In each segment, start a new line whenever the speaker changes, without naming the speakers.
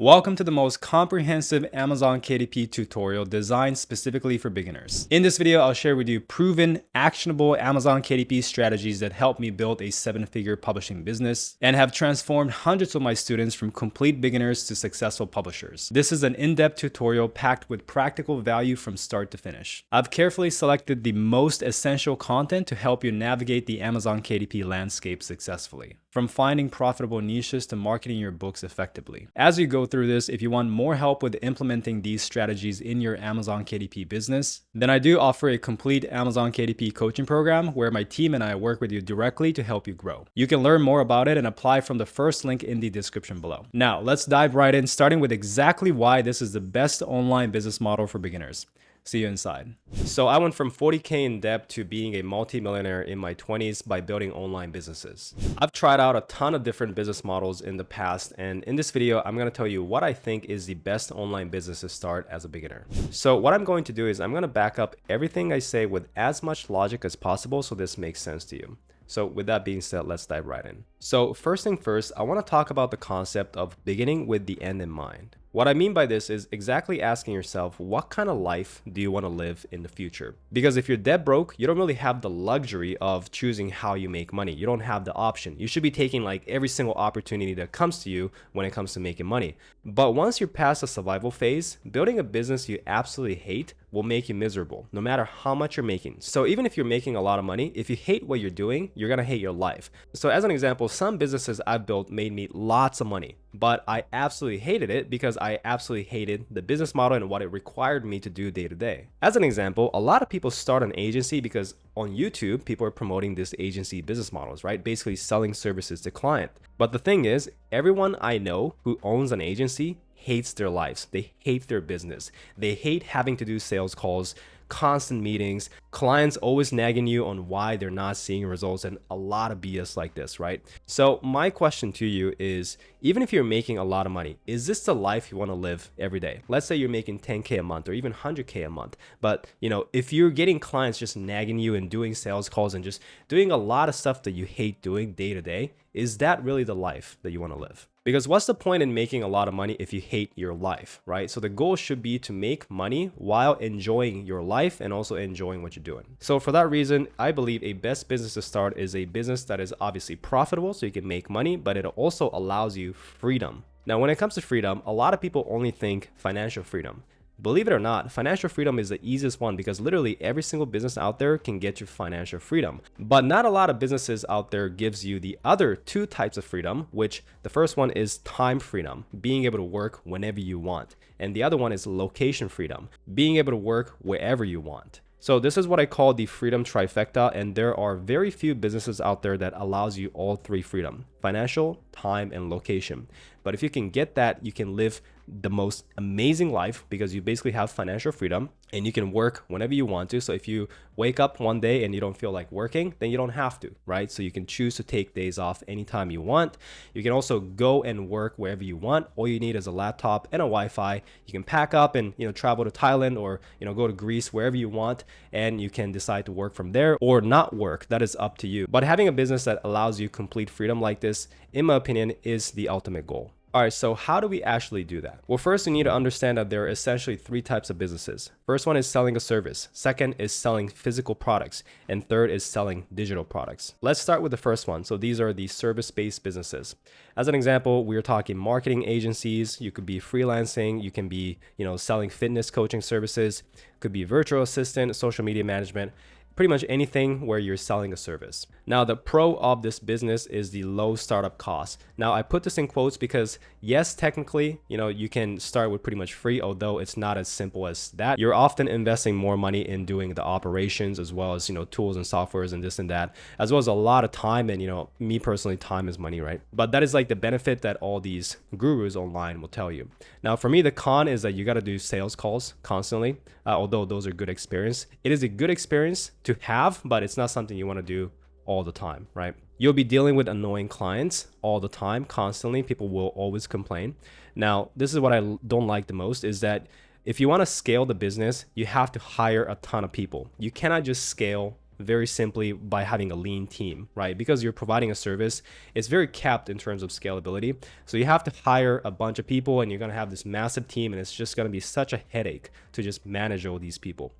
Welcome to the most comprehensive Amazon KDP tutorial designed specifically for beginners. In this video, I'll share with you proven, actionable Amazon KDP strategies that helped me build a 7-figure publishing business and have transformed hundreds of my students from complete beginners to successful publishers. This is an in-depth tutorial packed with practical value from start to finish. I've carefully selected the most essential content to help you navigate the Amazon KDP landscape successfully, from finding profitable niches to marketing your books effectively. As you go through this, if you want more help with implementing these strategies in your Amazon KDP business, then I do offer a complete Amazon KDP coaching program where my team and I work with you directly to help you grow. You can learn more about it and apply from the first link in the description below. Now, let's dive right in, starting with exactly why this is the best online business model for beginners. See you inside. So I went from 40K in debt to being a multi-millionaire in my 20s by building online businesses. I've tried out a ton of different business models in the past, and in this video, I'm going to tell you what I think is the best online business to start as a beginner. So what I'm going to do is I'm going to back up everything I say with as much logic as possible so this makes sense to you. So with that being said, let's dive right in. So first thing first, I want to talk about the concept of beginning with the end in mind. What I mean by this is exactly asking yourself, what kind of life do you want to live in the future? Because if you're dead broke, you don't really have the luxury of choosing how you make money. You don't have the option. You should be taking like every single opportunity that comes to you when it comes to making money. But once you're past the survival phase, building a business you absolutely hate will make you miserable, no matter how much you're making. So even if you're making a lot of money, if you hate what you're doing, you're gonna hate your life. So as an example, some businesses I've built made me lots of money, but I absolutely hated it because I absolutely hated the business model and what it required me to do day to day. As an example, a lot of people start an agency because on YouTube, people are promoting this agency business models, right? Basically selling services to client. But the thing is, everyone I know who owns an agency hates their lives. They hate their business. They hate having to do sales calls, constant meetings, clients always nagging you on why they're not seeing results, and a lot of BS like this, right? So my question to you is, even if you're making a lot of money, is this the life you want to live every day? Let's say you're making 10K a month or even 100K a month. But if you're getting clients just nagging you and doing sales calls and just doing a lot of stuff that you hate doing day to day, is that really the life that you want to live? Because what's the point in making a lot of money if you hate your life, right? So the goal should be to make money while enjoying your life and also enjoying what you're doing. So for that reason, I believe a best business to start is a business that is obviously profitable so you can make money, but it also allows you freedom. Now, when it comes to freedom, a lot of people only think financial freedom. Believe it or not, financial freedom is the easiest one because literally every single business out there can get you financial freedom. But not a lot of businesses out there gives you the other two types of freedom, which the first one is time freedom, being able to work whenever you want. And the other one is location freedom, being able to work wherever you want. So this is what I call the freedom trifecta, and there are very few businesses out there that allows you all three freedom: financial, time, and location. But if you can get that, you can live the most amazing life because you basically have financial freedom and you can work whenever you want to. So if you wake up one day and you don't feel like working, then you don't have to, right? So you can choose to take days off anytime you want. You can also go and work wherever you want. All you need is a laptop and a Wi-Fi. You can pack up and travel to Thailand or go to Greece, wherever you want, and you can decide to work from there or not work. That is up to you. But having a business that allows you complete freedom like this, in my opinion, is the ultimate goal. All right, so how do we actually do that? Well, first, you need to understand that there are essentially three types of businesses. First one is selling a service. Second is selling physical products. And third is selling digital products. Let's start with the first one. So these are the service-based businesses. As an example, we're talking marketing agencies. You could be freelancing. You can be, selling fitness coaching services. Could be virtual assistant, social media management. Pretty much anything where you're selling a service. Now, the pro of this business is the low startup cost. Now, I put this in quotes because yes, technically, you can start with pretty much free, although it's not as simple as that. You're often investing more money in doing the operations as well as, tools and softwares and this and that, as well as a lot of time. And, me personally, time is money, right? But that is like the benefit that all these gurus online will tell you. Now, for me, the con is that you got to do sales calls constantly, although those are good experience. It is a good experience to have, but it's not something you want to do all the time, right? You'll be dealing with annoying clients all the time, constantly. People will always complain. Now, this is what I don't like the most is that if you want to scale the business, you have to hire a ton of people. You cannot just scale
very simply by having a lean team, right? Because you're providing a service, it's very capped in terms of scalability. So you have to hire a bunch of people and you're going to have this massive team, and it's just going to be such a headache to just manage all these people.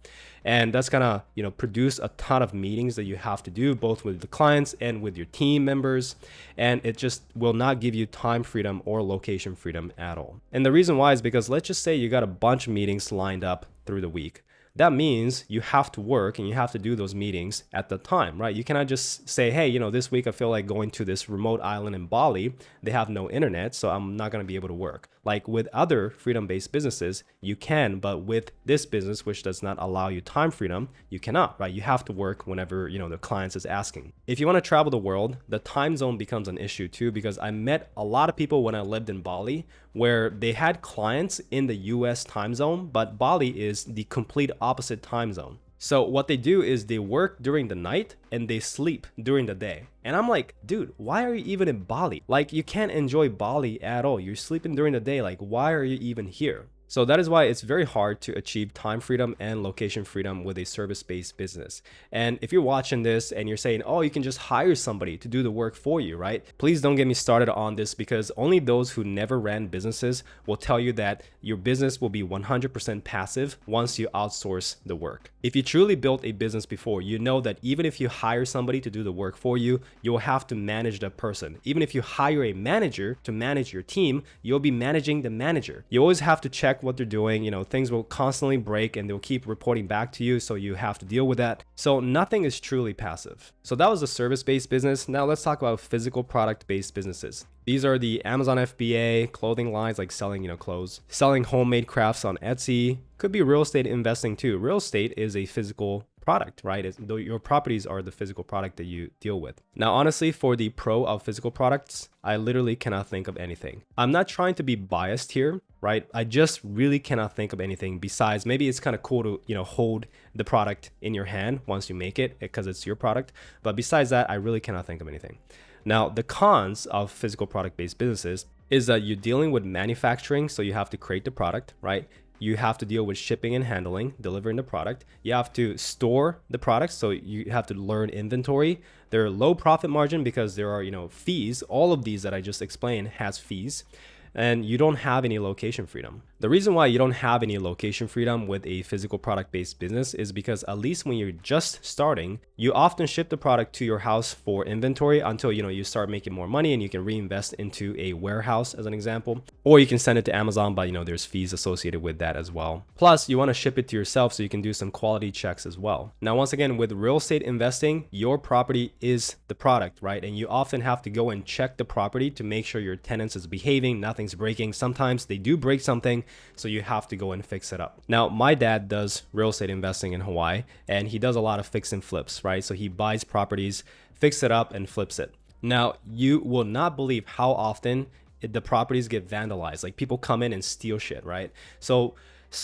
And that's going to, produce a ton of meetings that you have to do both with the clients and with your team members. And it just will not give you time freedom or location freedom at all. And the reason why is because let's just say you got a bunch of meetings lined up through the week. That means you have to work and you have to do those meetings at the time, right? You cannot just say, hey, this week I feel like going to this remote island in Bali. They have no internet, so I'm not going to be able to work. Like with other freedom-based businesses, you can, but with this business, which does not allow you time freedom, you cannot, right? You have to work whenever, the clients is asking. If you want to travel the world, the time zone becomes an issue too, because I met a lot of people when I lived in Bali where they had clients in the US time zone, but Bali is the complete opposite time zone. So what they do is they work during the night and they sleep during the day. And I'm like, dude, why are you even in Bali? Like, you can't enjoy Bali at all. You're sleeping during the day. Like, why are you even here? So that is why it's very hard to achieve time freedom and location freedom with a service-based business. And if you're watching this and you're saying, oh, you can just hire somebody to do the work for you, right? Please don't get me started on this, because only those who never ran businesses will tell you that your business will be 100% passive once you outsource the work. If you truly built a business before, you know that even if you hire somebody to do the work for you, you'll have to manage that person. Even if you hire a manager to manage your team, you'll be managing the manager. You always have to check what they're doing. Things will constantly break and they'll keep reporting back to you, so you have to deal with that. So nothing is truly passive. So that was a service-based business. Now let's talk about physical product-based businesses. These are the Amazon FBA clothing lines, like selling, clothes, selling homemade crafts on Etsy. Could be real estate investing too. Real estate is a physical product, right? Your properties are the physical product that you deal with. Now, honestly, for the pro of physical products, I literally cannot think of anything. I'm not trying to be biased here, right? I just really cannot think of anything besides maybe it's kind of cool to, hold the product in your hand once you make it because it's your product. But besides that, I really cannot think of anything. Now, the cons of physical product-based businesses is that you're dealing with manufacturing, so you have to create the product, right? You have to deal with shipping and handling, delivering the product. You have to store the product, so you have to learn inventory. They're low profit margin because there are, fees. All of these that I just explained has fees. And you don't have any location freedom. The reason why you don't have any location freedom with a physical product-based business is because at least when you're just starting, you often ship the product to your house for inventory until you start making more money and you can reinvest into a warehouse as an example, or you can send it to Amazon, but there's fees associated with that as well. Plus, you want to ship it to yourself so you can do some quality checks as well. Now, once again, with real estate investing, your property is the product, right? And you often have to go and check the property to make sure your tenants is behaving, nothing's breaking. Sometimes they do break something, so you have to go and fix it up. Now, my dad does real estate investing in Hawaii, and he does a lot of fix and flips, right? So he buys properties, fix it up, and flips it. Now, you will not believe how often the properties get vandalized. Like, people come in and steal shit, right? So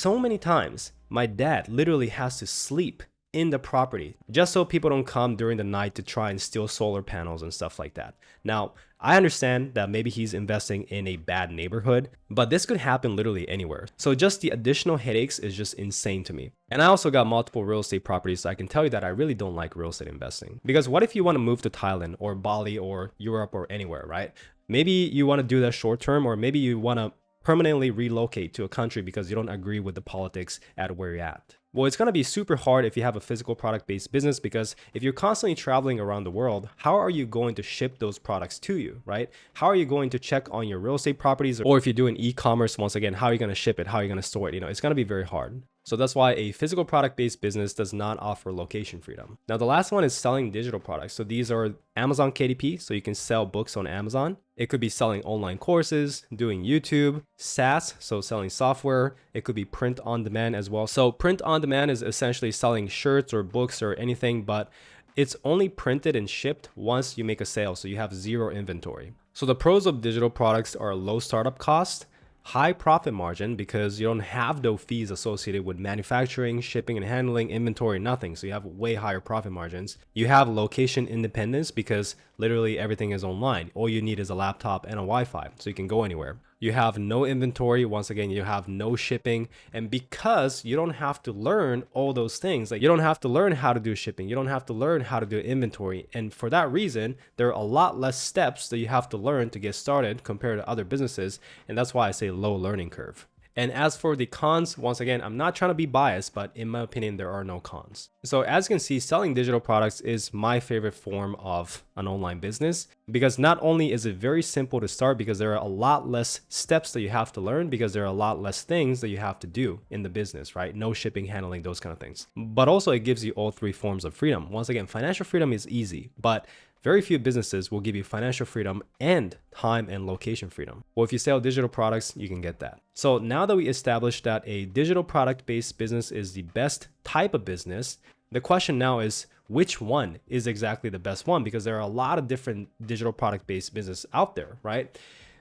many times my dad literally has to sleep in the property just so people don't come during the night to try and steal solar panels and stuff like that. Now, I understand that maybe he's investing in a bad neighborhood, but this could happen literally anywhere. So just the additional headaches is just insane to me. And I also got multiple real estate properties, so I can tell you that I really don't like real estate investing. Because what if you want to move to Thailand or Bali or Europe or anywhere, right? Maybe you want to do that short term, or maybe you want to permanently relocate to a country because you don't agree with the politics at where you're at. Well, it's going to be super hard if you have a physical product-based business, because if you're constantly traveling around the world, how are you going to ship those products to you, right? How are you going to check on your real estate properties? Or if you're doing e-commerce, once again, how are you going to ship it? How are you going to store it? It's going to be very hard. So that's why a physical product-based business does not offer location freedom. Now, the last one is selling digital products. So these are Amazon KDP, so you can sell books on Amazon. It could be selling online courses, doing YouTube, SaaS, so selling software. It could be print on demand as well. So print on demand is essentially selling shirts or books or anything, but it's only printed and shipped once you make a sale, so you have zero inventory. So the pros of digital products are low startup cost, high profit margin because you don't have those fees associated with manufacturing, shipping and handling, inventory, nothing. So you have way higher profit margins. You have location independence because literally everything is online. All you need is a laptop and a Wi-Fi, so you can go anywhere. You have no inventory. Once again, you have no shipping. And because you don't have to learn all those things, like you don't have to learn how to do shipping, you don't have to learn how to do inventory. And for that reason, there are a lot less steps that you have to learn to get started compared to other businesses. And that's why I say low learning curve. And as for the cons, once again, I'm not trying to be biased, but in my opinion, there are no cons. So as you can see, selling digital products is my favorite form of an online business because not only is it very simple to start because there are a lot less steps that you have to learn because there are a lot less things that you have to do in the business, right? No shipping, handling, those kind of things. But also it gives you all three forms of freedom. Once again, financial freedom is easy, but very few businesses will give you financial freedom and time and location freedom. Well, if you sell digital products, you can get that. So now that we established that a digital product-based business is the best type of business, the question now is which one is exactly the best one? Because there are a lot of different digital product-based business out there, right?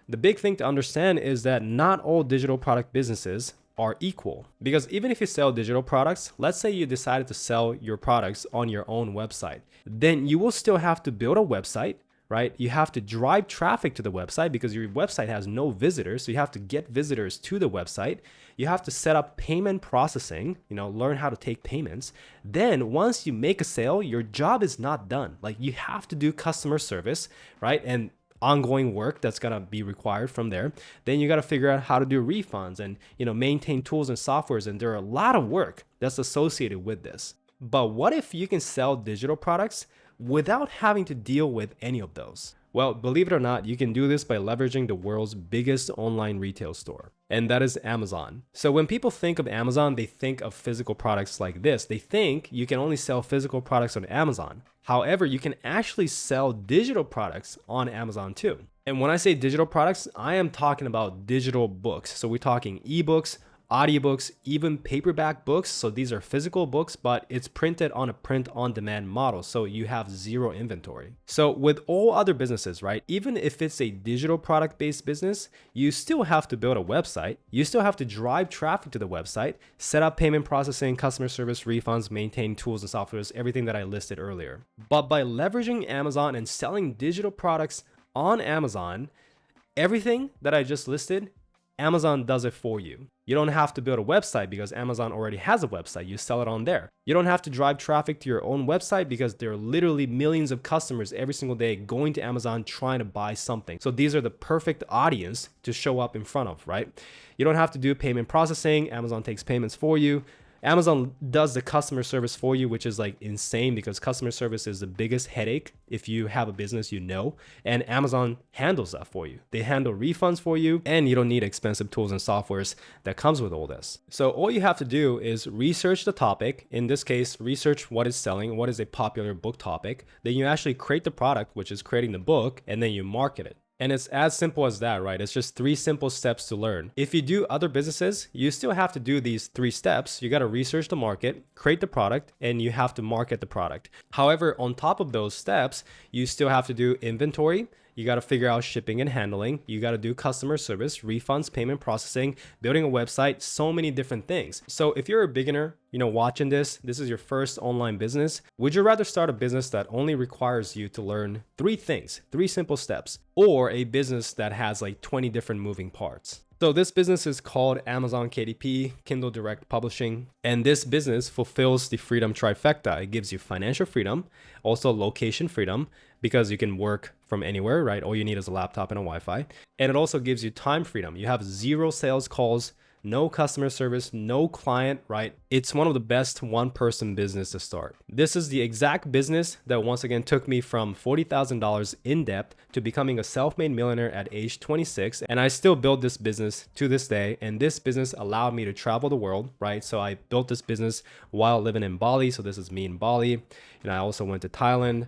The big thing to understand is that not all digital product businesses are equal. Because even if you sell digital products, let's say you decided to sell your products on your own website, then you will still have to build a website, right? You have to drive traffic to the website because your website has no visitors. So you have to get visitors to the website. You have to set up payment processing, learn how to take payments. Then once you make a sale, your job is not done. Like you have to do customer service, right? And ongoing work that's going to be required from there. Then you got to figure out how to do refunds and, maintain tools and softwares. And there are a lot of work that's associated with this. But what if you can sell digital products without having to deal with any of those? Well, believe it or not, you can do this by leveraging the world's biggest online retail store, and that is Amazon. So when people think of Amazon, they think of physical products like this. They think you can only sell physical products on Amazon. However, you can actually sell digital products on Amazon too. And when I say digital products, I am talking about digital books. So we're talking ebooks, audiobooks, even paperback books. So these are physical books, but it's printed on a print-on-demand model. So you have zero inventory. So with all other businesses, right, even if it's a digital product-based business, you still have to build a website. You still have to drive traffic to the website, set up payment processing, customer service, refunds, maintain tools and softwares, everything that I listed earlier. But by leveraging Amazon and selling digital products on Amazon, everything that I just listed, Amazon does it for you. You don't have to build a website because Amazon already has a website. You sell it on there. You don't have to drive traffic to your own website because there are literally millions of customers every single day going to Amazon trying to buy something. So these are the perfect audience to show up in front of, right? You don't have to do payment processing. Amazon takes payments for you. Amazon does the customer service for you, which is like insane because customer service is the biggest headache if you have a business, and Amazon handles that for you. They handle refunds for you, and you don't need expensive tools and softwares that comes with all this. So all you have to do is research the topic. In this case, research what is selling, what is a popular book topic. Then you actually create the product, which is creating the book, and then you market it. And it's as simple as that, right? It's just 3 simple steps to learn. If you do other businesses, you still have to do these 3 steps. You got to research the market, create the product, and you have to market the product. However, on top of those steps, you still have to do inventory. You got to figure out shipping and handling. You got to do customer service, refunds, payment processing, building a website, so many different things. So if you're a beginner, watching this is your first online business, would you rather start a business that only requires you to learn 3 things, 3 simple steps, or a business that has like 20 different moving parts? So this business is called Amazon KDP, Kindle Direct Publishing, and this business fulfills the freedom trifecta. It gives you financial freedom, also location freedom, because you can work from anywhere, right? All you need is a laptop and a Wi-Fi. And it also gives you time freedom. You have 0 sales calls, no customer service, no client, right? It's one of the best one-person business to start. This is the exact business that once again took me from $40,000 in debt to becoming a self-made millionaire at age 26. And I still build this business to this day. And this business allowed me to travel the world, right? So I built this business while living in Bali. So this is me in Bali. And I also went to Thailand.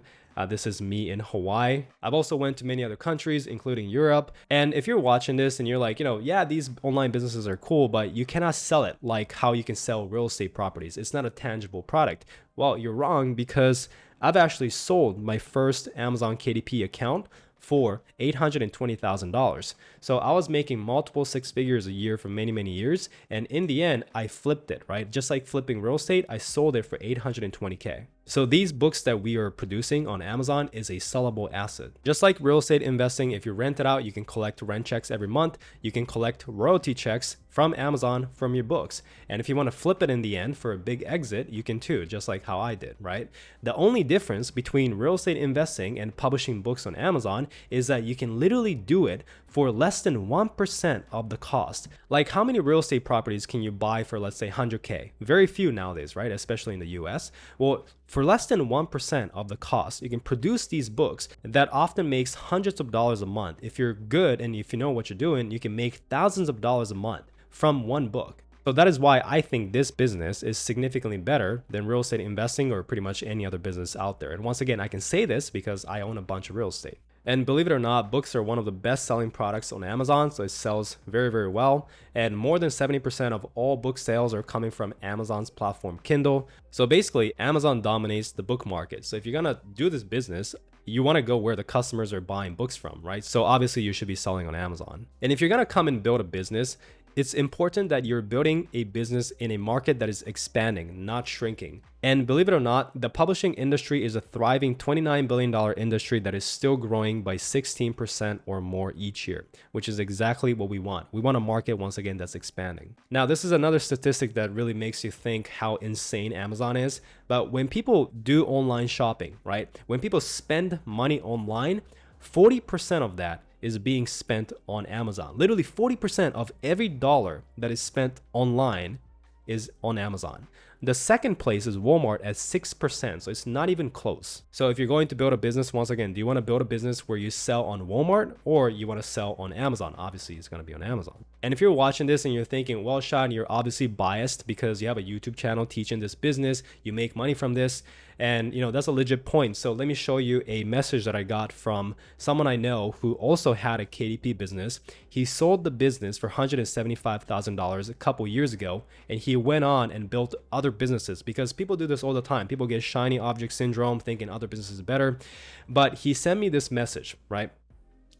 This is me in Hawaii. I've also went to many other countries, including Europe. And if you're watching this and you're like, yeah, these online businesses are cool, but you cannot sell it like how you can sell real estate properties. It's not a tangible product. Well, you're wrong, because I've actually sold my first Amazon KDP account for $820,000. So I was making multiple 6 figures a year for many, many years. And in the end, I flipped it, right? Just like flipping real estate, I sold it for $820K. So these books that we are producing on Amazon is a sellable asset. Just like real estate investing, if you rent it out, you can collect rent checks every month. You can collect royalty checks from Amazon from your books. And if you want to flip it in the end for a big exit, you can too, just like how I did, right? The only difference between real estate investing and publishing books on Amazon is that you can literally do it for less than 1% of the cost. Like, how many real estate properties can you buy for, let's say, 100K? Very few nowadays, right? Especially in the US. Well, for less than 1% of the cost, you can produce these books that often makes hundreds of dollars a month. If you're good and if you know what you're doing, you can make thousands of dollars a month from one book. So that is why I think this business is significantly better than real estate investing or pretty much any other business out there. And once again, I can say this because I own a bunch of real estate. And believe it or not, books are one of the best selling products on Amazon. So it sells very, very well. And more than 70% of all book sales are coming from Amazon's platform Kindle. So basically, Amazon dominates the book market. So if you're going to do this business, you want to go where the customers are buying books from, right? So obviously you should be selling on Amazon. And if you're going to come and build a business, it's important that you're building a business in a market that is expanding, not shrinking. And believe it or not, the publishing industry is a thriving $29 billion industry that is still growing by 16% or more each year, which is exactly what we want. We want a market, once again, that's expanding. Now, this is another statistic that really makes you think how insane Amazon is. But when people do online shopping, right? When people spend money online, 40% of that is being spent on Amazon. Literally 40% of every dollar that is spent online is on Amazon. The second place is Walmart at 6%, so it's not even close. So if you're going to build a business, once again, do you want to build a business where you sell on Walmart or you want to sell on Amazon? Obviously, it's going to be on Amazon. And if you're watching this and you're thinking, well, Sean, you're obviously biased because you have a YouTube channel teaching this business, you make money from this, and that's a legit point. So let me show you a message that I got from someone I know who also had a KDP business. He sold the business for $175,000 a couple years ago, and he went on and built other businesses, because people do this all the time. People get shiny object syndrome thinking other businesses are better. But he sent me this message, right?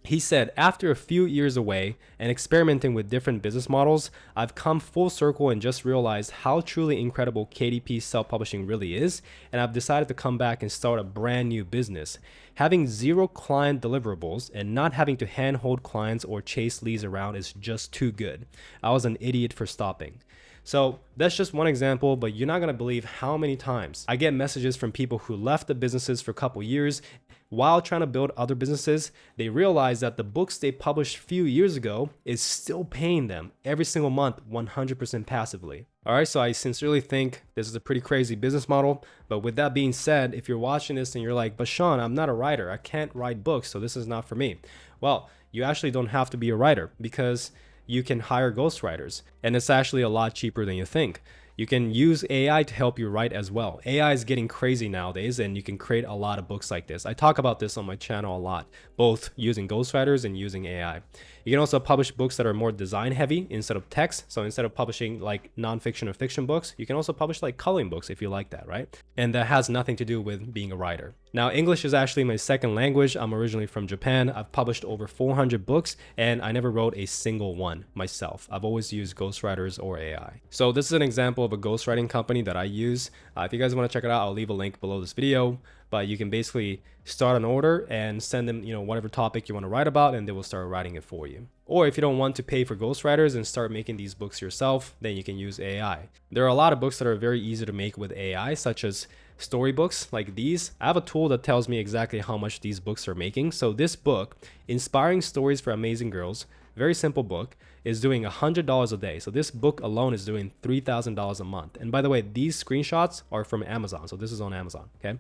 He said, after a few years away and experimenting with different business models, I've come full circle and just realized how truly incredible KDP self-publishing really is, and I've decided to come back and start a brand new business. Having zero client deliverables and not having to handhold clients or chase leads around is just too good. I was an idiot for stopping. So that's just one example, but you're not going to believe how many times I get messages from people who left the businesses for a couple years. While trying to build other businesses, they realize that the books they published a few years ago is still paying them every single month 100% passively. All right, so I sincerely think this is a pretty crazy business model. But with that being said, if you're watching this and you're like, but Sean, I'm not a writer. I can't write books, so this is not for me. Well, you actually don't have to be a writer, because you can hire ghostwriters, and it's actually a lot cheaper than you think. You can use AI to help you write as well. AI is getting crazy nowadays, and you can create a lot of books like this. I talk about this on my channel a lot, both using ghostwriters and using AI. You can also publish books that are more design heavy instead of text. So instead of publishing like nonfiction or fiction books, you can also publish like coloring books if you like that, right? And that has nothing to do with being a writer. Now, English is actually my second language. I'm originally from Japan. I've published over 400 books, and I never wrote a single one myself. I've always used ghostwriters or AI. So this is an example of a ghostwriting company that I use. If you guys want to check it out, I'll leave a link below this video. But you can basically start an order and send them, whatever topic you want to write about, and they will start writing it for you. Or if you don't want to pay for ghostwriters and start making these books yourself, then you can use AI. There are a lot of books that are very easy to make with AI, such as storybooks like these. I have a tool that tells me exactly how much these books are making. So this book, Inspiring Stories for Amazing Girls, very simple book, is doing $100 a day. So this book alone is doing $3,000 a month. And by the way, these screenshots are from Amazon. So this is on Amazon, okay?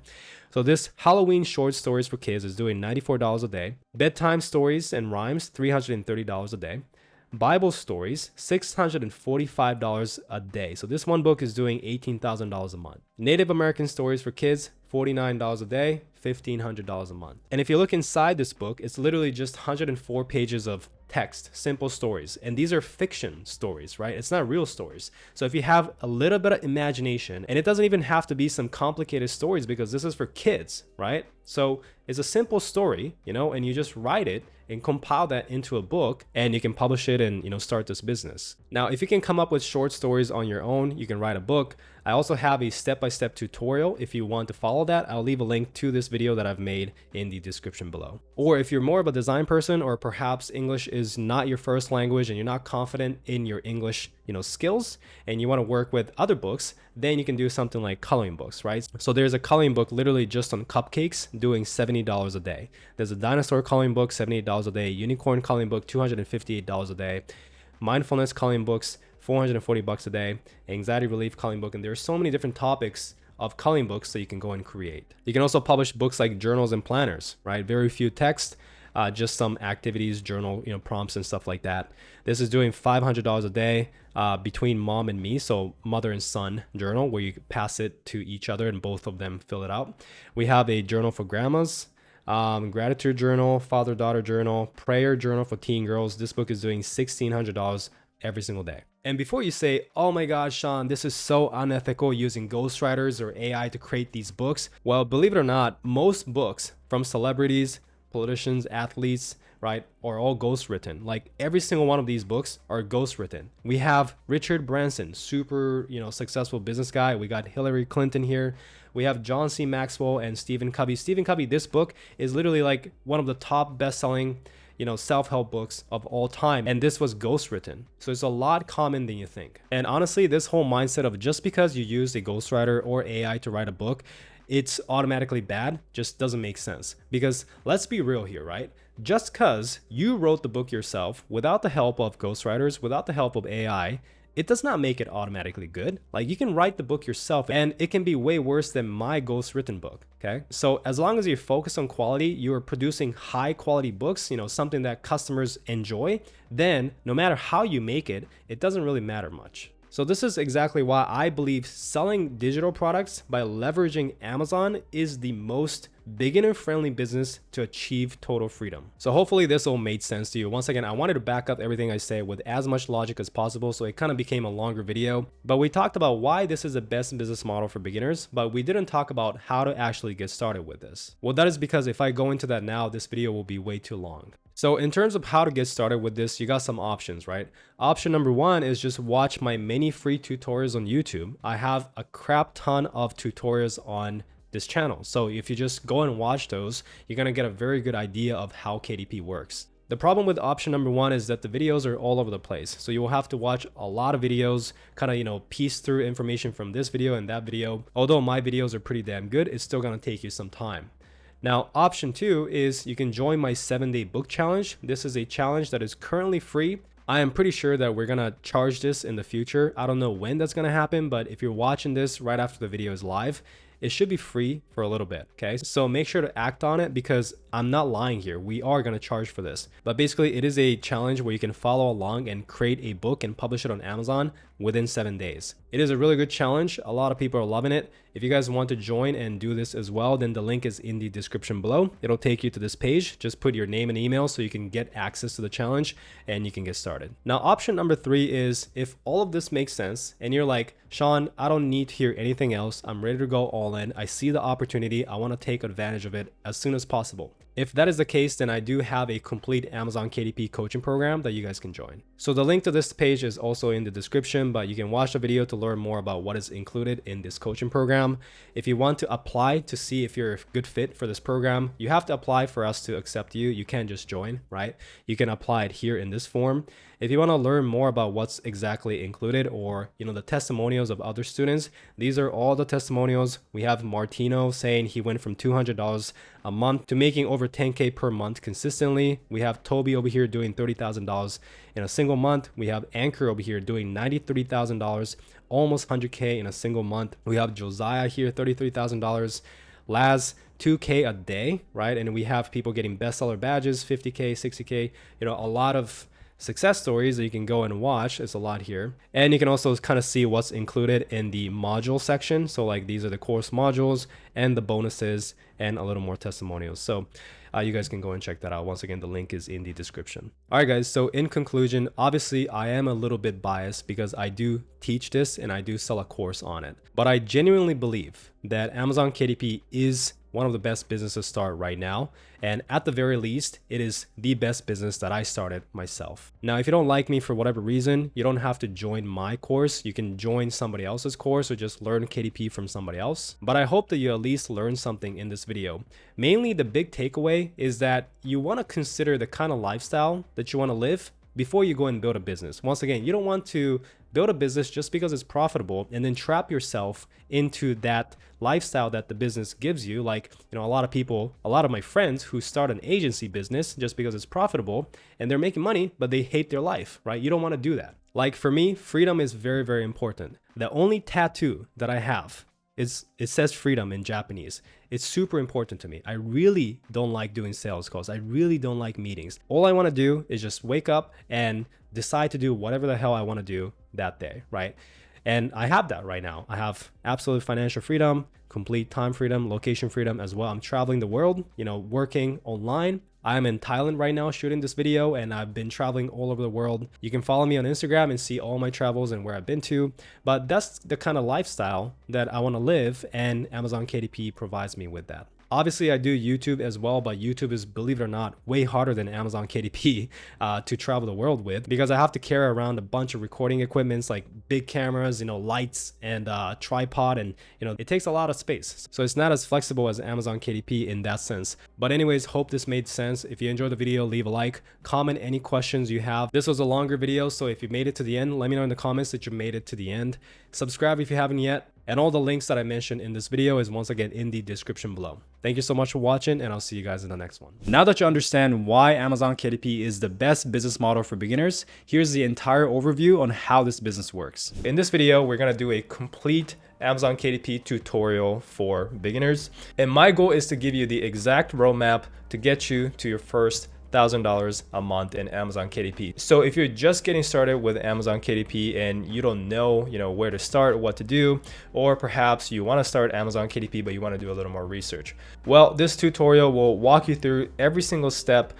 So this Halloween short stories for kids is doing $94 a day. Bedtime stories and rhymes, $330 a day. Bible stories, $645 a day. So this one book is doing $18,000 a month. Native American stories for kids, $49 a day, $1,500 a month. And if you look inside this book, it's literally just 104 pages of text, simple stories. And these are fiction stories, right? It's not real stories. So if you have a little bit of imagination, and it doesn't even have to be some complicated stories because this is for kids, right? So it's a simple story, and you just write it and compile that into a book, and you can publish it and, you know, start this business. Now, if you can come up with short stories on your own, you can write a book. I also have a step-by-step tutorial. If you want to follow that, I'll leave a link to this video that I've made in the description below. Or if you're more of a design person, or perhaps English is not your first language and you're not confident in your English, you know, skills, and you want to work with other books, then you can do something like coloring books, right? So there's a coloring book literally just on cupcakes doing $70 a day. There's a dinosaur coloring book, $78 a day. Unicorn coloring book, $258 a day. Mindfulness coloring books, $440 a day. Anxiety relief coloring book. And there are so many different topics of coloring books that you can go and create. You can also publish books like journals and planners, right? Very few text, just some activities, journal, you know, prompts and stuff like that. This is doing $500 a day between mom and me. So mother and son journal, where you pass it to each other and both of them fill it out. We have a journal for grandmas, gratitude journal, father-daughter journal, prayer journal for teen girls. This book is doing $1,600 every single day. And before you say, oh my God, Sean, this is so unethical using ghostwriters or AI to create these books. Well, believe it or not, most books from celebrities, politicians, athletes, right, are all ghostwritten. Like every single one of these books are ghostwritten. We have Richard Branson, super, you know, successful business guy. We got Hillary Clinton here. We have John C. Maxwell and Stephen Covey. Stephen Covey, this book is literally like one of the top best-selling, you know, self-help books of all time. And this was ghostwritten. So it's a lot common than you think. And honestly, this whole mindset of just because you use a ghostwriter or AI to write a book, it's automatically bad, just doesn't make sense. Because let's be real here, right? Just because you wrote the book yourself without the help of ghostwriters, without the help of AI, it does not make it automatically good. Like you can write the book yourself and it can be way worse than my ghostwritten book, okay? So as long as you focus on quality, you are producing high quality books, you know, something that customers enjoy, then no matter how you make it, it doesn't really matter much. So this is exactly why I believe selling digital products by leveraging Amazon is the most beginner-friendly business to achieve total freedom. So hopefully this all made sense to you. Once again, I wanted to back up everything I say with as much logic as possible, so it kind of became a longer video. But we talked about why this is the best business model for beginners, but we didn't talk about how to actually get started with this. Well, that is because if I go into that now, this video will be way too long. So in terms of how to get started with this, you got some options, right? Option number one is just watch my many free tutorials on YouTube. I have a crap ton of tutorials on this channel. So if you just go and watch those, you're gonna get a very good idea of how KDP works. The problem with option number one is that the videos are all over the place. So you will have to watch a lot of videos, kind of, you know, piece through information from this video and that video. Although my videos are pretty damn good, it's still gonna take you some time. Now, option two is you can join my 7-day book challenge. This is a challenge that is currently free. I am pretty sure that we're gonna charge this in the future. I don't know when that's gonna happen, but if you're watching this right after the video is live, it should be free for a little bit, okay? So make sure to act on it because I'm not lying here. We are gonna charge for this. But basically, it is a challenge where you can follow along and create a book and publish it on Amazon within 7 days. It is a really good challenge. A lot of people are loving it. If you guys want to join and do this as well, then the link is in the description below. It'll take you to this page. Just put your name and email so you can get access to the challenge and you can get started. Now, option number three is if all of this makes sense and you're like, Sean, I don't need to hear anything else. I'm ready to go all in. I see the opportunity. I want to take advantage of it as soon as possible. If that is the case, then I do have a complete Amazon KDP coaching program that you guys can join. So the link to this page is also in the description, but you can watch the video to learn more about what is included in this coaching program. If you want to apply to see if you're a good fit for this program, you have to apply for us to accept you. You can't just join, right? You can apply it here in this form. If you want to learn more about what's exactly included or, you know, the testimonials of other students, these are all the testimonials. We have Martino saying he went from $200 a month to making over 10K per month consistently. We have Toby over here doing $30,000 in a single month. We have Anchor over here doing $93,000, almost 100K in a single month. We have Josiah here, $33,000. Laz, 2K a day, right? And we have people getting bestseller badges, 50K, 60K, you know, a lot of success stories that you can go and watch. It's a lot here. And you can also kind of see what's included in the module section. So like these are the course modules and the bonuses and a little more testimonials. So you guys can go and check that out. Once again, the link is in the description. All right, guys. So in conclusion, obviously I am a little bit biased because I do teach this and I do sell a course on it. But I genuinely believe that Amazon KDP is one of the best businesses to start right now. And at the very least, it is the best business that I started myself. Now, if you don't like me for whatever reason, you don't have to join my course. You can join somebody else's course or just learn KDP from somebody else. But I hope that you at least learn something in this video. Mainly, the big takeaway is that you want to consider the kind of lifestyle that you want to live before you go and build a business. Once again, you don't want to build a business just because it's profitable and then trap yourself into that lifestyle that the business gives you. Like, a lot of people, a lot of my friends who start an agency business just because it's profitable and they're making money, but they hate their life, right? You don't want to do that. Like for me, freedom is very, very important. The only tattoo that I have it says freedom in Japanese. It's super important to me. I really don't like doing sales calls. I really don't like meetings. All I want to do is just wake up and decide to do whatever the hell I want to do that day, right? And I have that right now. I have absolute financial freedom, complete time freedom, location freedom as well. I'm traveling the world, working online. I'm in Thailand right now shooting this video, and I've been traveling all over the world. You can follow me on Instagram and see all my travels and where I've been to. But that's the kind of lifestyle that I want to live, and Amazon KDP provides me with that. Obviously, I do YouTube as well, but YouTube is, believe it or not, way harder than Amazon KDP to travel the world with, because I have to carry around a bunch of recording equipments like big cameras, lights and tripod, and it takes a lot of space. So it's not as flexible as Amazon KDP in that sense. But anyways, hope this made sense. If you enjoyed the video, leave a like, comment any questions you have. This was a longer video, so if you made it to the end, let me know in the comments that you made it to the end. Subscribe if you haven't yet. And all the links that I mentioned in this video is once again in the description below. Thank you so much for watching, and I'll see you guys in the next one.
Now that you understand why Amazon KDP is the best business model for beginners, here's the entire overview on how this business works.
In this video, we're going to do a complete Amazon KDP tutorial for beginners. And my goal is to give you the exact roadmap to get you to your first $1,000 a month in Amazon KDP. So if you're just getting started with Amazon KDP and you don't know, where to start, what to do, or perhaps you want to start Amazon KDP but you want to do a little more research, well, this tutorial will walk you through every single step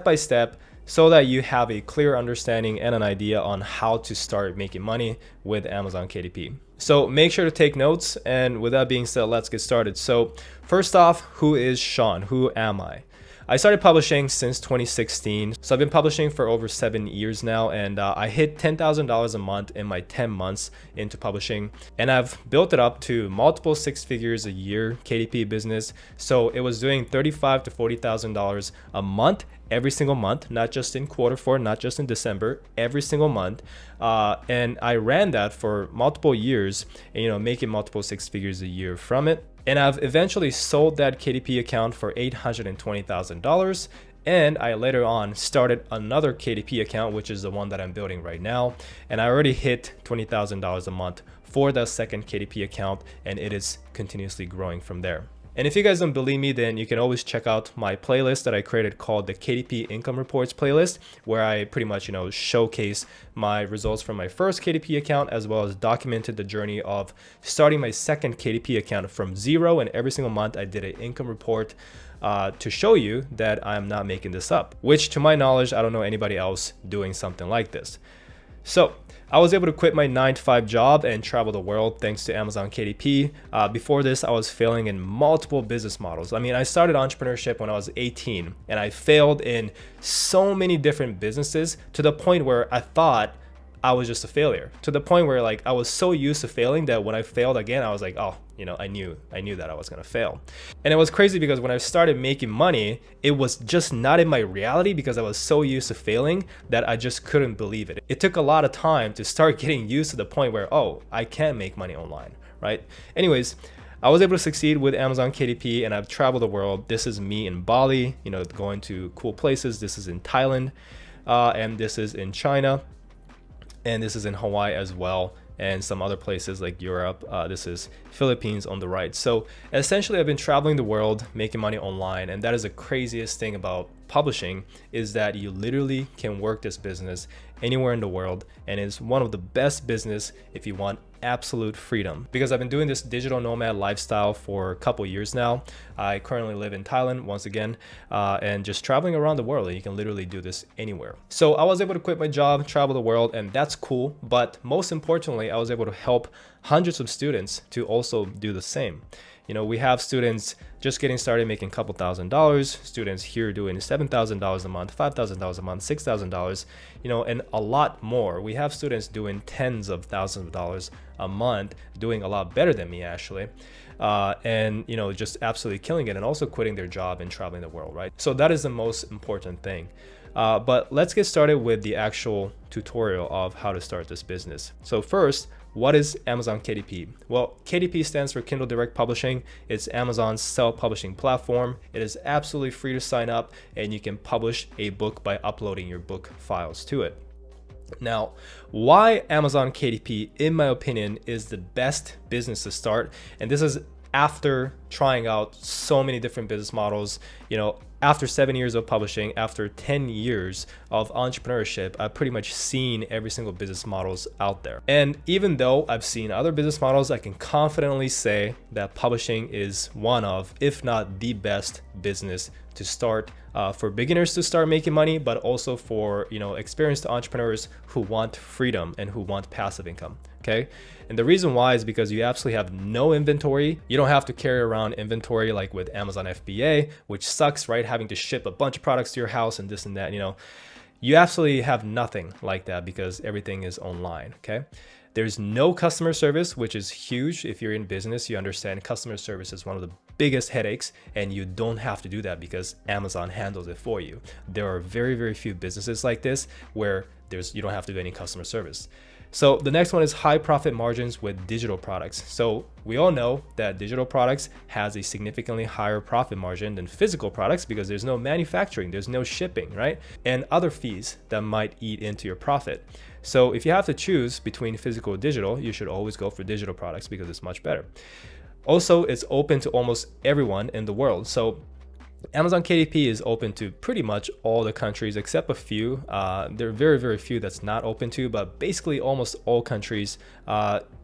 by step, so that you have a clear understanding and an idea on how to start making money with Amazon KDP. So make sure to take notes, and with that being said, let's get started. So first off, who is Sean? Who am I? I started publishing since 2016, so I've been publishing for over 7 years now, and I hit $10,000 a month in my 10 months into publishing, and I've built it up to multiple 6 figures a year KDP business. So it was doing $35,000 to $40,000 a month, every single month, not just in Q4, not just in December, every single month. And I ran that for multiple years, and making multiple 6 figures a year from it. And I've eventually sold that KDP account for $820,000. And I later on started another KDP account, which is the one that I'm building right now. And I already hit $20,000 a month for that second KDP account, and it is continuously growing from there. And if you guys don't believe me, then you can always check out my playlist that I created called the KDP Income Reports playlist, where I pretty much, showcase my results from my first KDP account, as well as documented the journey of starting my second KDP account from zero. And every single month I did an income report to show you that I'm not making this up, which to my knowledge, I don't know anybody else doing something like this. So I was able to quit my 9-to-5 job and travel the world thanks to Amazon KDP. Before this, I was failing in multiple business models. I mean, I started entrepreneurship when I was 18, and I failed in so many different businesses to the point where I thought I was just a failure, to the point where I was so used to failing that when I failed again, I was like, oh, I knew that I was gonna fail. And it was crazy because when I started making money, it was just not in my reality because I was so used to failing that I just couldn't believe it. It took a lot of time to start getting used to the point where, oh, I can make money online, right? Anyways, I was able to succeed with Amazon KDP, and I've traveled the world. This is me in Bali, going to cool places. This is in Thailand, and this is in China. And this is in Hawaii as well, and some other places like Europe. This is Philippines on the right. So essentially, I've been traveling the world, making money online, and that is the craziest thing about publishing, is that you literally can work this business anywhere in the world, and it's one of the best business if you want absolute freedom. Because I've been doing this digital nomad lifestyle for a couple years now. I currently live in Thailand once again, and just traveling around the world, and you can literally do this anywhere. So I was able to quit my job, travel the world, and that's cool. But most importantly, I was able to help hundreds of students to also do the same. You know, we have students just getting started making a couple $1,000s, students here doing $7,000 a month, $5,000 a month, $6,000, you know, and a lot more. We have students doing tens of thousands of dollars a month, doing a lot better than me actually. And you know, just absolutely killing it, and also quitting their job and traveling the world, right? So that is the most important thing. But let's get started with the actual tutorial of how to start this business. So first, what is Amazon KDP? Well, KDP stands for Kindle Direct Publishing. It's Amazon's self-publishing platform. It is absolutely free to sign up, and you can publish a book by uploading your book files to it. Now, why Amazon KDP, in my opinion, is the best business to start, and this is after trying out so many different business models. You know, after 7 years of publishing, after 10 years of entrepreneurship, I've pretty much seen every single business models out there. And even though I've seen other business models, I can confidently say that publishing is one of, if not the best business to start for beginners to start making money, but also for, you know, experienced entrepreneurs who want freedom and who want passive income. Okay. And the reason why is because you absolutely have no inventory. You don't have to carry around inventory like with Amazon FBA, which sucks, right? Having to ship a bunch of products to your house and this and that, you know, you absolutely have nothing like that because everything is online. Okay. There's no customer service, which is huge. If you're in business, you understand customer service is one of the biggest headaches, and you don't have to do that because Amazon handles it for you. There are very, very few businesses like this where you don't have to do any customer service. So the next one is high profit margins with digital products. So we all know that digital products has a significantly higher profit margin than physical products because there's no manufacturing, there's no shipping, right? And other fees that might eat into your profit. So if you have to choose between physical or digital, you should always go for digital products because it's much better. Also, it's open to almost everyone in the world. So Amazon KDP is open to pretty much all the countries except a few. There are very, very few that's not open to, but basically almost all countries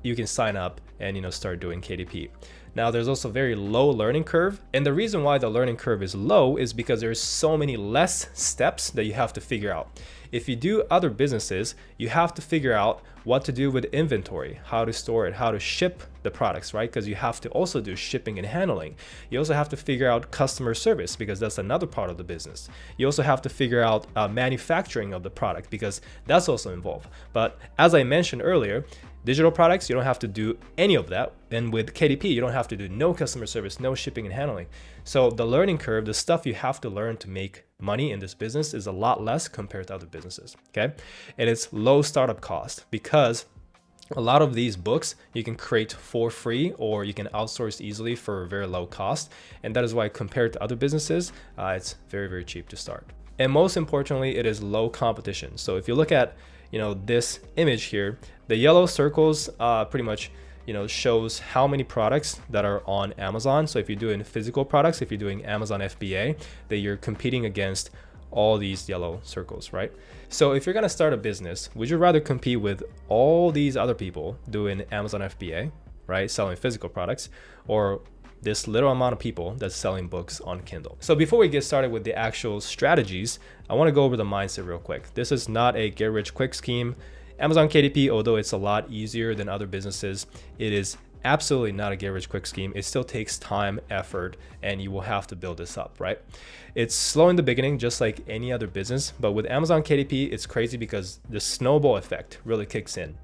you can sign up and, you know, start doing KDP. Now, there's also very low learning curve. And the reason why the learning curve is low is because there's so many less steps that you have to figure out. If you do other businesses, you have to figure out what to do with inventory, how to store it, how to ship the products, right? Because you have to also do shipping and handling. You also have to figure out customer service because that's another part of the business. You also have to figure out manufacturing of the product because that's also involved. But as I mentioned earlier, digital products, you don't have to do any of that. And with KDP, you don't have to do no customer service, no shipping and handling. So the learning curve, the stuff you have to learn to make money in this business is a lot less compared to other businesses, okay? And it's low startup cost because a lot of these books you can create for free or you can outsource easily for a very low cost. And that is why compared to other businesses, it's very, very cheap to start. And most importantly, it is low competition. So if you look at, you know, this image here, the yellow circles pretty much, you know, shows how many products that are on Amazon. So if you're doing physical products, if you're doing Amazon FBA, that you're competing against all these yellow circles, right? So if you're gonna start a business, would you rather compete with all these other people doing Amazon FBA, right, selling physical products, or this little amount of people that's selling books on Kindle? So before we get started with the actual strategies, I want to go over the mindset real quick. This is not a get rich quick scheme. Amazon KDP, although it's a lot easier than other businesses, it is absolutely not a get rich quick scheme. It still takes time, effort, and you will have to build this up, right? It's slow in the beginning, just like any other business, but with Amazon KDP, it's crazy because the snowball effect really kicks in.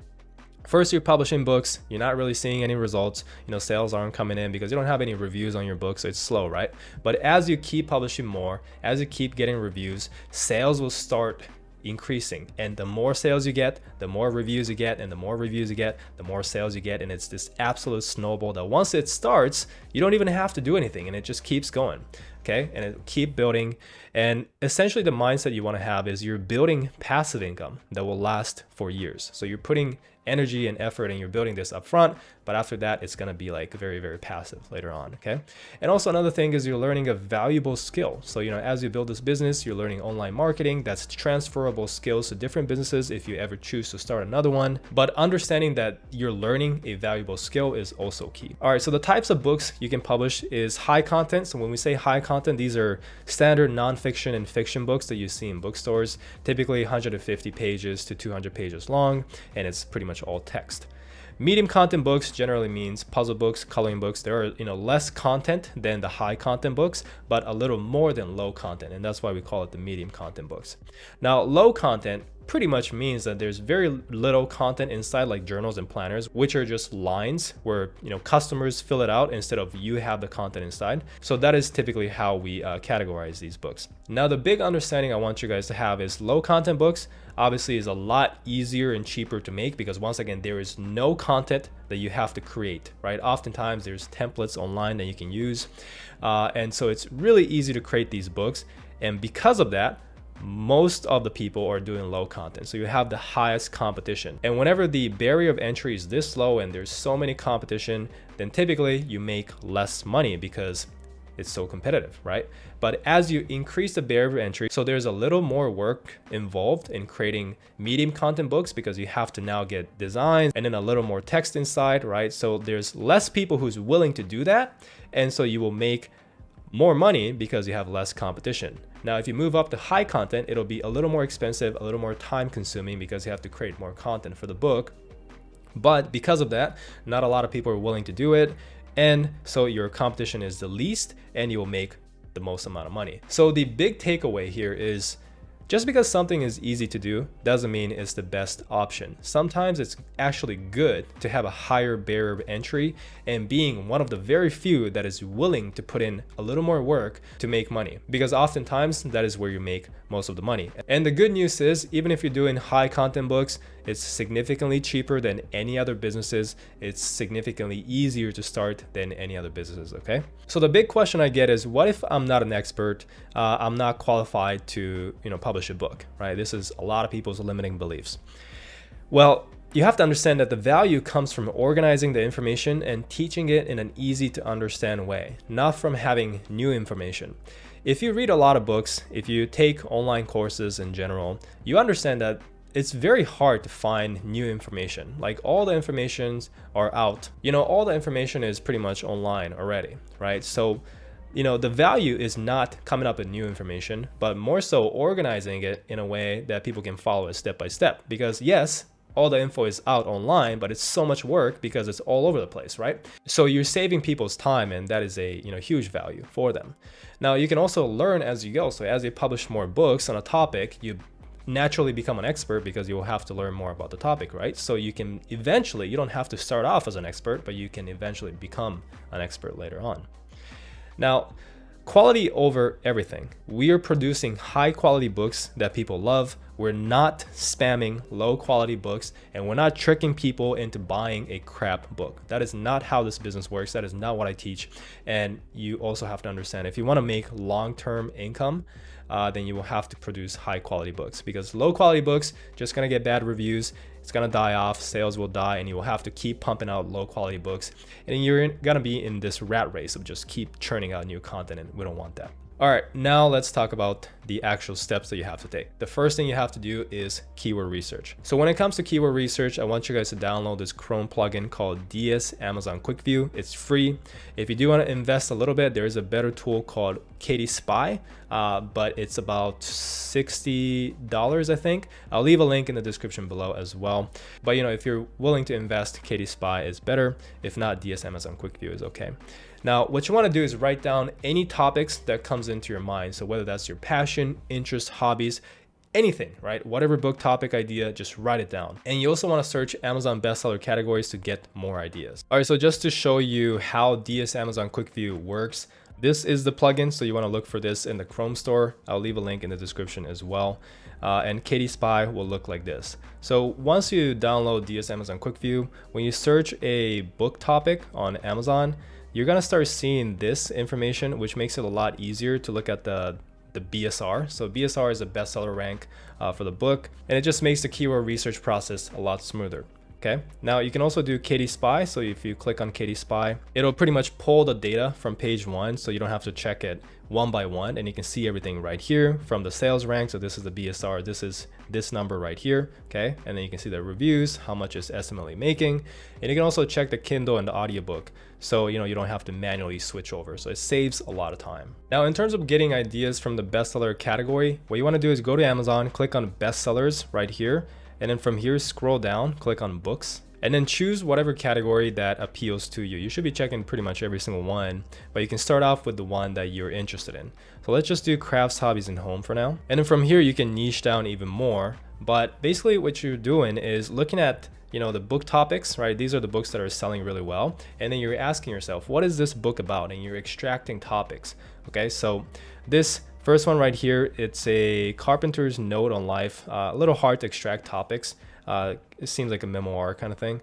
First, you're publishing books, you're not really seeing any results, you know, sales aren't coming in because you don't have any reviews on your book, so it's slow, right? But as you keep publishing more, as you keep getting reviews, sales will start increasing. And the more sales you get, the more reviews you get, and the more reviews you get, the more sales you get. And it's this absolute snowball that once it starts, you don't even have to do anything and it just keeps going. Okay, and it keep building. And essentially the mindset you want to have is you're building passive income that will last for years. So you're putting energy and effort and you're building this up front, but after that it's going to be like very, very passive later on. Okay, and also another thing is you're learning a valuable skill. So, you know, as you build this business, you're learning online marketing. That's transferable skills to different businesses if you ever choose to start another one. But understanding that you're learning a valuable skill is also key. All right, so the types of books you can publish is high content. So when we say high content, these are standard nonfiction and fiction books that you see in bookstores, typically 150 pages to 200 pages long, and it's pretty much all text. Medium content books generally means puzzle books, coloring books. There are, less content than the high content books, but a little more than low content. And that's why we call it the medium content books. Now, low content pretty much means that there's very little content inside, like journals and planners, which are just lines where customers fill it out instead of you have the content inside. So that is typically how we categorize these books. Now, the big understanding I want you guys to have is low content books obviously is a lot easier and cheaper to make, because once again, there is no content that you have to create, right? Oftentimes there's templates online that you can use, and so it's really easy to create these books. And because of that, most of the people are doing low content, so you have the highest competition. And whenever the barrier of entry is this low and there's so many competition, then typically you make less money because it's so competitive, right? But as you increase the barrier of entry, so there's a little more work involved in creating medium content books, because you have to now get designs and then a little more text inside, right? So there's less people who's willing to do that, and so you will make more money because you have less competition. Now, if you move up to high content, it'll be a little more expensive, a little more time consuming, because you have to create more content for the book. But because of that, not a lot of people are willing to do it. And so your competition is the least, and you will make the most amount of money. So the big takeaway here is, just because something is easy to do doesn't mean it's the best option. Sometimes it's actually good to have a higher barrier of entry and being one of the very few that is willing to put in a little more work to make money, because oftentimes that is where you make most of the money. And the good news is, even if you're doing high content books, it's significantly cheaper than any other businesses. It's significantly easier to start than any other businesses, okay? So the big question I get is, what if I'm not an expert? I'm not qualified to, publish a book, right? This is a lot of people's limiting beliefs. Well, you have to understand that the value comes from organizing the information and teaching it in an easy to understand way, not from having new information. If you read a lot of books, if you take online courses in general, you understand that it's very hard to find new information. Like, all the informations are out. All the information is pretty much online already, right? So, the value is not coming up with new information, but more so organizing it in a way that people can follow it step by step. Because yes, all the info is out online, but it's so much work because it's all over the place, right? So you're saving people's time, and that is a huge value for them. Now, you can also learn as you go. So as you publish more books on a topic, you naturally become an expert because you will have to learn more about the topic, right? So you can eventually, you don't have to start off as an expert, but you can eventually become an expert later on. Now, quality over everything. We are producing high quality books that people love. We're not spamming low quality books, and we're not tricking people into buying a crap book. That is not how this business works. That is not what I teach. And you also have to understand, if you want to make long-term income, then you will have to produce high quality books, because low quality books just gonna get bad reviews. It's gonna die off, sales will die, and you will have to keep pumping out low quality books. And you're gonna be in this rat race of just keep churning out new content, and we don't want that. All right, now let's talk about the actual steps that you have to take. The first thing you have to do is keyword research. So when it comes to keyword research, I want you guys to download this Chrome plugin called DS Amazon Quick View. It's free. If you do want to invest a little bit, there is a better tool called KDP Spy, but it's about $60, I think. I'll leave a link in the description below as well. But if you're willing to invest, KDP Spy is better. If not, DS Amazon Quick View is okay. Now, what you want to do is write down any topics that comes into your mind. So whether that's your passion, interest, hobbies, anything, right? Whatever book topic idea, just write it down. And you also want to search Amazon bestseller categories to get more ideas. All right, so just to show you how DS Amazon Quick View works, this is the plugin. So you want to look for this in the Chrome store. I'll leave a link in the description as well. And KDP Spy will look like this. So once you download DS Amazon Quick View, when you search a book topic on Amazon, you're gonna start seeing this information, which makes it a lot easier to look at the BSR. So BSR is a bestseller rank for the book, and it just makes the keyword research process a lot smoother. Okay, now you can also do KDP Spy. So if you click on KDP Spy, it'll pretty much pull the data from page 1, so you don't have to check it one by one, and you can see everything right here from the sales rank. So this is the BSR, this is this number right here, okay? And then you can see the reviews, how much it's estimately making, and you can also check the Kindle and the audiobook. So you don't have to manually switch over, so it saves a lot of time. Now, in terms of getting ideas from the bestseller category, what you want to do is go to Amazon, click on bestsellers right here, And then from here, scroll down, click on books, and then choose whatever category that appeals to you. You should be checking pretty much every single one, but you can start off with the one that you're interested in. So let's just do crafts, hobbies, and home for now. And then from here, you can niche down even more. But basically what you're doing is looking at, you know, the book topics, right? These are the books that are selling really well. And then you're asking yourself, what is this book about? And you're extracting topics. Okay, so this first one right here, it's a carpenter's note on life. A little hard to extract topics. It seems like a memoir kind of thing.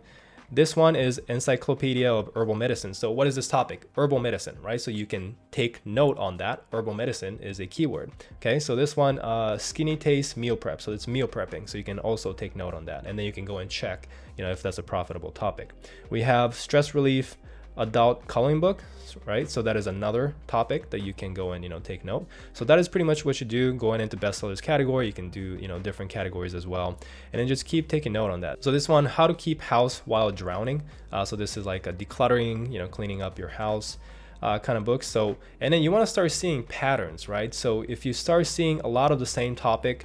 This one is Encyclopedia of Herbal Medicine. So what is this topic? Herbal medicine, right? So you can take note on that. Herbal medicine is a keyword. Okay, so this one, skinny taste meal prep. So it's meal prepping. So you can also take note on that. And then you can go and check, you know, if that's a profitable topic. We have stress relief, adult coloring book, right? So that is another topic that you can go and, you know, take note. So that is pretty much what you do going into bestsellers category. You can do, you know, different categories as well, and then just keep taking note on that. So this one, how to keep house while drowning. So this is like a decluttering, you know, cleaning up your house kind of book. So, and then you want to start seeing patterns, right? So if you start seeing a lot of the same topic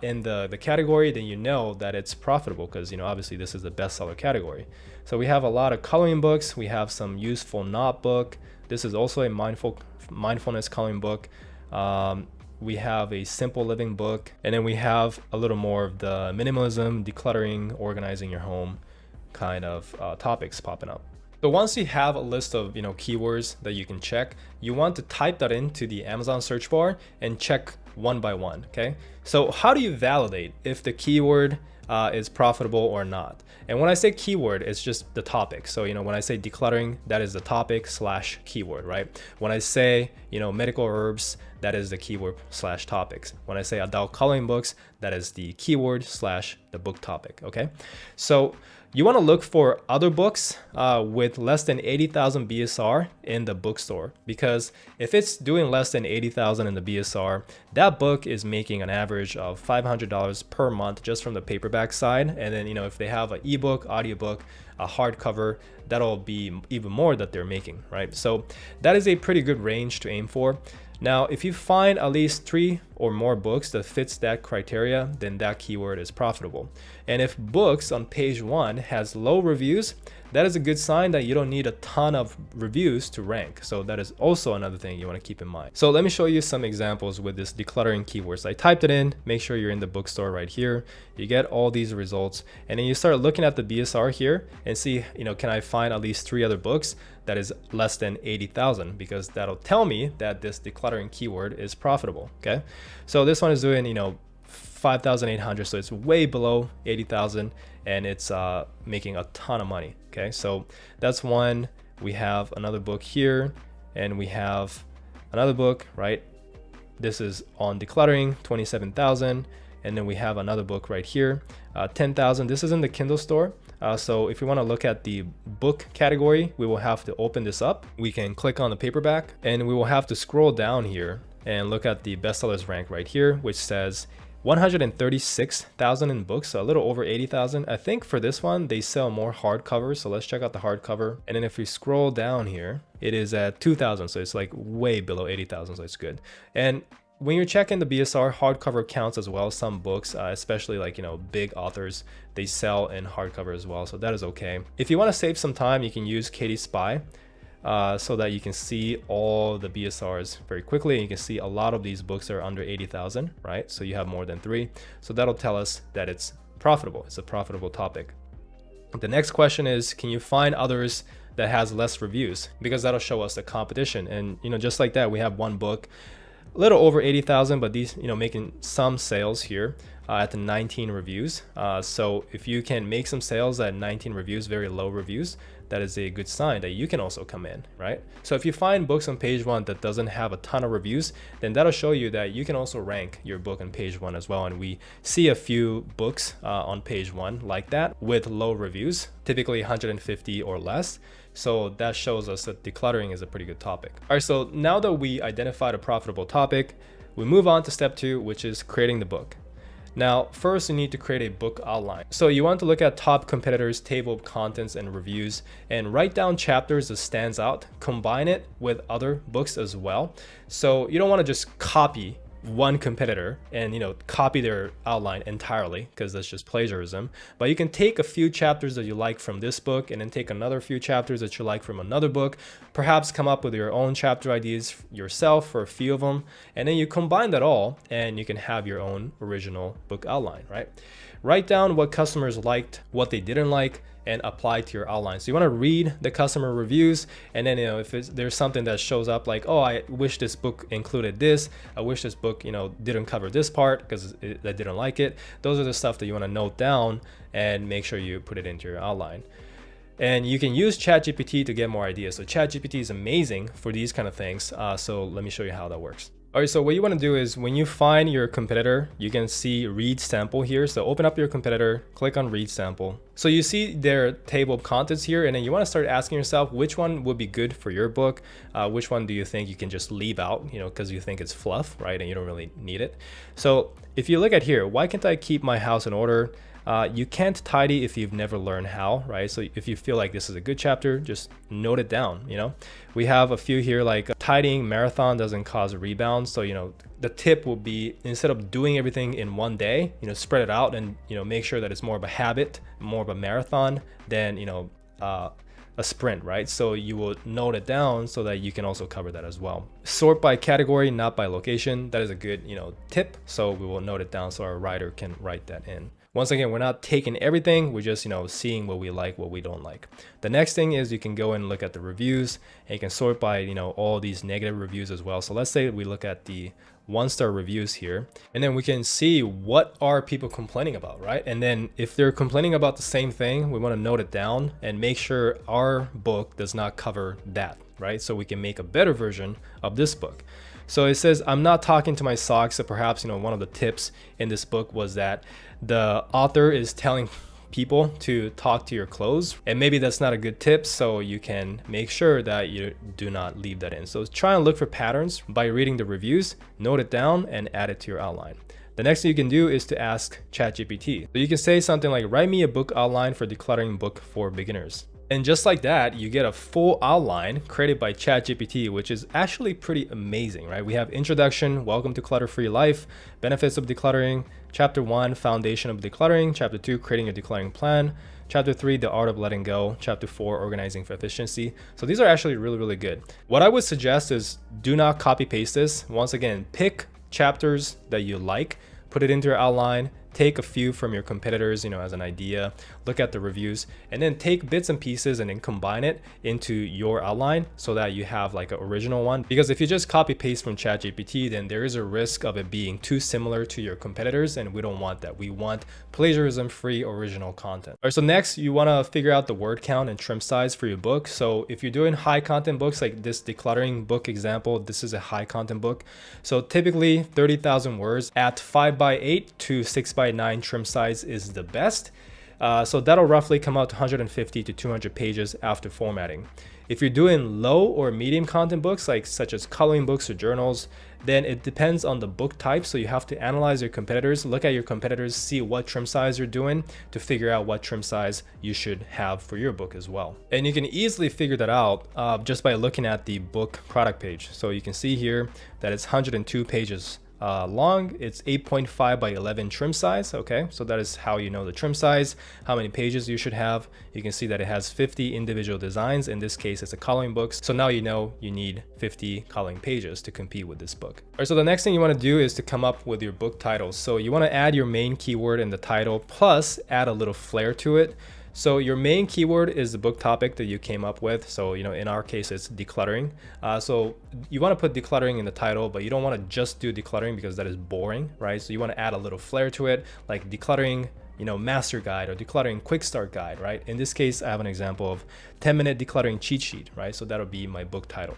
in the category, then you know that it's profitable, because, you know, obviously this is the bestseller category. So we have a lot of coloring books. We have some useful knot book. This is also a mindfulness coloring book. We have a simple living book, and then we have a little more of the minimalism, decluttering, organizing your home kind of topics popping up. So once you have a list of, you know, keywords that you can check, you want to type that into the Amazon search bar and check one by one. Okay, so how do you validate if the keyword is profitable or not? And when I say keyword, it's just the topic. So, you know, when I say decluttering, that is the topic / keyword, right? When I say, you know, medical herbs, that is the keyword / topics. When I say adult coloring books, that is the keyword / the book topic. Okay, so you want to look for other books with less than 80,000 BSR in the bookstore, because if it's doing less than 80,000 in the BSR, that book is making an average of $500 per month just from the paperback side. And then, you know, if they have an ebook, audiobook, a hardcover, that'll be even more that they're making, right? So that is a pretty good range to aim for. Now, if you find at least 3 or more books that fits that criteria, then that keyword is profitable. And if books on page 1 has low reviews, that is a good sign that you don't need a ton of reviews to rank. So that is also another thing you want to keep in mind. So let me show you some examples with this decluttering keywords. I typed it in, make sure you're in the bookstore right here. You get all these results, and then you start looking at the BSR here and see, you know, can I find at least 3 other books that is less than 80,000, because that'll tell me that this decluttering keyword is profitable. Okay, so this one is doing, you know, 5,800, so it's way below 80,000, and it's making a ton of money. Okay, so that's one. We have another book here, and we have another book, right? This is on decluttering, 27,000, and then we have another book right here, 10,000. This is in the Kindle store. So if we want to look at the book category, we will have to open this up. We can click on the paperback, and we will have to scroll down here and look at the bestsellers rank right here, which says 136,000 in books, so a little over 80,000. I think for this one, they sell more hardcovers, so let's check out the hardcover. And then if we scroll down here, it is at 2,000, so it's like way below 80,000, so it's good. And when you're checking the BSR, hardcover counts as well. Some books, especially like, you know, big authors, they sell in hardcover as well, so that is okay. If you want to save some time, you can use KD Spy. So that you can see all the BSRs very quickly, and you can see a lot of these books are under 80,000, right? So you have more than 3. So that'll tell us that it's profitable. It's a profitable topic. The next question is, can you find others that has less reviews? Because that'll show us the competition. And, you know, just like that, we have one book, a little over 80,000, but these, you know, making some sales here at the 19 reviews. So if you can make some sales at 19 reviews, very low reviews, that is a good sign that you can also come in, right? So if you find books on page 1 that doesn't have a ton of reviews, then that'll show you that you can also rank your book on page 1 as well. And we see a few books on page 1 like that with low reviews, typically 150 or less. So that shows us that decluttering is a pretty good topic. All right, so now that we identified a profitable topic, we move on to step 2, which is creating the book. Now, first you need to create a book outline. So you want to look at top competitors, table of contents and reviews, and write down chapters that stands out, combine it with other books as well. So you don't want to just copy one competitor and, you know, copy their outline entirely, because that's just plagiarism. But you can take a few chapters that you like from this book and then take another few chapters that you like from another book, perhaps come up with your own chapter ideas yourself for a few of them, and then you combine that all and you can have your own original book outline, right? Write down what customers liked, what they didn't like, and apply to your outline. So you want to read the customer reviews, and then, you know, if there's something that shows up like, oh, I wish this book included this, I wish this book, you know, didn't cover this part because I didn't like it. Those are the stuff that you want to note down and make sure you put it into your outline. And you can use ChatGPT to get more ideas. So ChatGPT is amazing for these kind of things. So let me show you how that works. All right, so what you want to do is when you find your competitor, you can see read sample here. So open up your competitor, click on read sample. So you see their table of contents here, and then you want to start asking yourself which one would be good for your book. Which one do you think you can just leave out, you know, because you think it's fluff, right? And you don't really need it. So if you look at here, why can't I keep my house in order? You can't tidy if you've never learned how, right? So if you feel like this is a good chapter, just note it down, you know? We have a few here like tidying marathon doesn't cause a rebound. So, you know, the tip will be instead of doing everything in one day, you know, spread it out and, you know, make sure that it's more of a habit, more of a marathon than, you know, a sprint, right? So you will note it down so that you can also cover that as well. Sort by category, not by location. That is a good, you know, tip. So we will note it down so our writer can write that in. Once again, we're not taking everything, we're just, you know, seeing what we like, what we don't like. The next thing is you can go and look at the reviews, and you can sort by, you know, all these negative reviews as well. So let's say we look at the 1-star reviews here, and then we can see what are people complaining about, right? And then if they're complaining about the same thing, we want to note it down and make sure our book does not cover that, right? So we can make a better version of this book. So it says, I'm not talking to my socks. So perhaps, you know, one of the tips in this book was that the author is telling people to talk to your clothes, and maybe that's not a good tip, so you can make sure that you do not leave that in. So try and look for patterns by reading the reviews, note it down, and add it to your outline. The next thing you can do is to ask ChatGPT. So you can say something like, write me a book outline for decluttering book for beginners. And just like that, you get a full outline created by ChatGPT, which is actually pretty amazing, right? We have introduction, welcome to clutter-free life, benefits of decluttering, chapter 1, foundation of decluttering, chapter 2, creating a decluttering plan, chapter 3, the art of letting go, chapter 4, organizing for efficiency. So these are actually really, really good. What I would suggest is do not copy paste this. Once again, pick chapters that you like, put it into your outline, take a few from your competitors, you know, as an idea, look at the reviews, and then take bits and pieces and then combine it into your outline so that you have like an original one. Because if you just copy paste from ChatGPT, then there is a risk of it being too similar to your competitors, and we don't want that. We want plagiarism-free original content. All right, so next you want to figure out the word count and trim size for your book. So if you're doing high content books like this decluttering book example, this is a high content book. So typically 30,000 words at 5x8 to 6x9 trim size is the best. So that'll roughly come out to 150 to 200 pages after formatting. If you're doing low or medium content books, like such as coloring books or journals, then it depends on the book type. So you have to analyze your competitors, look at your competitors, see what trim size you're doing to figure out what trim size you should have for your book as well. And you can easily figure that out just by looking at the book product page. So you can see here that it's 102 pages long. It's 8.5 by 11 trim size. Okay, so that is how you know the trim size, how many pages you should have. You can see that it has 50 individual designs. In this case, it's a coloring book. So now you know you need 50 coloring pages to compete with this book. All right, so the next thing you want to do is to come up with your book titles. So you want to add your main keyword in the title, plus add a little flair to it. So your main keyword is the book topic that you came up with. So, you know, in our case, it's decluttering. So you want to put decluttering in the title, but you don't want to just do decluttering because that is boring, right? So you want to add a little flair to it, like decluttering, you know, master guide or decluttering quick start guide, right? In this case, I have an example of 10-minute decluttering cheat sheet, right? So that'll be my book title.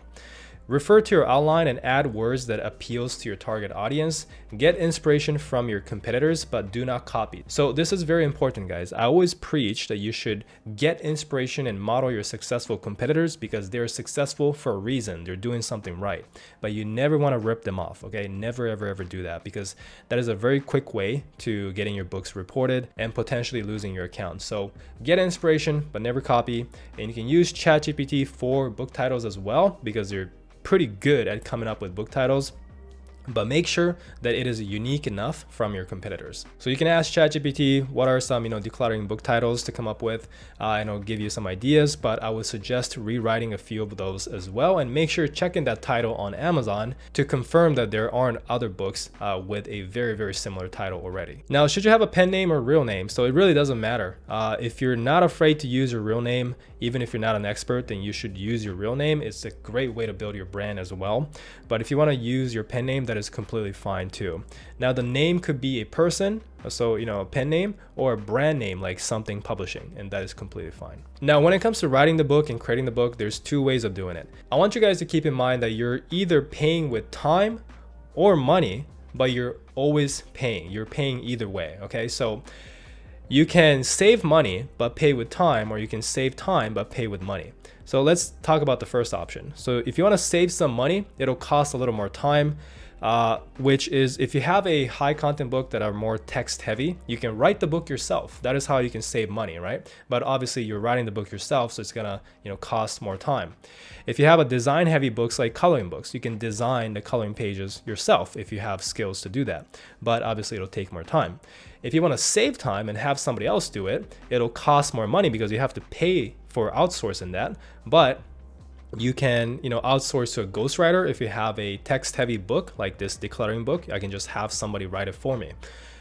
Refer to your outline and add words that appeals to your target audience. Get inspiration from your competitors, but do not copy. So this is very important, guys. I always preach that you should get inspiration and model your successful competitors because they're successful for a reason. They're doing something right, but you never want to rip them off. Okay, never, ever, ever do that because that is a very quick way to getting your books reported and potentially losing your account. So get inspiration, but never copy. And you can use ChatGPT for book titles as well because they're pretty good at coming up with book titles. but make sure that it is unique enough from your competitors. So you can ask ChatGPT what are some, decluttering book titles to come up with, and it'll give you some ideas, but I would suggest rewriting a few of those as well, and make sure checking that title on Amazon to confirm that there aren't other books with a very, very similar title already. Now, should you have a pen name or real name? So it really doesn't matter. If you're not afraid to use your real name, even if you're not an expert, then you should use your real name. It's a great way to build your brand as well. But if you want to use your pen name, that is completely fine too. Now, the name could be a person, so a pen name, or a brand name like Something Publishing, and that is completely fine. Now, when it comes to writing the book and creating the book, there's two ways of doing it. I want you guys to keep in mind that you're either paying with time or money, but you're always paying. You're paying either way, okay? So you can save money but pay with time, or you can save time but pay with money. So let's talk about the first option. So if you want to save some money, it'll cost a little more time, which is if you have a high content book that are more text heavy, you can write the book yourself. That is how you can save money, right? But obviously you're writing the book yourself, so it's gonna cost more time. If you have a design heavy books like coloring books, you can design the coloring pages yourself if you have skills to do that, but obviously it'll take more time. If you want to save time and have somebody else do it, it'll cost more money because you have to pay for outsourcing that, but you can outsource to a ghostwriter. If you have a text heavy book like this decluttering book, I can just have somebody write it for me.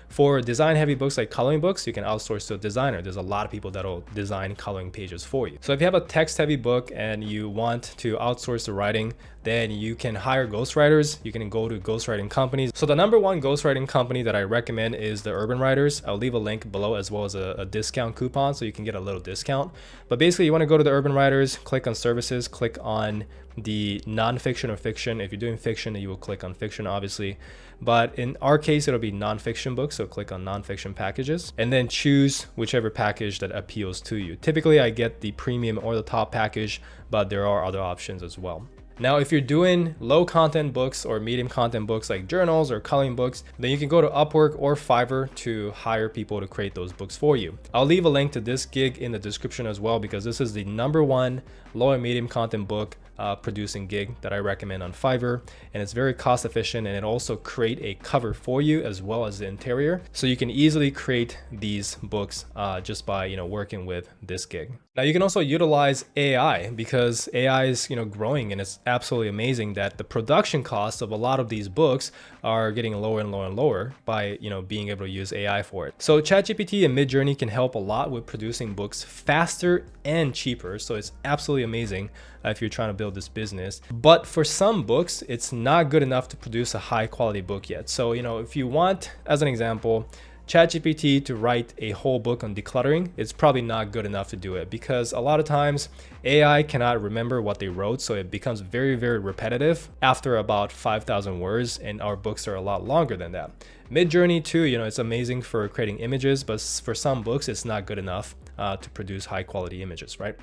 For design heavy books like coloring books, you can outsource to a designer. There's a lot of people that'll design coloring pages for you. So if you have a text heavy book and you want to outsource the writing, then you can hire ghostwriters. You can go to ghostwriting companies. So the number one ghostwriting company that I recommend is the Urban Writers. I'll leave a link below as well as a discount coupon so you can get a little discount. But basically you want to go to the Urban Writers, click on services, click on the non-fiction or fiction. If you're doing fiction, you will click on fiction, obviously. But in our case, it'll be non-fiction books. So click on non-fiction packages and then choose whichever package that appeals to you. Typically, I get the premium or the top package, but there are other options as well. Now, if you're doing low content books or medium content books like journals or coloring books, then you can go to Upwork or Fiverr to hire people to create those books for you. I'll leave a link to this gig in the description as well, because this is the number one low and medium content book producing gig that I recommend on Fiverr, and it's very cost efficient, and it also create a cover for you as well as the interior, so you can easily create these books just by working with this gig. Now you can also utilize AI, because AI is growing, and it's absolutely amazing that the production costs of a lot of these books are getting lower and lower and lower by being able to use AI for it. So ChatGPT and Midjourney can help a lot with producing books faster and cheaper, so it's absolutely amazing if you're trying to build this business. But for some books, it's not good enough to produce a high quality book yet. So if you want, as an example, ChatGPT to write a whole book on decluttering, it's probably not good enough to do it, because a lot of times AI cannot remember what they wrote, so it becomes very, very repetitive after about 5,000 words, and our books are a lot longer than that. Midjourney too, it's amazing for creating images, but for some books, it's not good enough to produce high quality images, right?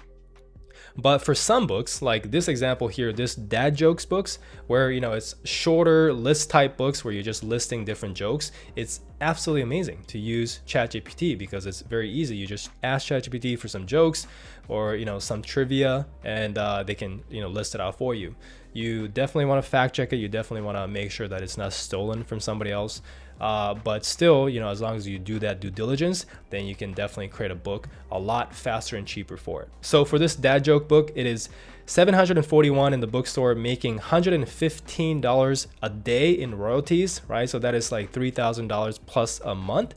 But for some books, like this example here, this dad jokes books, where it's shorter list type books where you're just listing different jokes, it's absolutely amazing to use ChatGPT, because it's very easy. You just ask ChatGPT for some jokes or some trivia, and they can list it out for you. You definitely want to fact check it. You definitely want to make sure that it's not stolen from somebody else. But still, as long as you do that due diligence, then you can definitely create a book a lot faster and cheaper for it. So for this dad joke book, it is $741 in the bookstore, making $115 a day in royalties, right? So that is like $3,000 plus a month.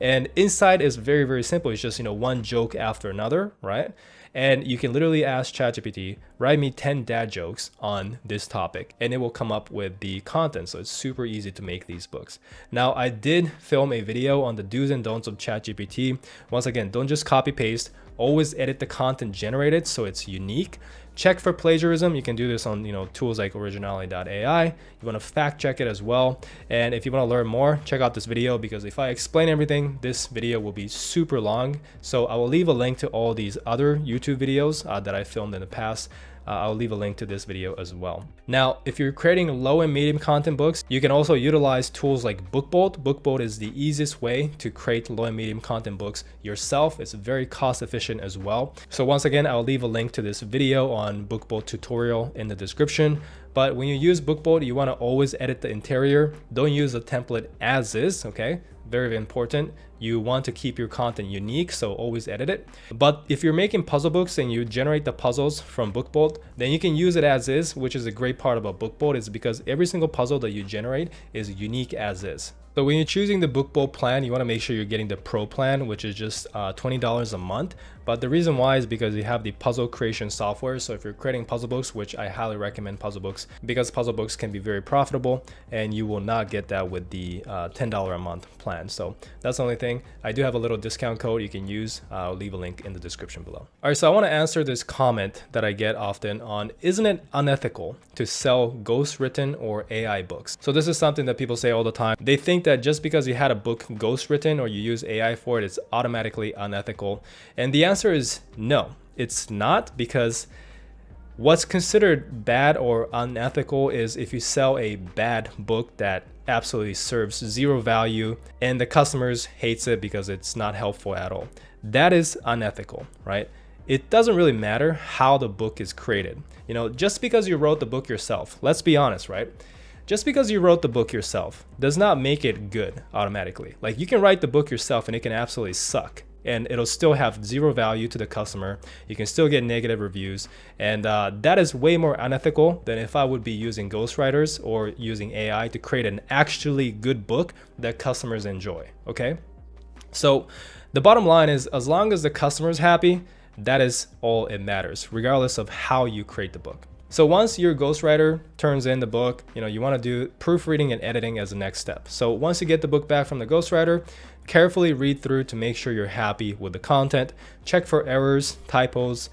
And inside is very, very simple. It's just, one joke after another, right? And you can literally ask ChatGPT, write me 10 dad jokes on this topic, and it will come up with the content. So it's super easy to make these books. Now, I did film a video on the do's and don'ts of ChatGPT. Once again, don't just copy paste, always edit the content generated so it's unique. Check for plagiarism. You can do this on tools like originality.ai. You want to fact check it as well. And if you want to learn more, check out this video, because if I explain everything, this video will be super long. So I will leave a link to all these other YouTube videos that I filmed in the past. I'll leave a link to this video as well. Now, if you're creating low and medium content books, you can also utilize tools like BookBolt. BookBolt is the easiest way to create low and medium content books yourself. It's very cost efficient as well. So once again, I'll leave a link to this video on BookBolt tutorial in the description. But when you use BookBolt, you want to always edit the interior. Don't use the template as is, okay? Very, very important. You want to keep your content unique, so always edit it. But if you're making puzzle books and you generate the puzzles from BookBolt, then you can use it as is, which is a great part about BookBolt, is because every single puzzle that you generate is unique as is. So when you're choosing the BookBolt plan, you want to make sure you're getting the Pro plan, which is just $20 a month. But the reason why is because you have the puzzle creation software. So if you're creating puzzle books, which I highly recommend puzzle books, because puzzle books can be very profitable, and you will not get that with the $10 a month plan. So that's the only thing. I do have a little discount code you can use. I'll leave a link in the description below. All right, so I want to answer this comment that I get often on, isn't it unethical to sell ghostwritten or AI books? So this is something that people say all the time. They think that just because you had a book ghostwritten or you use AI for it, it's automatically unethical. And the answer is no, it's not, because what's considered bad or unethical is if you sell a bad book that absolutely serves zero value and the customers hates it because it's not helpful at all. That is unethical, right? It doesn't really matter how the book is created. You know, just because you wrote the book yourself, let's be honest, right? Just because you wrote the book yourself does not make it good automatically. Like, you can write the book yourself and it can absolutely suck, and it'll still have zero value to the customer. You can still get negative reviews. And that is way more unethical than if I would be using ghostwriters or using AI to create an actually good book that customers enjoy, okay? So the bottom line is, as long as the customer is happy, that is all it matters, regardless of how you create the book. So once your ghostwriter turns in the book, you want to do proofreading and editing as the next step. So once you get the book back from the ghostwriter, carefully read through to make sure you're happy with the content. Check for errors, typos,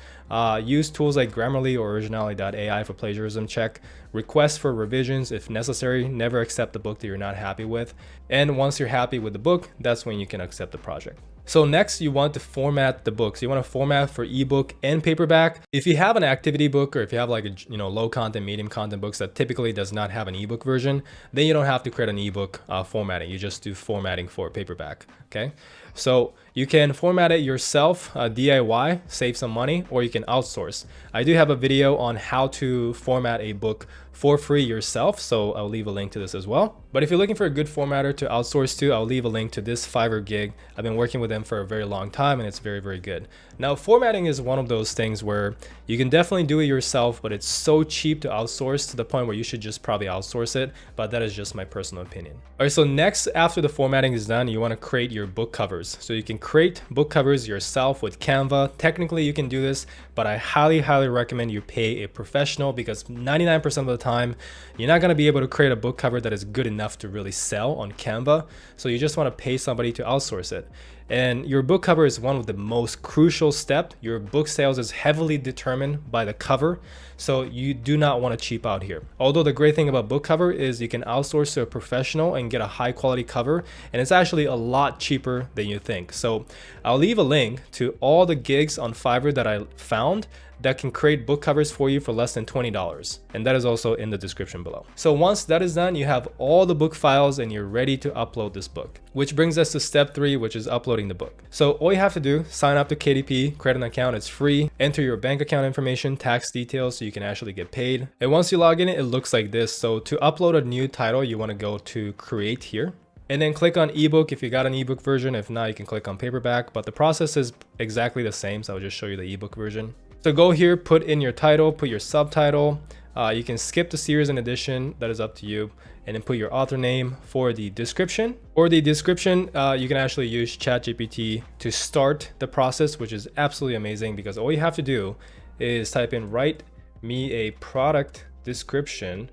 use tools like Grammarly or Originality.ai for plagiarism check. Request for revisions if necessary. Never accept the book that you're not happy with. And once you're happy with the book, that's when you can accept the project. So next, you want to format the books. You want to format for ebook and paperback. If you have an activity book, or if you have like a low content, medium content books that typically does not have an ebook version, then you don't have to create an ebook formatting. You just do formatting for paperback. Okay, so you can format it yourself, DIY, save some money, or you can outsource. I do have a video on how to format a book for free yourself, so I'll leave a link to this as well. But if you're looking for a good formatter to outsource to, I'll leave a link to this Fiverr gig. I've been working with them for a very long time, and it's very, very good. Now, formatting is one of those things where you can definitely do it yourself, but it's so cheap to outsource to the point where you should just probably outsource it. But that is just my personal opinion. All right, so next, after the formatting is done, you want to create your book covers. So you can create book covers yourself with Canva. Technically, you can do this, but I highly, highly recommend you pay a professional, because 99% of the time, you're not going to be able to create a book cover that is good enough to really sell on Canva. So you just want to pay somebody to outsource it. And your book cover is one of the most crucial steps. Your book sales is heavily determined by the cover. So you do not want to cheap out here. Although the great thing about book cover is you can outsource to a professional and get a high quality cover. And it's actually a lot cheaper than you think. So I'll leave a link to all the gigs on Fiverr that I found that can create book covers for you for less than $20. And that is also in the description below. So once that is done, you have all the book files and you're ready to upload this book, which brings us to step 3, which is uploading the book. So all you have to do, sign up to KDP, create an account, it's free, enter your bank account information, tax details, so you can actually get paid. And once you log in, it looks like this. So to upload a new title, you want to go to create here, and then click on ebook if you got an ebook version. If not, you can click on paperback, but the process is exactly the same. So I'll just show you the ebook version. So go here, put in your title, put your subtitle. You can skip the series and edition, that is up to you. And then put your author name. For the description. For the description, you can actually use ChatGPT to start the process, which is absolutely amazing, because all you have to do is type in, write me a product description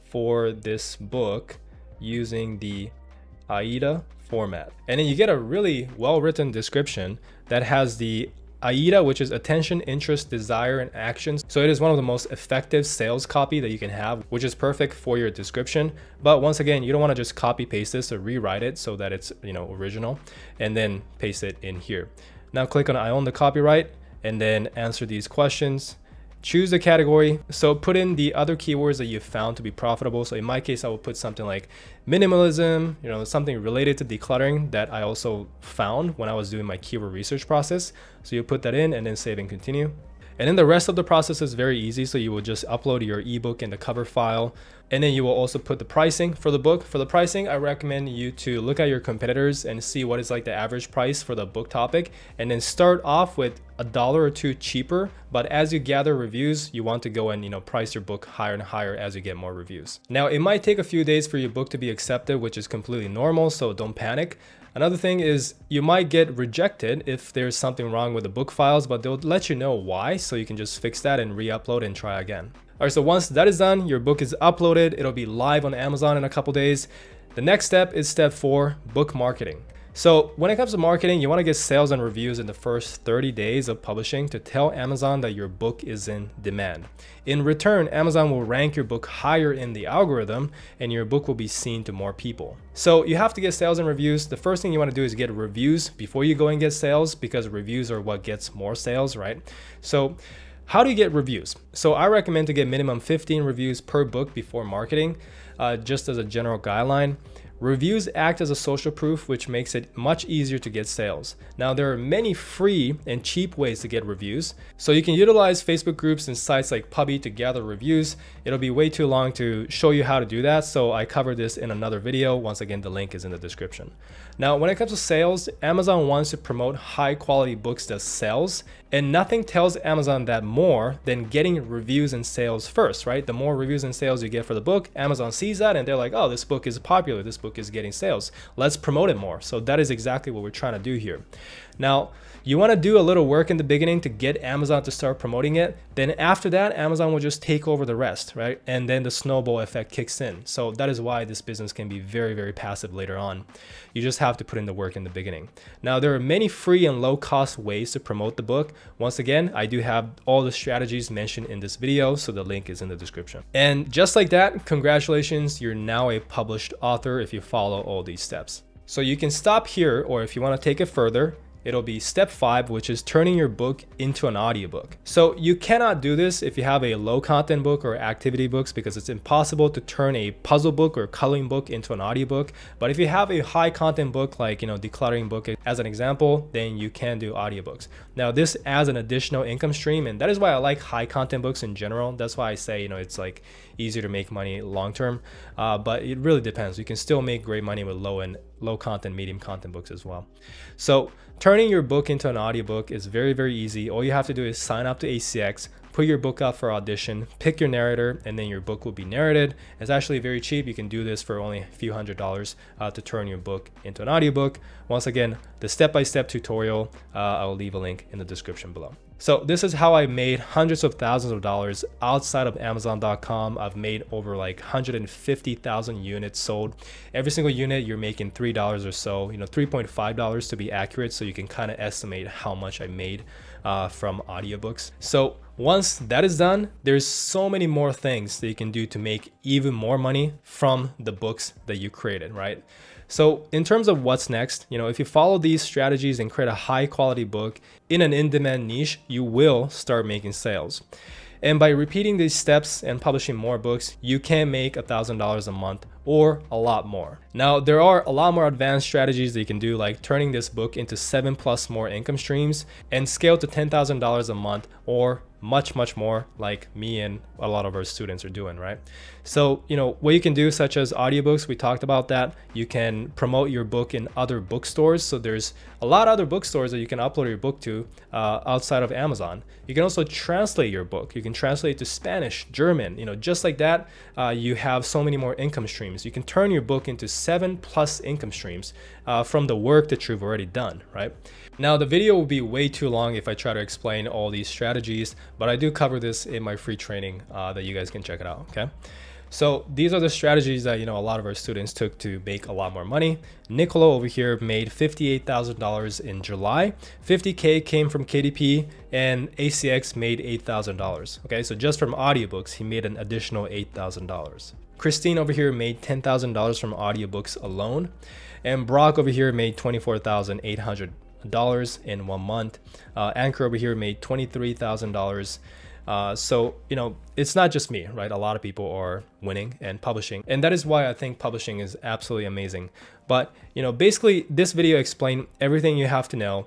for this book using the AIDA format. And then you get a really well-written description that has the AIDA, which is attention, interest, desire, and actions. So it is one of the most effective sales copy that you can have, which is perfect for your description. But once again, you don't want to just copy paste this or rewrite it so that it's original, and then paste it in here. Now click on I own the copyright, and then answer these questions. Choose the category. So put in the other keywords that you found to be profitable. So in my case, I will put something like minimalism, something related to decluttering that I also found when I was doing my keyword research process. So you put that in and then save and continue. And then the rest of the process is very easy. So you will just upload your ebook in the cover file, and then you will also put the pricing for the book. For the pricing, I recommend you to look at your competitors and see what is like the average price for the book topic, and then start off with $1 or $2 cheaper. But as you gather reviews, you want to go and, price your book higher and higher as you get more reviews. Now, it might take a few days for your book to be accepted, which is completely normal, so don't panic. Another thing is you might get rejected if there's something wrong with the book files, but they'll let you know why, so you can just fix that and re-upload and try again. All right, so once that is done, your book is uploaded. It'll be live on Amazon in a couple days. The next step is step 4, book marketing. So when it comes to marketing, you want to get sales and reviews in the first 30 days of publishing to tell Amazon that your book is in demand. In return, Amazon will rank your book higher in the algorithm, and your book will be seen to more people. So you have to get sales and reviews. The first thing you want to do is get reviews before you go and get sales, because reviews are what gets more sales, right? So how do you get reviews? So I recommend to get minimum 15 reviews per book before marketing, just as a general guideline. Reviews act as a social proof, which makes it much easier to get sales. Now, there are many free and cheap ways to get reviews. So you can utilize Facebook groups and sites like Puppy to gather reviews. It'll be way too long to show you how to do that, so I covered this in another video. Once again, the link is in the description. Now, when it comes to sales, Amazon wants to promote high quality books that sells, and nothing tells Amazon that more than getting reviews and sales first, right? The more reviews and sales you get for the book, Amazon sees that and they're like, oh, this book is popular, this book is getting sales, let's promote it more. So that is exactly what we're trying to do here. Now, you want to do a little work in the beginning to get Amazon to start promoting it. Then after that, Amazon will just take over the rest, right? And then the snowball effect kicks in. So that is why this business can be very, very passive later on. You just have to put in the work in the beginning. Now, there are many free and low cost ways to promote the book. Once again, I do have all the strategies mentioned in this video, so the link is in the description. And just like that, congratulations, you're now a published author if you follow all these steps. So you can stop here, or if you want to take it further, it'll be step 5, which is turning your book into an audiobook. So you cannot do this if you have a low content book or activity books, because it's impossible to turn a puzzle book or coloring book into an audiobook. But if you have a high content book, like, decluttering book as an example, then you can do audiobooks. Now, this adds an additional income stream, and that is why I like high content books in general. That's why I say, it's like easier to make money long term, but it really depends. You can still make great money with low content, medium content books as well. So turning your book into an audiobook is very, very easy. All you have to do is sign up to ACX, put your book up for audition, pick your narrator, and then your book will be narrated. It's actually very cheap. You can do this for only a few $100s to turn your book into an audiobook. Once again, the step-by-step tutorial, I will leave a link in the description below. So this is how I made hundreds of thousands of dollars outside of Amazon.com. I've made over like 150,000 units sold. Every single unit you're making $3 or so, $3.5 to be accurate, so you can kind of estimate how much I made from audiobooks. So once that is done, there's so many more things that you can do to make even more money from the books that you created, right? So in terms of what's next, if you follow these strategies and create a high quality book in an in-demand niche, you will start making sales. And by repeating these steps and publishing more books, you can make $1,000 a month or a lot more. Now, there are a lot more advanced strategies that you can do, like turning this book into 7+ more income streams and scale to $10,000 a month, or much, much more, like me and a lot of our students are doing, right? So, what you can do, such as audiobooks, we talked about that. You can promote your book in other bookstores. So there's a lot of other bookstores that you can upload your book to outside of Amazon. You can also translate your book. You can translate to Spanish, German, just like that. You have so many more income streams. You can turn your book into 7+ income streams from the work that you've already done, right? Now, the video will be way too long if I try to explain all these strategies, but I do cover this in my free training that you guys can check it out, okay? So these are the strategies that, a lot of our students took to make a lot more money. Nicola over here made $58,000 in July. 50K came from KDP, and ACX made $8,000. Okay, so just from audiobooks, he made an additional $8,000. Christine over here made $10,000 from audiobooks alone. And Brock over here made $24,800 in 1 month. Anchor over here made $23,000. So, it's not just me, right? A lot of people are winning and publishing. And that is why I think publishing is absolutely amazing. But basically this video explained everything you have to know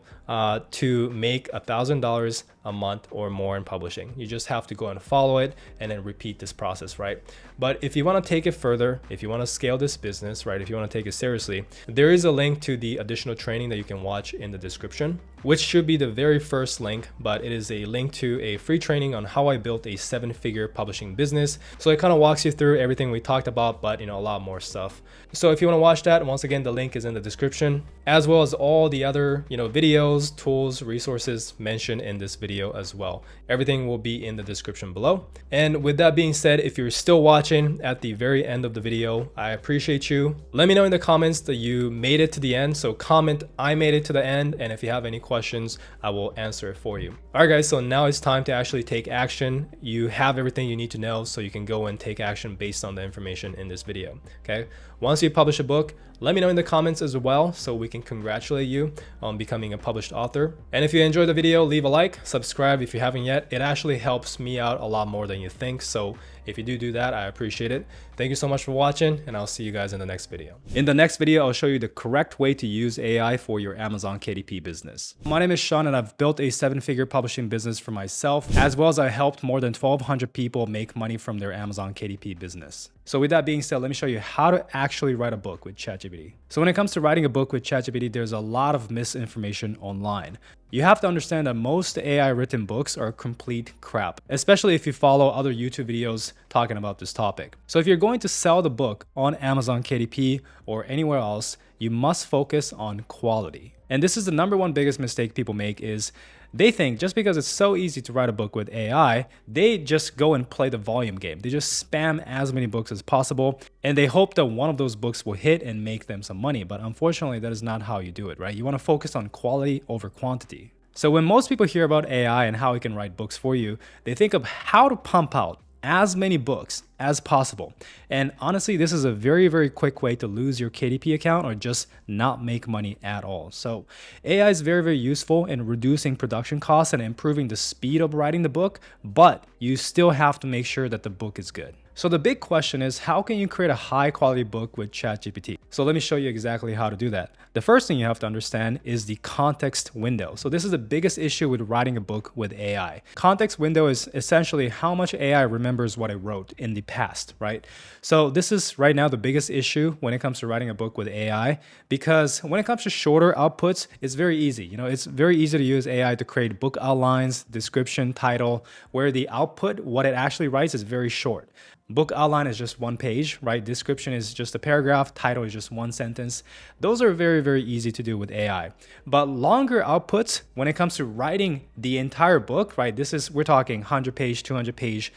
to make $1,000 a month or more in publishing. You just have to go and follow it and then repeat this process, right? But if you want to take it further, if you want to scale this business, right, if you want to take it seriously, there is a link to the additional training that you can watch in the description, which should be the very first link, but it is a link to a free training on how I built a 7-figure publishing business. So it kind of walks you through everything we talked about, but a lot more stuff. So if you want to watch that, once again, the link is in the description, as well as all the other, videos, tools, resources mentioned in this video as well. Everything will be in the description below. And with that being said, if you're still watching at the very end of the video, I appreciate you. Let me know in the comments that you made it to the end. So comment, I made it to the end. And if you have any questions, I will answer it for you. All right, guys, so now it's time to actually take action. You have everything you need to know so you can go and take action based on the information in this video, okay? Once you publish a book, let me know in the comments as well so we can congratulate you on becoming a published author. And if you enjoyed the video, leave a like, subscribe if you haven't yet. It actually helps me out a lot more than you think. So if you do that, I appreciate it. Thank you so much for watching, and I'll see you guys in the next video. In the next video, I'll show you the correct way to use AI for your Amazon KDP business. My name is Sean, and I've built a 7-figure publishing business for myself, as well as I helped more than 1,200 people make money from their Amazon KDP business. So with that being said, let me show you how to actually write a book with ChatGPT. So when it comes to writing a book with ChatGPT, there's a lot of misinformation online. You have to understand that most AI written books are complete crap, especially if you follow other YouTube videos talking about this topic. So if you're going to sell the book on Amazon KDP or anywhere else, you must focus on quality. And this is the #1 biggest mistake people make is they think just because it's so easy to write a book with AI, they just go and play the volume game. They just spam as many books as possible, and they hope that one of those books will hit and make them some money. But unfortunately, that is not how you do it, right? You want to focus on quality over quantity. So when most people hear about AI and how it can write books for you, they think of how to pump out as many books as possible. And honestly, this is a very, very quick way to lose your KDP account or just not make money at all. So AI is very, very useful in reducing production costs and improving the speed of writing the book, but you still have to make sure that the book is good. So the big question is, how can you create a high quality book with ChatGPT? So let me show you exactly how to do that. The first thing you have to understand is the context window. So this is the biggest issue with writing a book with AI. Context window is essentially how much AI remembers what I wrote in the past, right? So this is right now the biggest issue when it comes to writing a book with AI, because when it comes to shorter outputs, it's very easy. It's very easy to use AI to create book outlines, description, title, where the output, what it actually writes, is very short. Book outline is just 1 page, right? Description is just a paragraph. Title is just 1 sentence. Those are very, very easy to do with AI. But longer outputs, when it comes to writing the entire book, right? We're talking 100-page, 200-page,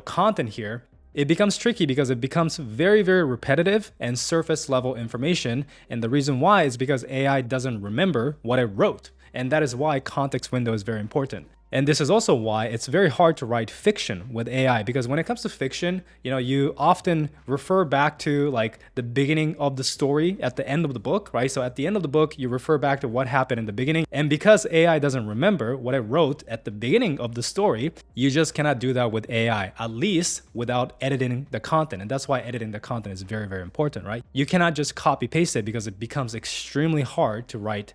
content here. It becomes tricky because it becomes very, very repetitive and surface level information. And the reason why is because AI doesn't remember what I wrote. And that is why context window is very important. And this is also why it's very hard to write fiction with AI, because when it comes to fiction, you often refer back to like the beginning of the story at the end of the book, right? So at the end of the book, you refer back to what happened in the beginning. And because AI doesn't remember what I wrote at the beginning of the story, you just cannot do that with AI, at least without editing the content. And that's why editing the content is very, very important, right? You cannot just copy paste it because it becomes extremely hard to write,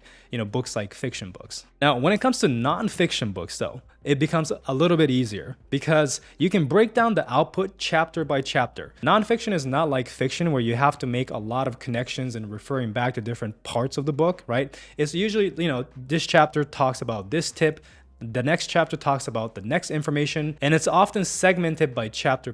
books like fiction books. Now, when it comes to nonfiction books, though, it becomes a little bit easier because you can break down the output chapter by chapter. Nonfiction is not like fiction where you have to make a lot of connections and referring back to different parts of the book, right? It's usually, this chapter talks about this tip, the next chapter talks about the next information, and it's often segmented by chapter.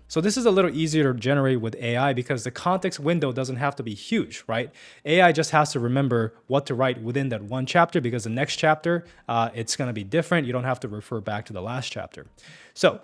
So this is a little easier to generate with AI because the context window doesn't have to be huge, right? AI just has to remember what to write within that one chapter because the next chapter, it's going to be different. You don't have to refer back to the last chapter. So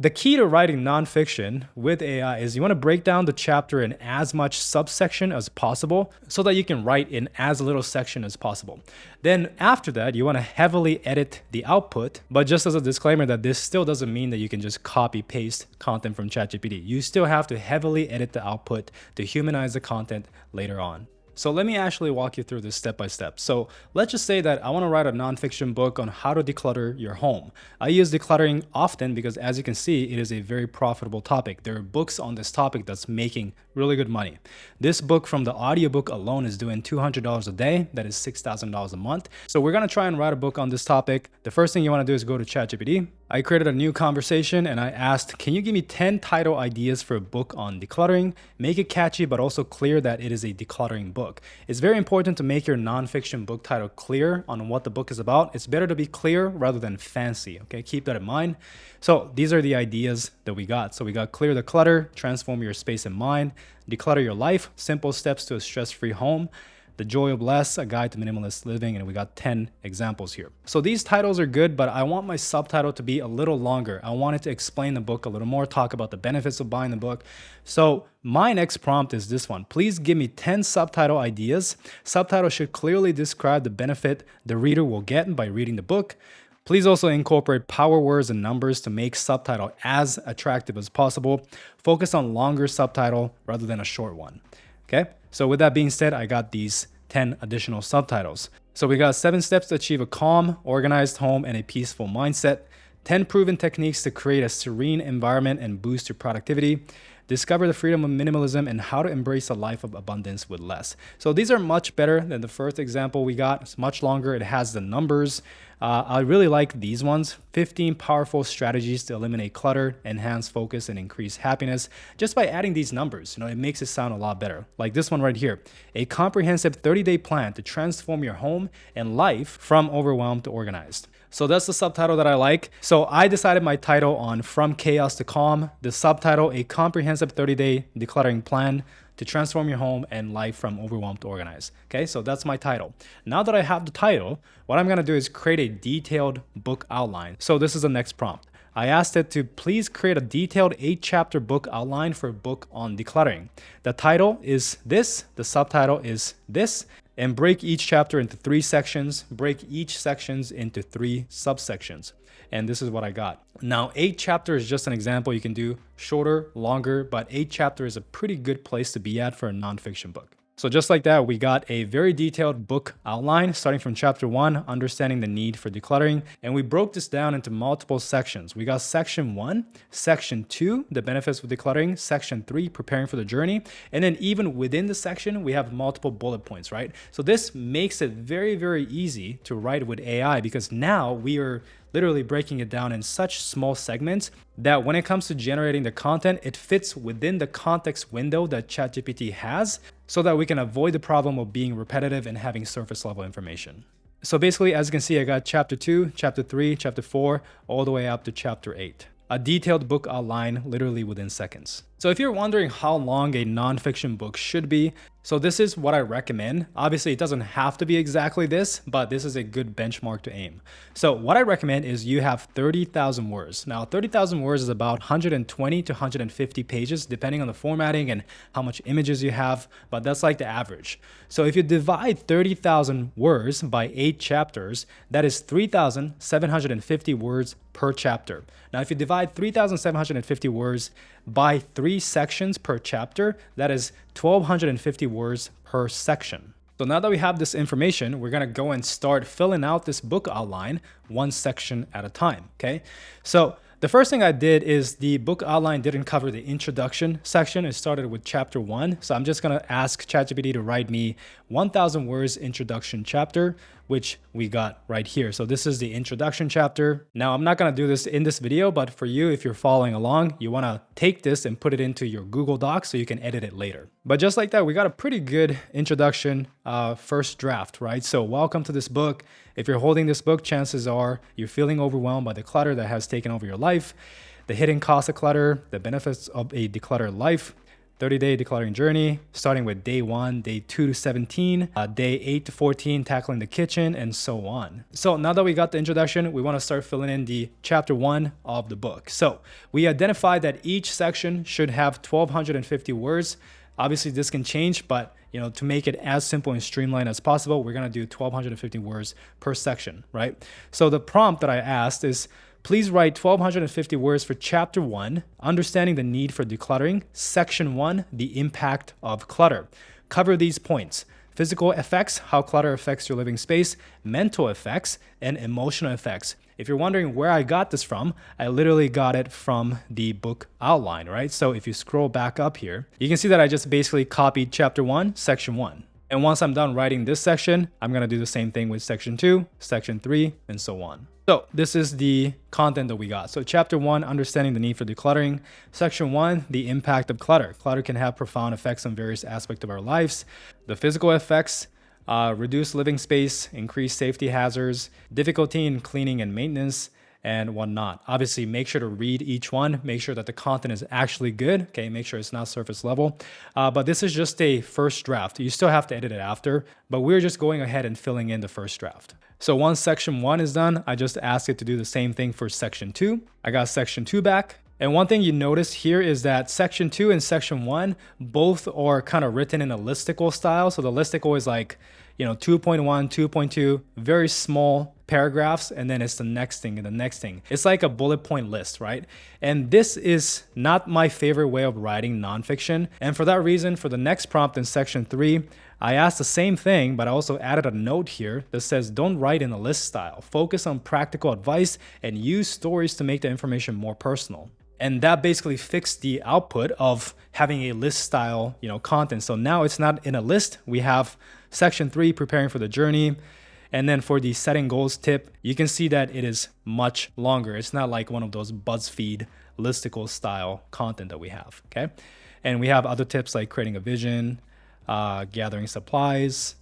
the key to writing nonfiction with AI is you want to break down the chapter in as much subsection as possible so that you can write in as little section as possible. Then after that, you want to heavily edit the output. But just as a disclaimer that this still doesn't mean that you can just copy paste content from ChatGPT. You still have to heavily edit the output to humanize the content later on.
So let me actually walk you through this step by step. So let's just say that I want to write a nonfiction book on how to declutter your home. I use decluttering often because, as you can see, it is a very profitable topic. There are books on this topic that's making really good money. This book from the audiobook alone is doing $200 a day. That is $6,000 a month. So we're going to try and write a book on this topic. The first thing you want to do is go to ChatGPT. I created a new conversation and I asked, can you give me 10 title ideas for a book on decluttering? Make it catchy, but also clear that it is a decluttering book. It's very important to make your nonfiction book title clear on what the book is about. It's better to be clear rather than fancy, okay? Keep that in mind. So these are the ideas that we got. So we got clear the clutter, transform your space and mind, declutter your life, simple steps to a stress-free home, The Joy of Less, a guide to minimalist living, and we got 10 examples here. So these titles are good, but I want my subtitle to be a little longer. I wanted to explain the book a little more, talk about the benefits of buying the book. So my next prompt is this one. Please give me 10 subtitle ideas. Subtitle should clearly describe the benefit the reader will get by reading the book. Please also incorporate power words and numbers to make subtitle as attractive as possible. Focus on longer subtitle rather than a short one. Okay, so with that being said, I got these 10 additional subtitles. So we got 7 steps to achieve a calm, organized home and a peaceful mindset, 10 proven techniques to create a serene environment and boost your productivity, discover the freedom of minimalism and how to embrace a life of abundance with less. So these are much better than the first example we got. It's much longer. It has the numbers. I really like these ones. 15 powerful strategies to eliminate clutter, enhance focus, and increase happiness. Just by adding these numbers, it makes it sound a lot better. Like this one right here, a comprehensive 30-day plan to transform your home and life from overwhelmed to organized. So that's the subtitle that I like. So I decided my title on From Chaos to Calm. The subtitle, a comprehensive 30-day decluttering plan to transform your home and life from overwhelmed to organized. Okay, so that's my title. Now that I have the title, what I'm gonna do is create a detailed book outline. So this is the next prompt. I asked it to please create a detailed 8-chapter book outline for a book on decluttering. The title is this, the subtitle is this, and break each chapter into 3 sections, break each sections into 3 subsections. And this is what I got. Now, 8 chapters is just an example. You can do shorter, longer, but 8 chapters is a pretty good place to be at for a nonfiction book. So just like that, we got a very detailed book outline starting from chapter 1, understanding the need for decluttering. And we broke this down into multiple sections. We got section 1, section 2, the benefits of decluttering, section 3, preparing for the journey. And then even within the section, we have multiple bullet points, right? So this makes it very, very easy to write with AI because now we are literally breaking it down in such small segments that when it comes to generating the content, it fits within the context window that ChatGPT has so that we can avoid the problem of being repetitive and having surface level information. So basically, as you can see, I got chapter 2, chapter 3, chapter 4, all the way up to chapter 8. A detailed book outline literally within seconds. So if you're wondering how long a nonfiction book should be, so this is what I recommend. Obviously, it doesn't have to be exactly this, but this is a good benchmark to aim. So what I recommend is you have 30,000 words. Now, 30,000 words is about 120 to 150 pages, depending on the formatting and how much images you have, but that's like the average. So if you divide 30,000 words by 8 chapters, that is 3,750 words per chapter. Now, if you divide 3,750 words by 3 sections per chapter, that is 1,250 words per section. So now that we have this information, we're gonna go and start filling out this book outline one section at a time, okay? So the first thing I did is the book outline didn't cover the introduction section. It started with chapter 1. So I'm just gonna ask ChatGPT to write me 1,000 words introduction chapter, which we got right here. So this is the introduction chapter. Now I'm not gonna do this in this video, but for you, if you're following along, you wanna take this and put it into your Google Docs so you can edit it later. But just like that, we got a pretty good introduction first draft, right? So welcome to this book. If you're holding this book, chances are you're feeling overwhelmed by the clutter that has taken over your life, the hidden cost of clutter, the benefits of a decluttered life, 30-day decluttering journey, starting with day 1, day 2 to 17, day 8 to 14, tackling the kitchen, and so on. So now that we got the introduction, we want to start filling in the chapter 1 of the book. So we identified that each section should have 1,250 words. Obviously, this can change, but to make it as simple and streamlined as possible, we're going to do 1,250 words per section, right? So the prompt that I asked is, please write 1,250 words for chapter 1, understanding the need for decluttering, section 1, the impact of clutter. Cover these points. physical effects, how clutter affects your living space, mental effects, and emotional effects. If you're wondering where I got this from, I literally got it from the book outline, right? So if you scroll back up here, you can see that I just basically copied chapter 1, section 1. And once I'm done writing this section, I'm going to do the same thing with section 2, section 3, and so on. So this is the content that we got. So chapter 1, understanding the need for decluttering. Section 1, the impact of clutter. Clutter can have profound effects on various aspects of our lives. The physical effects, reduce living space, increase safety hazards, difficulty in cleaning and maintenance, and whatnot. Obviously, make sure to read each one. Make sure that the content is actually good. Okay, make sure it's not surface level. But this is just a first draft. You still have to edit it after, but we're just going ahead and filling in the first draft. So once section 1 is done, I just ask it to do the same thing for section 2. I got section 2 back. And one thing you notice here is that section 2 and section 1 both are kind of written in a listicle style. So the listicle is like, 2.1, 2.2, very small paragraphs, and then it's the next thing and the next thing. It's like a bullet point list, right? And this is not my favorite way of writing nonfiction. And for that reason, for the next prompt in section 3, I asked the same thing, but I also added a note here that says, don't write in a list style. Focus on practical advice and use stories to make the information more personal. And that basically fixed the output of having a list style, content. So now it's not in a list. We have section 3, preparing for the journey. And then for the setting goals tip, you can see that it is much longer. It's not like one of those BuzzFeed listicle style content that we have, okay? And we have other tips like creating a vision, gathering supplies,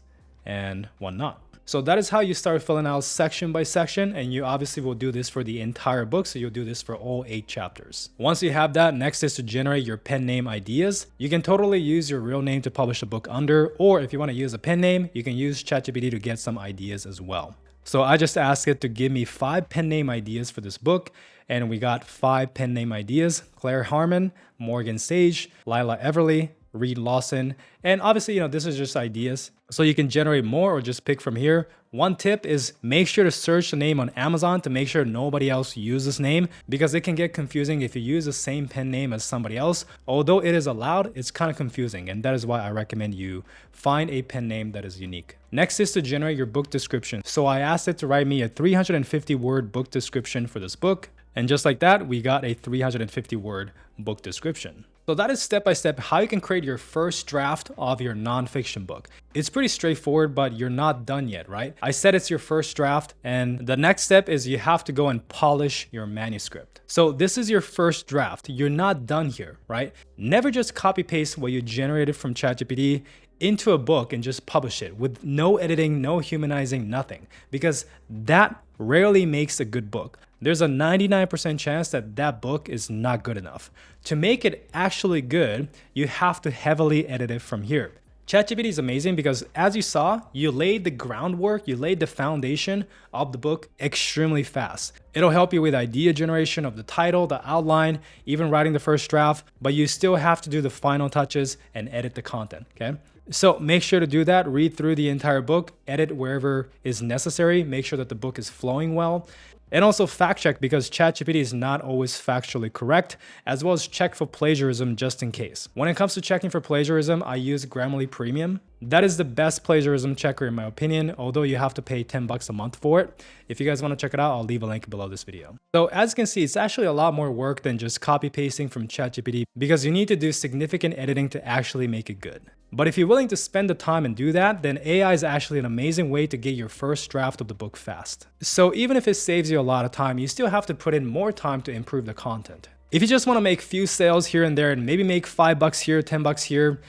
and whatnot. So that is how you start filling out section by section, and you obviously will do this for the entire book, so you'll do this for all 8 chapters. Once you have that, next is to generate your pen name ideas. You can totally use your real name to publish a book under, or if you want to use a pen name, you can use ChatGPT to get some ideas as well. So I just asked it to give me 5 pen name ideas for this book, and we got 5 pen name ideas: Claire Harmon, Morgan Sage, Lila Everly, Reed Lawson. And obviously, this is just ideas. So you can generate more or just pick from here. One tip is make sure to search the name on Amazon to make sure nobody else uses this name, because it can get confusing if you use the same pen name as somebody else. Although it is allowed, it's kind of confusing. And that is why I recommend you find a pen name that is unique. Next is to generate your book description. So I asked it to write me a 350 word book description for this book. And just like that, we got a 350 word book description. So that is step by step how you can create your first draft of your nonfiction book. It's pretty straightforward, but you're not done yet, right? I said it's your first draft, and the next step is you have to go and polish your manuscript. So this is your first draft. You're not done here, right? Never just copy paste what you generated from ChatGPT into a book and just publish it with no editing, no humanizing, nothing, because that rarely makes a good book. There's a 99% chance that that book is not good enough. To make it actually good, you have to heavily edit it from here. ChatGPT is amazing because, as you saw, you laid the groundwork, you laid the foundation of the book extremely fast. It'll help you with idea generation of the title, the outline, even writing the first draft, but you still have to do the final touches and edit the content, okay? So make sure to do that. Read through the entire book, edit wherever is necessary, make sure that the book is flowing well. And also fact check, because ChatGPT is not always factually correct, as well as check for plagiarism just in case. When it comes to checking for plagiarism, I use Grammarly Premium. That is the best plagiarism checker in my opinion, although you have to pay $10 a month for it. If you guys want to check it out, I'll leave a link below this video. So as you can see, it's actually a lot more work than just copy pasting from ChatGPT, because you need to do significant editing to actually make it good. But if you're willing to spend the time and do that, then AI is actually an amazing way to get your first draft of the book fast. So even if it saves you a lot of time, you still have to put in more time to improve the content. If you just want to make few sales here and there and maybe make $5 here, $10 here,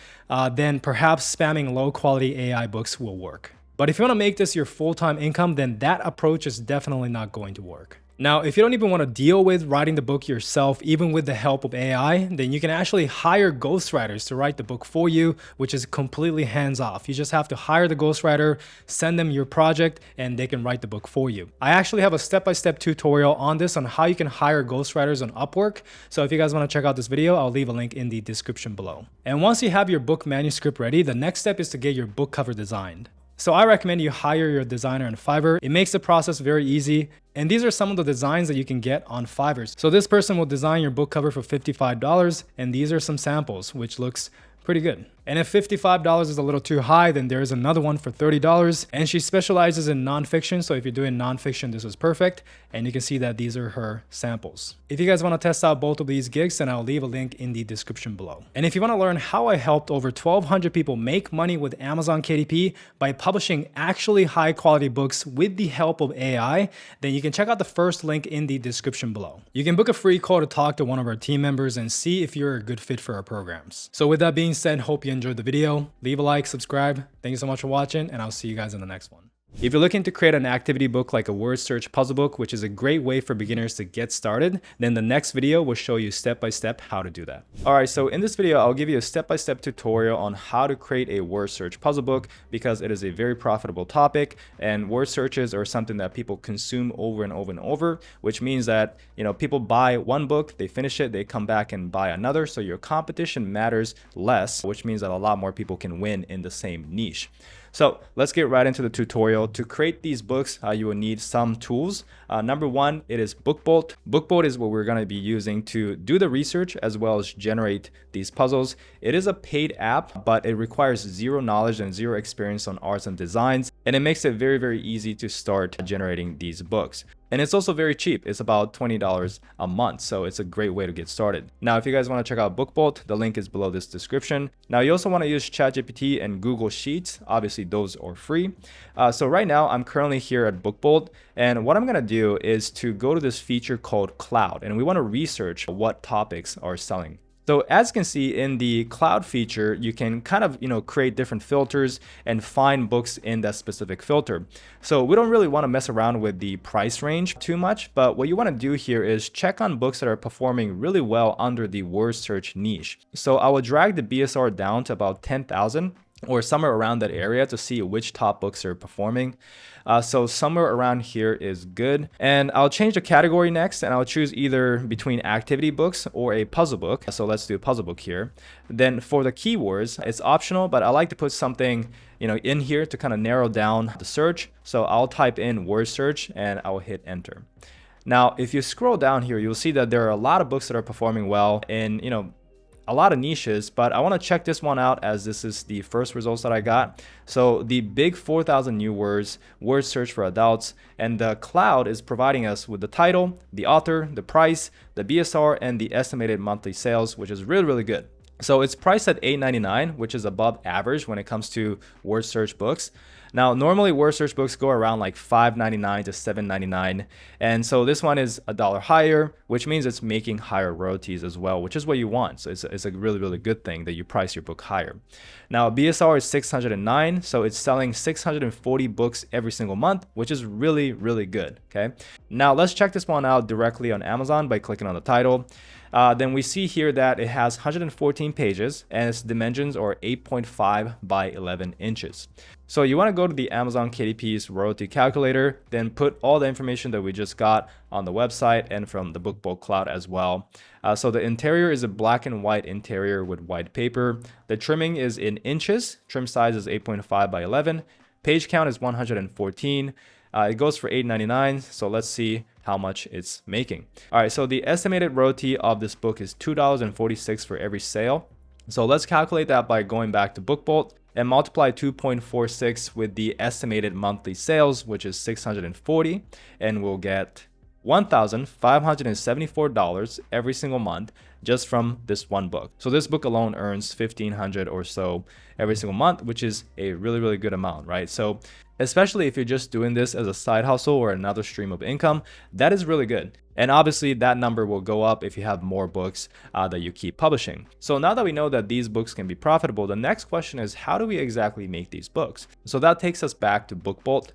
then perhaps spamming low quality AI books will work. But if you want to make this your full-time income, then that approach is definitely not going to work. Now, if you don't even want to deal with writing the book yourself, even with the help of AI, then you can actually hire ghostwriters to write the book for you, which is completely hands-off. You just have to hire the ghostwriter, send them your project, and they can write the book for you. I actually have a step-by-step tutorial on this, on how you can hire ghostwriters on Upwork. So if you guys want to check out this video, I'll leave a link in the description below. And once you have your book manuscript ready, the next step is to get your book cover designed. So I recommend you hire your designer on Fiverr. It makes the process very easy. And these are some of the designs that you can get on Fiverr. So this person will design your book cover for $55. And these are some samples, which looks Pretty good. And if $55 is a little too high, then there's another one for $30. And she specializes in nonfiction. So if you're doing nonfiction, this is perfect. And you can see that these are her samples. If you guys want to test out both of these gigs, then I'll leave a link in the description below. And if you want to learn how I helped over 1,200 people make money with Amazon KDP by publishing actually high quality books with the help of AI, then you can check out the first link in the description below. You can book a free call to talk to one of our team members and see if you're a good fit for our programs. So with that being said, hope you enjoyed the video. Leave a like, subscribe. Thank you so much for watching, and I'll see you guys in the next one. If you're looking to create an activity book like a word search puzzle book, which is a great way for beginners to get started, then the next video will show you step-by-step how to do that. All right, so in this video, I'll give you a step-by-step tutorial on how to create a word search puzzle book because it is a very profitable topic, and word searches are something that people consume over and over and over, which means that, you know, people buy one book, they finish it, they come back and buy another. So your competition matters less, which means that a lot more people can win in the same niche. So let's get right into the tutorial. To create these books, you will need some tools. Number one, it is BookBolt. BookBolt is what we're going to be using to do the research as well as generate these puzzles. It is a paid app, but it requires zero knowledge and zero experience on arts and designs. And it makes it very, very easy to start generating these books. And it's also very cheap. It's about $20 a month. So it's a great way to get started. Now, if you guys want to check out BookBolt, the link is below this description. Now, you also want to use ChatGPT and Google Sheets. Obviously, those are free. So right now, I'm currently here at BookBolt. And what I'm going to do is to go to this feature called Cloud. And we want to research what topics are selling. So as you can see in the cloud feature, you can kind of, create different filters and find books in that specific filter. So we don't really want to mess around with the price range too much, but what you want to do here is check on books that are performing really well under the word search niche. So I will drag the BSR down to about 10,000 or somewhere around that area to see which top books are performing. So somewhere around here is good. And I'll change the category next, and I'll choose either between activity books or a puzzle book. So let's do a puzzle book here. Then for the keywords, it's optional, but I like to put something in here to kind of narrow down the search. So I'll type in word search and I'll hit enter. Now, if you scroll down here, you'll see that there are a lot of books that are performing well in, a lot of niches, but I want to check this one out as this is the first results that I got. So the big 4,000 new words, word search for adults, and the cloud is providing us with the title, the author, the price, the BSR, and the estimated monthly sales, which is really, really good. So it's priced at $8.99, which is above average when it comes to word search books. Now, normally word search books go around like $5.99 to $7.99. And so this one is $1 higher, which means it's making higher royalties as well, which is what you want. So it's a really, really good thing that you price your book higher. Now, BSR is 609. So it's selling 640 books every single month, which is really, really good. Okay. Now let's check this one out directly on Amazon by clicking on the title. Then we see here that it has 114 pages and its dimensions are 8.5 by 11 inches. So you want to go to the Amazon KDP's royalty calculator, then put all the information that we just got on the website and from the BookBolt Cloud as well. So the interior is a black and white interior with white paper. The trimming is in inches. Trim size is 8.5 by 11. Page count is 114. It goes for $8.99. So let's see how much it's making. All right, so the estimated royalty of this book is $2.46 for every sale. So let's calculate that by going back to BookBolt and multiply 2.46 with the estimated monthly sales, which is 640, and we'll get $1,574 every single month just from this one book. So this book alone earns $1,500 or so every single month, which is a really, really good amount, right? So especially if you're just doing this as a side hustle or another stream of income, that is really good. And obviously that number will go up if you have more books that you keep publishing. So now that we know that these books can be profitable, the next question is how do we exactly make these books? So that takes us back to BookBolt.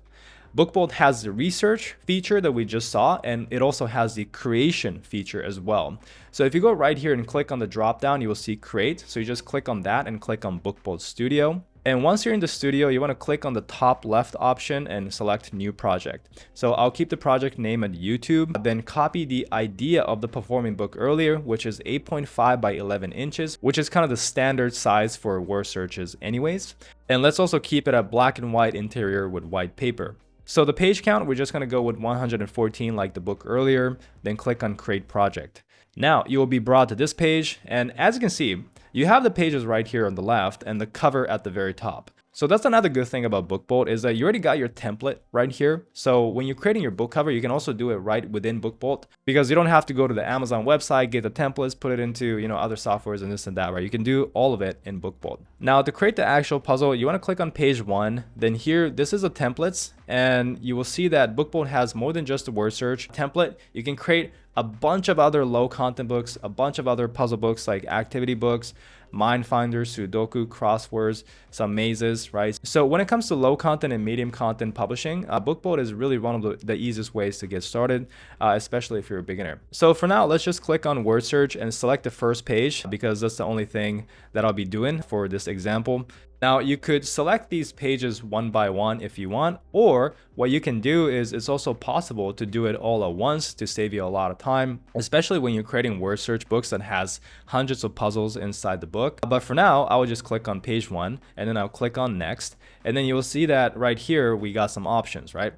BookBolt has the research feature that we just saw, and it also has the creation feature as well. So if you go right here and click on the drop down, you will see create. So you just click on that and click on BookBolt Studio. And once you're in the studio, you want to click on the top left option and select new project. So I'll keep the project name at YouTube, then copy the idea of the performing book earlier, which is 8.5 by 11 inches, which is kind of the standard size for word searches anyways. And let's also keep it a black and white interior with white paper. So the page count, we're just going to go with 114 like the book earlier, then click on create project. Now you will be brought to this page, and as you can see,
you have the pages right here on the left and the cover at the very top. So that's another good thing about BookBolt is that you already got your template right here. So when you're creating your book cover, you can also do it right within BookBolt because you don't have to go to the Amazon website, get the templates, put it into, other softwares and this and that, right? You can do all of it in BookBolt. Now to create the actual puzzle, you want to click on page 1. Then here, this is the templates, and you will see that BookBolt has more than just a word search template. You can create a bunch of other low content books, a bunch of other puzzle books like activity books, mind finders, Sudoku, crosswords, some mazes, right? So when it comes to low content and medium content publishing, BookBolt is really one of the easiest ways to get started, especially if you're a beginner. So for now, let's just click on word search and select the first page because that's the only thing that I'll be doing for this example. Now you could select these pages one by one if you want, or what you can do is it's also possible to do it all at once to save you a lot of time, especially when you're creating word search books that has hundreds of puzzles inside the book. But for now, I will just click on page 1 and then I'll click on next. And then you will see that right here, we got some options, right?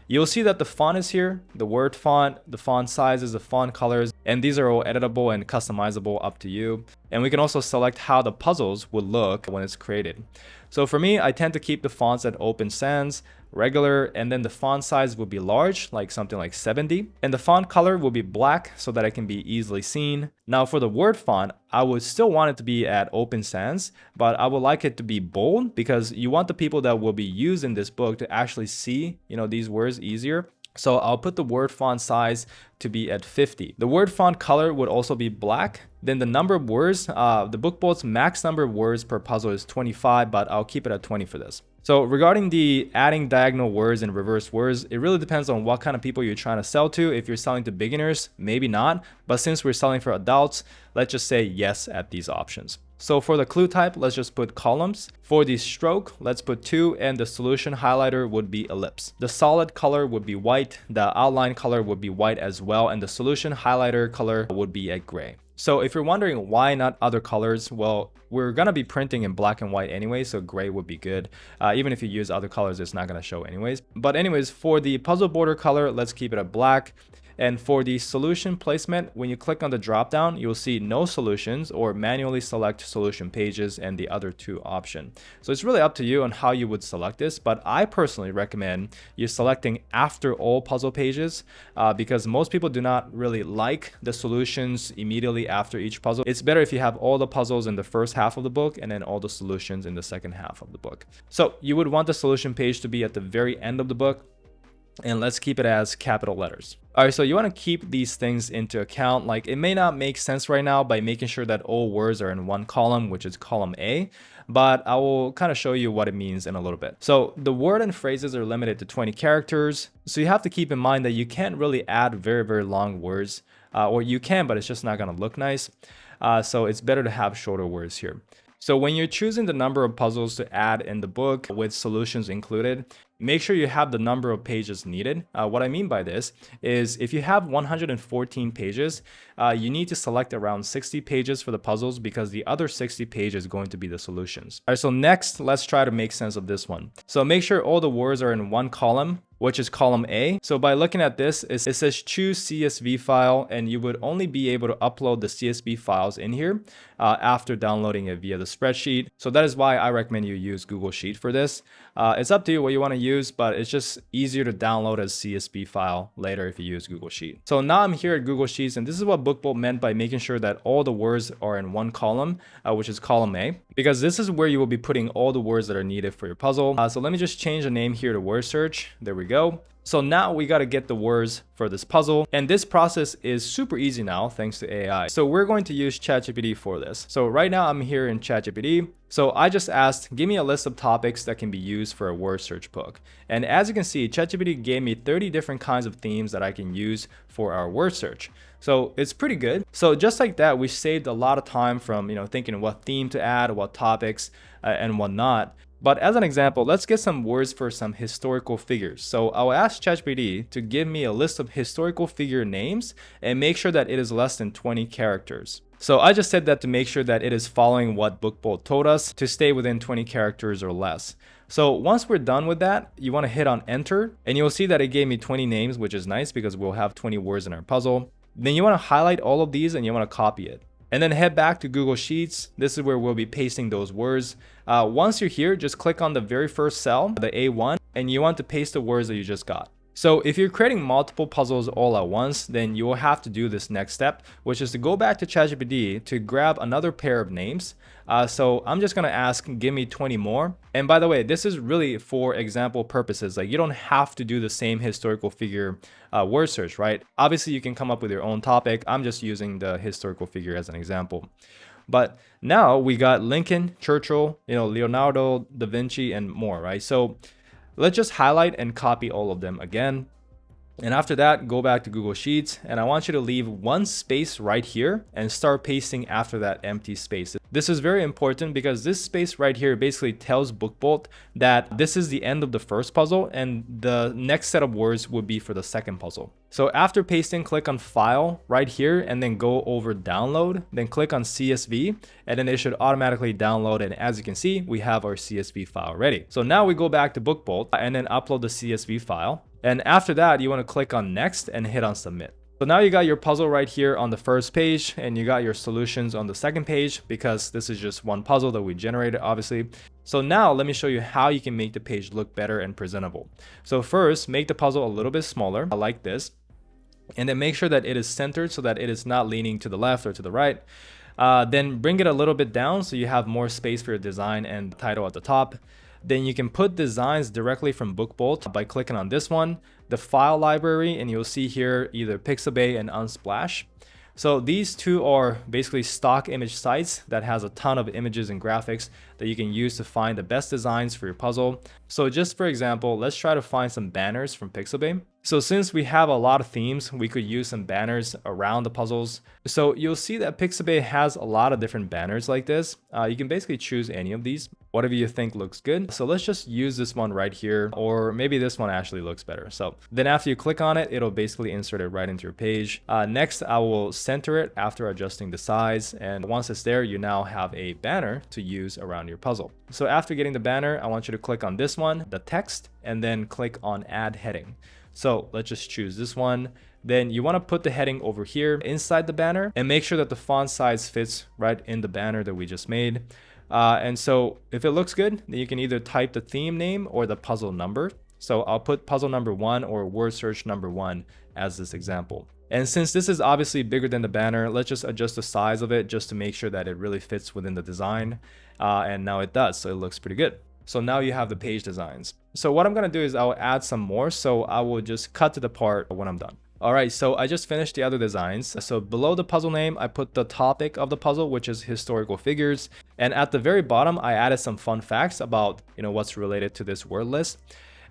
You'll see that the font is here, the word font, the font sizes, the font colors, and these are all editable and customizable up to you. And we can also select how the puzzles would look when it's created. So for me, I tend to keep the fonts at Open Sans, regular, and then the font size will be large, like something like 70. And the font color will be black so that it can be easily seen. Now for the word font, I would still want it to be at Open Sans, but I would like it to be bold because you want the people that will be using this book to actually see, these words easier. So I'll put the word font size to be at 50. The word font color would also be black. Then the number of words, the BookBolt's max number of words per puzzle is 25, but I'll keep it at 20 for this. So regarding the adding diagonal words and reverse words, it really depends on what kind of people you're trying to sell to. If you're selling to beginners, maybe not. But since we're selling for adults, let's just say yes at these options. So for the clue type, let's just put columns. For the stroke, let's put 2, and the solution highlighter would be ellipse. The solid color would be white, the outline color would be white as well, and the solution highlighter color would be at gray. So if you're wondering why not other colors, well, we're gonna be printing in black and white anyway, so gray would be good. Even if you use other colors, it's not gonna show anyways. But anyways, for the puzzle border color, let's keep it at black. And for the solution placement, when you click on the drop down, you'll see no solutions or manually select solution pages and the other 2 option. So it's really up to you on how you would select this, but I personally recommend you selecting after all puzzle pages because most people do not really like the solutions immediately after each puzzle. It's better if you have all the puzzles in the first half of the book and then all the solutions in the second half of the book. So you would want the solution page to be at the very end of the book. And let's keep it as capital letters. All right, so you want to keep these things into account. Like it may not make sense right now by making sure that all words are in one column, which is column A, but I will kind of show you what it means in a little bit. So the word and phrases are limited to 20 characters. So you have to keep in mind that you can't really add very, very long words, or you can, but it's just not going to look nice. So it's better to have shorter words here. So when you're choosing the number of puzzles to add in the book with solutions included, make sure you have the number of pages needed. What I mean by this is if you have 114 pages, you need to select around 60 pages for the puzzles because the other 60 pages is going to be the solutions. All right, so next, let's try to make sense of this one. So make sure all the words are in one column, which is column A. So by looking at this, it says choose CSV file, and you would only be able to upload the CSV files in here after downloading it via the spreadsheet. So that is why I recommend you use Google Sheet for this. It's up to you what you want to use, but it's just easier to download as CSV file later if you use Google Sheet. So now I'm here at Google Sheets, and this is what BookBolt meant by making sure that all the words are in one column, which is column A, because this is where you will be putting all the words that are needed for your puzzle. So let me just change the name here to word search. There we go. So now we got to get the words for this puzzle, and this process is super easy now thanks to AI. So we're going to use ChatGPT for this. So right now I'm here in ChatGPT. So I just asked, give me a list of topics that can be used for a word search book. And as you can see, ChatGPT gave me 30 different kinds of themes that I can use for our word search. So it's pretty good. So just like that, we saved a lot of time from, thinking what theme to add, what topics and whatnot. But as an example, let's get some words for some historical figures. So I'll ask ChatGPT to give me a list of historical figure names and make sure that it is less than 20 characters. So I just said that to make sure that it is following what BookBolt told us to stay within 20 characters or less. So once we're done with that, you want to hit on enter, and you'll see that it gave me 20 names, which is nice because we'll have 20 words in our puzzle. Then you want to highlight all of these and you want to copy it. and then head back to Google Sheets. This is where we'll be pasting those words. Once you're here, just click on the very first cell, the A1, and you want to paste the words that you just got. So if you're creating multiple puzzles all at once, then you will have to do this next step, which is to go back to ChatGPT to grab another pair of names. So I'm just gonna ask, give me 20 more. And by the way, this is really for example purposes. Like, you don't have to do the same historical figure word search, right? Obviously you can come up with your own topic. I'm just using the historical figure as an example. But now we got Lincoln, Churchill, Leonardo, Da Vinci, and more, right? So let's just highlight and copy all of them again. And after that, go back to Google Sheets, and I want you to leave one space right here and start pasting after that empty space. This is very important because this space right here basically tells BookBolt that this is the end of the first puzzle and the next set of words would be for the second puzzle. So after pasting, click on File right here and then go over Download, then click on CSV, and then it should automatically download. And as you can see, we have our CSV file ready. So now we go back to BookBolt and then upload the CSV file. And after that, you want to click on Next and hit on Submit. So now you got your puzzle right here on the first page, and you got your solutions on the second page, because this is just one puzzle that we generated, obviously. So now let me show you how you can make the page look better and presentable. So first, make the puzzle a little bit smaller, like this, and then make sure that it is centered so that it is not leaning to the left or to the right. Then bring it a little bit down so you have more space for your design and the title at the top. Then you can put designs directly from BookBolt by clicking on this one, the file library, and you'll see here either Pixabay and Unsplash. So these two are basically stock image sites that has a ton of images and graphics that you can use to find the best designs for your puzzle. So just for example, let's try to find some banners from Pixabay. So since we have a lot of themes, we could use some banners around the puzzles. So you'll see that Pixabay has a lot of different banners like this. You can basically choose any of these, whatever you think looks good. So let's just use this one right here, or maybe this one actually looks better. So then after you click on it, it'll basically insert it right into your page. Next, I will center it after adjusting the size. And once it's there, you now have a banner to use around your puzzle. So after getting the banner, I want you to click on this one, the text, and then click on Add Heading. So let's just choose this one. Then you want to put the heading over here inside the banner and make sure that the font size fits right in the banner that we just made. And so if it looks good, then you can either type the theme name or the puzzle number. So I'll put puzzle number 1 or word search number 1 as this example. And since this is obviously bigger than the banner, let's just adjust the size of it just to make sure that it really fits within the design. And now it does, so it looks pretty good. So now you have the page designs. So what I'm gonna do is I'll add some more. So I will just cut to the part when I'm done. All right, so I just finished the other designs. So below the puzzle name, I put the topic of the puzzle, which is historical figures. And at the very bottom, I added some fun facts about, what's related to this word list.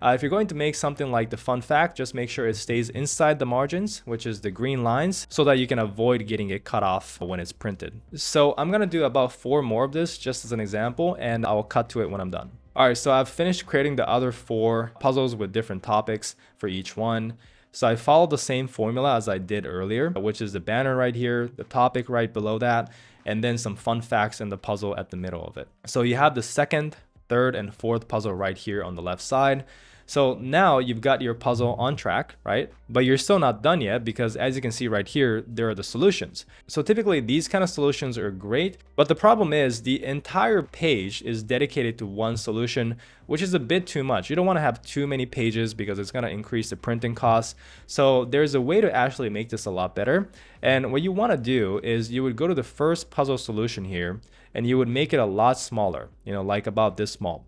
If you're going to make something like the fun fact, just make sure it stays inside the margins, which is the green lines, so that you can avoid getting it cut off when it's printed. So I'm gonna do about 4 more of this just as an example, and I'll cut to it when I'm done. All right, so I've finished creating the other 4 puzzles with different topics for each one. So I followed the same formula as I did earlier, which is the banner right here, the topic right below that, and then some fun facts in the puzzle at the middle of it. So you have the second, third, and fourth puzzle right here on the left side. So now you've got your puzzle on track, right? But you're still not done yet, because as you can see right here, there are the solutions. So typically these kind of solutions are great, but the problem is the entire page is dedicated to one solution, which is a bit too much. You don't want to have too many pages because it's going to increase the printing costs. So there's a way to actually make this a lot better. And what you want to do is you would go to the first puzzle solution here, and you would make it a lot smaller, like about this small.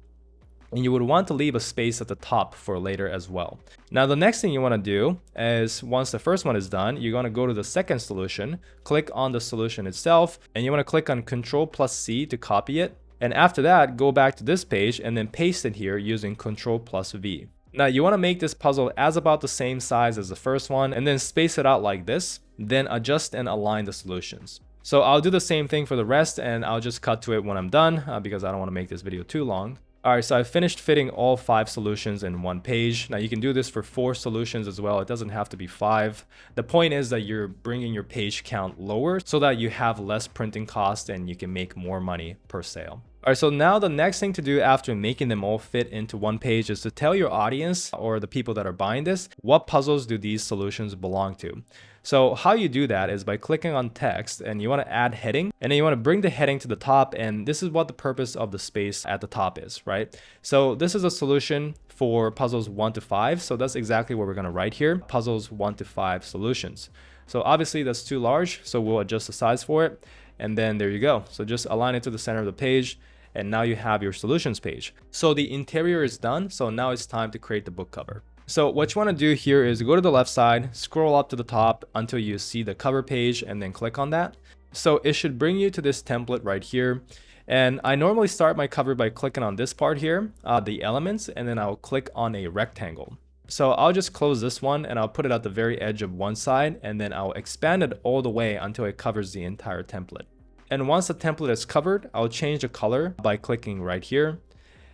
And you would want to leave a space at the top for later as well. Now, the next thing you want to do is, once the first one is done, you're going to go to the second solution, click on the solution itself, and you want to click on Ctrl+C to copy it. And after that, go back to this page and then paste it here using Ctrl+V. Now, you want to make this puzzle as about the same size as the first one, and then space it out like this, then adjust and align the solutions. So I'll do the same thing for the rest, and I'll just cut to it when I'm done because I don't want to make this video too long. All right, so I finished fitting all 5 solutions in one page. Now you can do this for 4 solutions as well. It doesn't have to be 5. The point is that you're bringing your page count lower so that you have less printing cost and you can make more money per sale. All right, so now the next thing to do after making them all fit into one page is to tell your audience or the people that are buying this, what puzzles do these solutions belong to? So how you do that is by clicking on text, and you want to add heading, and then you want to bring the heading to the top, and this is what the purpose of the space at the top is, right? So this is a solution for puzzles 1 to 5. So that's exactly what we're going to write here, puzzles 1 to 5 solutions. So obviously that's too large, so we'll adjust the size for it. And then there you go. So just align it to the center of the page, and now you have your solutions page. So the interior is done. So now it's time to create the book cover. So what you want to do here is go to the left side, scroll up to the top until you see the cover page, and then click on that. So it should bring you to this template right here. And I normally start my cover by clicking on this part here, the elements, and then I'll click on a rectangle. So I'll just close this one and I'll put it at the very edge of one side, and then I'll expand it all the way until it covers the entire template. And once the template is covered, I'll change the color by clicking right here.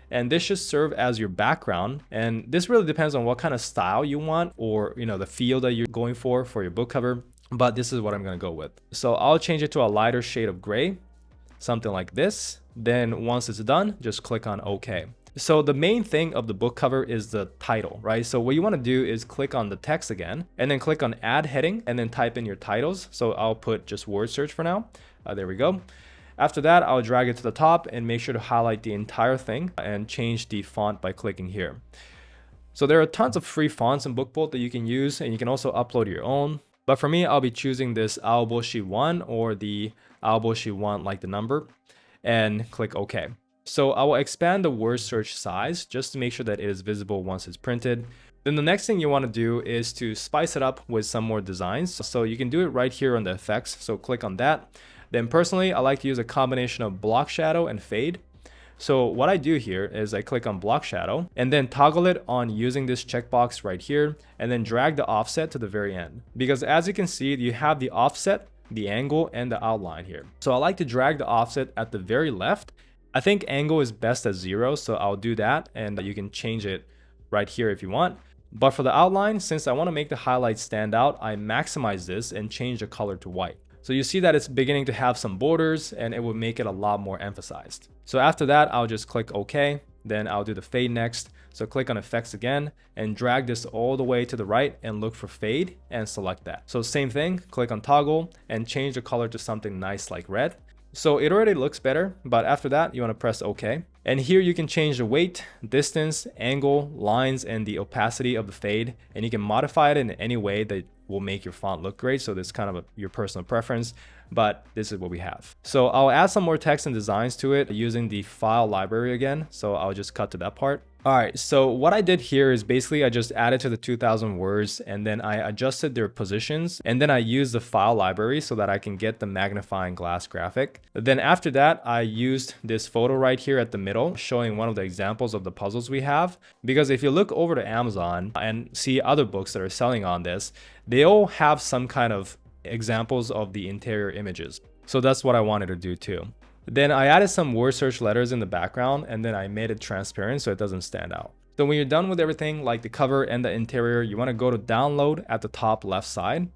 And this should serve as your background. And this really depends on what kind of style you want, or the feel that you're going for your book cover. But this is what I'm going to go with. So I'll change it to a lighter shade of gray, something like this. Then once it's done, just click on OK. So the main thing of the book cover is the title, right? So what you want to do is click on the text again, and then click on add heading, and then type in your titles. So I'll put just word search for now. There we go. After that, I'll drag it to the top and make sure to highlight the entire thing and change the font by clicking here. So there are tons of free fonts in BookBolt that you can use, and you can also upload your own. But for me, I'll be choosing this Aoboshi 1 or the Aoboshi 1 like the number, and click OK. So I will expand the word search size just to make sure that it is visible once it's printed. Then the next thing you want to do is to spice it up with some more designs. So you can do it right here on the effects. So click on that. Then personally, I like to use a combination of block shadow and fade. So what I do here is I click on block shadow and then toggle it on using this checkbox right here, and then drag the offset to the very end. Because as you can see, you have the offset, the angle, and the outline here. So I like to drag the offset at the very left. I think angle is best at 0, so I'll do that, and you can change it right here if you want. But for the outline, since I want to make the highlights stand out, I maximize this and change the color to white. So you see that it's beginning to have some borders, and it will make it a lot more emphasized. So after that, I'll just click OK. Then I'll do the fade next. So click on effects again and drag this all the way to the right and look for fade and select that. So same thing, click on toggle and change the color to something nice like red. So it already looks better, but after that, you want to press OK. And here you can change the weight, distance, angle, lines, and the opacity of the fade. And you can modify it in any way that will make your font look great. So this is kind of your personal preference, but this is what we have. So I'll add some more text and designs to it using the file library again. So I'll just cut to that part. All right, so what I did here is basically I just added to the 2000 words, and then I adjusted their positions, and then I used the file library so that I can get the magnifying glass graphic. Then after that, I used this photo right here at the middle showing one of the examples of the puzzles we have. Because if you look over to Amazon and see other books that are selling on this, they all have some kind of examples of the interior images. So that's what I wanted to do too. Then I added some word search letters in the background, and then I made it transparent so it doesn't stand out. So when you're done with everything like the cover and the interior, you want to go to download at the top left side.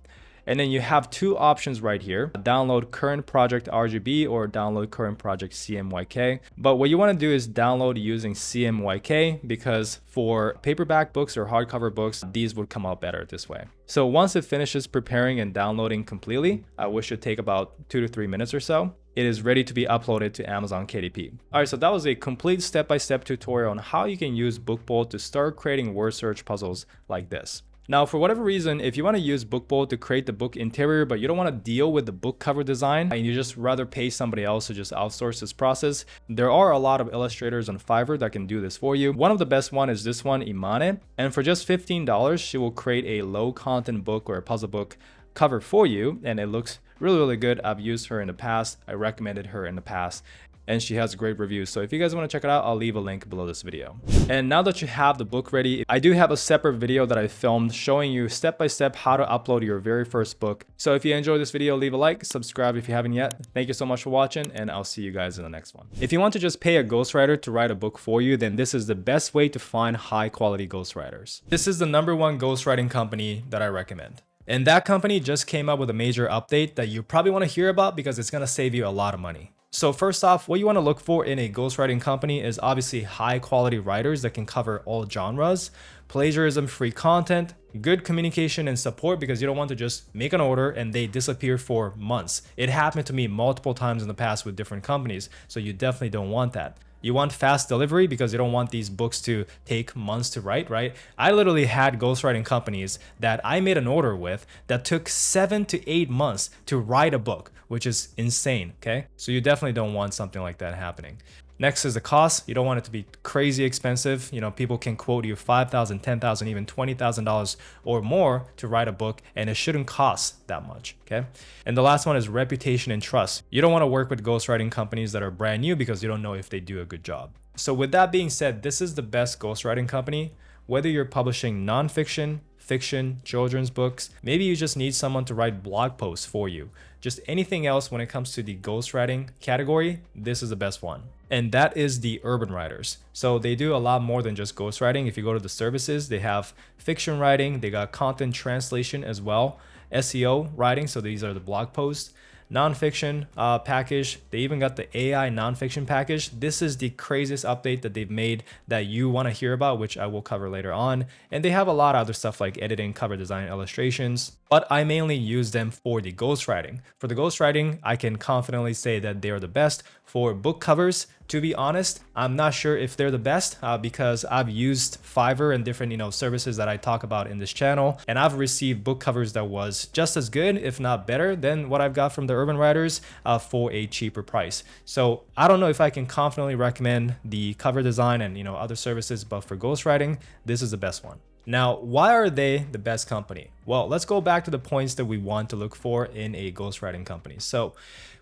And then you have two options right here, download current project RGB or download current project CMYK. But what you want to do is download using CMYK, because for paperback books or hardcover books, these would come out better this way. So once it finishes preparing and downloading completely, which should take about 2 to 3 minutes or so, it is ready to be uploaded to Amazon KDP. All right, so that was a complete step-by-step tutorial on how you can use BookBolt to start creating word search puzzles like this. Now, for whatever reason, if you want to use BookBolt to create the book interior, but you don't want to deal with the book cover design, and you just rather pay somebody else to just outsource this process, there are a lot of illustrators on Fiverr that can do this for you. One of the best one is this one, Imane. And for just $15, she will create a low content book or a puzzle book cover for you, and it looks really good. I've used her in the past. I recommended her in the past, and she has great reviews. So if you guys want to check it out, I'll leave a link below this video. And now that you have the book ready, I do have a separate video that I filmed showing you step by step how to upload your very first book. So if you enjoyed this video, leave a like, subscribe if you haven't yet. Thank you so much for watching, and I'll see you guys in the next one. If you want to just pay a ghostwriter to write a book for you, then this is the best way to find high quality ghostwriters. This is the #1 ghostwriting company that I recommend. And that company just came up with a major update that you probably want to hear about because it's going to save you a lot of money. So first off, what you want to look for in a ghostwriting company is obviously high quality writers that can cover all genres, plagiarism-free content, good communication and support, because you don't want to just make an order and they disappear for months. It happened to me multiple times in the past with different companies, so you definitely don't want that. You want fast delivery because you don't want these books to take months to write, right? I literally had ghostwriting companies that I made an order with that took 7 to 8 months to write a book, which is insane, okay? So you definitely don't want something like that happening. Next is the cost. You don't want it to be crazy expensive. You know, people can quote you $5,000, $10,000, even $20,000 or more to write a book, and it shouldn't cost that much, okay? And the last one is reputation and trust. You don't want to work with ghostwriting companies that are brand new because you don't know if they do a good job. So with that being said, this is the best ghostwriting company. Whether you're publishing nonfiction, fiction, children's books, maybe you just need someone to write blog posts for you. Just anything else when it comes to the ghostwriting category, this is the best one. And that is the urban writers. So they do a lot more than just ghostwriting. If you go to the services, they have fiction writing, they got content translation as well, SEO writing, so these are the blog posts, nonfiction package. They even got the AI nonfiction package. This is the craziest update that they've made that you want to hear about, which I will cover later on. And they have a lot of other stuff like editing, cover design, illustrations, but I mainly use them for the ghostwriting. For the ghostwriting, I can confidently say that they are the best. For book covers, to be honest, I'm not sure if they're the best because I've used Fiverr and different services that I talk about in this channel, and I've received book covers that was just as good, if not better, than what I've got from the urban writers for a cheaper price. So I don't know if I can confidently recommend the cover design and other services, but for ghostwriting, this is the best one. Now, why are they the best company? Well, let's go back to the points that we want to look for in a ghostwriting company. So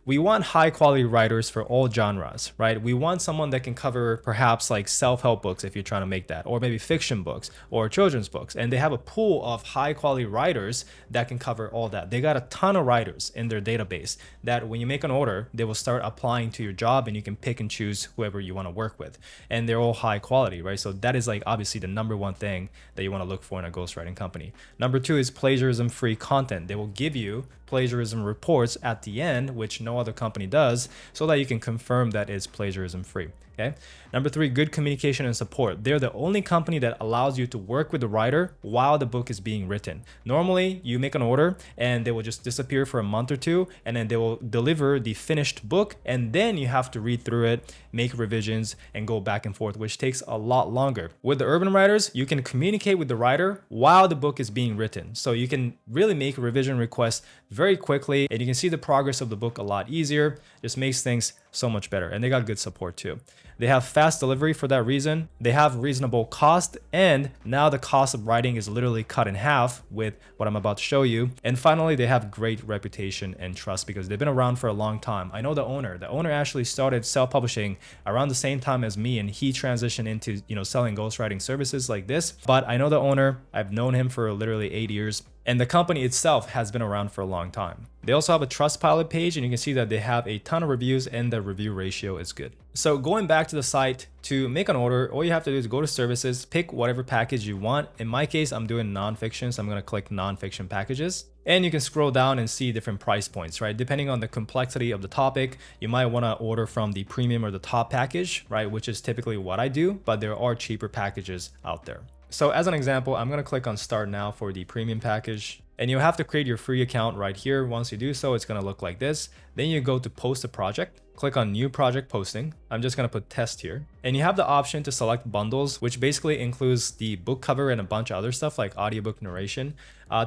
we want high quality writers for all genres, right? We want someone that can cover perhaps like self-help books if you're trying to make that, or maybe fiction books or children's books. And they have a pool of high quality writers that can cover all that. They got a ton of writers in their database that when you make an order, they will start applying to your job and you can pick and choose whoever you want to work with. And they're all high quality, right? So that is like obviously the number one thing that you want to look for in a ghostwriting company. Number two is plagiarism-free content. They will give you plagiarism reports at the end, which no other company does, so that you can confirm that it's plagiarism free. Okay. Number three, good communication and support. They're the only company that allows you to work with the writer while the book is being written. Normally, you make an order and they will just disappear for a month or two, and then they will deliver the finished book, and then you have to read through it, make revisions, and go back and forth, which takes a lot longer. With the urban writers, you can communicate with the writer while the book is being written. So you can really make revision requests very quickly, and you can see the progress of the book a lot easier. Just makes things so much better. And they got good support too. They have fast delivery for that reason. They have reasonable cost, and now the cost of writing is literally cut in half with what I'm about to show you. And finally, they have great reputation and trust because they've been around for a long time. I know the owner. The owner actually started self-publishing around the same time as me, and he transitioned into selling ghostwriting services like this. But I know the owner. I've known him for literally 8 years. And the company itself has been around for a long time. They also have a Trustpilot page, and you can see that they have a ton of reviews and the review ratio is good. So going back to the site, to make an order, all you have to do is go to services, pick whatever package you want. In my case, I'm doing nonfiction, so I'm going to click nonfiction packages. And you can scroll down and see different price points, right? Depending on the complexity of the topic, you might want to order from the premium or the top package, right? Which is typically what I do, but there are cheaper packages out there. So as an example, I'm going to click on start now for the premium package, and you'll have to create your free account right here. Once you do so, it's going to look like this. Then you go to post a project, click on new project posting. I'm just going to put test here, and you have the option to select bundles, which basically includes the book cover and a bunch of other stuff like audiobook narration.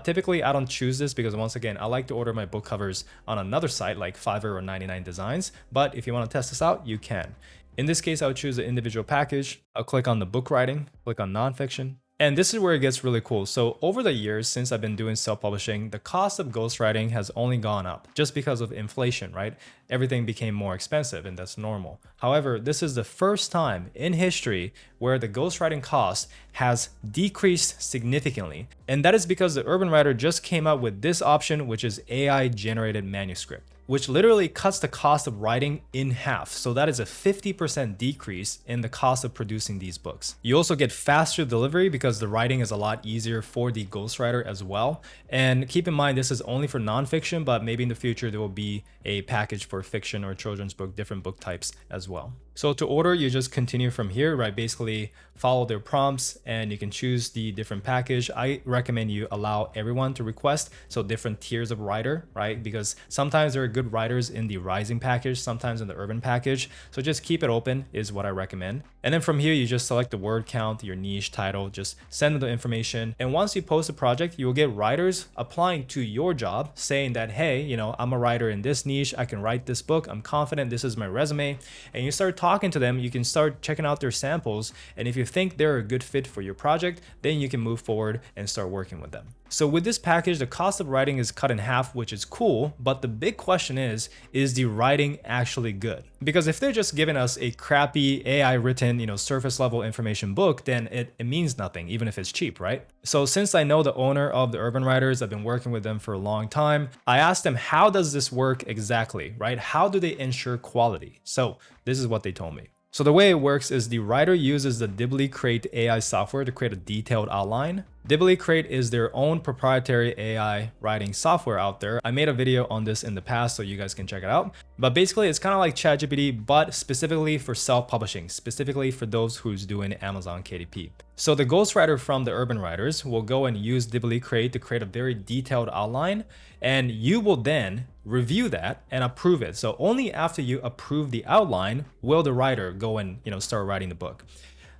Typically, I don't choose this because once again, I like to order my book covers on another site like Fiverr or 99 Designs. But if you want to test this out, you can. In this case, I would choose the individual package. I'll click on the book writing, click on nonfiction. And this is where it gets really cool. So over the years, since I've been doing self-publishing, the cost of ghostwriting has only gone up just because of inflation, right? Everything became more expensive, and that's normal. However, this is the first time in history where the ghostwriting cost has decreased significantly. And that is because the urban writer just came out with this option, which is AI generated manuscript,
which literally cuts the cost of writing in half. So that is a 50% decrease in the cost of producing these books. You also get faster delivery because the writing is a lot easier for the ghostwriter as well. And keep in mind, this is only for nonfiction, but maybe in the future there will be a package for fiction or children's book, different book types as well. So to order, you just continue from here, right? Basically follow their prompts and you can choose the different package. I recommend you allow everyone to request, so different tiers of writer, right? Because sometimes there are good writers in the rising package, sometimes in the urban package. So just keep it open is what I recommend. And then from here, you just select the word count, your niche title, just send them the information. And once you post a project, you will get writers applying to your job saying that, hey, you know, I'm a writer in this niche, I can write this book, I'm confident, this is my resume. And you start talking to them, you can start checking out their samples. And if you think they're a good fit for your project, then you can move forward and start working with them. So with this package, the cost of writing is cut in half, which is cool. But the big question is the writing actually good? Because if they're just giving us a crappy AI written, you know, surface level information book, then it means nothing, even if it's cheap, right? So since I know the owner of the Urban Writers, I've been working with them for a long time, I asked them, how does this work exactly, right? How do they ensure quality? So this is what they told me. So the way it works is the writer uses the Dibbly Crate AI software to create a detailed outline. Dibbly Crate is their own proprietary AI writing software out there. I made a video on this in the past, so you guys can check it out. But basically, it's kind of like ChatGPT, but specifically for self-publishing, specifically for those who's doing Amazon KDP. So the ghostwriter from the Urban Writers will go and use Dibbly Crate to create a very detailed outline, and you will then review that and approve it. So only after you approve the outline will the writer go and, you know, start writing the book.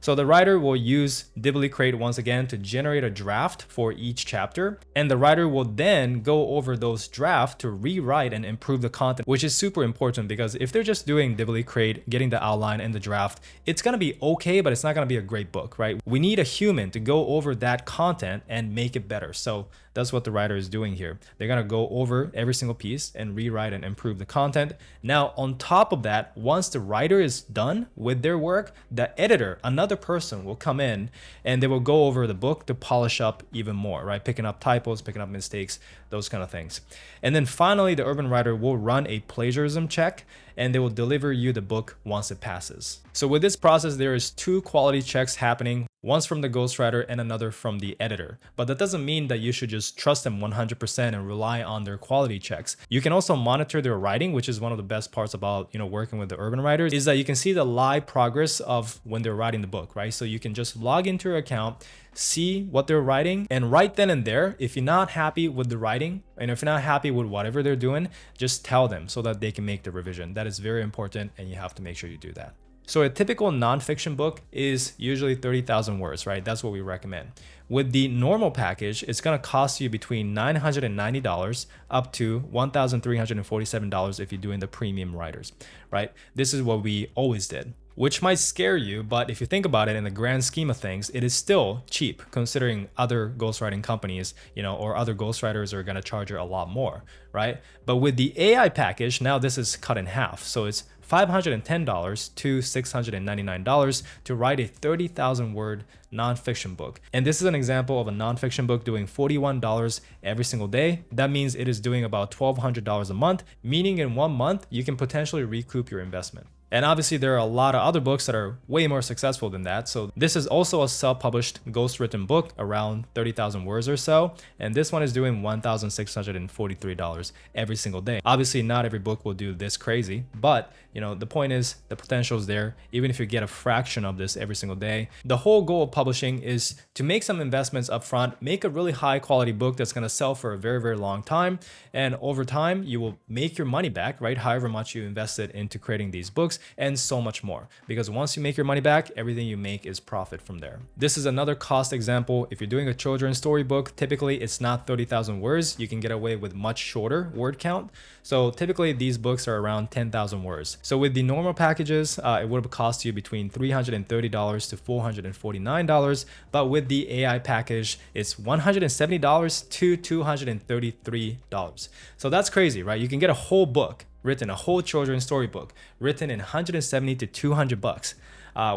So the writer will use Dibbly Crate once again to generate a draft for each chapter. And the writer will then go over those drafts to rewrite and improve the content, which is super important because if they're just doing Dibbly Crate, getting the outline and the draft, it's going to be okay, but it's not going to be a great book, right? We need a human to go over that content and make it better. So that's what the writer is doing here. They're going to go over every single piece and rewrite and improve the content. Now, on top of that, once the writer is done with their work, the editor, another person will come in and they will go over the book to polish up even more, right? Picking up typos, picking up mistakes, those kind of things. And then finally, the urban writer will run a plagiarism check and they will deliver you the book once it passes. So with this process, there is 2 quality checks happening, once from the ghostwriter and another from the editor. But that doesn't mean that you should just trust them 100% and rely on their quality checks. You can also monitor their writing, which is one of the best parts about, you know, working with the urban writers, is that you can see the live progress of when they're writing the book, right? So you can just log into your account, see what they're writing, and right then and there, if you're not happy with the writing and if you're not happy with whatever they're doing, just tell them so that they can make the revision. That is very important and you have to make sure you do that. So a typical nonfiction book is usually 30,000 words, right? That's what we recommend. With the normal package, it's going to cost you between $990 up to $1,347 if you're doing the premium writers, right? This is what we always did, which might scare you, but if you think about it in the grand scheme of things, it is still cheap considering other ghostwriting companies, you know, or other ghostwriters are going to charge you a lot more, right? But with the AI package, now this is cut in half. So it's $510 to $699 to write a 30,000 word nonfiction book. And this is an example of a nonfiction book doing $41 every single day. That means it is doing about $1,200 a month, meaning in 1 month, you can potentially recoup your investment. And obviously there are a lot of other books that are way more successful than that. So this is also a self-published ghostwritten book around 30,000 words or so. And this one is doing $1,643 every single day. Obviously not every book will do this crazy, but you know, the point is the potential is there. Even if you get a fraction of this every single day, the whole goal of publishing is to make some investments up front, make a really high quality book that's going to sell for a very, very long time. And over time, you will make your money back, right? However much you invested into creating these books, and so much more. Because once you make your money back, everything you make is profit from there. This is another cost example. If you're doing a children's storybook, typically it's not 30,000 words. You can get away with much shorter word count. So typically these books are around 10,000 words. So with the normal packages, it would have cost you between $330 to $449. But with the AI package, it's $170 to $233. So that's crazy, right? You can get a whole book written, a whole children's storybook written in 170 to 200 bucks.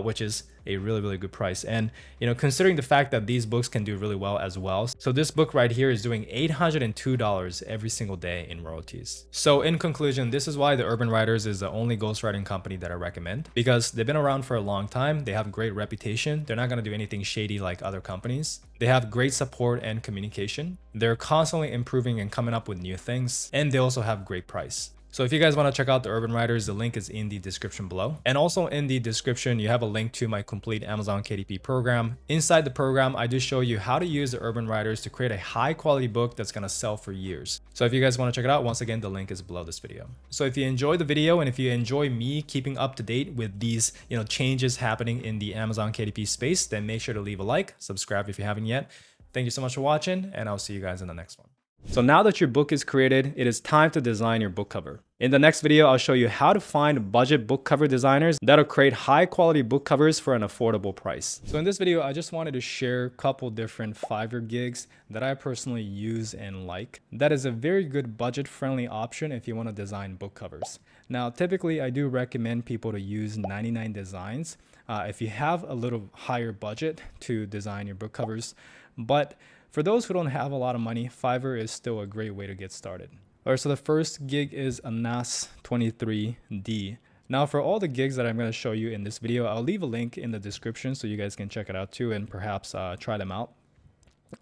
which is a really, really good price. And, you know, considering the fact that these books can do really well as well. So this book right here is doing $802 every single day in royalties. So in conclusion, this is why the Urban Writers is the only ghostwriting company that I recommend, because they've been around for a long time. They have a great reputation. They're not going to do anything shady like other companies. They have great support and communication. They're constantly improving and coming up with new things. And they also have great price. So if you guys want to check out the Urban Writers, the link is in the description below. And also in the description, you have a link to my complete Amazon KDP program. Inside the program, I do show you how to use the Urban Writers to create a high quality book that's going to sell for years. So if you guys want to check it out, once again, the link is below this video. So if you enjoy the video and if you enjoy me keeping up to date with these, you know, changes happening in the Amazon KDP space, then make sure to leave a like, subscribe if you haven't yet. Thank you so much for watching, and I'll see you guys in the next one.
So now that your book is created, it is time to design your book cover. In the next video, I'll show you how to find budget book cover designers that'll create high quality book covers for an affordable price. So in this video, I just wanted to share a couple different Fiverr gigs that I personally use and like. That is a very good budget friendly option if you want to design book covers. Now, typically I do recommend people to use 99 Designs if you have a little higher budget to design your book covers. But for those who don't have a lot of money, Fiverr is still a great way to get started. All right, so the first gig is a NAS 23D. Now for all the gigs that I'm going to show you in this video, I'll leave a link in the description so you guys can check it out too and perhaps try them out.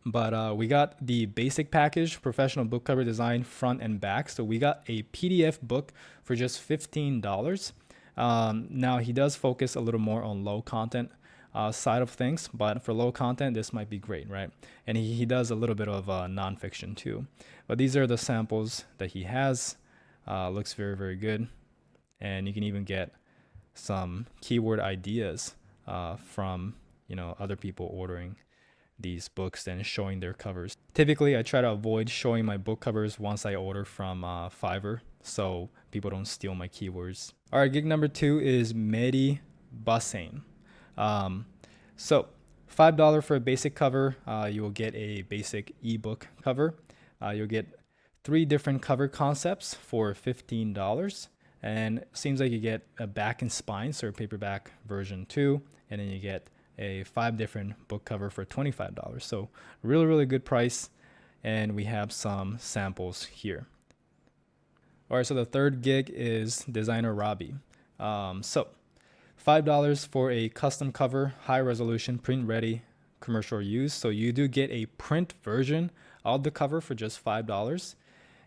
But we got the basic package, professional book cover design, front and back. So we got a PDF book for just $15. Now he does focus a little more on low content side of things, but for low content, this might be great, right? And he does a little bit of nonfiction too. But these are the samples that he has. Looks very, very good. And you can even get some keyword ideas from, you know, other people ordering these books and showing their covers. Typically, I try to avoid showing my book covers once I order from Fiverr, so people don't steal my keywords. All right, gig number 2 is Mehdi Bassain. So $5 for a basic cover. You will get a basic ebook cover. You'll get 3 different cover concepts for $15. And it seems like you get a back and spine, so a paperback version 2. And then you get a 5 different book cover for $25. So really, really good price. And we have some samples here. All right, so the third gig is Designer Robbie. So $5 for a custom cover, high resolution, print ready, commercial use. So you do get a print version of the cover for just $5.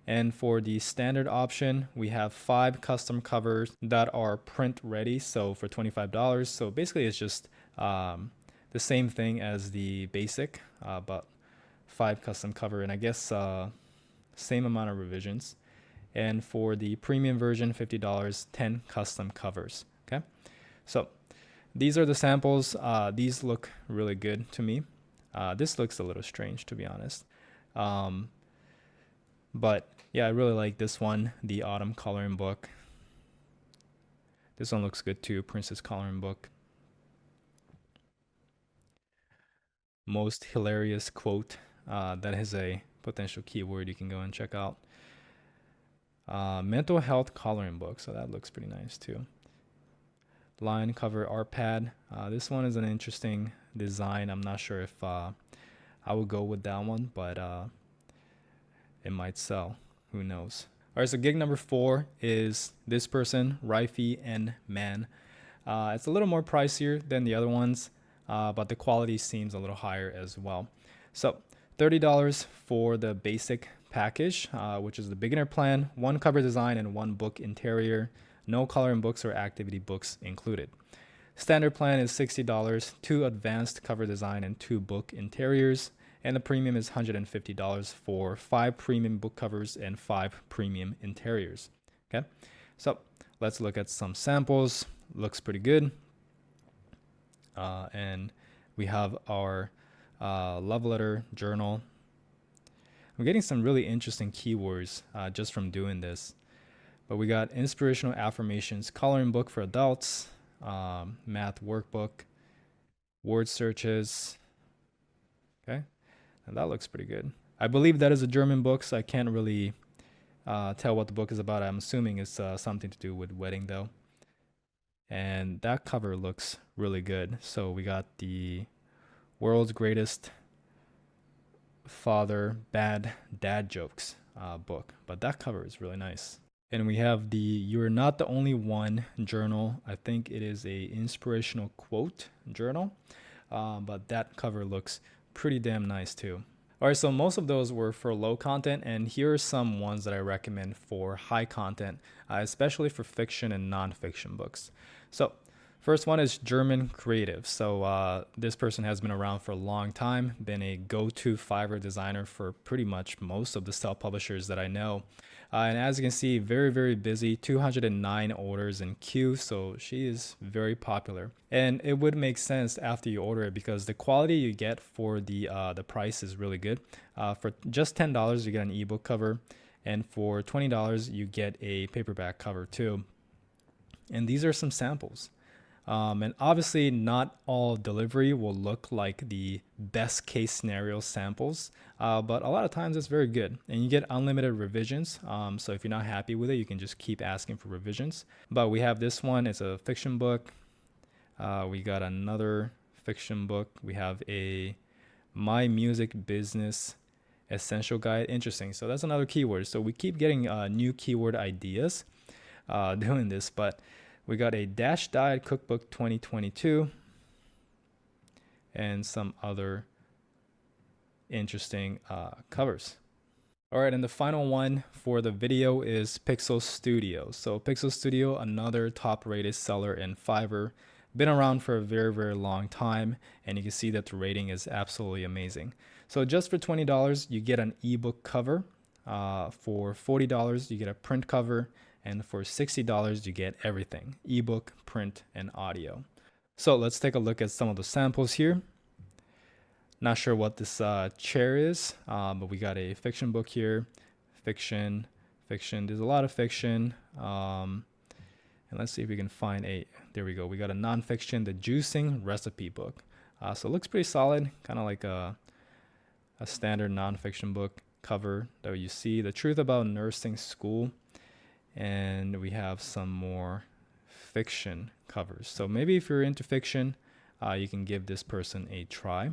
And for the standard option, we have 5 custom covers that are print ready. So for $25. So basically it's just the same thing as the basic, but 5 custom cover, and I guess same amount of revisions. And for the premium version, $50, 10 custom covers. Okay. So these are the samples. These look really good to me. This looks a little strange, to be honest. But yeah, I really like this one, the Autumn Coloring Book. This one looks good too, Princess Coloring Book. Most hilarious quote. That is a potential keyword you can go and check out. Mental Health Coloring Book. So that looks pretty nice too. Line cover art pad. This one is an interesting design. I'm not sure if I would go with that one, but it might sell. Who knows? All right, so gig number 4 is this person, Rifi and Man. It's a little more pricier than the other ones, but the quality seems a little higher as well. So $30 for the basic package, which is the beginner plan, 1 cover design and 1 book interior. No coloring books or activity books included. Standard plan is $60, 2 advanced cover design and 2 book interiors. And the premium is $150 for 5 premium book covers and 5 premium interiors. Okay, so let's look at some samples. Looks pretty good. And we have our love letter journal. I'm getting some really interesting keywords just from doing this. But we got inspirational affirmations, coloring book for adults, math workbook, word searches. Okay, and that looks pretty good. I believe that is a German book, so I can't really tell what the book is about. I'm assuming it's something to do with wedding though. And that cover looks really good. So we got the world's greatest father bad dad jokes book, but that cover is really nice. And we have the You're Not the Only One journal. I think it is a inspirational quote journal, but that cover looks pretty damn nice too. All right, so most of those were for low content, and here are some ones that I recommend for high content, especially for fiction and nonfiction books. So first one is German Creative. So this person has been around for a long time, been a go-to Fiverr designer for pretty much most of the self-publishers that I know. And as you can see, very, very busy, 209 orders in queue. So she is very popular. And it would make sense after you order it because the quality you get for the price is really good. For just $10, you get an ebook cover. And for $20, you get a paperback cover too. And these are some samples. And obviously not all delivery will look like the best case scenario samples, but a lot of times it's very good and you get unlimited revisions. So if you're not happy with it, you can just keep asking for revisions. But we have this one, it's a fiction book. We got another fiction book. We have a My Music Business Essential Guide. Interesting. So that's another keyword. So we keep getting new keyword ideas doing this, but we got a Dash Diet Cookbook 2022 and some other interesting covers. All right, and the final one for the video is Pixel Studio. So Pixel Studio, another top-rated seller in Fiverr, been around for a very, very long time, and you can see that the rating is absolutely amazing. So just for $20, you get an ebook cover. For $40, you get a print cover. And for $60, you get everything, ebook, print, and audio. So let's take a look at some of the samples here. Not sure what this chair is, but we got a fiction book here. Fiction. There's a lot of fiction. And let's see if we can find there we go. We got a nonfiction, the Juicing Recipe book. So it looks pretty solid, kind of like a standard nonfiction book cover that you see. The Truth About Nursing School. And we have some more fiction covers. So maybe if you're into fiction, you can give this person a try.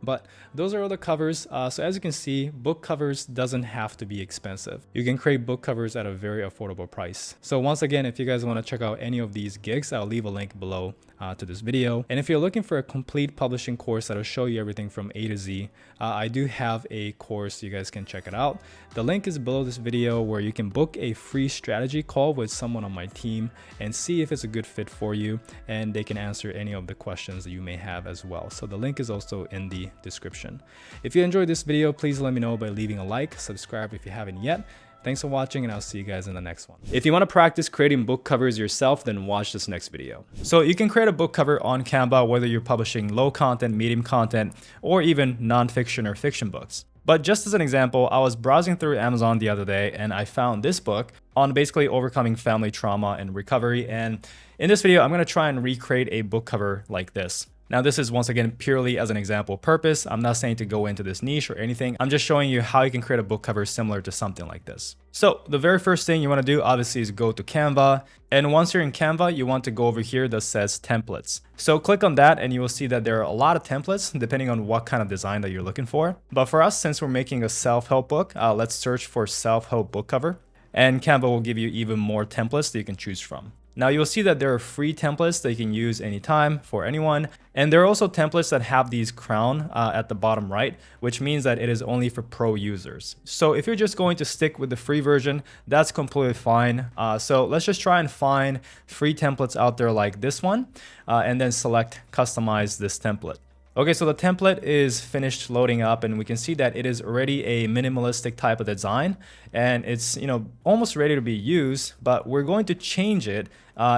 But those are all the covers. So as you can see, book covers doesn't have to be expensive. You can create book covers at a very affordable price. So once again, if you guys want to check out any of these gigs, I'll leave a link below to this video. And if you're looking for a complete publishing course that'll show you everything from A to Z, I do have a course. You guys can check it out. The link is below this video where you can book a free strategy call with someone on my team and see if it's a good fit for you. And they can answer any of the questions that you may have as well. So the link is also in the description. If you enjoyed this video, please let me know by leaving a like, subscribe if you haven't yet. Thanks for watching, and I'll see you guys in the next one. If you want to practice creating book covers yourself, then watch this next video. So you can create a book cover on Canva, whether you're publishing low content, medium content, or even nonfiction or fiction books. But just as an example, I was browsing through Amazon the other day and I found this book on basically overcoming family trauma and recovery. And in this video, I'm going to try and recreate a book cover like this. Now, this is once again purely as an example purpose. I'm not saying to go into this niche or anything. I'm just showing you how you can create a book cover similar to something like this. So the very first thing you want to do obviously is go to Canva. And once you're in Canva, you want to go over here that says templates. So click on that and you will see that there are a lot of templates depending on what kind of design that you're looking for. But for us, since we're making a self-help book, let's search for self-help book cover. And Canva will give you even more templates that you can choose from. Now you'll see that there are free templates that you can use anytime for anyone. And there are also templates that have these crown at the bottom right, which means that it is only for pro users. So if you're just going to stick with the free version, that's completely fine. So let's just try and find free templates out there like this one, and then select customize this template. Okay, so the template is finished loading up and we can see that it is already a minimalistic type of design and it's, almost ready to be used, but we're going to change it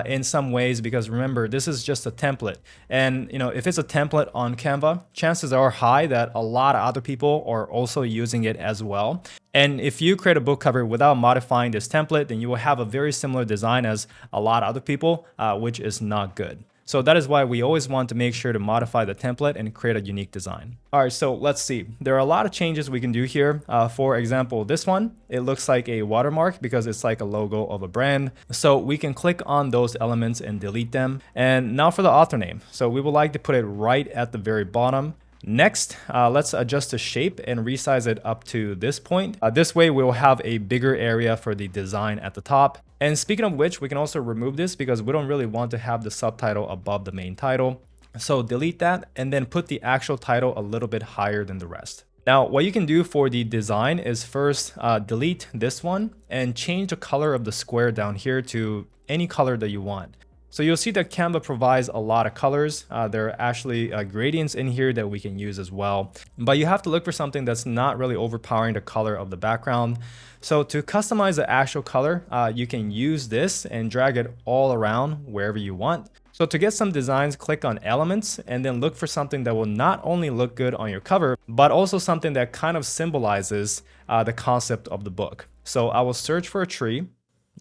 in some ways because remember, this is just a template. And, if it's a template on Canva, chances are high that a lot of other people are also using it as well. And if you create a book cover without modifying this template, then you will have a very similar design as a lot of other people, which is not good. So that is why we always want to make sure to modify the template and create a unique design. All right, so let's see. There are a lot of changes we can do here. For example, this one, it looks like a watermark because it's like a logo of a brand. So we can click on those elements and delete them. And now for the author name. So we would like to put it right at the very bottom. Next, let's adjust the shape and resize it up to this point. This way we'll have a bigger area for the design at the top. And speaking of which, we can also remove this because we don't really want to have the subtitle above the main title. So delete that and then put the actual title a little bit higher than the rest. Now, what you can do for the design is first delete this one and change the color of the square down here to any color that you want. So you'll see that Canva provides a lot of colors. There are actually gradients in here that we can use as well. But you have to look for something that's not really overpowering the color of the background. So to customize the actual color, you can use this and drag it all around wherever you want. So to get some designs, click on elements and then look for something that will not only look good on your cover, but also something that kind of symbolizes the concept of the book. So I will search for a tree.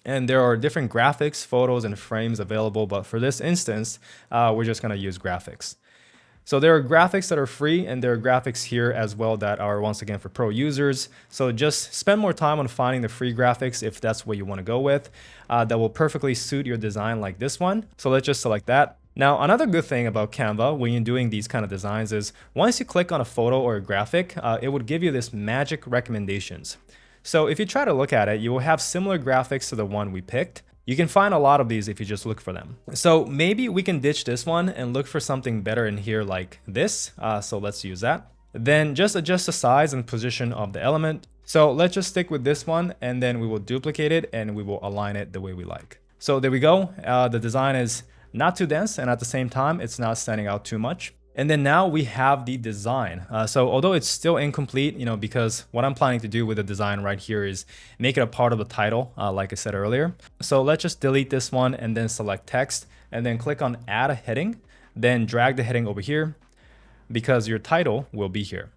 And there are different graphics, photos, and frames available. But for this instance, we're just going to use graphics. So there are graphics that are free, and there are graphics here as well that are, once again, for pro users. So just spend more time on finding the free graphics if that's what you want to go with that will perfectly suit your design like this one. So let's just select that. Now, another good thing about Canva when you're doing these kind of designs is once you click on a photo or a graphic, it would give you this magic recommendations. So if you try to look at it, you will have similar graphics to the one we picked. You can find a lot of these if you just look for them. So maybe we can ditch this one and look for something better in here like this. So let's use that. Then just adjust the size and position of the element. So let's just stick with this one and then we will duplicate it and we will align it the way we like. So there we go. The design is not too dense and at the same time, it's not standing out too much. And then now we have the design. So although it's still incomplete, because what I'm planning to do with the design right here is make it a part of the title, like I said earlier. So let's just delete this one and then select text and then click on add a heading, then drag the heading over here because your title will be here.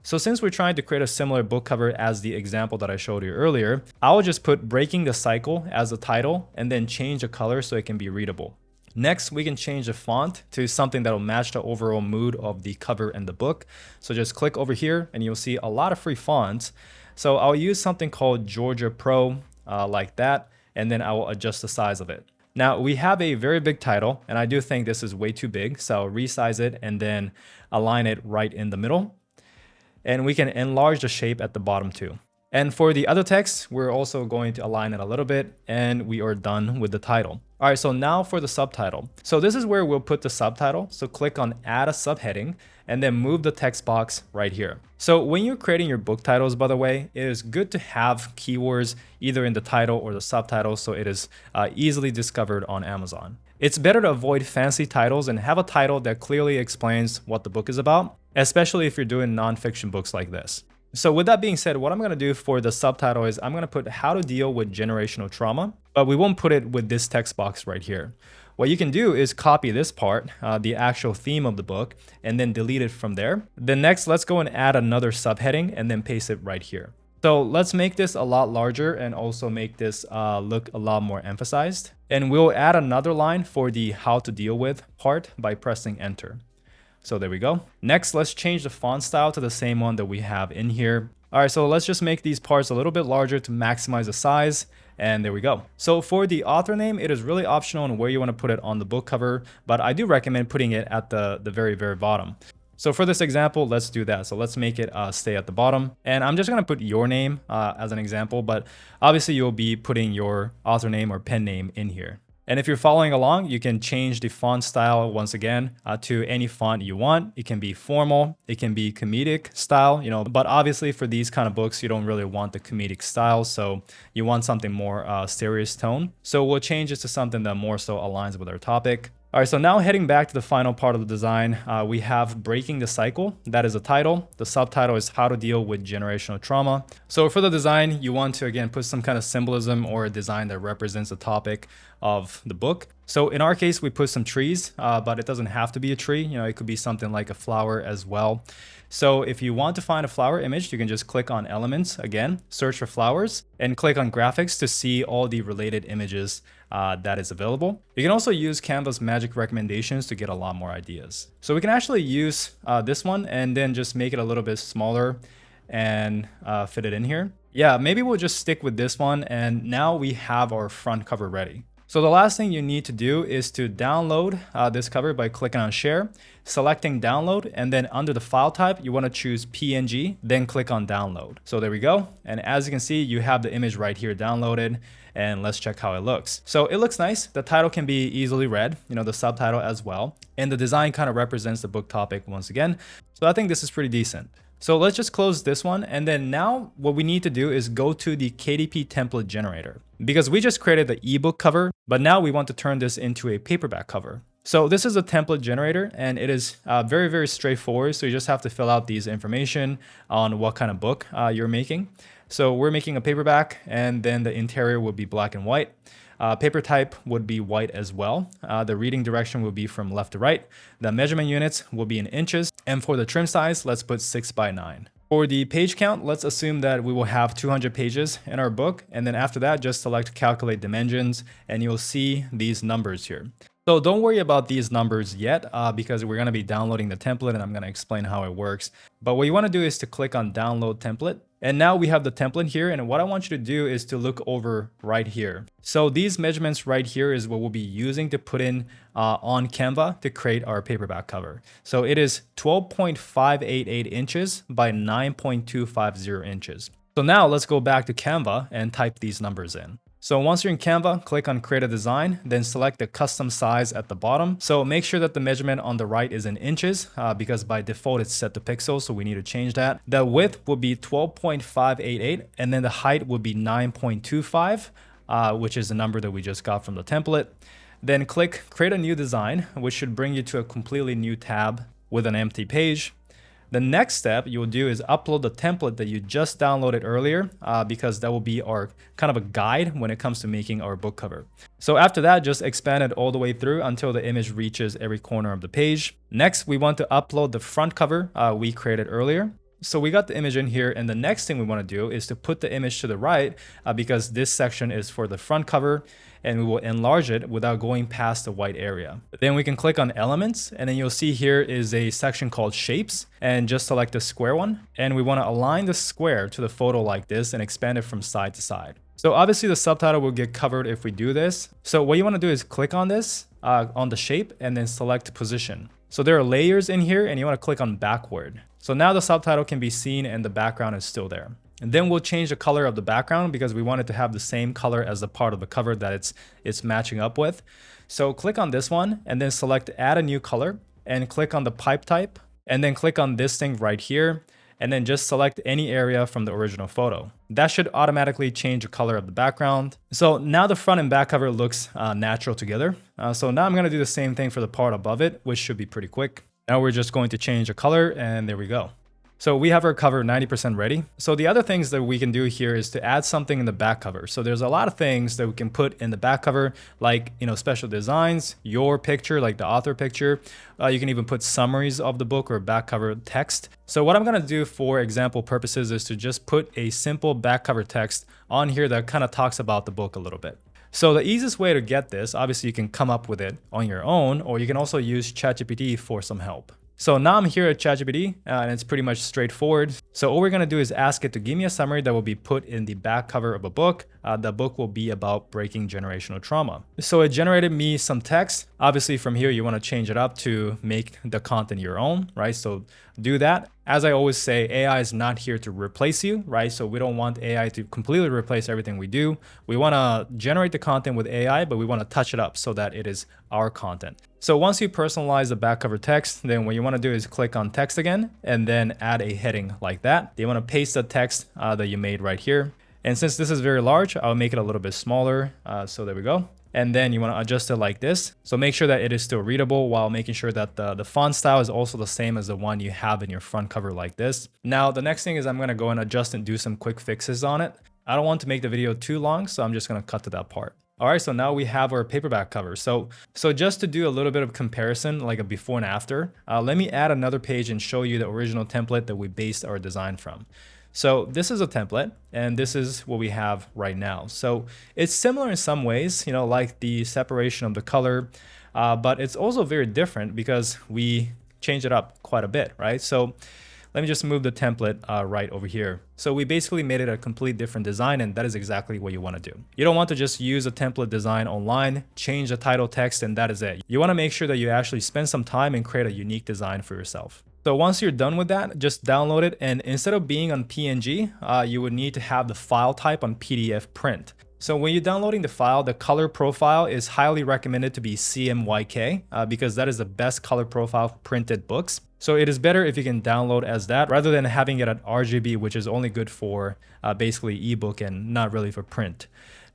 So since we're trying to create a similar book cover as the example that I showed you earlier, I will just put breaking the cycle as the title and then change the color so it can be readable. Next, we can change the font to something that will match the overall mood of the cover and the book. So just click over here and you'll see a lot of free fonts. So I'll use something called Georgia Pro like that, and then I will adjust the size of it. Now we have a very big title and I do think this is way too big. So I'll resize it and then align it right in the middle. And we can enlarge the shape at the bottom too. And for the other text, we're also going to align it a little bit and we are done with the title. All right, so now for the subtitle. So this is where we'll put the subtitle. So click on add a subheading and then move the text box right here. So when you're creating your book titles, by the way, it is good to have keywords either in the title or the subtitle so it is easily discovered on Amazon. It's better to avoid fancy titles and have a title that clearly explains what the book is about, especially if you're doing nonfiction books like this. So with that being said, what I'm going to do for the subtitle is I'm going to put how to deal with generational trauma, but we won't put it with this text box right here. What you can do is copy this part, the actual theme of the book, and then delete it from there. Then next, let's go and add another subheading and then paste it right here. So let's make this a lot larger and also make this look a lot more emphasized. And we'll add another line for the how to deal with part by pressing enter. So there we go. Next, let's change the font style to the same one that we have in here. All right, so let's just make these parts a little bit larger to maximize the size. And there we go. So for the author name, it is really optional on where you want to put it on the book cover, but I do recommend putting it at the very, very bottom. So for this example, let's do that. So let's make it stay at the bottom. And I'm just going to put your name as an example, but obviously you'll be putting your author name or pen name in here. And if you're following along, you can change the font style once again to any font you want. It can be formal, it can be comedic style, but obviously for these kind of books, you don't really want the comedic style. So you want something more serious tone. So we'll change it to something that more so aligns with our topic. All right, so now heading back to the final part of the design, we have breaking the cycle. That is the title. The subtitle is how to deal with generational trauma. So for the design, you want to, again, put some kind of symbolism or a design that represents the topic of the book. So in our case, we put some trees, but it doesn't have to be a tree. You know, it could be something like a flower as well. So if you want to find a flower image, you can just click on elements again, search for flowers, and click on graphics to see all the related images that is available. You can also use Canva's magic recommendations to get a lot more ideas. So we can actually use this one and then just make it a little bit smaller and fit it in here. Yeah, maybe we'll just stick with this one, and now we have our front cover ready. So the last thing you need to do is to download this cover by clicking on share, selecting download, and then under the file type, you want to choose PNG, then click on download. So there we go. And as you can see, you have the image right here downloaded, and let's check how it looks. So it looks nice. The title can be easily read, you know, the subtitle as well. And the design kind of represents the book topic once again. So I think this is pretty decent. So let's just close this one. And then now what we need to do is go to the KDP template generator, because we just created the ebook cover, but now we want to turn this into a paperback cover. So this is a template generator, and it is very, very straightforward. So you just have to fill out these information on what kind of book you're making. So we're making a paperback, and then the interior would be black and white. Paper type would be white as well. The reading direction will be from left to right. The measurement units will be in inches. And for the trim size, let's put 6:9. For the page count, let's assume that we will have 200 pages in our book. And then after that, just select calculate dimensions, and you'll see these numbers here. So don't worry about these numbers yet because we're going to be downloading the template, and I'm going to explain how it works. But what you want to do is to click on download template. And now we have the template here. And what I want you to do is to look over right here. So these measurements right here is what we'll be using to put in on Canva to create our paperback cover. So it is 12.588 inches by 9.250 inches. So now let's go back to Canva and type these numbers in. So once you're in Canva, click on create a design, then select the custom size at the bottom. So make sure that the measurement on the right is in inches because by default it's set to pixels. So we need to change that. The width will be 12.588 and then the height will be 9.25, which is the number that we just got from the template. Then click create a new design, which should bring you to a completely new tab with an empty page. The next step you will do is upload the template that you just downloaded earlier because that will be our kind of a guide when it comes to making our book cover. So after that, just expand it all the way through until the image reaches every corner of the page. Next, we want to upload the front cover we created earlier. So we got the image in here, and the next thing we want to do is to put the image to the right because this section is for the front cover, and we will enlarge it without going past the white area. Then we can click on elements, and then you'll see here is a section called shapes, and just select the square one. And we want to align the square to the photo like this and expand it from side to side. So obviously the subtitle will get covered if we do this. So what you want to do is click on this, on the shape, and then select position. So there are layers in here, and you want to click on backward. So now the subtitle can be seen and the background is still there. And then we'll change the color of the background because we want it to have the same color as the part of the cover that it's matching up with. So click on this one and then select add a new color and click on the pipe type and then click on this thing right here and then just select any area from the original photo. That should automatically change the color of the background. So now the front and back cover looks natural together. So now I'm going to do the same thing for the part above it, which should be pretty quick. Now we're just going to change the color and there we go. So we have our cover 90% ready. So the other things that we can do here is to add something in the back cover. So there's a lot of things that we can put in the back cover, like, you know, special designs, your picture, like the author picture. You can even put summaries of the book or back cover text. So what I'm going to do for example purposes is to just put a simple back cover text on here that kind of talks about the book a little bit. So the easiest way to get this, obviously you can come up with it on your own, or you can also use ChatGPT for some help. So now I'm here at ChatGPT and it's pretty much straightforward. So all we're going to do is ask it to give me a summary that will be put in the back cover of a book. The book will be about breaking generational trauma. So it generated me some text. Obviously from here, you want to change it up to make the content your own, right? So do that. As I always say, AI is not here to replace you, right? So we don't want AI to completely replace everything we do. We want to generate the content with AI, but we want to touch it up so that it is our content. So once you personalize the back cover text, then what you want to do is click on text again, and then add a heading like that. You want to paste the text that you made right here. And since this is very large, I'll make it a little bit smaller. So there we go. And then you want to adjust it like this. So make sure that it is still readable while making sure that the font style is also the same as the one you have in your front cover like this. Now, the next thing is I'm going to go and adjust and do some quick fixes on it. I don't want to make the video too long, so I'm just going to cut to that part. All right, so now we have our paperback cover. So just to do a little bit of comparison, like a before and after, let me add another page and show you the original template that we based our design from. So this is a template, and this is what we have right now. So it's similar in some ways, like the separation of the color, but it's also very different because we changed it up quite a bit, right? So let me just move the template right over here. So we basically made it a complete different design, and that is exactly what you want to do. You don't want to just use a template design online, change the title text, and that is it. You want to make sure that you actually spend some time and create a unique design for yourself. So once you're done with that, just download it, and instead of being on PNG, you would need to have the file type on PDF print. So when you're downloading the file, the color profile is highly recommended to be CMYK because that is the best color profile for printed books. So it is better if you can download as that rather than having it at RGB, which is only good for basically ebook and not really for print.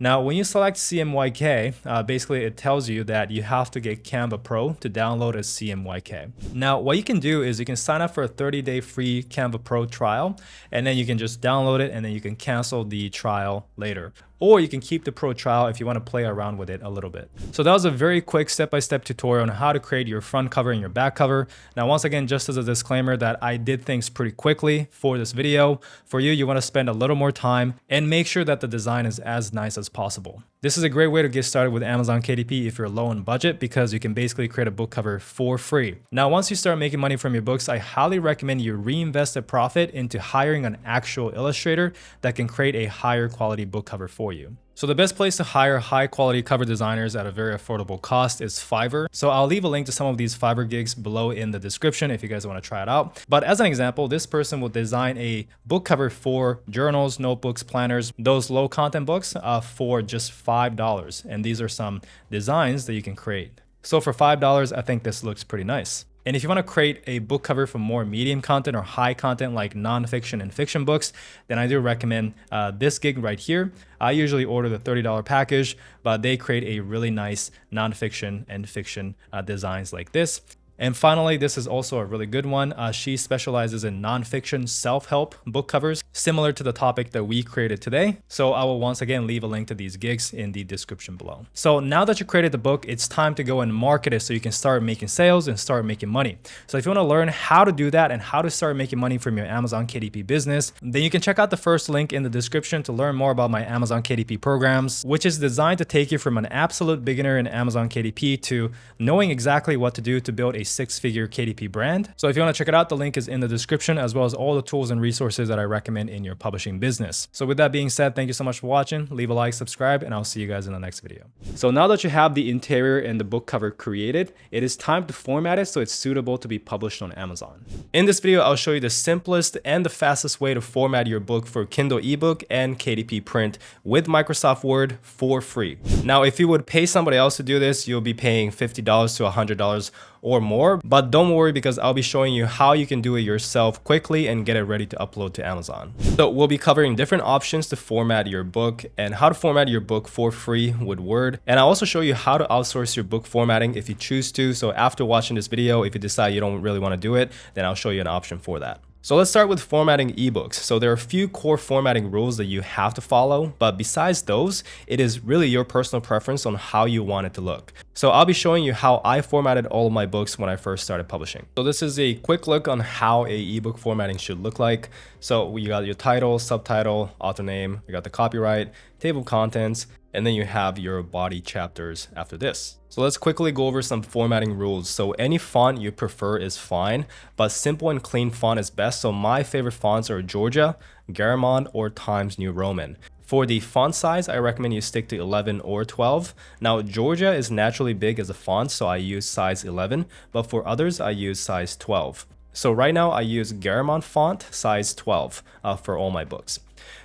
Now, when you select CMYK, basically it tells you that you have to get Canva Pro to download as CMYK. Now, what you can do is you can sign up for a 30-day free Canva Pro trial, and then you can just download it, and then you can cancel the trial later. Or you can keep the pro trial if you want to play around with it a little bit. So that was a very quick step-by-step tutorial on how to create your front cover and your back cover. Now, once again, just as a disclaimer that I did things pretty quickly for this video. For you, you want to spend a little more time and make sure that the design is as nice as possible. This is a great way to get started with Amazon KDP if you're low on budget because you can basically create a book cover for free. Now, once you start making money from your books, I highly recommend you reinvest the profit into hiring an actual illustrator that can create a higher quality book cover for you. So the best place to hire high quality cover designers at a very affordable cost is Fiverr. So I'll leave a link to some of these Fiverr gigs below in the description if you guys want to try it out. But as an example, this person will design a book cover for journals, notebooks, planners, those low content books for just $5. And these are some designs that you can create. So for $5, I think this looks pretty nice. And if you want to create a book cover for more medium content or high content like nonfiction and fiction books, then I do recommend this gig right here. I usually order the $30 package, but they create a really nice nonfiction and fiction designs like this. And finally, this is also a really good one. She specializes in nonfiction self-help book covers, similar to the topic that we created today. So I will once again leave a link to these gigs in the description below. So now that you created the book, it's time to go and market it so you can start making sales and start making money. So if you want to learn how to do that and how to start making money from your Amazon KDP business, then you can check out the first link in the description to learn more about my Amazon KDP programs, which is designed to take you from an absolute beginner in Amazon KDP to knowing exactly what to do to build a six-figure KDP brand. So if you want to check it out, the link is in the description, as well as all the tools and resources that I recommend in your publishing business. So with that being said, thank you so much for watching. Leave a like, subscribe, and I'll see you guys in the next video. So now that you have the interior and the book cover created, it is time to format it so it's suitable to be published on Amazon. In this video, I'll show you the simplest and the fastest way to format your book for Kindle ebook and KDP print with Microsoft Word for free. Now, if you would pay somebody else to do this, you'll be paying $50 to $100 or more, but don't worry because I'll be showing you how you can do it yourself quickly and get it ready to upload to Amazon. So we'll be covering different options to format your book and how to format your book for free with Word. And I'll also show you how to outsource your book formatting if you choose to. So after watching this video, if you decide you don't really want to do it, then I'll show you an option for that. So let's start with formatting ebooks. So there are a few core formatting rules that you have to follow, but besides those, it is really your personal preference on how you want it to look. So I'll be showing you how I formatted all of my books when I first started publishing. So this is a quick look on how a ebook formatting should look like. So you got your title, subtitle, author name, you got the copyright, table of contents, and then you have your body chapters after this. So let's quickly go over some formatting rules. So any font you prefer is fine, but simple and clean font is best. So my favorite fonts are Georgia, Garamond, or Times New Roman. For the font size, I recommend you stick to 11 or 12. Now, Georgia is naturally big as a font, so I use size 11, but for others, I use size 12. So right now, I use Garamond font size 12 for all my books.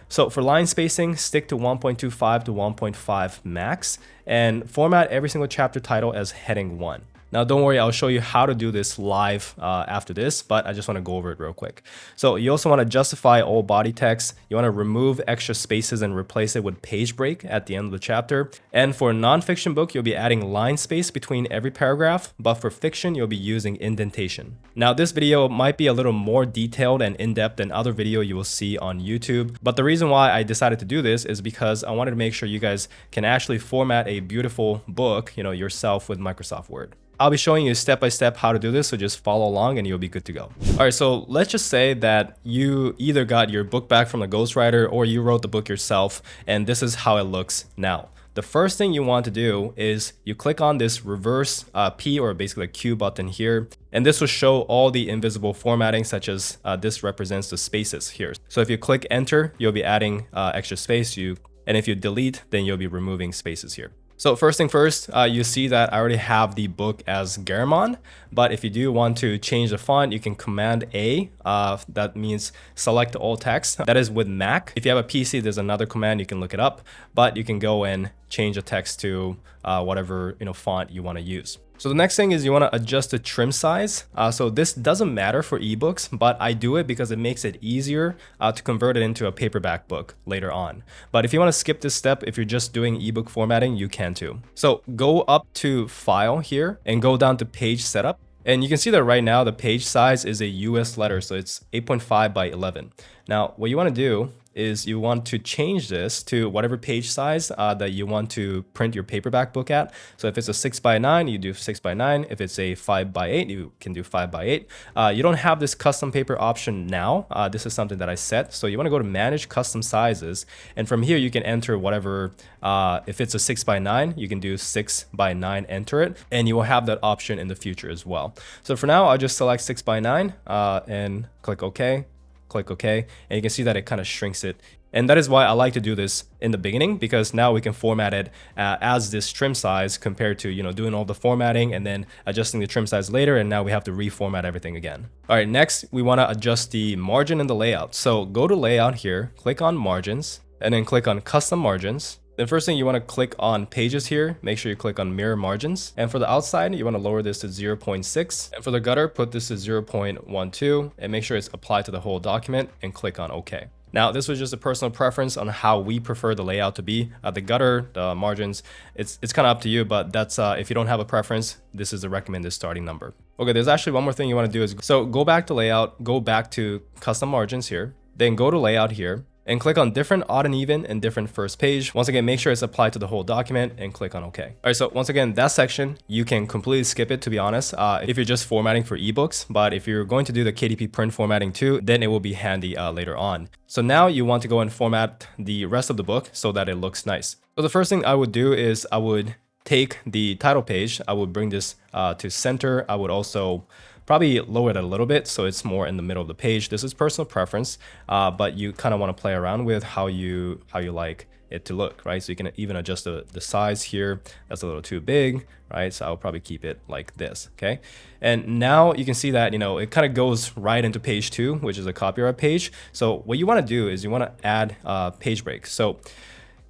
So for line spacing, stick to 1.25 to 1.5 max and format every single chapter title as heading 1.
Now, don't worry, I'll show you how to do this live after this, but I just want to go over it real quick. So you also want to justify all body text. You want to remove extra spaces and replace it with page break at the end of the chapter. And for a nonfiction book, you'll be adding line space between every paragraph, but for fiction, you'll be using indentation. Now, this video might be a little more detailed and in-depth than other video you will see on YouTube, but the reason why I decided to do this is because I wanted to make sure you guys can actually format a beautiful book, yourself with Microsoft Word. I'll be showing you step by step how to do this, so just follow along and you'll be good to go. All right, so let's just say that you either got your book back from the ghostwriter or you wrote the book yourself, and this is how it looks now. The first thing you want to do is you click on this reverse P, or basically a Q button here, and this will show all the invisible formatting, such as this represents the spaces here. So if you click enter, you'll be adding extra space, and if you delete, then you'll be removing spaces here. So first thing first, you see that I already have the book as Garamond, but if you do want to change the font, you can Command A. That means select all text. That is with Mac. If you have a PC, there's another command, you can look it up, but you can go and change the text to whatever font you want to use. So the next thing is you want to adjust the trim size. So this doesn't matter for ebooks, but I do it because it makes it easier to convert it into a paperback book later on. But if you want to skip this step, if you're just doing ebook formatting, you can too. So go up to File here and go down to Page Setup. And you can see that right now the page size is a US letter, so it's 8.5 by 11. Now, what you want to do is you want to change this to whatever page size that you want to print your paperback book at. So if it's a 6x9, you do 6x9. If it's a 5x8, you can do 5x8. You don't have this custom paper option now. This is something that I set. So you want to go to Manage Custom Sizes, and from here you can enter whatever. If it's a 6x9, you can do 6x9, enter it, and you will have that option in the future as well. So for now, I'll just select 6x9 and click OK. Click OK, and you can see that it kind of shrinks it. And that is why I like to do this in the beginning, because now we can format it as this trim size compared to, doing all the formatting and then adjusting the trim size later. And now we have to reformat everything again. All right, next we want to adjust the margin and the layout. So go to Layout here, click on Margins, and then click on Custom Margins. Then first thing, you want to click on Pages here. Make sure you click on Mirror Margins. And for the outside, you want to lower this to 0.6. And for the gutter, put this to 0.12 and make sure it's applied to the whole document and click on OK. Now, this was just a personal preference on how we prefer the layout to be. The gutter, the margins, it's kind of up to you, but that's if you don't have a preference, this is the recommended starting number. Okay, there's actually one more thing you want to do is, so go back to Layout, go back to Custom Margins here, then go to Layout here, and click on different odd and even and different first page. Once again, make sure it's applied to the whole document and click on OK. All right, so once again, that section, you can completely skip it, to be honest, if you're just formatting for ebooks. But if you're going to do the KDP print formatting too, then it will be handy later on. So now you want to go and format the rest of the book so that it looks nice. So the first thing I would do is I would take the title page, I would bring this to center. I would also probably lower it a little bit so it's more in the middle of the page. This is personal preference, but you kind of want to play around with how you like it to look, right? So you can even adjust the size here. That's a little too big, right? So I'll probably keep it like this, okay? And now you can see that, it kind of goes right into page 2, which is a copyright page. So what you want to do is you want to add page breaks. So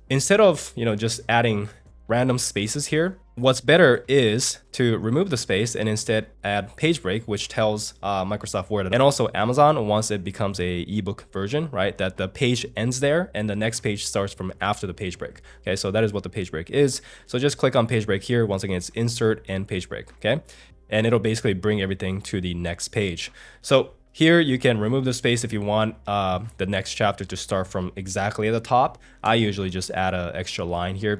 instead of, just adding random spaces here, what's better is to remove the space and instead add page break, which tells Microsoft Word and also Amazon, once it becomes a ebook version, right, that the page ends there and the next page starts from after the page break. Okay, so that is what the page break is. So just click on page break here. Once again, it's insert and page break, okay? And it'll basically bring everything to the next page. So here you can remove the space if you want the next chapter to start from exactly at the top. I usually just add an extra line here,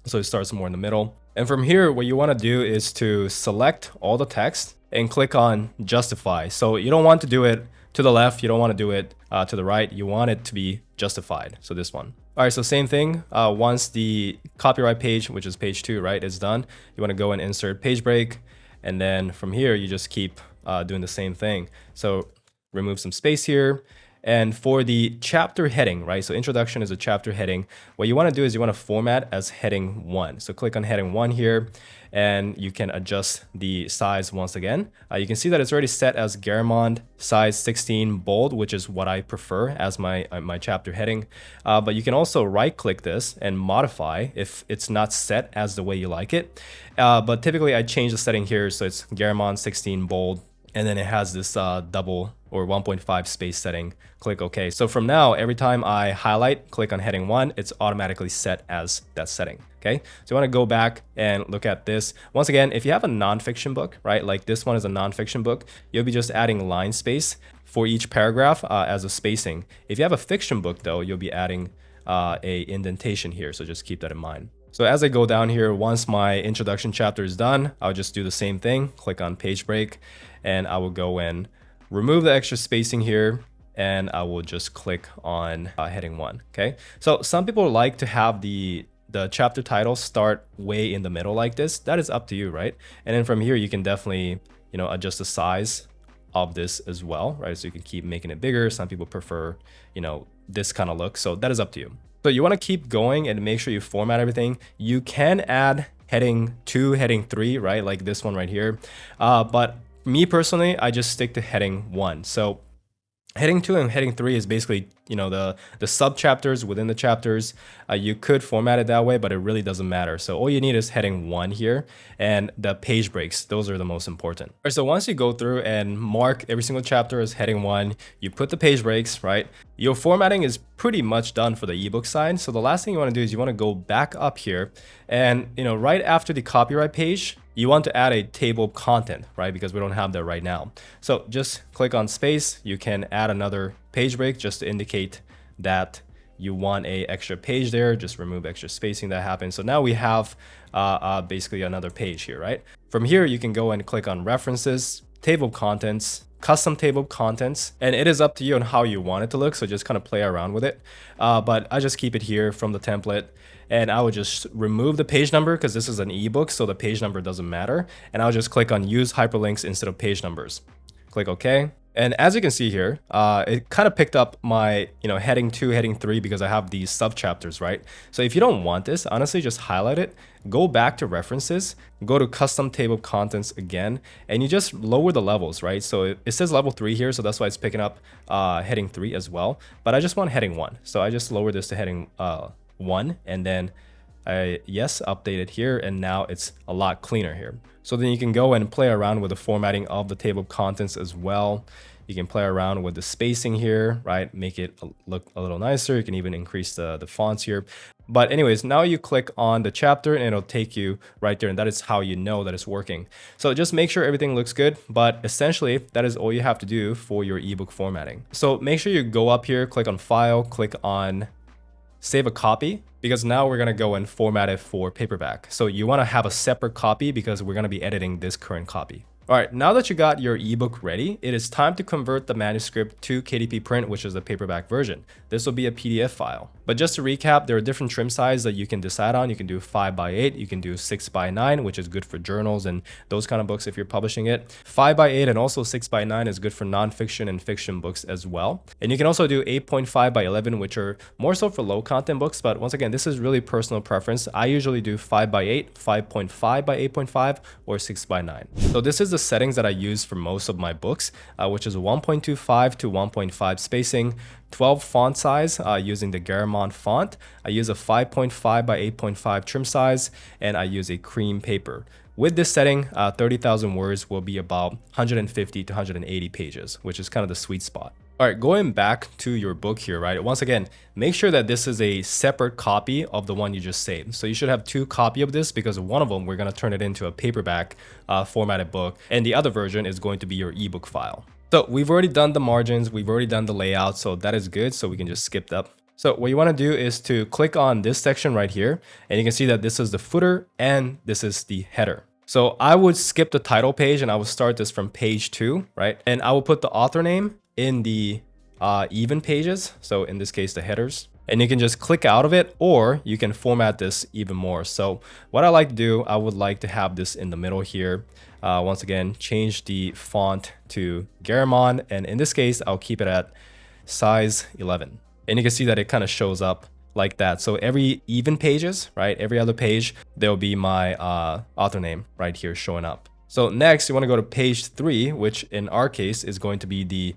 so it starts more in the middle. And from here, what you want to do is to select all the text and click on Justify. So you don't want to do it to the left. You don't want to do it to the right. You want it to be justified. So this one. All right, so same thing. Once the copyright page, which is page 2, right, is done, you want to go and insert page break. And then from here, you just keep doing the same thing. So remove some space here. And for the chapter heading, right? So introduction is a chapter heading. What you want to do is you want to format as heading 1. So click on heading 1 here, and you can adjust the size once again. You can see that it's already set as Garamond size 16 bold, which is what I prefer as my chapter heading. But you can also right click this and modify if it's not set as the way you like it. But typically I change the setting here. So it's Garamond 16 bold, and then it has this double or 1.5 space setting. Click OK. So from now, every time I highlight, click on heading 1, it's automatically set as that setting. Okay, so you want to go back and look at this. Once again, if you have a nonfiction book, right, like this one is a nonfiction book, you'll be just adding line space for each paragraph as a spacing. If you have a fiction book though, you'll be adding a indentation here. So just keep that in mind. So as I go down here, once my introduction chapter is done, I'll just do the same thing. Click on page break, and I will go and remove the extra spacing here, and I will just click on heading 1. Okay, so some people like to have the chapter title start way in the middle like this. That is up to you, right? And then from here, you can definitely, adjust the size of this as well, right? So you can keep making it bigger. Some people prefer, this kind of look. So that is up to you. So you want to keep going and make sure you format everything. You can add heading 2, heading 3, right? Like this one right here. But me personally, I just stick to heading 1. So heading 2 and heading 3 is basically, the sub chapters within the chapters. You could format it that way, but it really doesn't matter. So all you need is heading 1 here, and the page breaks. Those are the most important. All right, so once you go through and mark every single chapter as heading 1, you put the page breaks, right? Your formatting is pretty much done for the ebook side. So the last thing you want to do is you want to go back up here, and right after the copyright page, you want to add a table of content, right? Because we don't have that right now. So just click on space. You can add another page break just to indicate that you want a extra page there. Just remove extra spacing that happens. So now we have basically another page here, right? From here, you can go and click on references, table of contents, custom table of contents, and it is up to you on how you want it to look. So just kind of play around with it. But I just keep it here from the template, and I would just remove the page number because this is an ebook, so the page number doesn't matter. And I'll just click on use hyperlinks instead of page numbers. Click OK. And as you can see here, it kind of picked up my, heading 2, heading 3 because I have these sub chapters, right? So if you don't want this, honestly, just highlight it, go back to references, go to custom table of contents again, and you just lower the levels, right? So it says level 3 here, so that's why it's picking up heading 3 as well. But I just want heading 1. So I just lower this to heading 1, and then I update it here, and now it's a lot cleaner here. So then you can go and play around with the formatting of the table of contents as well. You can play around with the spacing here, right? Make it look a little nicer. You can even increase the fonts here. But anyways, now you click on the chapter and it'll take you right there. And that is how you know that it's working. So just make sure everything looks good. But essentially, that is all you have to do for your ebook formatting. So make sure you go up here, click on File, click on Save a Copy, because now we're going to go and format it for paperback. So you want to have a separate copy because we're going to be editing this current copy. All right, now that you got your ebook ready, it is time to convert the manuscript to KDP print, which is the paperback version. This will be a PDF file. But just to recap, there are different trim sizes that you can decide on. You can do 5x8, you can do 6x9, which is good for journals and those kind of books if you're publishing it. 5x8 and also 6x9 is good for nonfiction and fiction books as well. And you can also do 8.5x11, which are more so for low content books. But once again, this is really personal preference. I usually do 5x8, 5.5x8.5, or 6x9. So this is the settings that I use for most of my books, which is 1.25 to 1.5 spacing, 12 font size using the Garamond font. I use a 5.5 by 8.5 trim size, and I use a cream paper. With this setting, 30,000 words will be about 150 to 180 pages, which is kind of the sweet spot. All right, going back to your book here, right? Once again, make sure that this is a separate copy of the one you just saved. So you should have 2 copies of this because one of them, we're going to turn it into a paperback formatted book, and the other version is going to be your ebook file. So we've already done the margins, we've already done the layout, so that is good. So we can just skip that. So what you want to do is to click on this section right here, and you can see that this is the footer and this is the header. So I would skip the title page and I will start this from page 2, right? And I will put the author name in the even pages. So in this case, the headers. And you can just click out of it, or you can format this even more. So what I like to do, I would like to have this in the middle here. Once again, change the font to Garamond. And in this case, I'll keep it at size 11. And you can see that it kind of shows up like that. So every even pages, right? Every other page, there'll be my author name right here showing up. So next, you want to go to page 3, which in our case is going to be the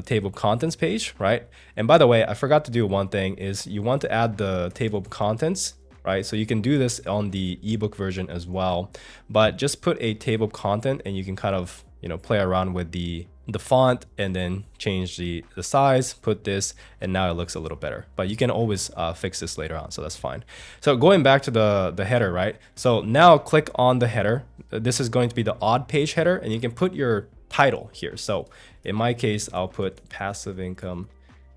table of contents page, right? And by the way, I forgot to do one thing is you want to add the table of contents, right? So you can do this on the ebook version as well, but just put a table of content and you can kind of, play around with the font and then change the size, put this, and now it looks a little better. But you can always fix this later on, so that's fine. So going back to the header, right? So now click on the header. This is going to be the odd page header, and you can put your title here. So in my case, I'll put passive income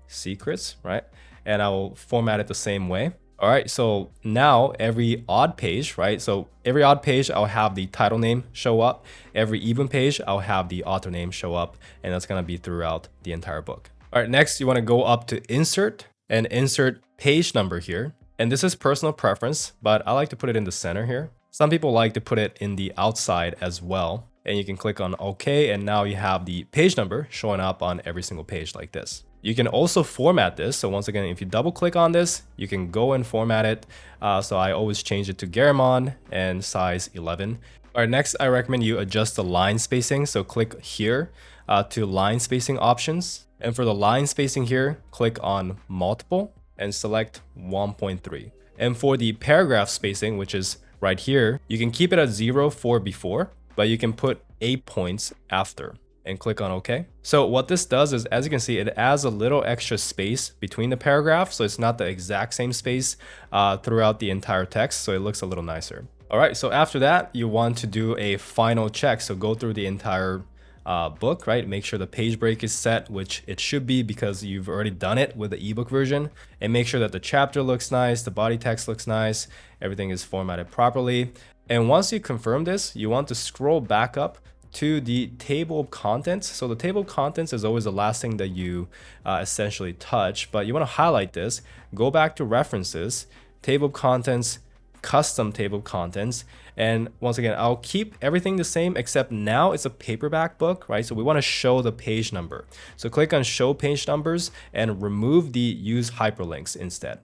secrets, right? And I will format it the same way. All right, so now every odd page, right? So every odd page, I'll have the title name show up. Every even page, I'll have the author name show up, and that's gonna be throughout the entire book. All right, next, you wanna go up to insert and insert page number here. And this is personal preference, but I like to put it in the center here. Some people like to put it in the outside as well. And you can click on OK, and now you have the page number showing up on every single page like this. You can also format this. So once again, if you double click on this, you can go and format it. So I always change it to Garamond and size 11. All right, next, I recommend you adjust the line spacing. So click here to line spacing options. And for the line spacing here, click on multiple and select 1.3. And for the paragraph spacing, which is right here, you can keep it at 0 for before, but you can put 8 points after and click on OK. So what this does is, as you can see, it adds a little extra space between the paragraphs. So it's not the exact same space throughout the entire text. So it looks a little nicer. All right, so after that, you want to do a final check. So go through the entire book, right? Make sure the page break is set, which it should be because you've already done it with the ebook version, and make sure that the chapter looks nice, the body text looks nice, everything is formatted properly. And once you confirm this, you want to scroll back up to the table of contents. So the table of contents is always the last thing that you essentially touch, but you want to highlight this, go back to references, table of contents, custom table of contents. And once again, I'll keep everything the same, except now it's a paperback book, right? So we want to show the page number. So click on show page numbers and remove the use hyperlinks instead.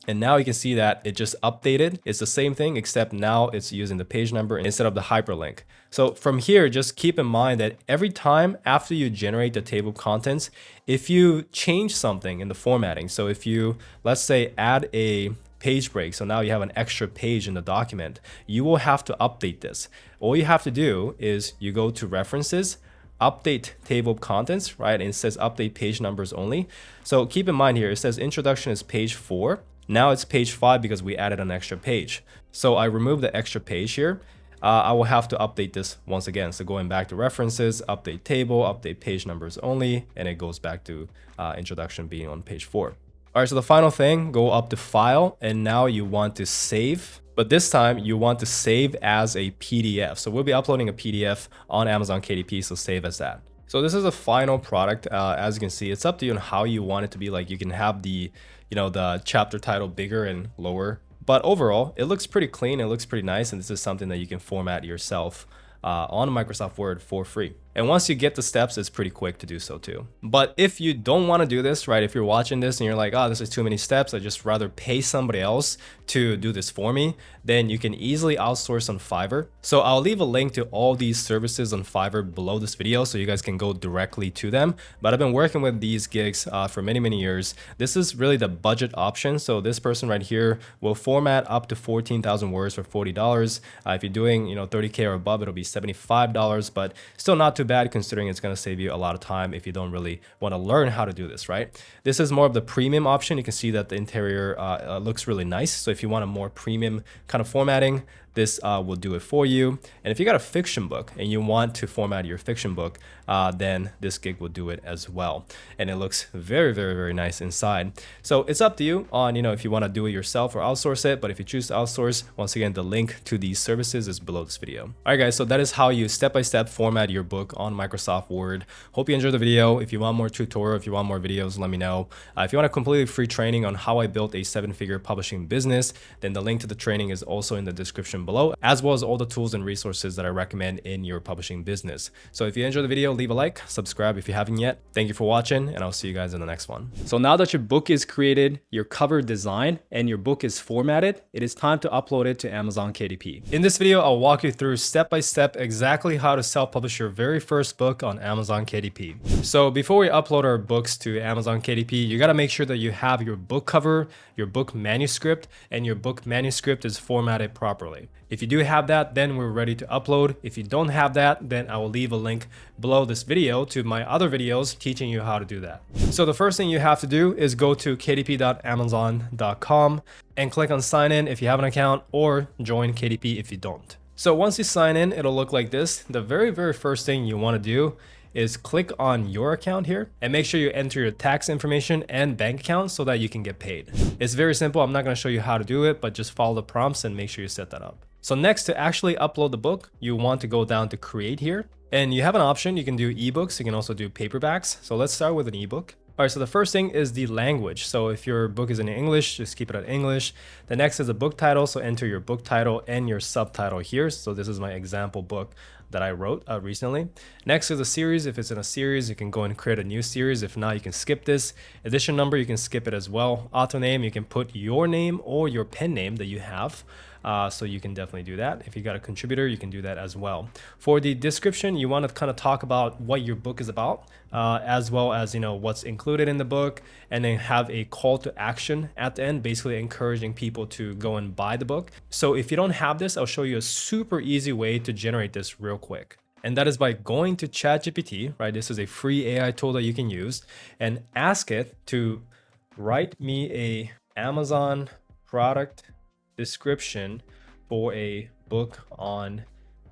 And now you can see that it just updated. It's the same thing, except now it's using the page number instead of the hyperlink. So from here, just keep in mind that every time after you generate the table of contents, if you change something in the formatting, so if you, let's say, add a page break, so now you have an extra page in the document, you will have to update this. All you have to do is you go to references, update table of contents, right? And it says update page numbers only. So keep in mind here, it says introduction is page 4. Now it's page 5 because we added an extra page. So I removed the extra page here. I will have to update this once again. So going back to references, update table, update page numbers only, and it goes back to introduction being on page 4. All right, so the final thing, go up to file, and now you want to save. But this time you want to save as a PDF. So we'll be uploading a PDF on Amazon KDP, so save as that. So this is a final product. As you can see, it's up to you on how you want it to be. Like you can have the, the chapter title bigger and lower, but overall it looks pretty clean. It looks pretty nice. And this is something that you can format yourself on Microsoft Word for free. And once you get the steps, it's pretty quick to do so too. But if you don't want to do this, right? If you're watching this and you're like, oh, this is too many steps, I'd just rather pay somebody else to do this for me, then you can easily outsource on Fiverr. So I'll leave a link to all these services on Fiverr below this video so you guys can go directly to them. But I've been working with these gigs for many, many years. This is really the budget option. So this person right here will format up to 14,000 words for $40. If you're doing, 30K or above, it'll be $75, but still not too bad considering it's going to save you a lot of time if you don't really want to learn how to do this, right? This is more of the premium option. You can see that the interior looks really nice. So if you want a more premium kind of formatting, this will do it for you. And if you got a fiction book and you want to format your fiction book, then this gig will do it as well. And it looks very, very, very nice inside. So it's up to you on, if you want to do it yourself or outsource it. But if you choose to outsource, once again, the link to these services is below this video. All right, guys, so that is how you step-by-step format your book on Microsoft Word. Hope you enjoyed the video. If you want more tutorial, if you want more videos, let me know. If you want a completely free training on how I built a 7-figure publishing business, then the link to the training is also in the description below, as well as all the tools and resources that I recommend in your publishing business. So if you enjoyed the video, leave a like, subscribe if you haven't yet. Thank you for watching, and I'll see you guys in the next one.
So now that your book is created, your cover designed, and your book is formatted, it is time to upload it to Amazon KDP.
In this video, I'll walk you through step by step exactly how to self-publish your very first book on Amazon KDP. So before we upload our books to Amazon KDP, you gotta make sure that you have your book cover, your book manuscript, and your book manuscript is formatted properly. If you do have that, then we're ready to upload. If you don't have that, then I will leave a link below this video to my other videos teaching you how to do that. So the first thing you have to do is go to kdp.amazon.com and click on sign in if you have an account, or join KDP if you don't. So once you sign in, it'll look like this. The very first thing you want to do is click on your account here and make sure you enter your tax information and bank account so that you can get paid. It's very simple. I'm not going to show you how to do it, but just follow the prompts and make sure you set that up. So next, to actually upload the book, you want to go down to create here, and you have an option. You can do ebooks. You can also do paperbacks. So let's start with an ebook. All right, so the first thing is the language. So if your book is in English, just keep it at English. The next is the book title. So enter your book title and your subtitle here. So this is my example book that I wrote recently. Next is a series. If it's in a series, you can go and create a new series. If not, you can skip this. Edition number, you can skip it as well. Author name, you can put your name or your pen name that you have. So you can definitely do that. If you got a contributor, you can do that as well. For the description, you want to kind of talk about what your book is about, as well as, you know, what's included in the book, and then have a call to action at the end, basically encouraging people to go and buy the book. So if you don't have this, I'll show you a super easy way to generate this real quick. And that is by going to ChatGPT, right? This is a free AI tool that you can use, and ask it to write me a Amazon product description for a book on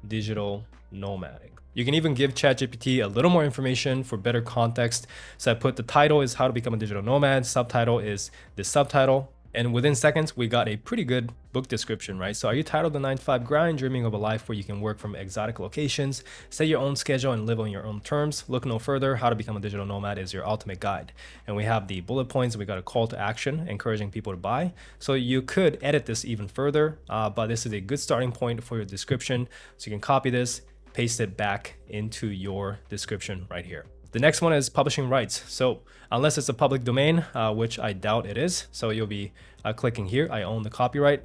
digital nomadic. You can even give ChatGPT a little more information for better context. So I put the title is how to become a digital nomad, subtitle is the subtitle, and within seconds we got a pretty good book description, right? So are you tired of the 9-to-5 grind, dreaming of a life where you can work from exotic locations, set your own schedule and live on your own terms? Look no further. How to become a digital nomad is your ultimate guide. And we have the bullet points. We got a call to action encouraging people to buy. So you could edit this even further, but this is a good starting point for your description. So you can copy this, paste it back into your description right here. The next one is publishing rights. So unless it's a public domain, which I doubt it is, so you'll be clicking here, I own the copyright.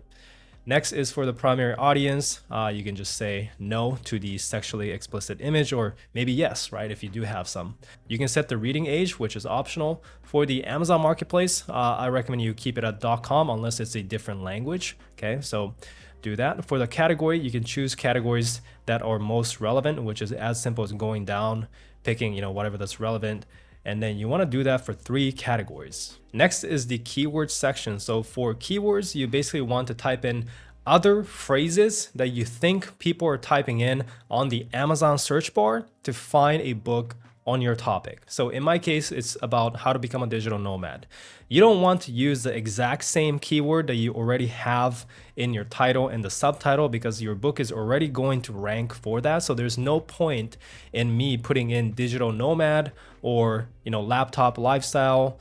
Next is for the primary audience. You can just say no to the sexually explicit image, or maybe yes, right, if you do have some. You can set the reading age, which is optional. For the Amazon Marketplace, I recommend you keep it at .com unless it's a different language, okay? So do that. For the category, you can choose categories that are most relevant, which is as simple as going down, picking, you know, whatever that's relevant. And then you want to do that for 3 categories. Next is the keyword section. So for keywords, you basically want to type in other phrases that you think people are typing in on the Amazon search bar to find a book on your topic. So in my case, it's about how to become a digital nomad. You don't want to use the exact same keyword that you already have in your title and the subtitle, because your book is already going to rank for that. So there's no point in me putting in digital nomad or, you know, laptop lifestyle,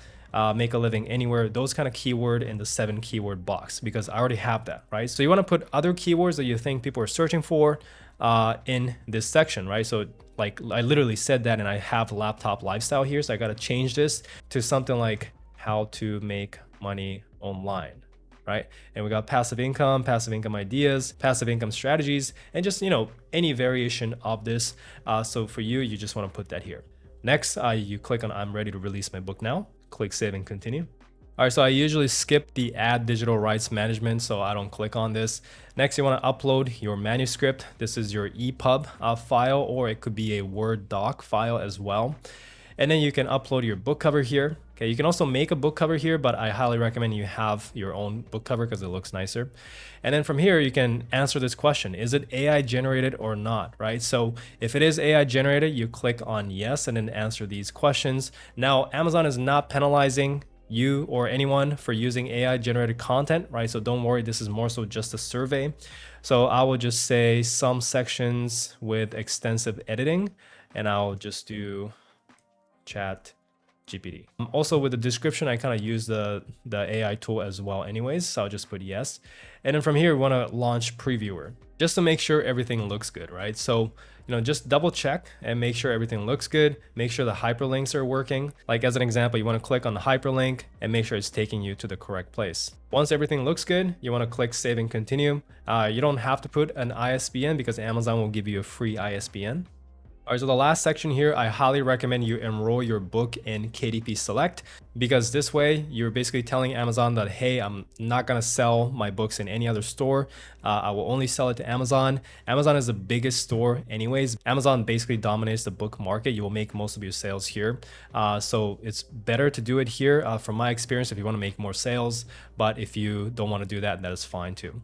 make a living anywhere, those kind of keyword in the 7 keyword box, because I already have that, right? So you want to put other keywords that you think people are searching for in this section, right? So like I literally said that, and I have laptop lifestyle here. So I got to change this to something like how to make money online, right? And we got passive income ideas, passive income strategies, and just, you know, any variation of this. So for you, you just want to put that here. Next, you click on I'm ready to release my book now. Click save and continue. All right, so I usually skip the add digital rights management, so I don't click on this. Next, you want to upload your manuscript. This is your EPUB file, or it could be a Word doc file as well. And then you can upload your book cover here. Okay, you can also make a book cover here, but I highly recommend you have your own book cover because it looks nicer. And then from here, you can answer this question. Is it AI generated or not, right? So if it is AI generated, you click on yes and then answer these questions. Now, Amazon is not penalizing you or anyone for using AI generated content, right? So don't worry, this is more so just a survey. So I will just say some sections with extensive editing, and I'll just do Chat GPT. Also with the description, I kind of use the AI tool as well anyways, so I'll just put yes. And then from here, we want to launch previewer just to make sure everything looks good, right? So, just double check and make sure everything looks good. Make sure the hyperlinks are working. Like as an example, you want to click on the hyperlink and make sure it's taking you to the correct place. Once everything looks good, you want to click save and continue. You don't have to put an ISBN because Amazon will give you a free ISBN. All right, so the last section here, I highly recommend you enroll your book in KDP Select, because this way you're basically telling Amazon that, hey, I'm not gonna sell my books in any other store. I will only sell it to Amazon. Amazon is the biggest store anyways. Amazon basically dominates the book market. You will make most of your sales here. So it's better to do it here from my experience if you wanna make more sales, but if you don't wanna do that, that is fine too.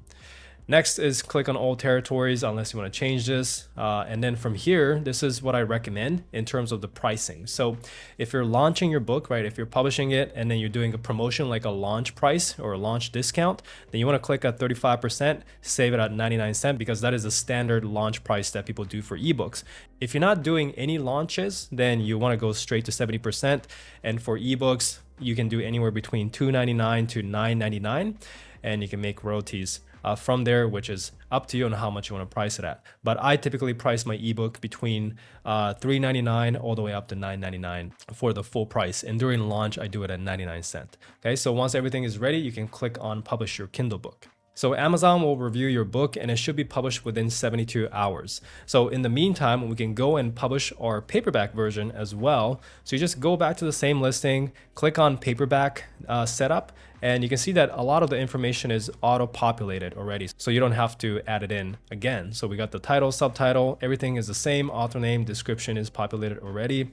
Next is click on all territories unless you want to change this. And then from here, this is what I recommend in terms of the pricing. So if you're launching your book, right, if you're publishing it and then you're doing a promotion like a launch price or a launch discount, then you want to click at 35%, save it at 99 cents because that is the standard launch price that people do for ebooks. If you're not doing any launches, then you want to go straight to 70%. And for ebooks, you can do anywhere between $2.99 to $9.99 and you can make royalties from there, which is up to you on how much you want to price it at. But I typically price my ebook between $3.99 all the way up to $9.99 for the full price. And during launch, I do it at 99 cents. Okay, so once everything is ready, you can click on publish your Kindle book. So Amazon will review your book and it should be published within 72 hours. So in the meantime, we can go and publish our paperback version as well. So you just go back to the same listing, click on paperback setup, and you can see that a lot of the information is auto-populated already. So you don't have to add it in again. So we got the title, subtitle, everything is the same, author name, description is populated already.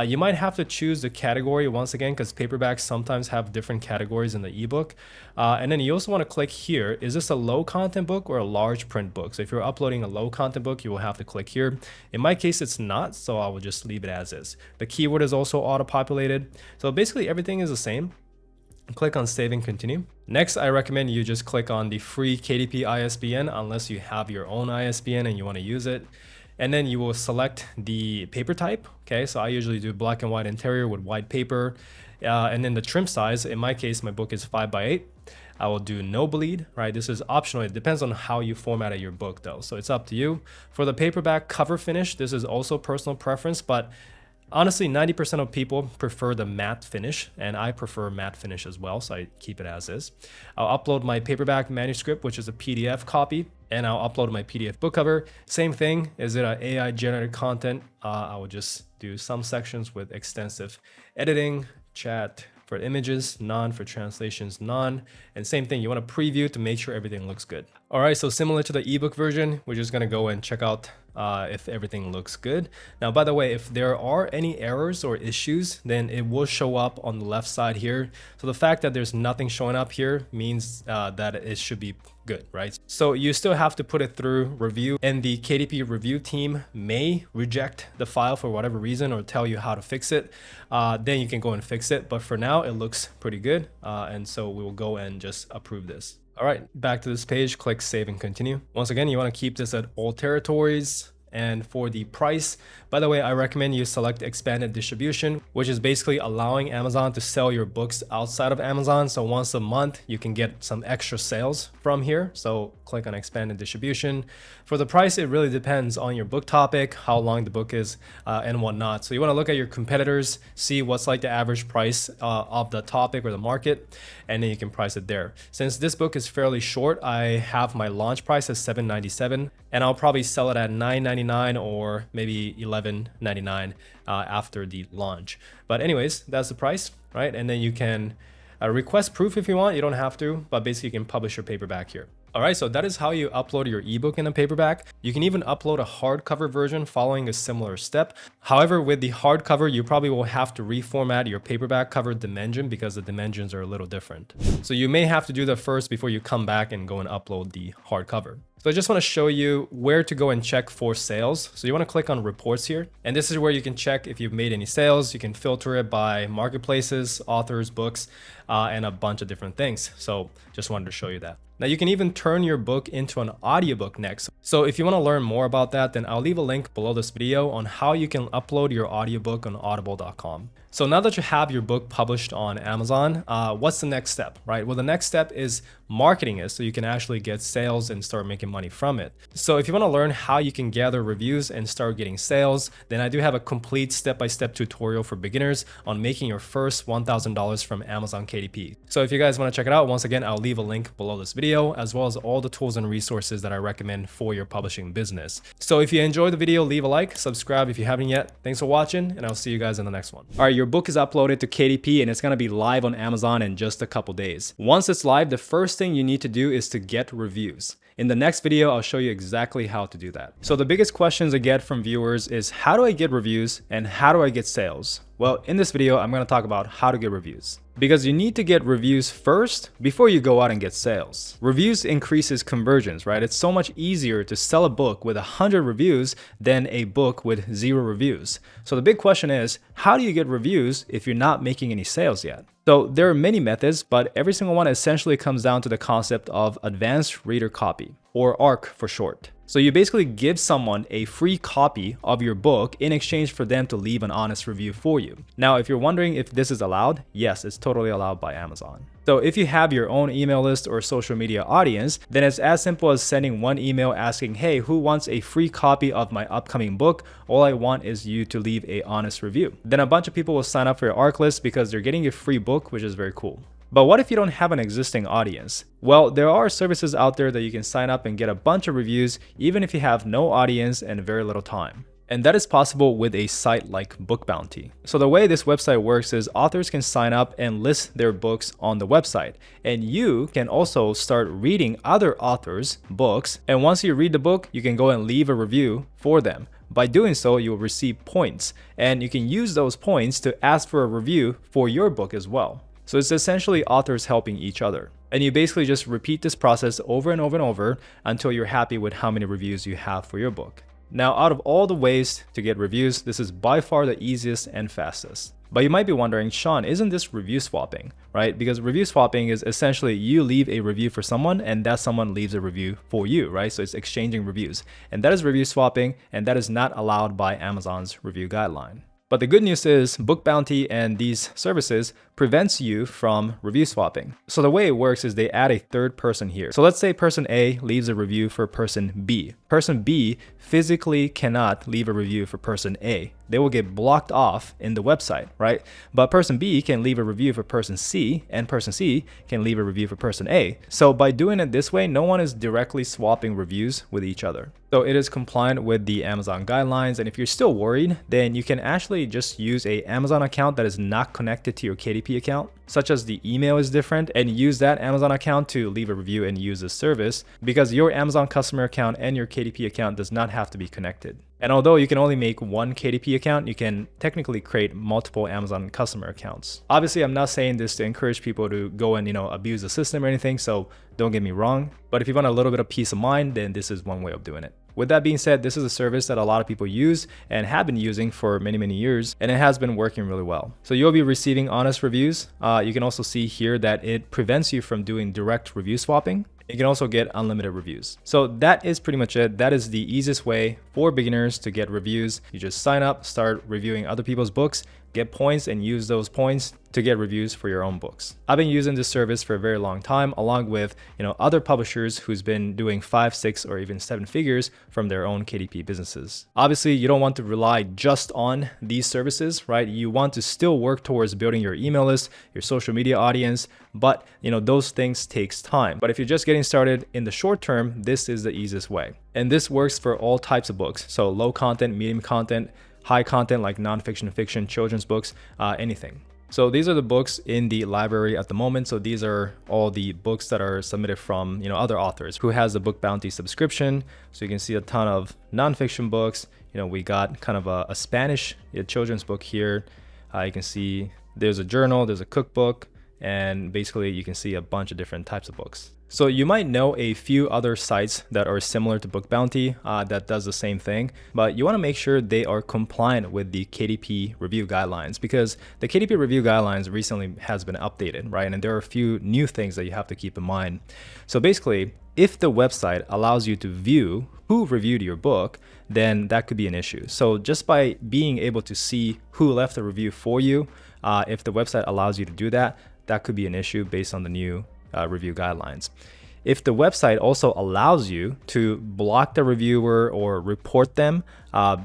You might have to choose the category once again, because paperbacks sometimes have different categories in the ebook. And then you also want to click here. Is this a low content book or a large print book? So if you're uploading a low content book, you will have to click here. In my case, it's not, so I will just leave it as is. The keyword is also auto-populated. So basically everything is the same. Click on save and continue. Next, I recommend you just click on the free KDP ISBN unless you have your own ISBN and you want to use it. And then you will select the paper type. Okay, so I usually do black and white interior with white paper. And then the trim size, in my case, my book is 5x8. I will do no bleed, right? This is optional. It depends on how you formatted your book though. So it's up to you. For the paperback cover finish, this is also personal preference, but honestly, 90% of people prefer the matte finish, and I prefer matte finish as well, so I keep it as is. I'll upload my paperback manuscript, which is a PDF copy, and I'll upload my PDF book cover. Same thing, is it an AI generated content? I will just do some sections with extensive editing, chat for images, none for translations, none. And same thing, you want to preview to make sure everything looks good. All right, so similar to the ebook version, we're just gonna go and check out if everything looks good. Now, by the way, if there are any errors or issues, then it will show up on the left side here. So the fact that there's nothing showing up here means that it should be good, right? So you still have to put it through review, and the KDP review team may reject the file for whatever reason or tell you how to fix it. Then you can go and fix it. But for now, it looks pretty good. And so we will go and just approve this. All right, back to this page, click save and continue. Once again, you want to keep this at all territories. And for the price, by the way, I recommend you select expanded distribution, which is basically allowing Amazon to sell your books outside of Amazon. So once a month, you can get some extra sales from here. So click on expanded distribution. For the price, it really depends on your book topic, how long the book is, and whatnot. So you want to look at your competitors, see what's like the average price of the topic or the market, and then you can price it there. Since this book is fairly short, I have my launch price as $7.97, and I'll probably sell it at $9.99 or maybe $11.99 after the launch. But anyways, that's the price, right? And then you can request proof if you want. You don't have to, but basically you can publish your paperback here. All right, so that is how you upload your ebook in a paperback. You can even upload a hardcover version following a similar step. However, with the hardcover, you probably will have to reformat your paperback cover dimension because the dimensions are a little different. So you may have to do that first before you come back and go and upload the hardcover. So I just want to show you where to go and check for sales. So you want to click on reports here. And this is where you can check if you've made any sales. You can filter it by marketplaces, authors, books, and a bunch of different things. So just wanted to show you that. Now you can even turn your book into an audiobook next. So if you want to learn more about that, then I'll leave a link below this video on how you can upload your audiobook on audible.com. So now that you have your book published on Amazon, what's the next step, right? Well, the next step is marketing it so you can actually get sales and start making money from it. So if you want to learn how you can gather reviews and start getting sales, then I do have a complete step-by-step tutorial for beginners on making your first $1,000 from Amazon KDP. So if you guys want to check it out, once again, I'll leave a link below this video, as well as all the tools and resources that I recommend for your publishing business. So if you enjoyed the video, leave a like, subscribe if you haven't yet. Thanks for watching, and I'll see you guys in the next one.
All right, your book is uploaded to KDP and it's going to be live on Amazon in just a couple days. Once it's live, the first thing you need to do is to get reviews. In the next video, I'll show you exactly how to do that. So the biggest questions I get from viewers is, how do I get reviews and how do I get sales? Well, in this video, I'm going to talk about how to get reviews, because you need to get reviews first before you go out and get sales. Reviews increases conversions, right? It's so much easier to sell a book with 100 reviews than a book with 0 reviews. So the big question is, how do you get reviews if you're not making any sales yet? So there are many methods, but every single one essentially comes down to the concept of advanced reader copy, or ARC for short. So you basically give someone a free copy of your book in exchange for them to leave an honest review for you. Now, if you're wondering if this is allowed, yes, it's totally allowed by Amazon. So if you have your own email list or social media audience, then it's as simple as sending one email asking, hey, who wants a free copy of my upcoming book? All I want is you to leave an honest review. Then a bunch of people will sign up for your ARC list because they're getting a free book, which is very cool. But what if you don't have an existing audience? Well, there are services out there that you can sign up and get a bunch of reviews, even if you have no audience and very little time. And that is possible with a site like Book Bounty. So the way this website works is authors can sign up and list their books on the website. And you can also start reading other authors' books. And once you read the book, you can go and leave a review for them. By doing so, you will receive points. And you can use those points to ask for a review for your book as well. So it's essentially authors helping each other. And you basically just repeat this process over and over and over until you're happy with how many reviews you have for your book. Now, out of all the ways to get reviews, this is by far the easiest and fastest. But you might be wondering, Sean, isn't this review swapping, right? Because review swapping is essentially you leave a review for someone and that someone leaves a review for you, right? So it's exchanging reviews. And that is review swapping, and that is not allowed by Amazon's review guideline. But the good news is Book Bounty and these services prevents you from review swapping. So the way it works is they add a third person here. So let's say person A leaves a review for person B. Person B physically cannot leave a review for person A. They will get blocked off in the website, right? But person B can leave a review for person C, and person C can leave a review for person A. So by doing it this way, no one is directly swapping reviews with each other. So it is compliant with the Amazon guidelines. And if you're still worried, then you can actually just use an Amazon account that is not connected to your KDP account, such as the email is different, and use that Amazon account to leave a review and use this service, because your Amazon customer account and your KDP account does not have to be connected. And although you can only make one KDP account, you can technically create multiple Amazon customer accounts. Obviously, I'm not saying this to encourage people to go and, abuse the system or anything, so don't get me wrong. But if you want a little bit of peace of mind, then this is one way of doing it. With that being said, this is a service that a lot of people use and have been using for many, many years, and it has been working really well. So you'll be receiving honest reviews. You can also see here that it prevents you from doing direct review swapping. You can also get unlimited reviews. So that is pretty much it. That is the easiest way for beginners to get reviews. You just sign up, start reviewing other people's books, get points, and use those points to get reviews for your own books. I've been using this service for a very long time, along with other publishers who's been doing 5, 6, or even 7 figures from their own KDP businesses. Obviously, you don't want to rely just on these services, right? You want to still work towards building your email list, your social media audience, but those things takes time. But if you're just getting started in the short term, this is the easiest way. And this works for all types of books. So low content, medium content, high content like nonfiction, fiction, children's books, anything. So these are the books in the library at the moment. So these are all the books that are submitted from other authors who has the Book Bounty subscription. So you can see a ton of nonfiction books. We got kind of a Spanish children's book here. You can see there's a journal, there's a cookbook, and basically you can see a bunch of different types of books. So you might know a few other sites that are similar to Book Bounty that does the same thing, but you want to make sure they are compliant with the KDP review guidelines, because the KDP review guidelines recently has been updated, right? And there are a few new things that you have to keep in mind. So basically, if the website allows you to view who reviewed your book, then that could be an issue. So just by being able to see who left a review for you,
If the website allows you to do that, that could be an issue based on the new review guidelines. If the website also allows you to block the reviewer or report them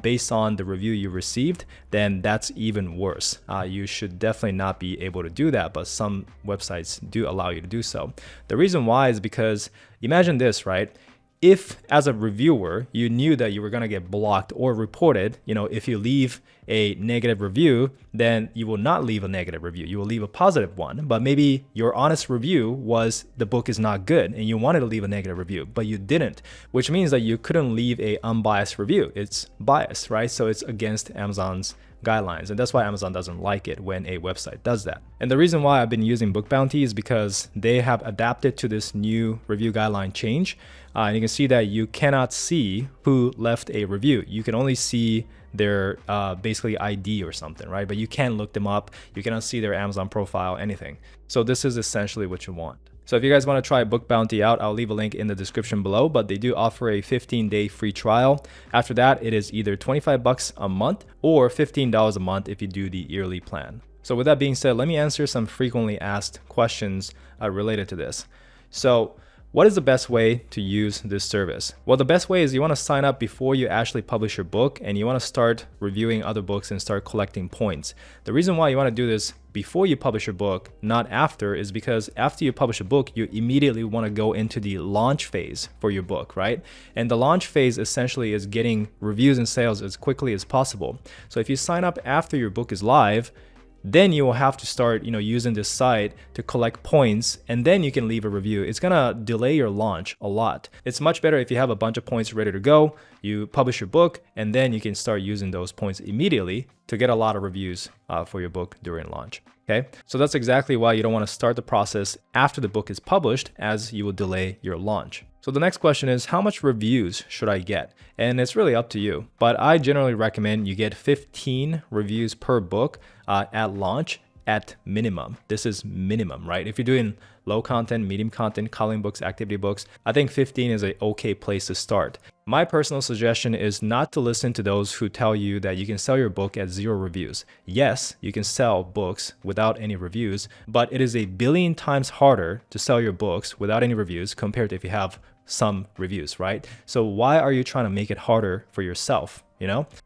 based on the review you received, then that's even worse. You should definitely not be able to do that, but some websites do allow you to do so. The reason why is because imagine this, right? If as a reviewer, you knew that you were going to get blocked or reported, if you leave a negative review, then you will not leave a negative review. You will leave a positive one. But maybe your honest review was the book is not good and you wanted to leave a negative review, but you didn't, which means that you couldn't leave a unbiased review. It's biased, right? So it's against Amazon's guidelines. And that's why Amazon doesn't like it when a website does that. And the reason why I've been using Book Bounty is because they have adapted to this new review guideline change. And you can see that you cannot see who left a review. You can only see their basically ID or something, right? But you can't look them up. You cannot see their Amazon profile, anything. So this is essentially what you want. So if you guys want to try Book Bounty out, I'll leave a link in the description below, but they do offer a 15-day free trial. After that, it is either $25 a month or $15 a month if you do the yearly plan. So with that being said, let me answer some frequently asked questions related to this. So what is the best way to use this service? Well, the best way is you want to sign up before you actually publish your book, and you want to start reviewing other books and start collecting points. The reason why you want to do this before you publish your book, not after, is because after you publish a book, you immediately want to go into the launch phase for your book, right? And the launch phase essentially is getting reviews and sales as quickly as possible. So if you sign up after your book is live, then you will have to start, using this site to collect points, and then you can leave a review. It's gonna delay your launch a lot. It's much better if you have a bunch of points ready to go, you publish your book, and then you can start using those points immediately to get a lot of reviews for your book during launch. Okay, so that's exactly why you don't want to start the process after the book is published, as you will delay your launch. So the next question is, how much reviews should I get? And it's really up to you, but I generally recommend you get 15 reviews per book at launch at minimum. This is minimum, right? If you're doing low content, medium content, coloring books, activity books, I think 15 is an okay place to start. My personal suggestion is not to listen to those who tell you that you can sell your book at 0 reviews. Yes, you can sell books without any reviews, but it is a billion times harder to sell your books without any reviews compared to if you have some reviews, right? So why are you trying to make it harder for yourself,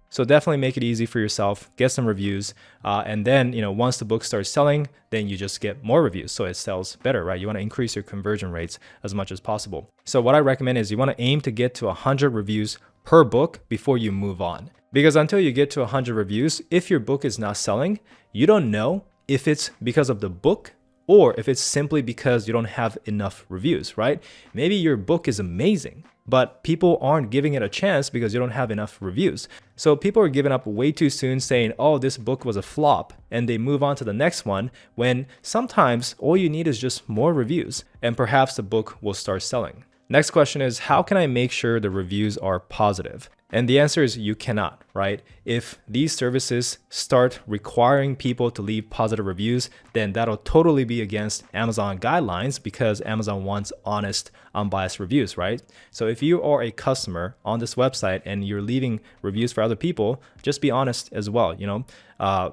So definitely make it easy for yourself, get some reviews, and then, once the book starts selling, then you just get more reviews so it sells better, right? You want to increase your conversion rates as much as possible. So what I recommend is you want to aim to get to 100 reviews per book before you move on. Because until you get to 100 reviews, if your book is not selling, you don't know if it's because of the book or if it's simply because you don't have enough reviews, right? Maybe your book is amazing, but people aren't giving it a chance because you don't have enough reviews. So people are giving up way too soon saying, oh, this book was a flop, and they move on to the next one, when sometimes all you need is just more reviews and perhaps the book will start selling. Next question is, how can I make sure the reviews are positive? And the answer is you cannot, right? If these services start requiring people to leave positive reviews, then that'll totally be against Amazon guidelines, because Amazon wants honest, unbiased reviews, right? So if you are a customer on this website and you're leaving reviews for other people, just be honest as well,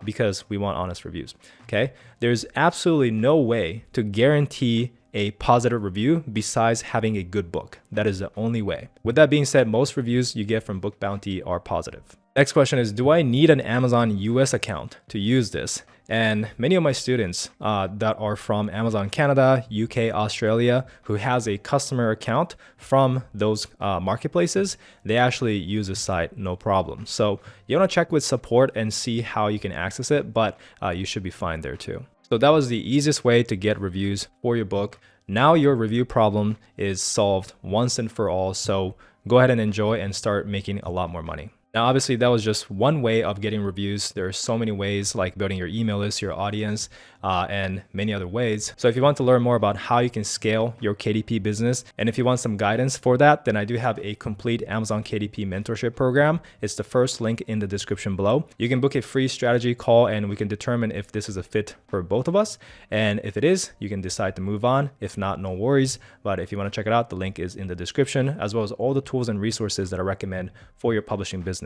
because we want honest reviews, okay? There's absolutely no way to guarantee a positive review besides having a good book. That is the only way. With that being said, most reviews you get from Book Bounty are positive. Next question is, do I need an Amazon US account to use this? And many of my students that are from Amazon Canada, UK, Australia, who has a customer account from those marketplaces, they actually use the site no problem. So you want to check with support and see how you can access it, but you should be fine there too. So that was the easiest way to get reviews for your book. Now your review problem is solved once and for all. So go ahead and enjoy and start making a lot more money. Now, obviously, that was just one way of getting reviews. There are so many ways, like building your email list, your audience, and many other ways. So if you want to learn more about how you can scale your KDP business, and if you want some guidance for that, then I do have a complete Amazon KDP mentorship program. It's the first link in the description below. You can book a free strategy call and we can determine if this is a fit for both of us. And if it is, you can decide to move on. If not, no worries. But if you want to check it out, the link is in the description, as well as all the tools and resources that I recommend for your publishing business.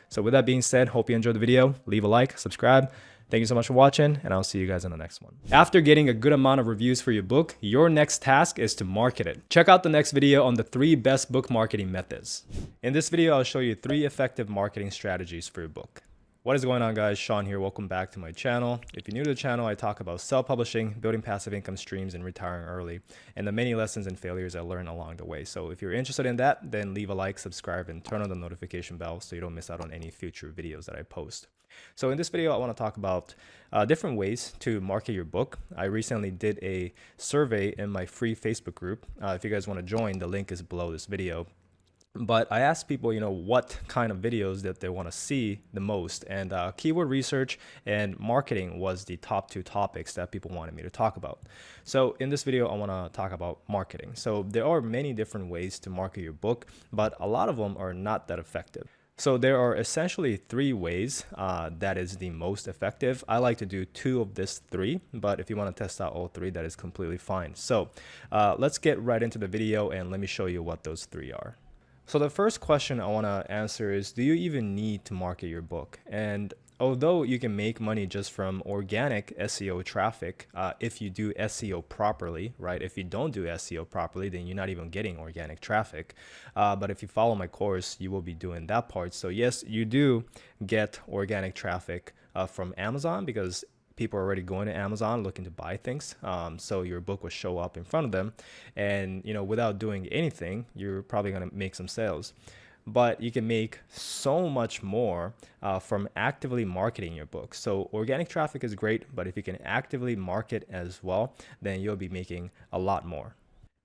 So with that being said, hope you enjoyed the video. Leave a like, subscribe, Thank you so much for watching, and I'll see you guys in the next one.
After getting a good amount of reviews for your book, your next task is to market it. Check out the next video on the 3 best book marketing methods. In this video, I'll show you 3 effective marketing strategies for your book. What is going on, guys? Sean here. Welcome back to my channel. If you're new to the channel, I talk about self-publishing, building passive income streams, and retiring early, and the many lessons and failures I learned along the way. So if you're interested in that, then leave a like, subscribe, and turn on the notification bell so you don't miss out on any future videos that I post. So in this video, I want to talk about different ways to market your book. I recently did a survey in my free Facebook group. If you guys want to join, the link is below this video. But I asked people, what kind of videos that they want to see the most. And keyword research and marketing was the top 2 topics that people wanted me to talk about. So in this video, I want to talk about marketing. So there are many different ways to market your book, but a lot of them are not that effective. So there are essentially 3 ways that is the most effective. I like to do 2 of this 3, but if you want to test out all 3, that is completely fine. So let's get right into the video and let me show you what those 3 are. So the first question I want to answer is, do you even need to market your book? And although you can make money just from organic SEO traffic, if you do SEO properly, right? If you don't do SEO properly, then you're not even getting organic traffic. But if you follow my course, you will be doing that part. So yes, you do get organic traffic from Amazon because people are already going to Amazon looking to buy things. So your book will show up in front of them. And, without doing anything, you're probably going to make some sales. But you can make so much more from actively marketing your book. So organic traffic is great, but if you can actively market as well, then you'll be making a lot more.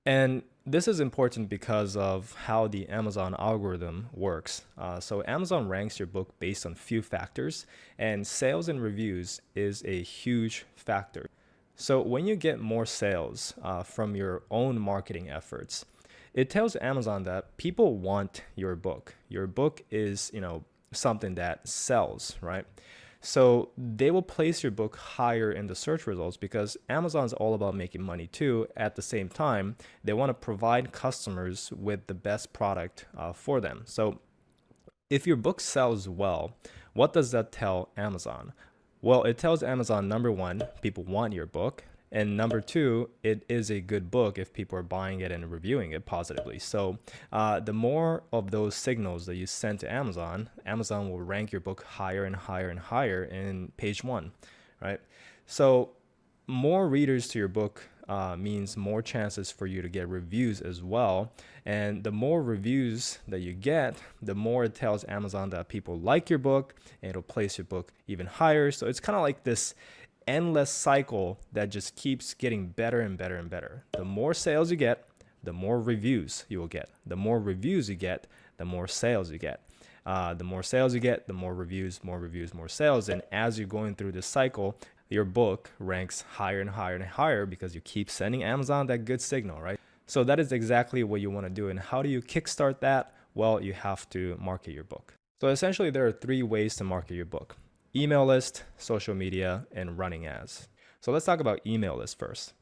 And this is important because of how the Amazon algorithm works. So Amazon ranks your book based on few factors, and sales and reviews is a huge factor. So when you get more sales from your own marketing efforts, it tells Amazon that people want your book. Your book is, something that sells, right? So they will place your book higher in the search results because Amazon's all about making money too. At the same time, they want to provide customers with the best product for them. So if your book sells well, what does that tell Amazon? Well, it tells Amazon, number 1, people want your book. And number 2, it is a good book if people are buying it and reviewing it positively. So the more of those signals that you send to Amazon, Amazon will rank your book higher and higher and higher in page 1, right? So more readers to your book means more chances for you to get reviews as well. And the more reviews that you get, the more it tells Amazon that people like your book, and it'll place your book even higher. So it's kind of like this endless cycle that just keeps getting better and better and better. The more sales you get, the more reviews you will get. The more reviews you get, the more sales you get. The more sales you get, the more reviews, more sales. And as you're going through this cycle, your book ranks higher and higher and higher because you keep sending Amazon that good signal, right? So that is exactly what you want to do. And how do you kickstart that? Well, you have to market your book. So essentially, there are 3 ways to market your book: email list, social media, and running ads. So let's talk about email list first.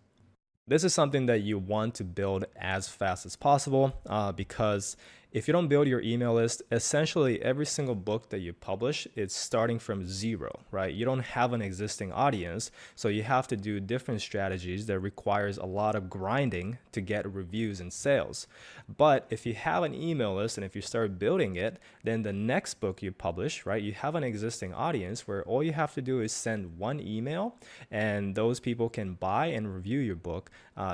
This is something that you want to build as fast as possible because if you don't build your email list, essentially every single book that you publish, it's starting from 0, right? You don't have an existing audience, so you have to do different strategies that requires a lot of grinding to get reviews and sales. But if you have an email list and if you start building it, then the next book you publish, right, you have an existing audience where all you have to do is send 1 email and those people can buy and review your book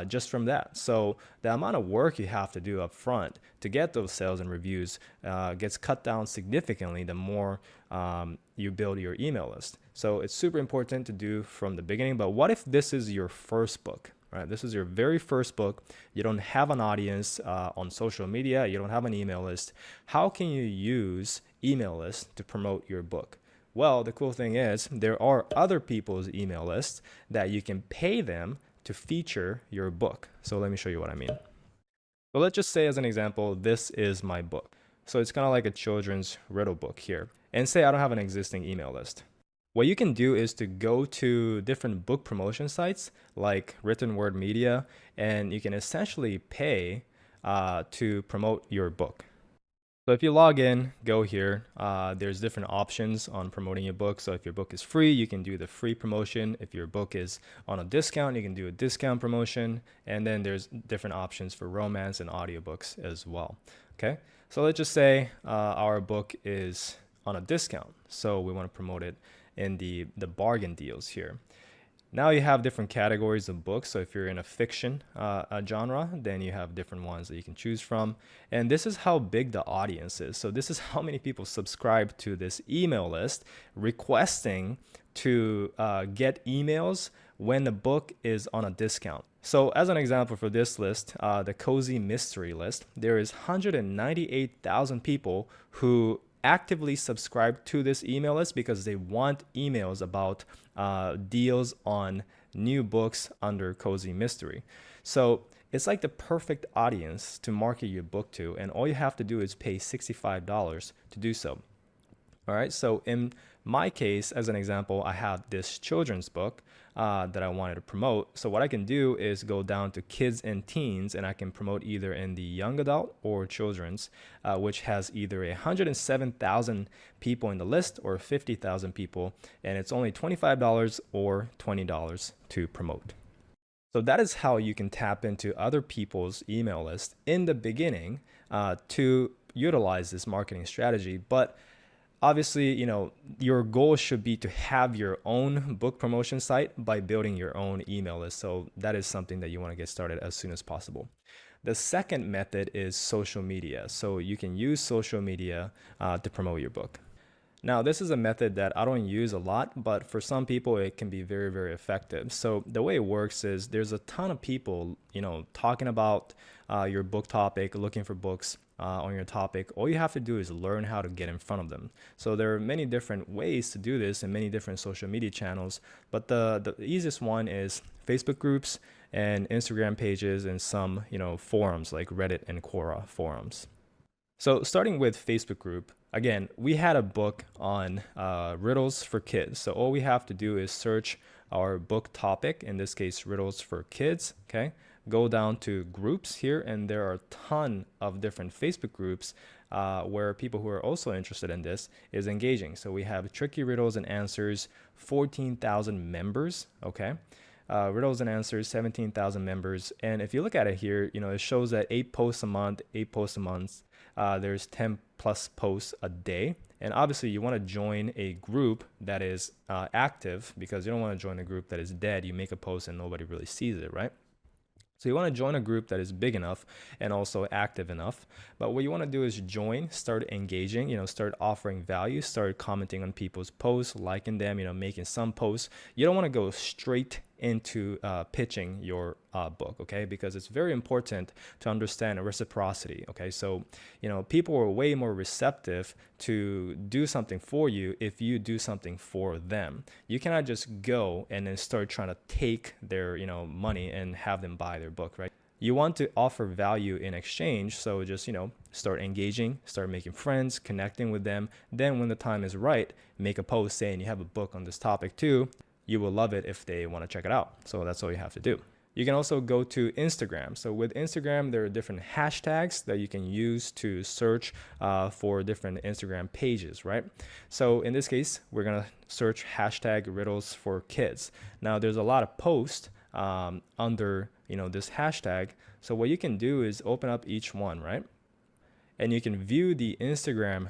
just from that. So the amount of work you have to do up front to get those sales and reviews gets cut down significantly the more you build your email list. So it's super important to do from the beginning. But what if this is your first book, right? This is your very first book. You don't have an audience on social media. You don't have an email list. How can you use email lists to promote your book? Well, the cool thing is there are other people's email lists that you can pay them to feature your book. So let me show you what I mean. So let's just say, as an example, this is my book. So it's kind of like a children's riddle book here. And say I don't have an existing email list. What you can do is to go to different book promotion sites like Written Word Media, and you can essentially pay to promote your book.
So if you log in, go here, there's different options on promoting your book. So if your book is free, you can do the free promotion. If your book is on a discount, you can do a discount promotion. And then there's different options for romance and audiobooks as well. Okay, so let's just say our book is on a discount. So we want to promote it in the bargain deals here. Now you have different categories of books. So if you're in a fiction genre, then you have different ones that you can choose from. And this is how big the audience is. So this is how many people subscribe to this email list requesting to get emails when the book is on a discount. So as an example for this list, the Cozy Mystery list, there is 198,000 people who actively subscribe to this email list because they want emails about deals on new books under Cozy Mystery. So it's like the perfect audience to market your book to, and all you have to do is pay $65 to do so. All right, so in my case, as an example, I have this children's book that I wanted to promote. So what I can do is go down to kids and teens, and I can promote either in the young adult or children's, which has either 107,000 people in the list or 50,000 people, and it's only $25 or $20 to promote. So that is how you can tap into other people's email list in the beginning to utilize this marketing strategy. But obviously, your goal should be to have your own book promotion site by building your own email list. So that is something that you want to get started as soon as possible. The second method is social media. So you can use social media to promote your book. Now, this is a method that I don't use a lot, but for some people, it can be very, very effective. So the way it works is there's a ton of people, talking about your book topic, looking for books on your topic. All you have to do is learn how to get in front of them. So there are many different ways to do this and many different social media channels, but the easiest one is Facebook groups and Instagram pages and some, forums like Reddit and Quora forums. So starting with Facebook group, again, we had a book on riddles for kids. So all we have to do is search our book topic, in this case, riddles for kids, okay? Go down to groups here, and there are a ton of different Facebook groups where people who are also interested in this is engaging. So we have Tricky Riddles and Answers, 14,000 members, okay? Riddles and Answers, 17,000 members. And if you look at it here, it shows that 8 posts a month, 8 posts a month. There's 10 plus posts a day. And obviously you want to join a group that is active, because you don't want to join a group that is dead. You make a post and nobody really sees it, right? So you want to join a group that is big enough and also active enough. But what you want to do is join, start engaging, start offering value, start commenting on people's posts, liking them, making some posts. You don't want to go straight into pitching your book, okay? Because it's very important to understand reciprocity, okay? So, people are way more receptive to do something for you if you do something for them. You cannot just go and then start trying to take their, money and have them buy their book, right? You want to offer value in exchange. So just, start engaging, start making friends, connecting with them. Then when the time is right, make a post saying you have a book on this topic too. You will love it if they want to check it out. So that's all you have to do. You can also go to Instagram. So with Instagram, there are different hashtags that you can use to search for different Instagram pages, right? So in this case, we're going to search hashtag riddles for kids. Now there's a lot of posts under, this hashtag. So what you can do is open up each one, right? And you can view the Instagram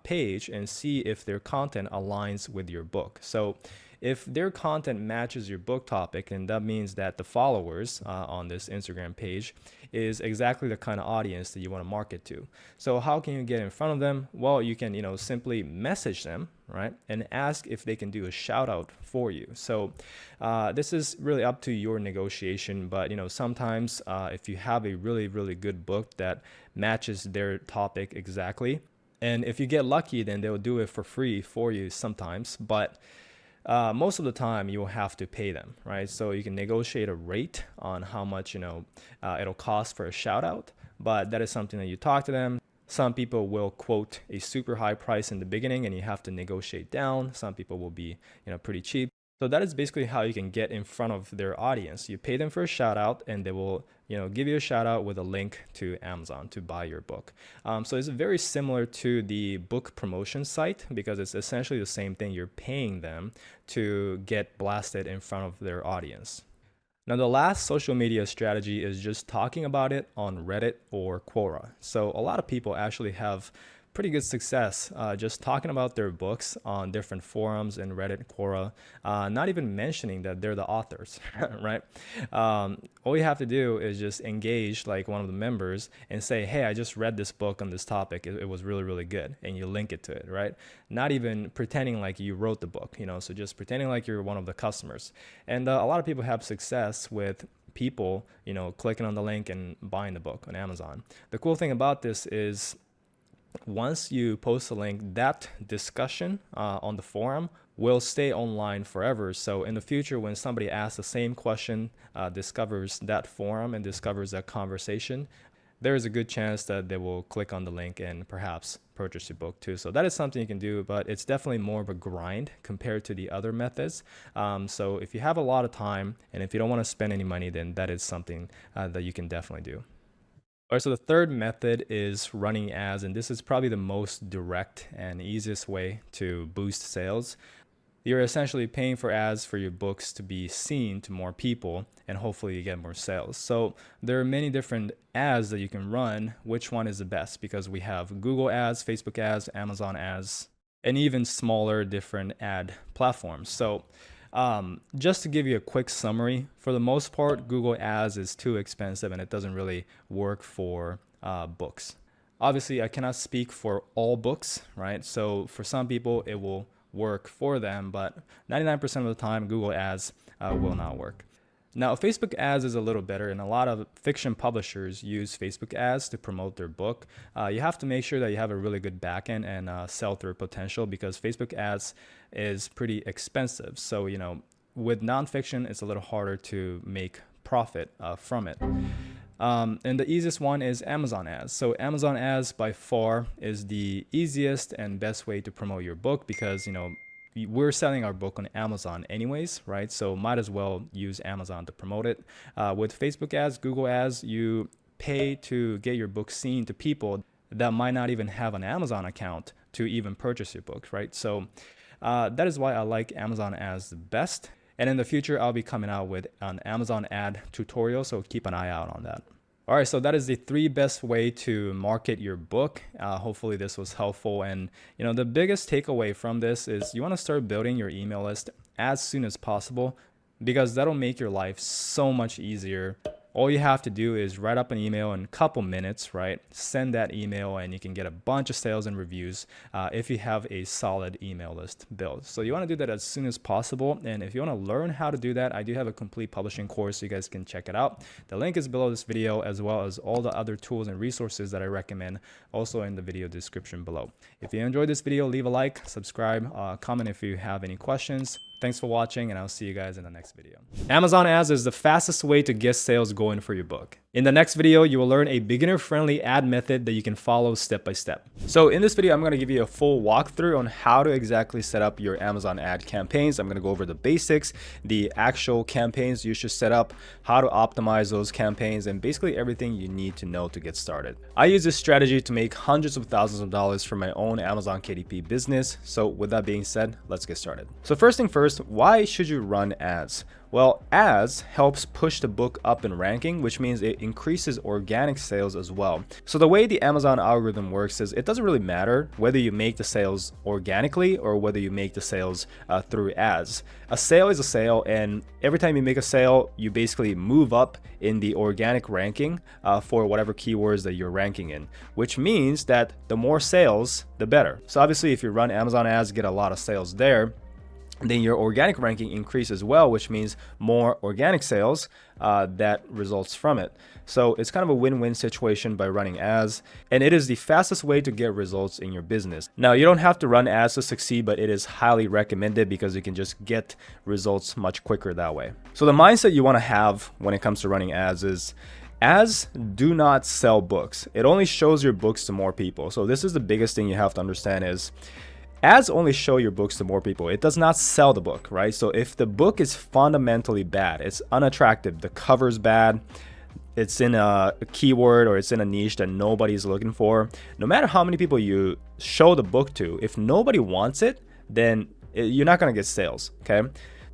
page and see if their content aligns with your book. So if their content matches your book topic, and that means that the followers on this Instagram page is exactly the kind of audience that you want to market to. So how can you get in front of them? Well, you can, simply message them, right? And ask if they can do a shout out for you. So this is really up to your negotiation, but sometimes if you have a really, really good book that matches their topic exactly, and if you get lucky, then they'll do it for free for you sometimes, but most of the time you will have to pay them, right? So you can negotiate a rate on how much, it'll cost for a shout out, but that is something that you talk to them. Some people will quote a super high price in the beginning and you have to negotiate down. Some people will be, pretty cheap. So that is basically how you can get in front of their audience. You pay them for a shout out and they will, give you a shout out with a link to Amazon to buy your book. So it's very similar to the book promotion site because it's essentially the same thing. You're paying them to get blasted in front of their audience. Now, the last social media strategy is just talking about it on Reddit or Quora. So a lot of people actually have pretty good success just talking about their books on different forums in Reddit, Quora, not even mentioning that they're the authors, right? All you have to do is just engage like one of the members and say, hey, I just read this book on this topic. It was really, really good. And you link it to it, right? Not even pretending like you wrote the book, so just pretending like you're one of the customers. And a lot of people have success with people, clicking on the link and buying the book on Amazon. The cool thing about this is once you post a link, that discussion on the forum will stay online forever. So in the future, when somebody asks the same question, discovers that forum and discovers that conversation, there is a good chance that they will click on the link and perhaps purchase your book too. So that is something you can do, but it's definitely more of a grind compared to the other methods. So if you have a lot of time and if you don't want to spend any money, then that is something that you can definitely do. All right, so the third method is running ads, and this is probably the most direct and easiest way to boost sales. You're essentially paying for ads for your books to be seen to more people, and hopefully you get more sales. So there are many different ads that you can run. Which one is the best? Because we have Google ads, Facebook ads, Amazon ads, and even smaller different ad platforms. So just to give you a quick summary, for the most part, Google Ads is too expensive and it doesn't really work for books. Obviously, I cannot speak for all books, right? So for some people, it will work for them, but 99% of the time, Google Ads will not work. Now, Facebook ads is a little better, and a lot of fiction publishers use Facebook ads to promote their book. You have to make sure that you have a really good backend and sell-through potential because Facebook ads is pretty expensive. So, with nonfiction, it's a little harder to make profit from it. And the easiest one is Amazon ads. So Amazon ads by far is the easiest and best way to promote your book because, we're selling our book on Amazon anyways, right? So might as well use Amazon to promote it. With Facebook ads, Google ads, you pay to get your book seen to people that might not even have an Amazon account to even purchase your book, right? So that is why I like Amazon ads the best. And in the future, I'll be coming out with an Amazon ad tutorial, so keep an eye out on that. All right, so that is the 3 best way to market your book. Hopefully this was helpful. And the biggest takeaway from this is you want to start building your email list as soon as possible because that'll make your life so much easier. All you have to do is write up an email in a couple minutes, right? Send that email and you can get a bunch of sales and reviews if you have a solid email list built. So you want to do that as soon as possible. And if you want to learn how to do that, I do have a complete publishing course so you guys can check it out. The link is below this video as well as all the other tools and resources that I recommend also in the video description below. If you enjoyed this video, leave a like, subscribe, comment if you have any questions. Thanks for watching, and I'll see you guys in the next video. Amazon ads is the fastest way to get sales going for your book. In the next video, you will learn a beginner-friendly ad method that you can follow step by step. So in this video, I'm going to give you a full walkthrough on how to exactly set up your Amazon ad campaigns. I'm going to go over the basics, the actual campaigns you should set up, how to optimize those campaigns, and basically everything you need to know to get started. I use this strategy to make hundreds of thousands of dollars from my own Amazon KDP business. So with that being said, let's get started. So first thing first, why should you run ads? Well, ads helps push the book up in ranking, which means it increases organic sales as well. So the way the Amazon algorithm works is it doesn't really matter whether you make the sales organically or whether you make the sales through ads. A sale is a sale, and every time you make a sale, you basically move up in the organic ranking for whatever keywords that you're ranking in, which means that the more sales, the better. So obviously, if you run Amazon ads, get a lot of sales there, then your organic ranking increases as well, which means more organic sales that results from it. So it's kind of a win-win situation by running ads, and it is the fastest way to get results in your business. Now, you don't have to run ads to succeed, but it is highly recommended because you can just get results much quicker that way. So the mindset you want to have when it comes to running ads is ads do not sell books. It only shows your books to more people. So this is the biggest thing you have to understand is Ads only show your books to more people. It does not sell the book, right? So if the book is fundamentally bad, it's unattractive, the cover's bad, it's in a keyword or it's in a niche that nobody's looking for, no matter how many people you show the book to, if nobody wants it, then you're not going to get sales, okay?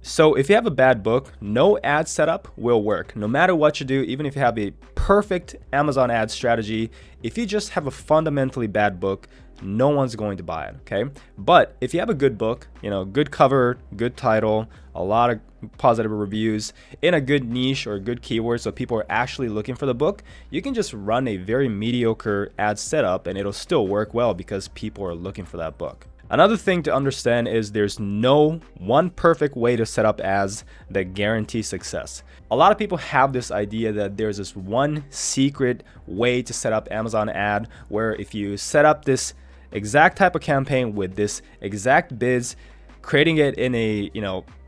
So if you have a bad book, no ad setup will work. No matter what you do, even if you have a perfect Amazon ad strategy, if you just have a fundamentally bad book, no one's going to buy it, okay? But if you have a good book, good cover, good title, a lot of positive reviews in a good niche or good keyword, so people are actually looking for the book, you can just run a very mediocre ad setup and it'll still work well because people are looking for that book. Another thing to understand is there's no one perfect way to set up ads that guarantee success. A lot of people have this idea that there's this one secret way to set up Amazon ad where if you set up this exact type of campaign with this exact bids, creating it in a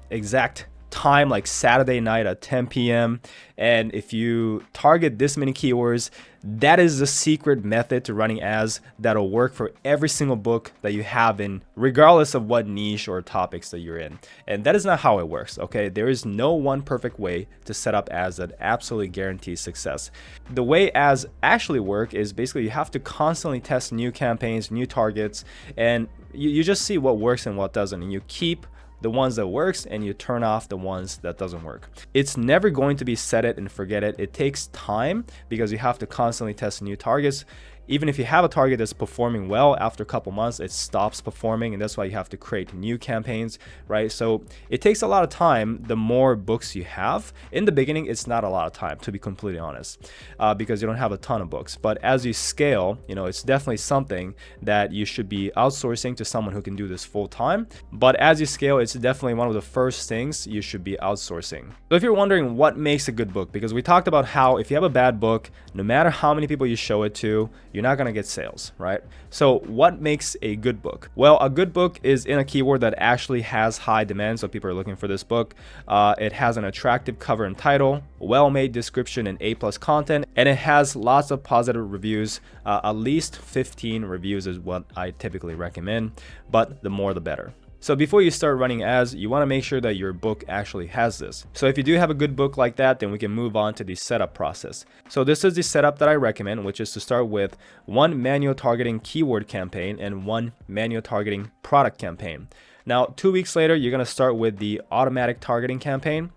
exact time like Saturday night at 10 p.m. and if you target this many keywords, that is the secret method to running ads that'll work for every single book that you have in, regardless of what niche or topics that you're in. And that is not how it works, okay? There is no one perfect way to set up ads that absolutely guarantees success. The way ads actually work is basically you have to constantly test new campaigns, new targets, and you just see what works and what doesn't, and you keep the ones that works and you turn off the ones that doesn't work. It's never going to be set it and forget it. It takes time because you have to constantly test new targets. Even if you have a target that's performing well, after a couple months, it stops performing, and that's why you have to create new campaigns, right? So it takes a lot of time. The more books you have, in the beginning, it's not a lot of time, to be completely honest, because you don't have a ton of books. But as you scale, it's definitely something that you should be outsourcing to someone who can do this full time. But as you scale, it's definitely one of the first things you should be outsourcing. So if you're wondering what makes a good book, because we talked about how if you have a bad book, no matter how many people you show it to, you're not going to get sales, right? So what makes a good book? Well, a good book is in a keyword that actually has high demand, so people are looking for this book. It has an attractive cover and title, well-made description and A+ content, and it has lots of positive reviews. At least 15 reviews is what I typically recommend, but the more the better. So before you start running ads, you want to make sure that your book actually has this. So if you do have a good book like that, then we can move on to the setup process. So this is the setup that I recommend, which is to start with one manual targeting keyword campaign and one manual targeting product campaign. Now, 2 weeks later, you're going to start with the automatic targeting campaign.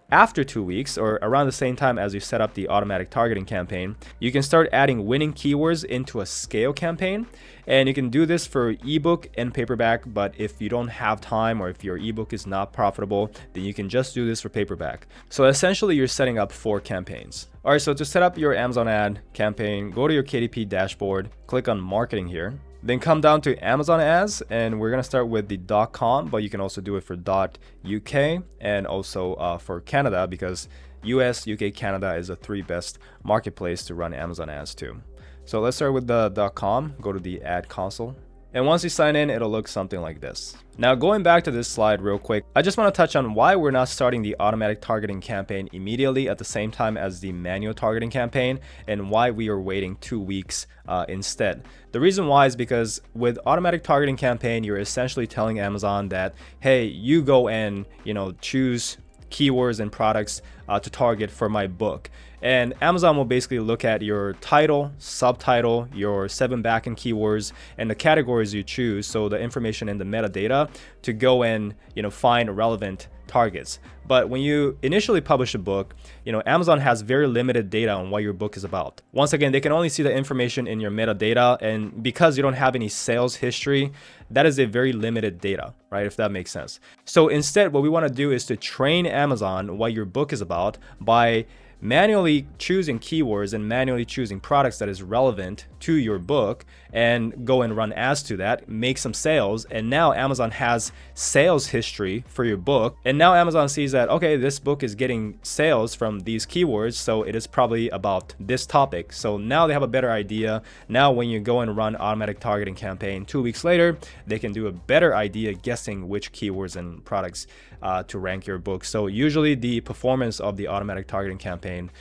After 2 weeks, or around the same time as you set up the automatic targeting campaign, you can start adding winning keywords into a scale campaign. And you can do this for ebook and paperback, but if you don't have time or if your ebook is not profitable, then you can just do this for paperback. So essentially, you're setting up 4 campaigns. All right, so to set up your Amazon ad campaign, go to your KDP dashboard, click on marketing here. Then come down to Amazon ads, and we're going to start with the .com, but you can also do it for .uk and also for Canada, because US, UK, Canada is the 3 best marketplace to run Amazon ads to. So let's start with the .com, go to the ad console. And once you sign in, it'll look something like this. Now, going back to this slide real quick, I just want to touch on why we're not starting the automatic targeting campaign immediately at the same time as the manual targeting campaign, and why we are waiting 2 weeks instead. The reason why is because with automatic targeting campaign, you're essentially telling Amazon that, hey, you go and choose keywords and products to target for my book. And Amazon will basically look at your title, subtitle, your 7 backend keywords, and the categories you choose, so the information in the metadata, to go and find relevant targets. But when you initially publish a book, Amazon has very limited data on what your book is about. Once again, they can only see the information in your metadata, and because you don't have any sales history, that is a very limited data, right? If that makes sense. So instead, what we want to do is to train Amazon what your book is about by manually choosing keywords and manually choosing products that is relevant to your book, and go and run ads to that, make some sales. And now Amazon has sales history for your book. And now Amazon sees that, okay, this book is getting sales from these keywords, so it is probably about this topic. So now they have a better idea. Now when you go and run automatic targeting campaign 2 weeks later, they can do a better idea guessing which keywords and products to rank your book. So usually the performance of the automatic targeting campaign campaign,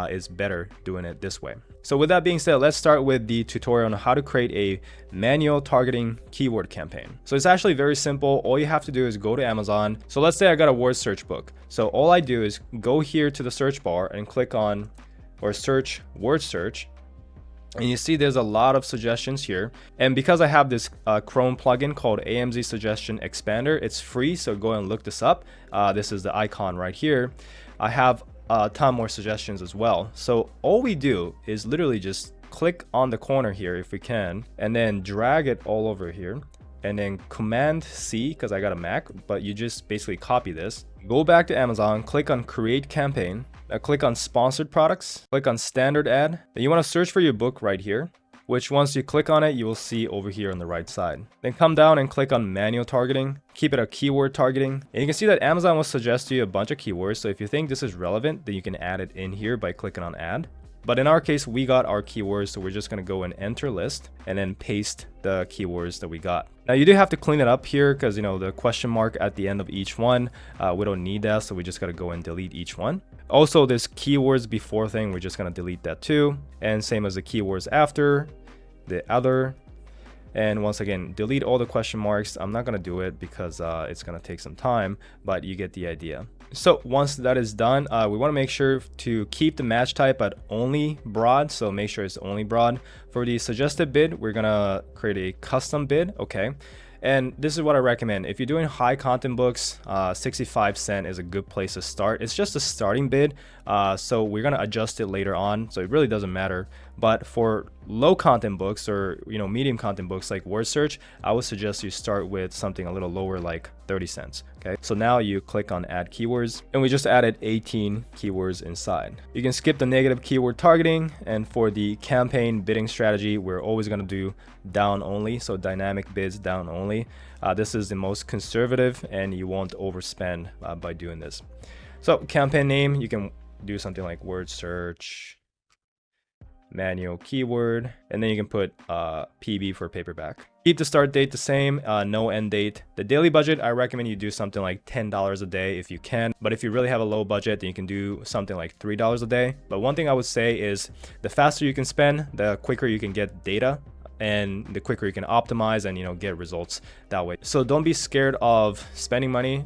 is better doing it this way. So with that being said, let's start with the tutorial on how to create a manual targeting keyword campaign. So it's actually very simple. All you have to do is go to Amazon. So let's say I got a word search book. So all I do is go here to the search bar and click on or search word search. And you see there's a lot of suggestions here. And because I have this Chrome plugin called AMZ Suggestion Expander, it's free. So go and look this up. This is the icon right here. I have a ton more suggestions as well. So all we do is literally just click on the corner here if we can, and then drag it all over here. And then Command C, because I got a Mac, but you just basically copy this. Go back to Amazon, click on Create Campaign. Click on Sponsored Products, click on Standard Ad. Then you want to search for your book right here, which once you click on it, you will see over here on the right side. Then come down and click on Manual Targeting. Keep it a keyword targeting. And you can see that Amazon will suggest to you a bunch of keywords. So if you think this is relevant, then you can add it in here by clicking on Add. But in our case, we got our keywords, so we're just going to go and enter list and then paste the keywords that we got. Now you do have to clean it up here because, you know, the question mark at the end of each one, we don't need that. So we just got to go and delete each one. Also, this keywords before thing, we're just going to delete that too. And same as the keywords after, the other. And once again, delete all the question marks. I'm not going to do it because it's going to take some time, but you get the idea. So once that is done, we want to make sure to keep the match type at only broad. So make sure it's only broad. For the suggested bid, we're going to create a custom bid. Okay. And this is what I recommend. If you're doing high content books, 65 cents is a good place to start. It's just a starting bid. So we're going to adjust it later on. So it really doesn't matter. But for low content books or, you know, medium content books like word search, I would suggest you start with something a little lower, like 30 cents. Okay. So now you click on add keywords and we just added 18 keywords inside. You can skip the negative keyword targeting. And for the campaign bidding strategy, we're always going to do down only. So dynamic bids down only. This is the most conservative and you won't overspend by doing this. So campaign name, you can do something like word search, manual keyword, and then you can put PB for paperback. Keep the start date the same, no end date. The daily budget, I recommend you do something like $10 a day if you can. But if you really have a low budget, then you can do something like $3 a day. But one thing I would say is the faster you can spend, the quicker you can get data, and the quicker you can optimize and, you know, get results that way. So don't be scared of spending money.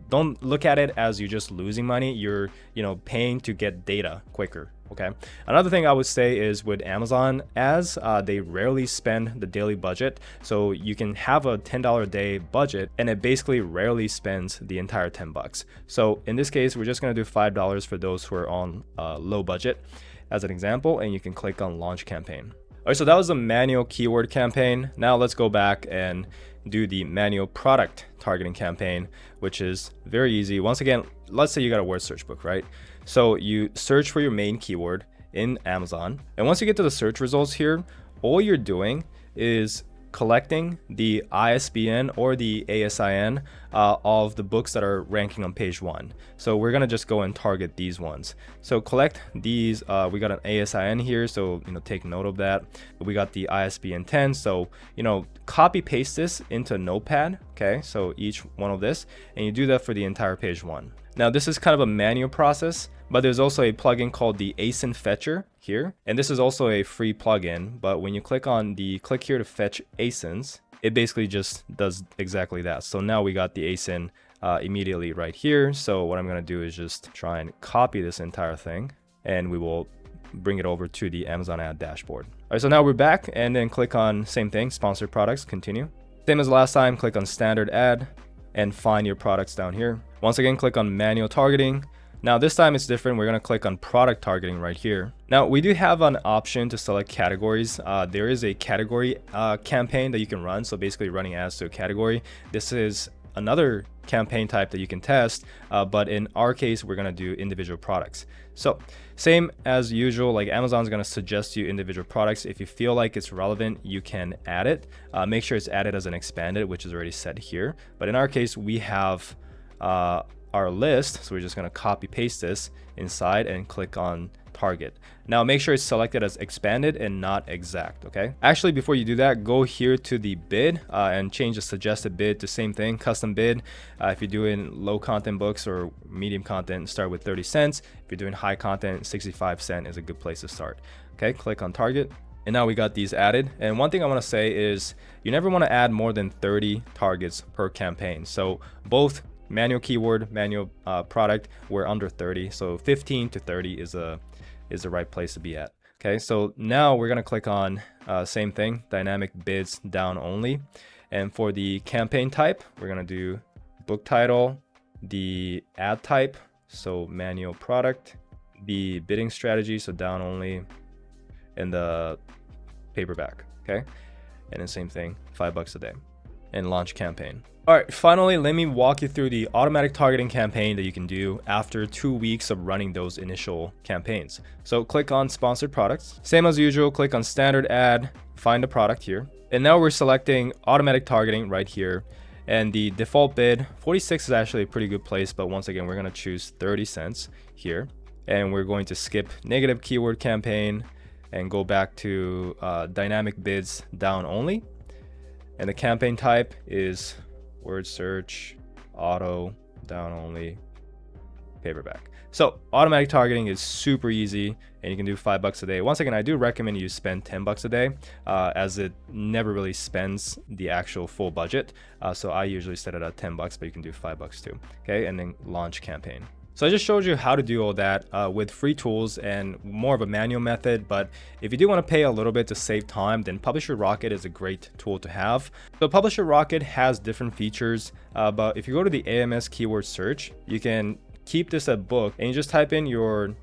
Don't look at it as you're just losing money. You're, you know, paying to get data quicker. Okay. Another thing I would say is with Amazon, as they rarely spend the daily budget. So you can have a $10 a day budget and it basically rarely spends the entire 10 bucks. So in this case, we're just going to do $5 for those who are on low budget as an example, and you can click on launch campaign. All right, so that was a manual keyword campaign. Now let's go back and do the manual product targeting campaign, which is very easy. Once again, let's say you got a word search book, right? So you search for your main keyword in Amazon. And once you get to the search results here, all you're doing is collecting the ISBN or the ASIN of the books that are ranking on page 1. So we're gonna just go and target these ones. So collect these. We got an ASIN here, so take note of that. We got the ISBN 10. So copy paste this into Notepad. Okay, so each one of this, and you do that for the entire page 1. Now this is kind of a manual process, but there's also a plugin called the ASIN Fetcher here. And this is also a free plugin, but when you click on the click here to fetch ASINs, it basically just does exactly that. So now we got the ASIN immediately right here. So what I'm gonna do is just try and copy this entire thing, and we will bring it over to the Amazon ad dashboard. All right, so now we're back, and then click on same thing, sponsored products, continue. Same as last time, click on standard ad and find your products down here. Once again, click on manual targeting. Now this time it's different. We're gonna click on product targeting right here. Now we do have an option to select categories. There is a category campaign that you can run. So basically running ads to a category. This is another campaign type that you can test, but in our case, we're gonna do individual products. So same as usual, like Amazon's gonna suggest you individual products. If you feel like it's relevant, you can add it. Make sure it's added as an expanded, which is already set here. But in our case, we have our list. So we're just going to copy paste this inside and click on target. Now make sure it's selected as expanded and not exact. Okay, actually before you do that, go here to the bid and change the suggested bid to same thing, custom bid. If you're doing low content books or medium content, start with 30 cents. If you're doing high content, 65 cents is a good place to start. Okay, click on target. And now we got these added. And one thing I want to say is you never want to add more than 30 targets per campaign. So both manual keyword, manual product, we're under 30. So 15 to 30 is the right place to be at. Okay, so now we're going to click on same thing, dynamic bids down only. And for the campaign type, we're going to do book title, the ad type, so manual product, the bidding strategy, so down only, and the paperback. Okay, and then same thing, $5 a day, and launch campaign. All right, finally, let me walk you through the automatic targeting campaign that you can do after 2 weeks of running those initial campaigns. So click on sponsored products. Same as usual, click on standard ad, find the product here. And now we're selecting automatic targeting right here. And the default bid, 46 is actually a pretty good place, but once again, we're gonna choose 30 cents here. And we're going to skip negative keyword campaign and go back to dynamic bids down only. And the campaign type is word search, auto, down only, paperback. So automatic targeting is super easy and you can do $5 a day. Once again, I do recommend you spend $10 a day as it never really spends the actual full budget. So I usually set it at $10, but you can do $5 too. Okay, and then launch campaign. So I just showed you how to do all that with free tools and more of a manual method. But if you do want to pay a little bit to save time, then Publisher Rocket is a great tool to have. So Publisher Rocket has different features, but if you go to the AMS keyword search, you can keep this at book and you just type in your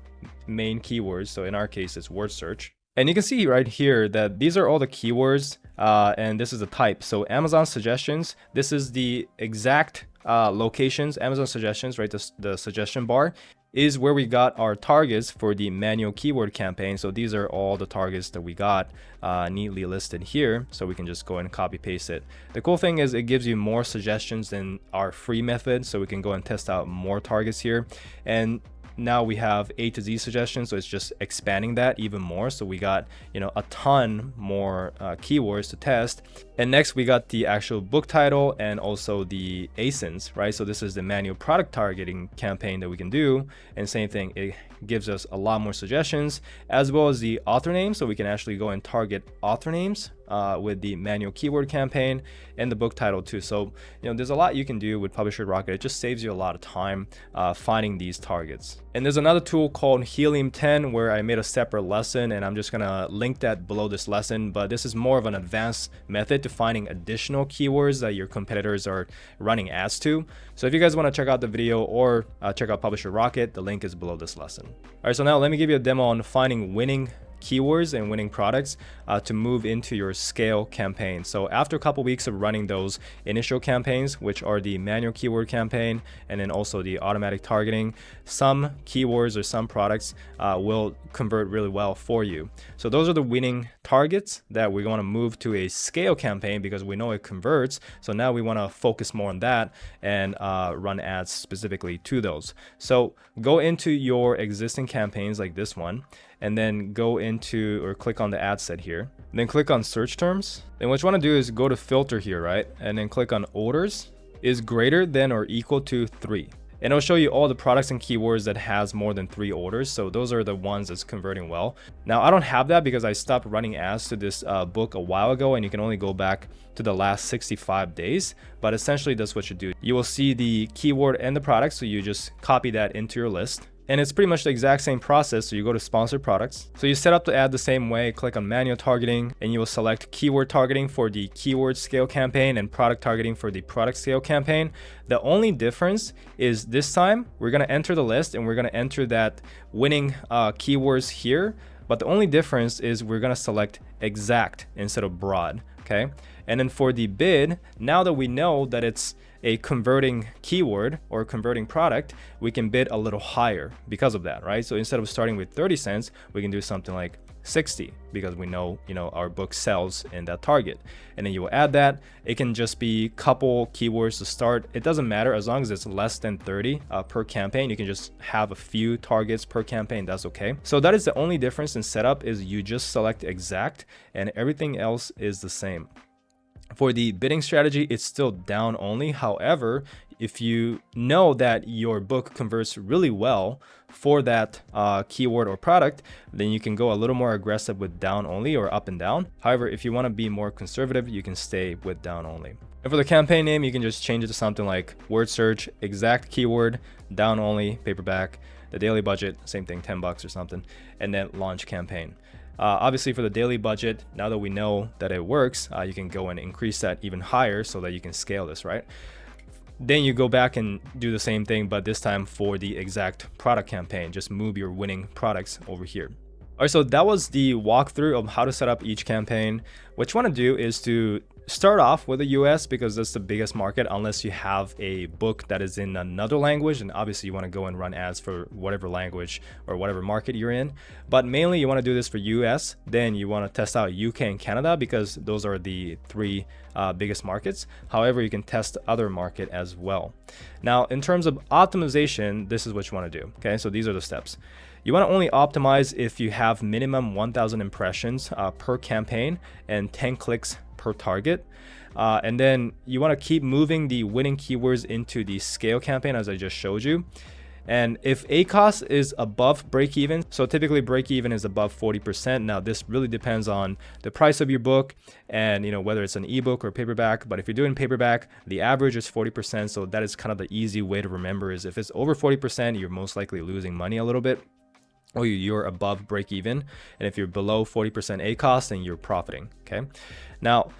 main keywords. So in our case, it's word search. And you can see right here that these are all the keywords and this is the type. So Amazon suggestions, this is the exact locations. Amazon suggestions, right? The suggestion bar is where we got our targets for the manual keyword campaign. So these are all the targets that we got neatly listed here. So we can just go and copy paste it. The cool thing is it gives you more suggestions than our free method. So we can go and test out more targets here. And now we have A to Z suggestions, so it's just expanding that even more. So we got, you know, a ton more keywords to test. And next we got the actual book title and also the ASINs, right? So this is the manual product targeting campaign that we can do. And same thing, it gives us a lot more suggestions as well as the author name. So we can actually go and target author names with the manual keyword campaign and the book title too. So, you know, there's a lot you can do with Publisher Rocket. It just saves you a lot of time finding these targets. And there's another tool called Helium 10 where I made a separate lesson and I'm just gonna link that below this lesson, but this is more of an advanced method to finding additional keywords that your competitors are running ads to. So if you guys want to check out the video or check out Publisher Rocket, the link is below this lesson. All right, so now let me give you a demo on finding winning keywords and winning products to move into your scale campaign. So after a couple weeks of running those initial campaigns, which are the manual keyword campaign and then also the automatic targeting, some keywords or some products will convert really well for you. So those are the winning targets that we want to move to a scale campaign because we know it converts. So now we want to focus more on that and run ads specifically to those. So go into your existing campaigns like this one and then go into or click on the ad set here, then click on search terms. Then what you want to do is go to filter here, right? And then click on orders is greater than or equal to 3. And it'll show you all the products and keywords that has more than 3 orders. So those are the ones that's converting well. Now I don't have that because I stopped running ads to this book a while ago and you can only go back to the last 65 days. But essentially that's what you do. You will see the keyword and the product. So you just copy that into your list. And it's pretty much the exact same process. So you go to sponsored products. So you set up the ad the same way, click on manual targeting, and you will select keyword targeting for the keyword scale campaign and product targeting for the product scale campaign. The only difference is this time we're gonna enter the list and we're gonna enter that winning keywords here. But the only difference is we're gonna select exact instead of broad, okay? And then for the bid, now that we know that it's a converting keyword or converting product, we can bid a little higher because of that, right? So instead of starting with 30 cents, we can do something like 60 because we know, our book sells in that target. And then you will add that. It can just be couple keywords to start. It doesn't matter as long as it's less than 30 per campaign. You can just have a few targets per campaign. That's okay. So that is the only difference in setup, is you just select exact and everything else is the same. For the bidding strategy, it's still down only. However, if you know that your book converts really well for that keyword or product, then you can go a little more aggressive with down only or up and down. However, if you want to be more conservative, you can stay with down only. And for the campaign name, you can just change it to something like word search, exact keyword, down only, paperback, the daily budget, same thing, $10 or something, and then launch campaign. Obviously for the daily budget, now that we know that it works, you can go and increase that even higher so that you can scale this, right? Then you go back and do the same thing, but this time for the exact product campaign, just move your winning products over here. All right, so that was the walkthrough of how to set up each campaign. What you want to do is to start off with the US because that's the biggest market, unless you have a book that is in another language, and obviously you want to go and run ads for whatever language or whatever market you're in. But mainly you want to do this for US, then you want to test out UK and Canada because those are the three biggest markets. However, you can test other market as well. Now, in terms of optimization, this is what you want to do. Okay, so these are the steps. You want to only optimize if you have minimum 1,000 impressions per campaign and 10 clicks per target. And then you want to keep moving the winning keywords into the scale campaign as I just showed you. And if ACoS is above break even, so typically break even is above 40%. Now this really depends on the price of your book and whether it's an ebook or paperback. But if you're doing paperback, the average is 40%. So that is kind of the easy way to remember, is if it's over 40%, you're most likely losing money a little bit, or you're above break even. And if you're below 40% ACoS, then you're profiting. Okay. Now,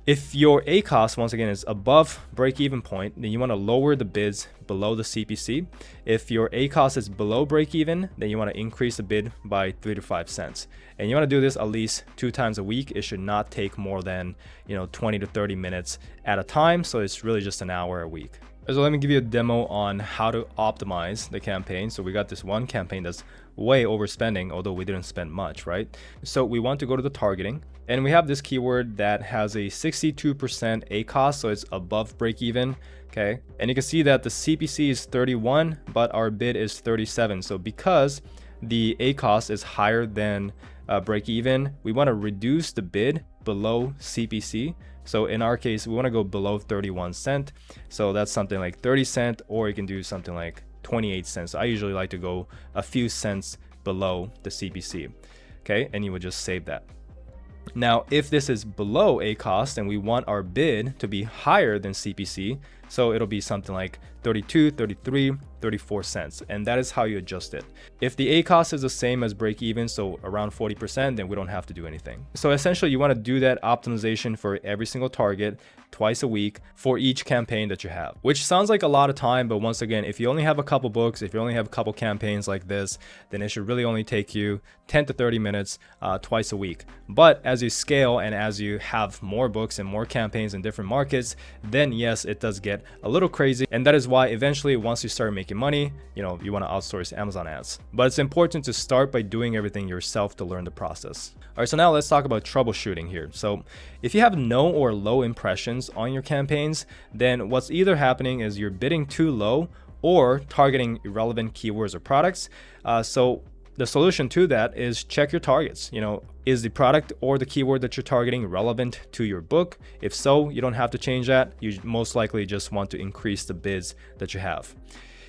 if your ACoS, once again, is above break-even point, then you want to lower the bids below the CPC. If your ACoS is below break-even, then you want to increase the bid by 3 to 5 cents. And you want to do this at least 2 times a week. It should not take more than 20 to 30 minutes at a time. So it's really just an hour a week. So let me give you a demo on how to optimize the campaign. So we got this one campaign that's way overspending, although we didn't spend much, right? So we want to go to the targeting, and we have this keyword that has a 62% ACoS, so it's above break even. Okay, and you can see that the CPC is 31, but our bid is 37. So because the ACoS is higher than break even, we want to reduce the bid below CPC. So in our case, we want to go below 31 cent. So that's something like 30 cent, or you can do something like 28 cents. I usually like to go a few cents below the CPC. Okay, and you would just save that. Now, if this is below ACoS, then we want our bid to be higher than CPC. So it'll be something like 32, 33, 34 cents. And that is how you adjust it. If the ACoS is the same as break even, so around 40%, then we don't have to do anything. So essentially you want to do that optimization for every single target twice a week for each campaign that you have, which sounds like a lot of time. But once again, if you only have a couple books, if you only have a couple campaigns like this, then it should really only take you 10 to 30 minutes twice a week. But as you scale and as you have more books and more campaigns in different markets, then yes, it does get a little crazy. And that is why eventually, once you start making money, you want to outsource Amazon ads. But it's important to start by doing everything yourself to learn the process. All right, so now let's talk about troubleshooting here. So if you have no or low impressions on your campaigns, then what's either happening is you're bidding too low or targeting irrelevant keywords or products. So the solution to that is check your targets. Is the product or the keyword that you're targeting relevant to your book? If so, you don't have to change that. You most likely just want to increase the bids that you have.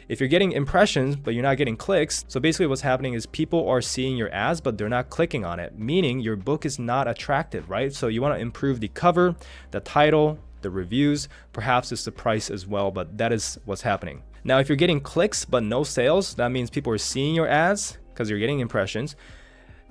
If you're getting impressions, but you're not getting clicks, so basically what's happening is people are seeing your ads, but they're not clicking on it, meaning your book is not attractive, right? So you want to improve the cover, the title, the reviews, perhaps it's the price as well, but that is what's happening. Now, if you're getting clicks, but no sales, that means people are seeing your ads because you're getting impressions.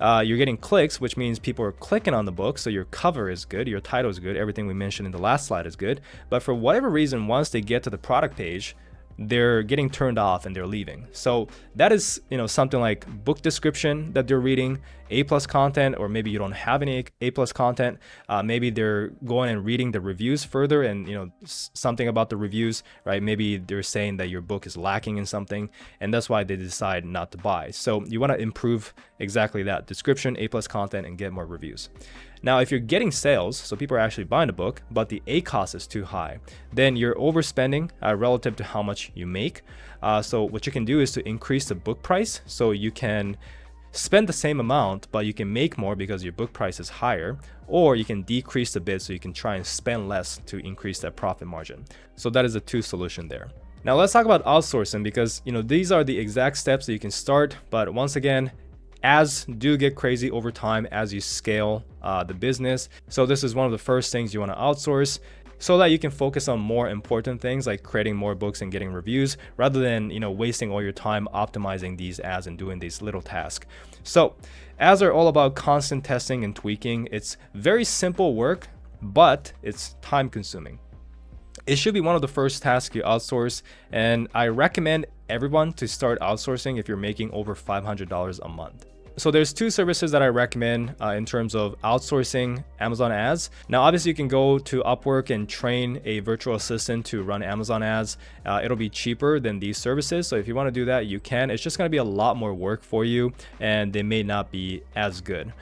You're getting clicks, which means people are clicking on the book. So your cover is good, your title is good, everything we mentioned in the last slide is good. But for whatever reason, once they get to the product page, they're getting turned off and they're leaving. So that is, something like book description that they're reading, A+ content, or maybe you don't have any A+ content. Maybe they're going and reading the reviews further, and something about the reviews, right? Maybe they're saying that your book is lacking in something, and that's why they decide not to buy. So you want to improve exactly that: description, A+ content, and get more reviews. Now, if you're getting sales, so people are actually buying the book, but the ACoS is too high, then you're overspending relative to how much you make. So what you can do is to increase the book price, so you can spend the same amount, but you can make more because your book price is higher, or you can decrease a bit so you can try and spend less to increase that profit margin. So that is a two solution there. Now let's talk about outsourcing, because these are the exact steps that you can start, but once again, ads do get crazy over time as you scale the business. So this is one of the first things you want to outsource, so that you can focus on more important things like creating more books and getting reviews, rather than wasting all your time optimizing these ads and doing these little tasks. So ads are all about constant testing and tweaking. It's very simple work, but it's time consuming. It should be one of the first tasks you outsource, and I recommend everyone to start outsourcing if you're making over $500 a month. So there's two services that I recommend in terms of outsourcing Amazon ads. Now, obviously you can go to Upwork and train a virtual assistant to run Amazon ads. It'll be cheaper than these services. So if you want to do that, you can. It's just going to be a lot more work for you, and they may not be as good.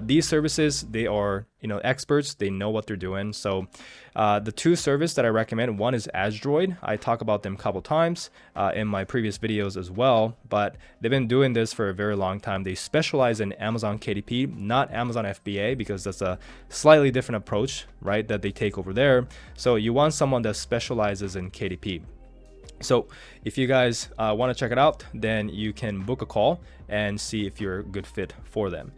These services, they are experts. They know what they're doing. So the two services that I recommend, one is AdsDroid. I talk about them a couple times in my previous videos as well, but they've been doing this for a very long time. They specialize in Amazon KDP, not Amazon FBA, because that's a slightly different approach, right, that they take over there. So you want someone that specializes in KDP. So if you guys want to check it out, then you can book a call and see if you're a good fit for them.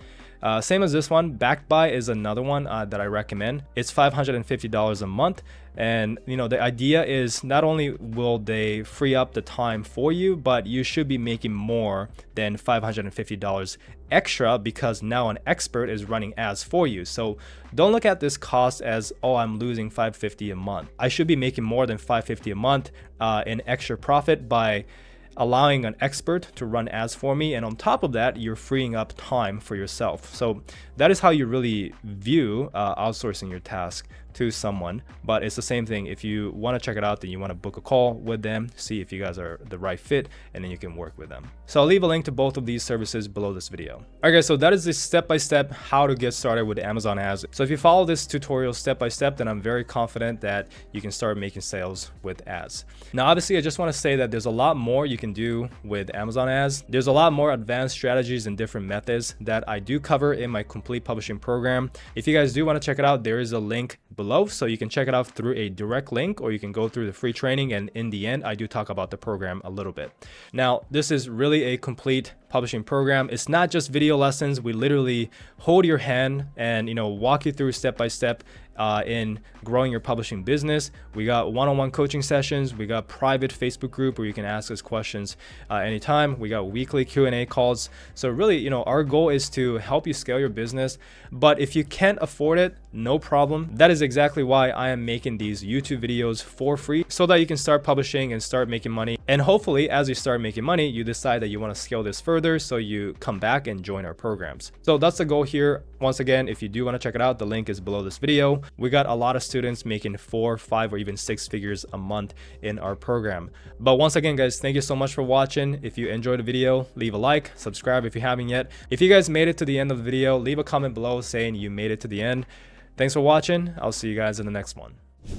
Same as this one, Backed By is another one that I recommend. It's $550 a month. And the idea is not only will they free up the time for you, but you should be making more than $550 extra, because now an expert is running ads for you. So don't look at this cost as, oh, I'm losing $550 a month. I should be making more than $550 a month in extra profit by allowing an expert to run ads for me, and on top of that, you're freeing up time for yourself. So that is how you really view outsourcing your task to someone. But it's the same thing. If you want to check it out, then you want to book a call with them, see if you guys are the right fit, and then you can work with them. So I'll leave a link to both of these services below this video. All right, guys, so that is the step-by-step how to get started with Amazon ads. So if you follow this tutorial step-by-step, then I'm very confident that you can start making sales with ads. Now, obviously, I just want to say that there's a lot more you can do with Amazon ads. There's a lot more advanced strategies and different methods that I do cover in my complete publishing program. If you guys do want to check it out, there is a link below, so you can check it out through a direct link, or you can go through the free training, and in the end I do talk about the program a little bit. Now, this is really a complete publishing program. It's not just video lessons. We literally hold your hand and walk you through step by step in growing your publishing business. We got one-on-one coaching sessions. We got private Facebook group where you can ask us questions anytime. We got weekly Q&A calls. So really, our goal is to help you scale your business. But if you can't afford it, no problem. That is exactly why I am making these YouTube videos for free, so that you can start publishing and start making money. And hopefully, as you start making money, you decide that you want to scale this further, so you come back and join our programs. So that's the goal here. Once again, if you do want to check it out, the link is below this video. We got a lot of students making 4, 5, or even 6 figures a month in our program. But once again, guys, thank you so much for watching. If you enjoyed the video, leave a like, subscribe if you haven't yet. If you guys made it to the end of the video, leave a comment below saying you made it to the end. Thanks for watching. I'll see you guys in the next one.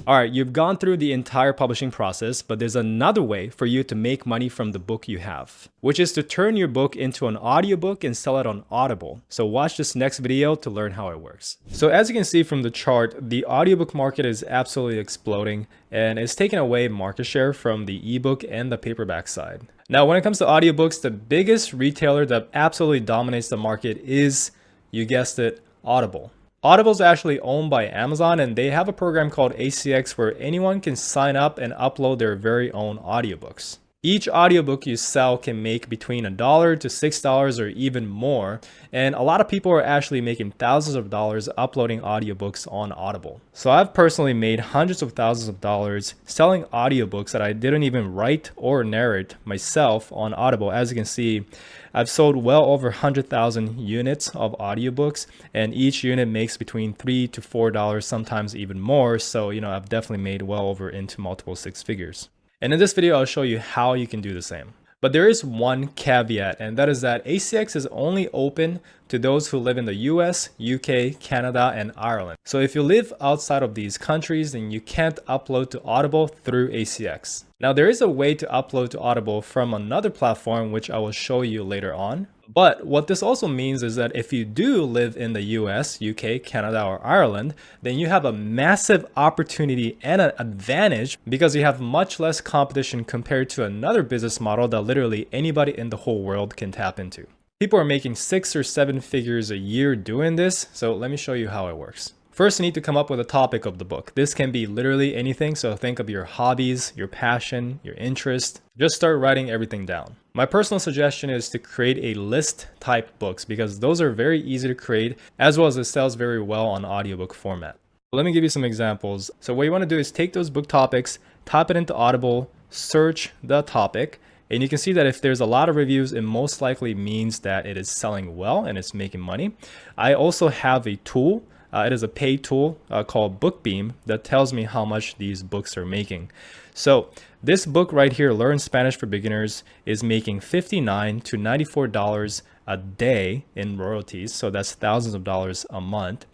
All right, you've gone through the entire publishing process, but there's another way for you to make money from the book you have, which is to turn your book into an audiobook and sell it on Audible. So watch this next video to learn how it works. So as you can see from the chart, the audiobook market is absolutely exploding, and it's taking away market share from the ebook and the paperback side. Now, when it comes to audiobooks, the biggest retailer that absolutely dominates the market is, you guessed it, Audible. Audible is actually owned by Amazon, and they have a program called ACX where anyone can sign up and upload their very own audiobooks.
Each audiobook you sell can make between $1 to $6 or even more, and a lot of people are actually making thousands of dollars uploading audiobooks on Audible. So I've personally made hundreds of thousands of dollars selling audiobooks that I didn't even write or narrate myself on Audible. As you can see, I've sold well over 100,000 units of audiobooks, and each unit makes between $3 to $4, sometimes even more. So, I've definitely made well over into multiple six figures. And in this video, I'll show you how you can do the same. But there is one caveat, and that is that ACX is only open to those who live in the US, UK, Canada, and Ireland. So if you live outside of these countries, then you can't upload to Audible through ACX. Now, there is a way to upload to Audible from another platform, which I will show you later on. But what this also means is that if you do live in the US, UK, Canada, or Ireland, then you have a massive opportunity and an advantage because you have much less competition compared to another business model that literally anybody in the whole world can tap into. People are making 6 or 7 figures a year doing this, so let me show you how it works. First, you need to come up with a topic of the book. This can be literally anything, so think of your hobbies, your passion, your interest. Just start writing everything down. My personal suggestion is to create a list type books because those are very easy to create, as well as it sells very well on audiobook format. Let me give you some examples. So what you want to do is take those book topics, type it into Audible, search the topic, and you can see that if there's a lot of reviews, it most likely means that it is selling well and it's making money. I also have a tool. It is a paid tool called Bookbeam that tells me how much these books are making. So this book right here, Learn Spanish for Beginners, is making $59 to $94 a day in royalties. So that's thousands of dollars a month.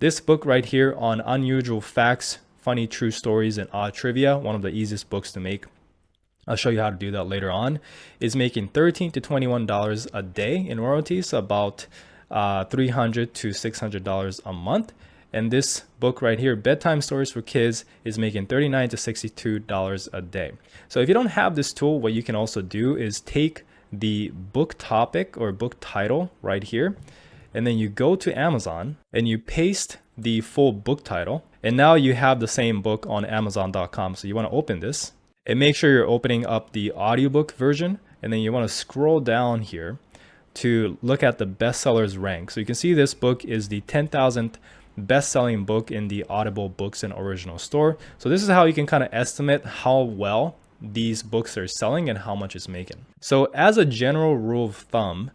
This book right here on unusual facts, funny true stories, and odd trivia, one of the easiest books to make. I'll show you how to do that later on, is making $13 to $21 a day in royalties, so about $300 to $600 a month. And this book right here, Bedtime Stories for Kids, is making $39 to $62 a day. So if you don't have this tool, what you can also do is take the book topic or book title right here, and then you go to Amazon and you paste the full book title. And now you have the same book on Amazon.com. So you want to open this and make sure you're opening up the audiobook version. And then you want to scroll down here to look at the bestsellers rank. So you can see this book is the 10,000th best-selling book in the Audible Books and Original Store. So this is how you can kind of estimate how well these books are selling and how much it's making. So as a general rule of thumb,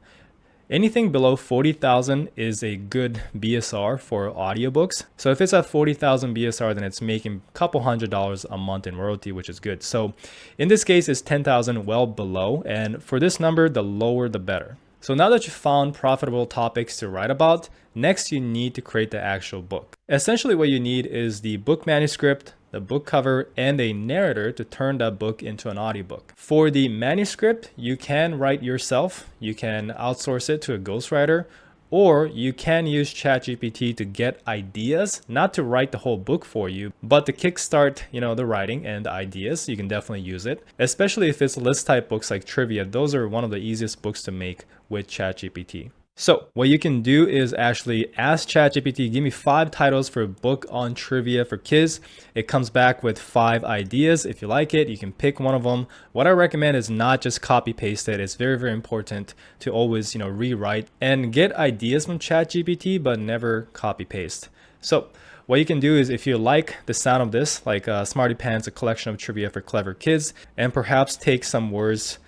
anything below 40,000 is a good BSR for audiobooks. So if it's at 40,000 BSR, then it's making a couple $100 a month in royalty, which is good. So in this case, it's 10,000, well below. And for this number, the lower, the better. So now that you've found profitable topics to write about, next you need to create the actual book. Essentially what you need is the book manuscript, the book cover, and a narrator to turn that book into an audiobook. For the manuscript, you can write yourself. You can outsource it to a ghostwriter, or you can use ChatGPT to get ideas, not to write the whole book for you, but to kickstart, the writing and the ideas. You can definitely use it, especially if it's list type books like trivia. Those are one of the easiest books to make with ChatGPT. So what you can do is actually ask ChatGPT, give me 5 titles for a book on trivia for kids. It comes back with 5 ideas. If you like it, you can pick one of them. What I recommend is not just copy paste it. It's very, very important to always, rewrite and get ideas from ChatGPT, but never copy paste. So what you can do is if you like the sound of this, like Smarty Pants, a collection of trivia for clever kids, and perhaps take some words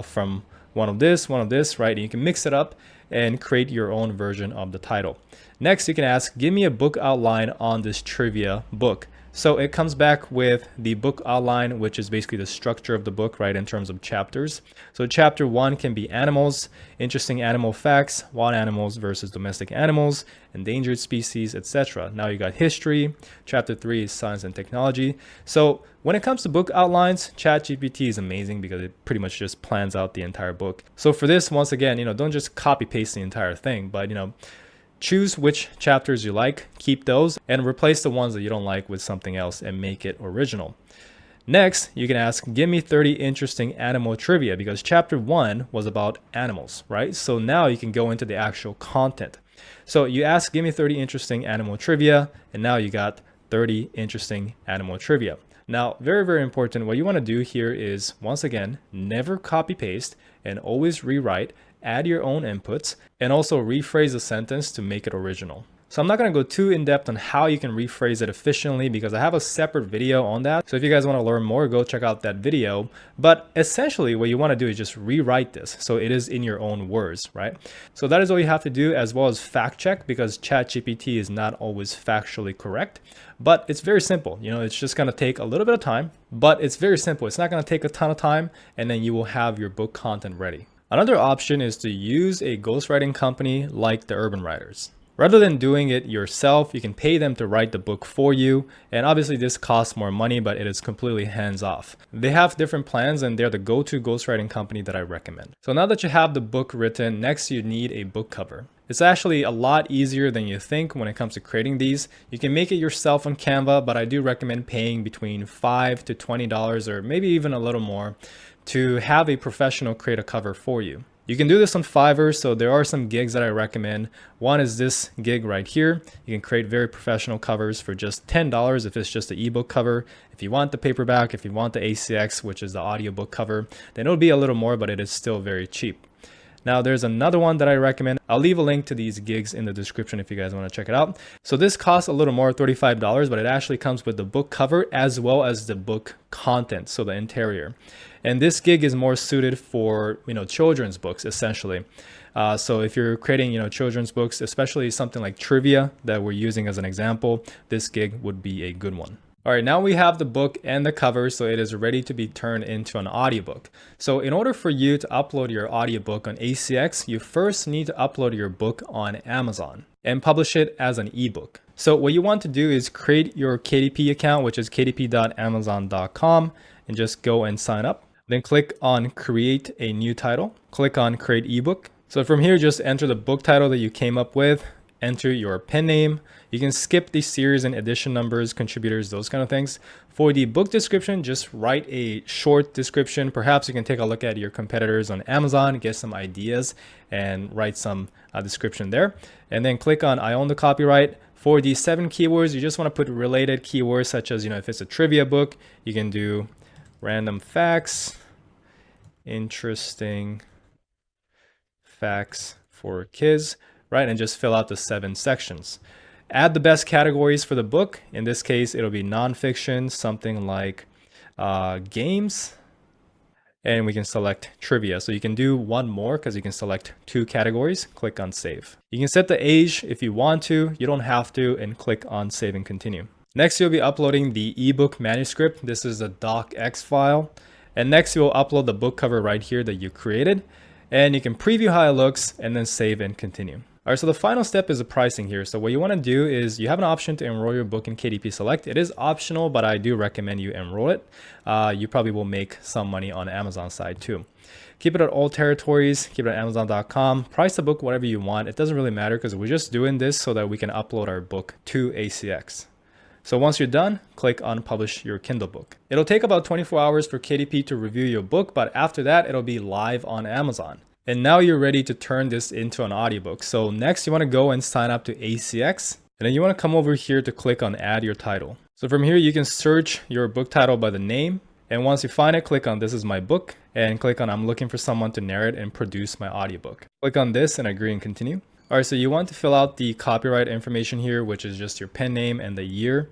from one of this, right? And you can mix it up and create your own version of the title. Next, you can ask, give me a book outline on this trivia book. So it comes back with the book outline, which is basically the structure of the book, right, in terms of chapters. So chapter 1 can be animals, interesting animal facts, wild animals versus domestic animals, endangered species, etc. Now you got history. Chapter 3 is science and technology. So when it comes to book outlines, ChatGPT is amazing because it pretty much just plans out the entire book. So for this, once again, don't just copy paste the entire thing, but choose which chapters you like, keep those, and replace the ones that you don't like with something else and make it original. Next, you can ask, give me 30 interesting animal trivia, because chapter 1 was about animals, right? So now you can go into the actual content. So you ask, give me 30 interesting animal trivia, and now you got 30 interesting animal trivia.
Now, very, very important, what you want to do here is, once again, never copy paste and always rewrite, add your own inputs, and also rephrase the sentence to make it original. So I'm not going to go too in depth on how you can rephrase it efficiently because I have a separate video on that. So if you guys want to learn more, go check out that video. But essentially what you want to do is just rewrite this so it is in your own words, right? So that is all you have to do, as well as fact check, because ChatGPT is not always factually correct. But it's very simple. You know, it's just going to take a little bit of time, but it's very simple. It's not going to take a ton of time, and then you will have your book content ready. Another option is to use a ghostwriting company like the Urban Writers. Rather than doing it yourself, you can pay them to write the book for you. And obviously this costs more money, but it is completely hands-off. They have different plans and they're the go-to ghostwriting company that I recommend. So now that you have the book written, next you need a book cover. It's actually a lot easier than you think when it comes to creating these. You can make it yourself on Canva, but I do recommend paying between $5 to $20 or maybe even a little more to have a professional create a cover for you. You can do this on Fiverr, so there are some gigs that I recommend. One is this gig right here. You can create very professional covers for just $10 if it's just the ebook cover. If you want the paperback, if you want the ACX, which is the audiobook cover, then it'll be a little more, but it is still very cheap. Now there's another one that I recommend. I'll leave a link to these gigs in the description if you guys want to check it out. So this costs a little more, $35, but it actually comes with the book cover as well as the book content, so the interior. And this gig is more suited for, children's books essentially. So if you're creating, children's books, especially something like trivia that we're using as an example, this gig would be a good one. All right, now we have the book and the cover, so it is ready to be turned into an audiobook. So in order for you to upload your audiobook on ACX, you first need to upload your book on Amazon and publish it as an ebook. So what you want to do is create your KDP account, which is kdp.amazon.com, and just go and sign up. Then click on create a new title, click on create ebook. So from here, just enter the book title that you came up with, enter your pen name. You can skip the series and edition numbers, contributors, those kind of things. For the book description, just write a short description. Perhaps you can take a look at your competitors on Amazon, get some ideas and write some description there. And then click on I own the copyright. For the 7 keywords, you just want to put related keywords such as, if it's a trivia book, you can do random facts, interesting facts for kids, right? And just fill out the 7 sections. Add the best categories for the book. In this case, it'll be nonfiction, something like games, and we can select trivia. So you can do one more because you can select 2 categories. Click on save. You can set the age if you want to. You don't have to, and click on save and continue. Next, you'll be uploading the ebook manuscript. This is a docx file. And next, you'll upload the book cover right here that you created. And you can preview how it looks and then save and continue. All right, so the final step is the pricing here. So what you want to do is you have an option to enroll your book in KDP Select. It is optional, but I do recommend you enroll it. You probably will make some money on the Amazon side too. Keep it at all territories, keep it at Amazon.com. Price the book whatever you want. It doesn't really matter because we're just doing this so that we can upload our book to ACX. So once you're done, click on publish your Kindle book. It'll take about 24 hours for KDP to review your book, but after that, it'll be live on Amazon. And now you're ready to turn this into an audiobook. So next you want to go and sign up to ACX. And then you want to come over here to click on add your title. So from here, you can search your book title by the name. And once you find it, click on this is my book and click on I'm looking for someone to narrate and produce my audiobook. Click on this and agree and continue. All right, so you want to fill out the copyright information here, which is just your pen name and the year.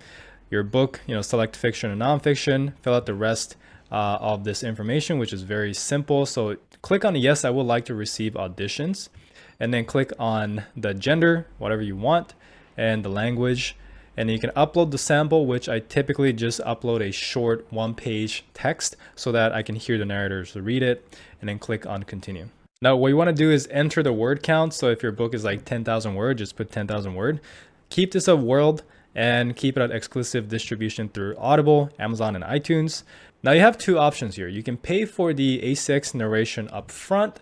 Your book, select fiction and nonfiction, fill out the rest of this information, which is very simple. So click on yes, I would like to receive auditions, and then click on the gender, whatever you want, and the language. And you can upload the sample, which I typically just upload a short 1-page text so that I can hear the narrators read it, and then click on continue. Now, what you want to do is enter the word count. So if your book is like 10,000 words, just put 10,000 word. Keep this a word and keep it at exclusive distribution through Audible, Amazon, and iTunes. Now you have 2 options here. You can pay for the ACX narration up front,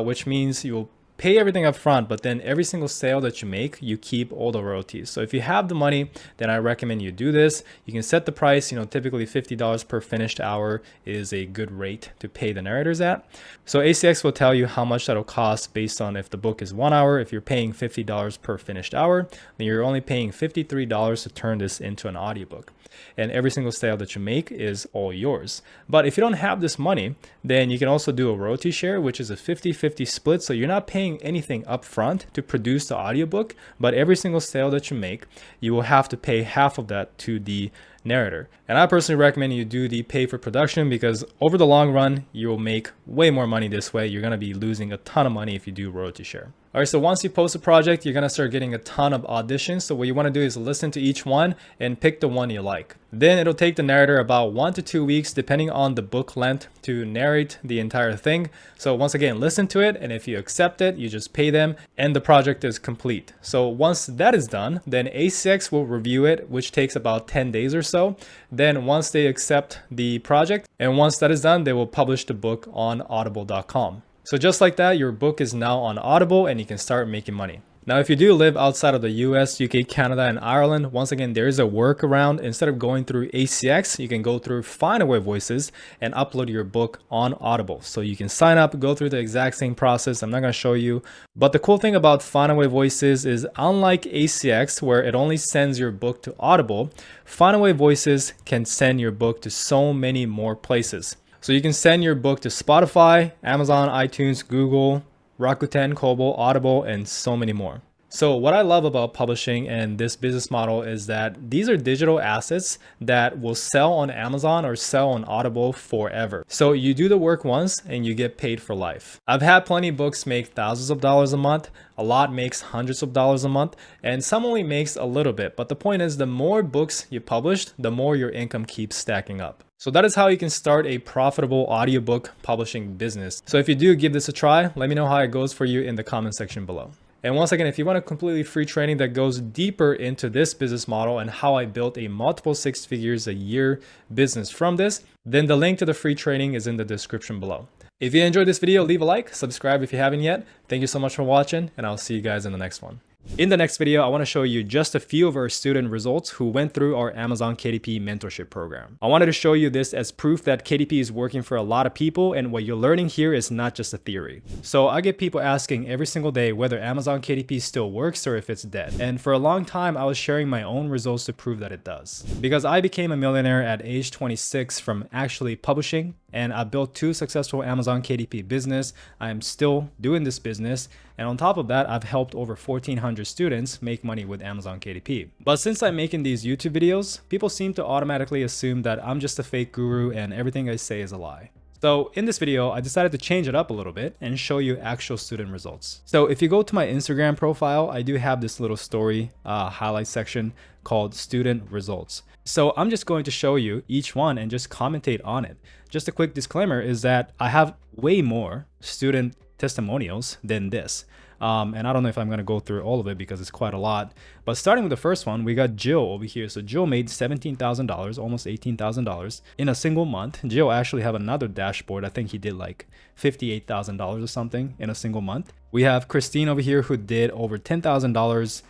which means you'll pay everything up front, but then every single sale that you make, you keep all the royalties. So if you have the money, then I recommend you do this. You can set the price, typically $50 per finished hour is a good rate to pay the narrators at. So ACX will tell you how much that'll cost based on if the book is 1 hour. If you're paying $50 per finished hour, then you're only paying $53 to turn this into an audiobook. And every single sale that you make is all yours. But if you don't have this money, then you can also do a royalty share, which is a 50-50 split. So you're not paying anything up front to produce the audiobook, but every single sale that you make, you will have to pay half of that to the narrator. And I personally recommend you do the pay for production, because over the long run, you will make way more money this way. You're going to be losing a ton of money if you do royalty share. All right, so once you post a project, you're going to start getting a ton of auditions. So what you want to do is listen to each one and pick the one you like. Then it'll take the narrator about 1 to 2 weeks, depending on the book length, to narrate the entire thing. So once again, listen to it, and if you accept it, you just pay them and the project is complete. So once that is done, then ACX will review it, which takes about 10 days or so. Then once they accept the project, and once that is done, they will publish the book on audible.com. So just like that, your book is now on Audible and you can start making money. Now, if you do live outside of the US, UK, Canada, and Ireland, once again, there is a workaround. Instead of going through ACX, you can go through Finalizing Voices and upload your book on Audible. So you can sign up, go through the exact same process. I'm not going to show you. But the cool thing about Finalizing Voices is, unlike ACX, where it only sends your book to Audible, Finalizing Voices can send your book to so many more places. So you can send your book to Spotify, Amazon, iTunes, Google, Rakuten, Kobo, Audible, and so many more. So what I love about publishing and this business model is that these are digital assets that will sell on Amazon or sell on Audible forever. So you do the work once and you get paid for life. I've had plenty of books make thousands of dollars a month. A lot makes hundreds of dollars a month, and some only makes a little bit. But the point is, the more books you publish, the more your income keeps stacking up. So that is how you can start a profitable audiobook publishing business. So if you do give this a try, let me know how it goes for you in the comment section below. And once again, if you want a completely free training that goes deeper into this business model and how I built a multiple 6 figures a year business from this, then the link to the free training is in the description below. If you enjoyed this video, leave a like, subscribe if you haven't yet. Thank you so much for watching, and I'll see you guys in the next one. In the next video, I want to show you just a few of our student results who went through our Amazon KDP mentorship program. I wanted to show you this as proof that KDP is working for a lot of people, and what you're learning here is not just a theory. So I get people asking every single day whether Amazon KDP still works or if it's dead. And for a long time, I was sharing my own results to prove that it does. Because I became a millionaire at age 26 from actually publishing, and I built 2 successful Amazon KDP business. I am still doing this business. And on top of that, I've helped over 1,400 students make money with Amazon KDP. But since I'm making these YouTube videos, people seem to automatically assume that I'm just a fake guru and everything I say is a lie. So in this video, I decided to change it up a little bit and show you actual student results. So if you go to my Instagram profile, I do have this little story highlight section called student results. So I'm just going to show you each one and just commentate on it. Just a quick disclaimer is that I have way more student testimonials than this. And I don't know if I'm going to go through all of it because it's quite a lot. But starting with the first one, we got Jill over here. So Jill made $17,000, almost $18,000 in a single month. Jill actually have another dashboard. I think he did like $58,000 or something in a single month. We have Christine over here who did over $10,000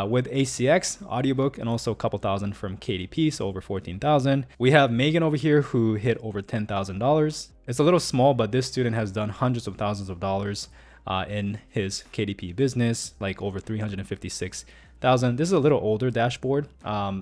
with ACX, audiobook, and also a couple thousand from KDP, so over 14,000. We have Megan over here who hit over $10,000. It's a little small, but this student has done hundreds of thousands of dollars in his KDP business, like over 356,000. This is a little older dashboard.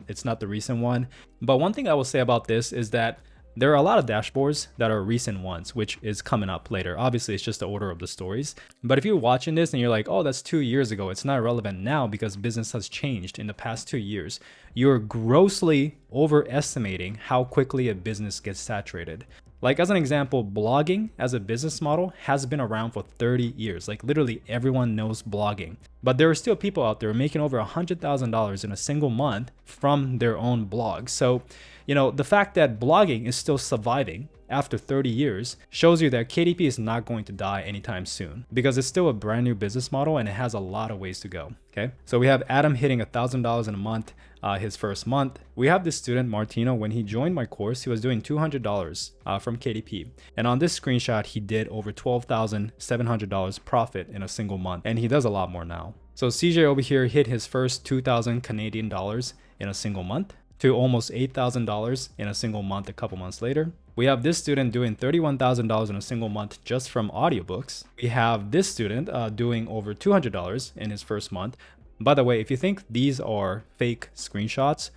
It's not the recent one. But one thing I will say about this is that there are a lot of dashboards that are recent ones, which is coming up later. Obviously, it's just the order of the stories. But if you're watching this and you're like, oh, that's 2 years ago, it's not relevant now because business has changed in the past 2 years, you're grossly overestimating how quickly a business gets saturated. Like as an example, blogging as a business model has been around for 30 years. Like literally everyone knows blogging. But there are still people out there making over $100,000 in a single month from their own blog. So
the fact that blogging is still surviving after 30 years shows you that KDP is not going to die anytime soon, because it's still a brand new business model and it has a lot of ways to go. Okay, so we have Adam hitting $1,000 in a month, his first month. We have this student, Martino. When he joined my course, he was doing $200 from KDP. And on this screenshot, he did over $12,700 profit in a single month. And he does a lot more now. So CJ over here hit his first 2,000 Canadian dollars in a single month to almost $8,000 in a single month a couple months later. We have this student doing $31,000 in a single month just from audiobooks. We have this student doing over $200 in his first month. By the way, if you think these are fake screenshots,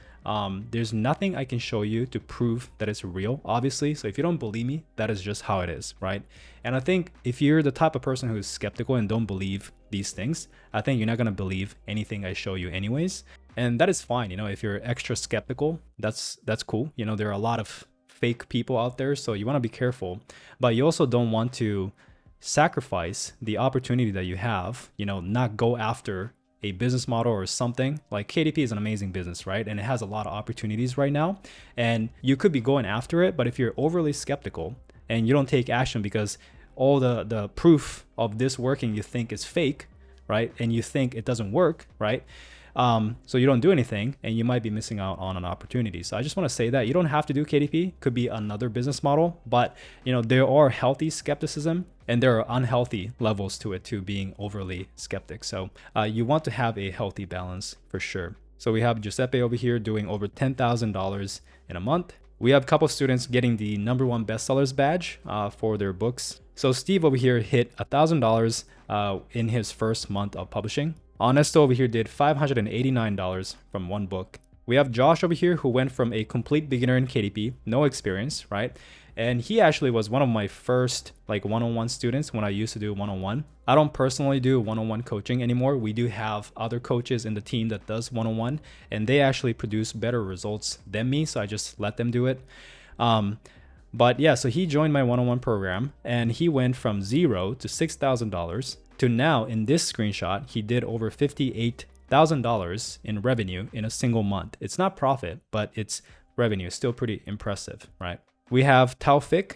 there's nothing I can show you to prove that it's real, obviously. So if you don't believe me, that is just how it is, right? And I think if you're the type of person who's skeptical and don't believe these things, I think you're not gonna believe anything I show you anyways. And that is fine, if you're extra skeptical, that's cool. There are a lot of fake people out there, so you wanna be careful, but you also don't want to sacrifice the opportunity that you have, not go after a business model or something. Like KDP is an amazing business, right? And it has a lot of opportunities right now, and you could be going after it, but if you're overly skeptical and you don't take action because all the proof of this working you think is fake, right? And you think it doesn't work, right? So you don't do anything and you might be missing out on an opportunity. So I just want to say that you don't have to do KDP, could be another business model, but there are healthy skepticism and there are unhealthy levels to it too, being overly skeptic. So you want to have a healthy balance for sure. So we have Giuseppe over here doing over $10,000 in a month. We have a couple students getting the #1 bestsellers badge for their books. So Steve over here hit $1,000 in his first month of publishing. Honesto over here did $589 from one book. We have Josh over here who went from a complete beginner in KDP, no experience, right? And he actually was one of my first one-on-one students when I used to do one-on-one. I don't personally do one-on-one coaching anymore. We do have other coaches in the team that does one-on-one, and they actually produce better results than me, so I just let them do it. But yeah, so he joined my one-on-one program and he went from $0 to $6,000 to now in this screenshot, he did over $58,000 in revenue in a single month. It's not profit, but it's revenue. It's still pretty impressive, right? We have Taufik,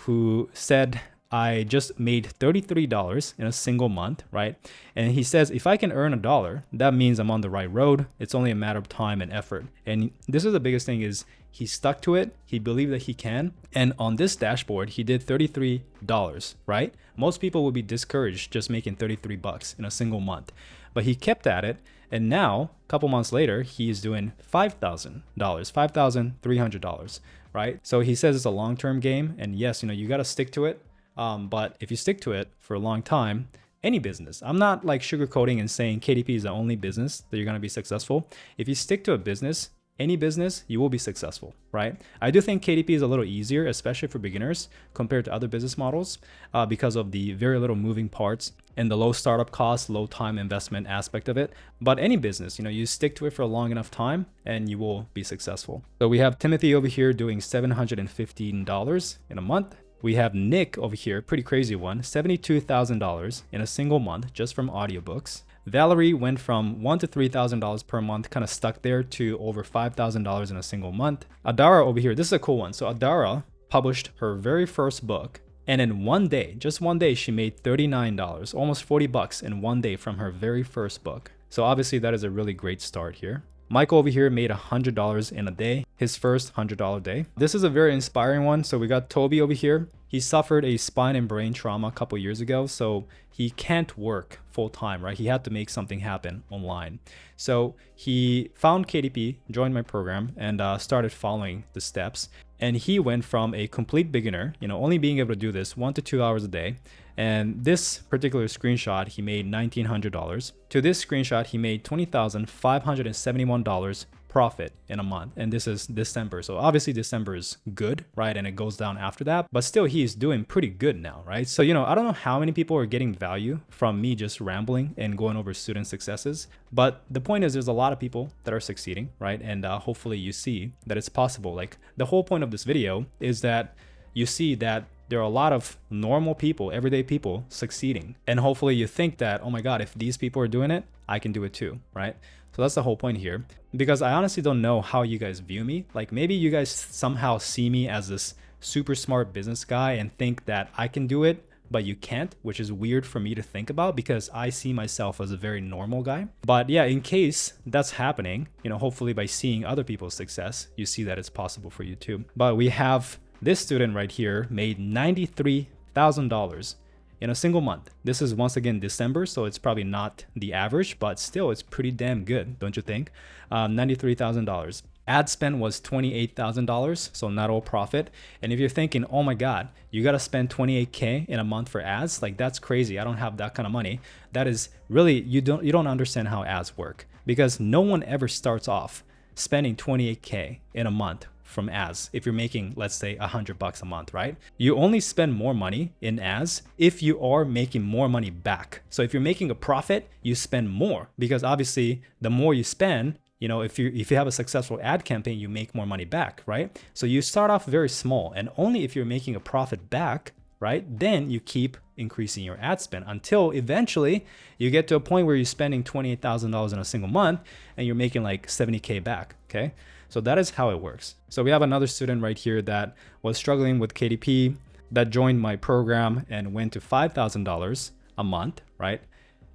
who said, I just made $33 in a single month, right? And he says, if I can earn $1, that means I'm on the right road. It's only a matter of time and effort. And this is the biggest thing is he stuck to it. He believed that he can. And on this dashboard, he did $33, right? Most people would be discouraged just making 33 bucks in a single month, but he kept at it. And now a couple months later, he's doing $5,000, $5,300, right? So he says it's a long-term game. And yes, you got to stick to it. But if you stick to it for a long time, any business, I'm not sugarcoating and saying KDP is the only business that you're going to be successful. If you stick to a business, any business, you will be successful, right? I do think KDP is a little easier, especially for beginners compared to other business models because of the very little moving parts and the low startup costs, low time investment aspect of it. But any business, you stick to it for a long enough time and you will be successful. So we have Timothy over here doing $715 in a month. We have Nick over here, pretty crazy one, $72,000 in a single month just from audiobooks. Valerie went from $1,000 to $3,000 per month, kind of stuck there, to over $5,000 in a single month. Adara over here, this is a cool one. So Adara published her very first book, and in one day, just one day, she made $39, almost 40 bucks in one day from her very first book. So obviously that is a really great start here. Michael over here made $100 in a day, his first $100 day. This is a very inspiring one. So we got Toby over here. He suffered a spine and brain trauma a couple years ago, so he can't work full time, right? He had to make something happen online. So he found KDP, joined my program, and started following the steps. And he went from a complete beginner, only being able to do this 1 to 2 hours a day. And this particular screenshot, he made $1,900. To this screenshot, he made $20,571 profit in a month. And this is December. So obviously December is good, right? And it goes down after that, but still he's doing pretty good now, right? So, I don't know how many people are getting value from me just rambling and going over student successes, but the point is there's a lot of people that are succeeding, right? And hopefully you see that it's possible. The whole point of this video is that you see that there are a lot of normal people, everyday people succeeding. And hopefully you think that, oh my God, if these people are doing it, I can do it too, right? So that's the whole point here, because I honestly don't know how you guys view me. Like maybe you guys somehow see me as this super smart business guy and think that I can do it, but you can't, which is weird for me to think about because I see myself as a very normal guy. But yeah, in case that's happening, hopefully by seeing other people's success, you see that it's possible for you too. But we have this student right here made $93,000 in a single month. This is once again December, so it's probably not the average, but still it's pretty damn good, don't you think? $93,000. Ad spend was $28,000, so not all profit. And if you're thinking, oh my God, you gotta spend $28K in a month for ads, like that's crazy. I don't have that kind of money. That is really, you don't understand how ads work, because no one ever starts off spending $28K in a month from ads. If you're making, let's say $100 a month, right? You only spend more money in ads if you are making more money back. So if you're making a profit, you spend more, because obviously the more you spend, if you have a successful ad campaign, you make more money back, right? So you start off very small, and only if you're making a profit back, right, then you keep increasing your ad spend until eventually you get to a point where you're spending $28,000 in a single month and you're making like 70K back, okay? So that is how it works. So we have another student right here that was struggling with KDP, that joined my program and went to $5,000 a month, right?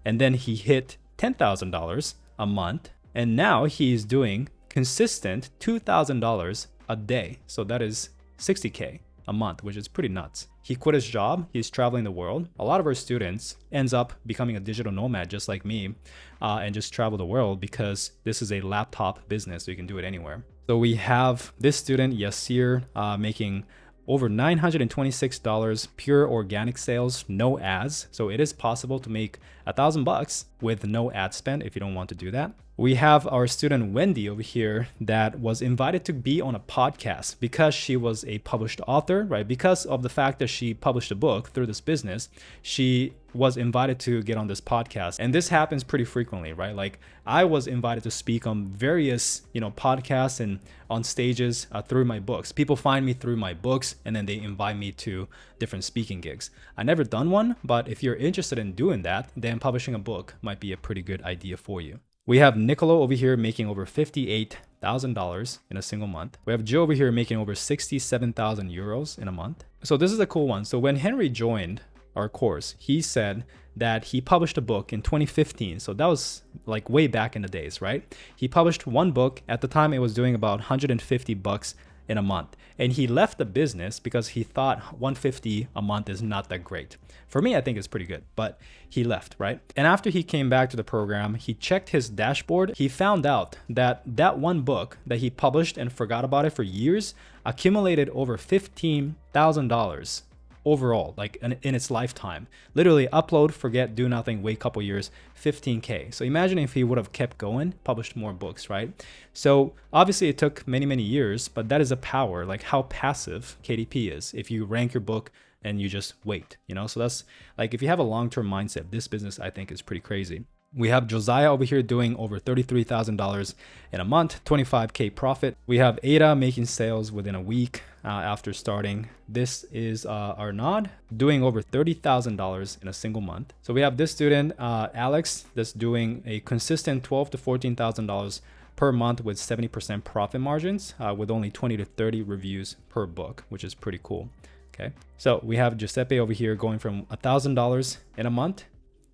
And then he hit $10,000 a month. And now he's doing consistent $2,000 a day. So that is 60K a month, which is pretty nuts. He quit his job. He's traveling the world. A lot of our students ends up becoming a digital nomad just like me, and just travel the world because this is a laptop business, so you can do it anywhere. So we have this student, Yasir, making over $926 pure organic sales, no ads. So it is possible to make $1,000 with no ad spend if you don't want to do that. We have our student Wendy over here that was invited to be on a podcast because she was a published author, right? Because of the fact that she published a book through this business, she was invited to get on this podcast. And this happens pretty frequently, right? Like I was invited to speak on various, podcasts and on stages through my books. People find me through my books and then they invite me to different speaking gigs. I never done one, but if you're interested in doing that, then publishing a book might be a pretty good idea for you. We have Nicolo over here making over $58,000 in a single month. We have Joe over here making over 67,000 euros in a month. So this is a cool one. So when Henry joined our course, he said that he published a book in 2015. So that was like way back in the days, right? He published one book. At the time, it was doing about $150 in a month. And he left the business because he thought $150 a month is not that great. For me, I think it's pretty good, but he left, right? And after he came back to the program, he checked his dashboard. He found out that that one book that he published and forgot about it for years accumulated over $15,000 overall, like in its lifetime. Literally upload, forget, do nothing, wait a couple years, 15K. So imagine if he would have kept going, published more books, right? So obviously it took many, many years, but that is a power, like how passive KDP is. If you rank your book and you just wait, so that's like, if you have a long-term mindset, this business I think is pretty crazy. We have Josiah over here doing over $33,000 in a month, 25K profit. We have Ada making sales within a week after starting. This is Arnaud doing over $30,000 in a single month. So we have this student, Alex, that's doing a consistent $12,000 to $14,000 per month with 70% profit margins with only 20 to 30 reviews per book, which is pretty cool. Okay, so we have Giuseppe over here going from $1,000 in a month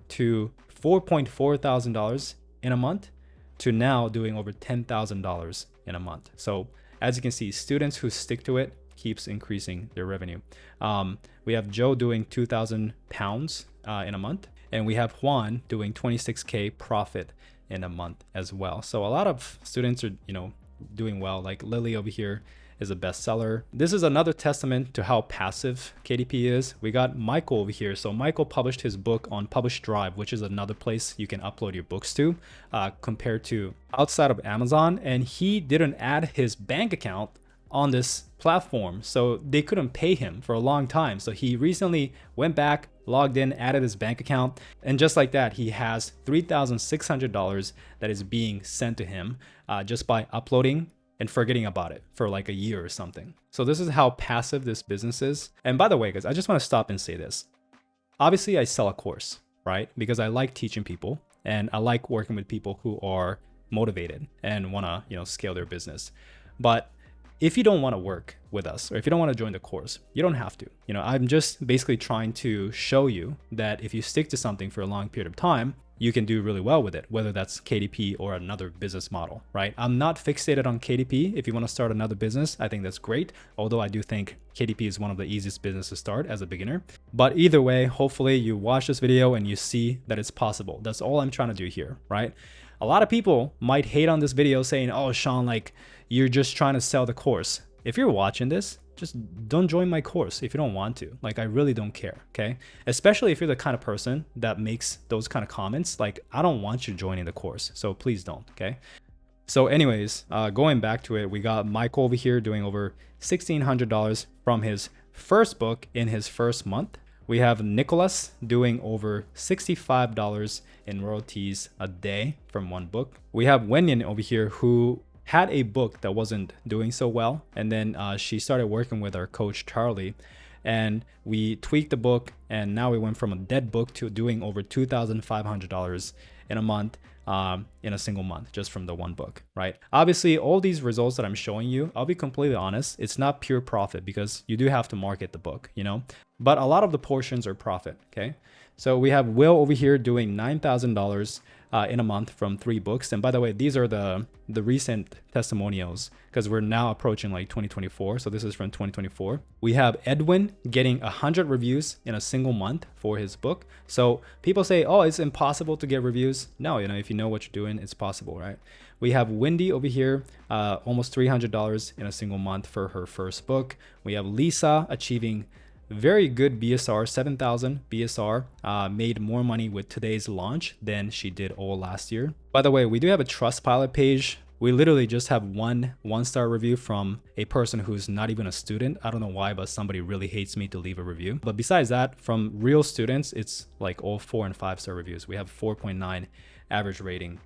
to $4,400 in a month to now doing over $10,000 in a month. So as you can see, students who stick to it keeps increasing their revenue. We have Joe doing 2,000 pounds in a month, and we have Juan doing 26K profit in a month as well. So a lot of students are, doing well. Like Lily over here is a bestseller. This is another testament to how passive KDP is. We got Michael over here. So Michael published his book on Publish Drive, which is another place you can upload your books to compared to outside of Amazon. And he didn't add his bank account on this platform, so they couldn't pay him for a long time. So he recently went back, logged in, added his bank account, and just like that, he has $3,600 that is being sent to him just by uploading and forgetting about it for like a year or something. So this is how passive this business is. And by the way, guys, I just want to stop and say this. Obviously, I sell a course, right? Because I like teaching people and I like working with people who are, motivated and want to, scale their business. But if you don't want to work with us, or if you don't want to join the course, you don't have to. I'm just basically trying to show you that if you stick to something for a long period of time, you can do really well with it, whether that's KDP or another business model, right? I'm not fixated on KDP. If you want to start another business, I think that's great. Although I do think KDP is one of the easiest businesses to start as a beginner. But either way, hopefully you watch this video and you see that it's possible. That's all I'm trying to do here, right? A lot of people might hate on this video saying, oh, Sean, like you're just trying to sell the course. If you're watching this, just don't join my course if you don't want to. Like, I really don't care, okay? Especially if you're the kind of person that makes those kind of comments. Like, I don't want you joining the course, so please don't, okay? So anyways, going back to it, we got Michael over here doing over $1,600 from his first book in his first month. We have Nicholas doing over $65 in royalties a day from one book. We have Wenyan over here who had a book that wasn't doing so well, and then she started working with our coach Charlie, and we tweaked the book, and now we went from a dead book to doing over $2,500 in a month, in a single month, just from the one book, right? Obviously, all these results that I'm showing you, I'll be completely honest, it's not pure profit because you do have to market the book, but a lot of the portions are profit, okay? So we have Will over here doing $9,000 in a month from 3 books. And by the way, these are the recent testimonials because we're now approaching like 2024. So this is from 2024. We have Edwin getting 100 reviews in a single month for his book. So people say, oh, it's impossible to get reviews. No, if you know what you're doing, it's possible, right? We have Wendy over here, almost $300 in a single month for her first book. We have Lisa achieving very good BSR, 7,000 BSR, made more money with today's launch than she did all last year. By the way, we do have a Trustpilot page. We literally just have one-star review from a person who's not even a student. I don't know why, but somebody really hates me to leave a review. But besides that, from real students, it's like all 4 and 5-star reviews. We have 4.9 average rating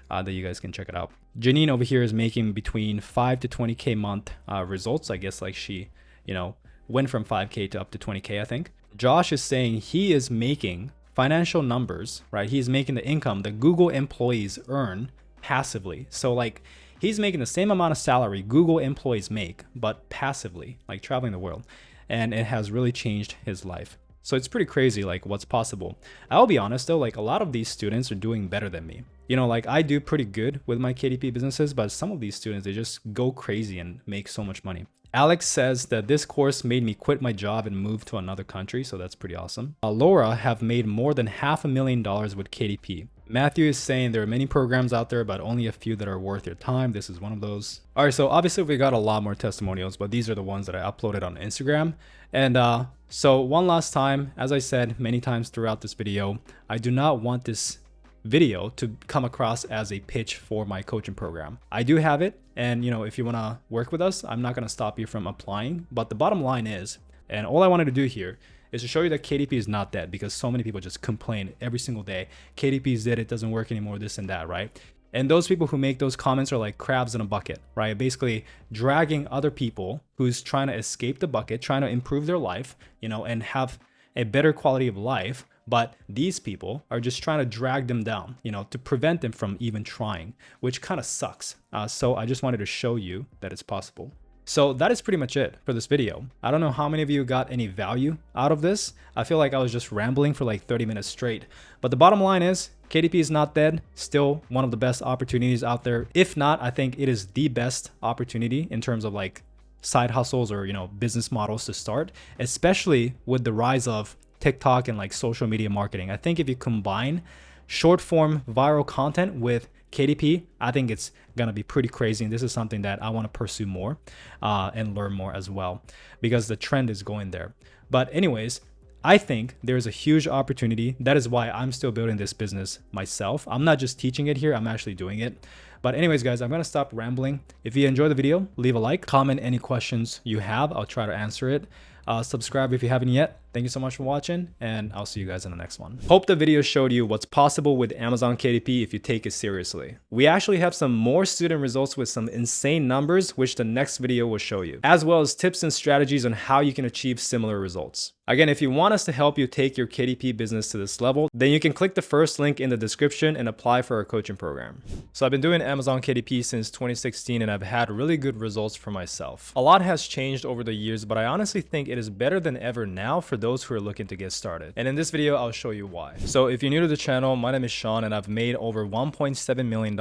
that you guys can check it out. Janine over here is making between 5 to 20K month results. I guess like she, went from 5K to up to 20K, I think. Josh is saying he is making financial numbers, right? He's making the income that Google employees earn passively. So like he's making the same amount of salary Google employees make, but passively, like traveling the world. And it has really changed his life. So it's pretty crazy, like what's possible. I'll be honest though, like a lot of these students are doing better than me. Like I do pretty good with my KDP businesses, but some of these students, they just go crazy and make so much money. Alex says that this course made me quit my job and move to another country, so that's pretty awesome. Laura have made more than $500,000 with KDP. Matthew is saying there are many programs out there, but only a few that are worth your time. This is one of those. All right, so obviously we got a lot more testimonials, but these are the ones that I uploaded on Instagram. And so one last time, as I said many times throughout this video, I do not want this video to come across as a pitch for my coaching program. I do have it, and if you want to work with us, I'm not going to stop you from applying. But the bottom line is, and all I wanted to do here is to show you that KDP is not dead, because so many people just complain every single day. KDP is dead, it doesn't work anymore, this and that, right? And those people who make those comments are like crabs in a bucket, right? Basically dragging other people who's trying to escape the bucket, trying to improve their life, and have a better quality of life. But these people are just trying to drag them down, to prevent them from even trying, which kind of sucks. So I just wanted to show you that it's possible. So that is pretty much it for this video. I don't know how many of you got any value out of this. I feel like I was just rambling for like 30 minutes straight. But the bottom line is KDP is not dead. Still one of the best opportunities out there. If not, I think it is the best opportunity in terms of like side hustles or, business models to start, especially with the rise of TikTok and like social media marketing. I think if you combine short form viral content with KDP, I think it's gonna be pretty crazy. And this is something that I want to pursue more and learn more as well, because the trend is going there. But anyways, I think there's a huge opportunity. That is why I'm still building this business myself. I'm not just teaching it here, I'm actually doing it. But anyways, guys, I'm gonna stop rambling. If you enjoyed the video, leave a like, comment any questions you have. I'll try to answer it. Subscribe if you haven't yet. Thank you so much for watching, and I'll see you guys in the next one. Hope the video showed you what's possible with Amazon KDP if you take it seriously. We actually have some more student results with some insane numbers, which the next video will show you, as well as tips and strategies on how you can achieve similar results. Again, if you want us to help you take your KDP business to this level, then you can click the first link in the description and apply for our coaching program. So I've been doing Amazon KDP since 2016, and I've had really good results for myself. A lot has changed over the years, but I honestly think it is better than ever now for those who are looking to get started. And in this video, I'll show you why. So if you're new to the channel, my name is Sean, and I've made over $1.7 million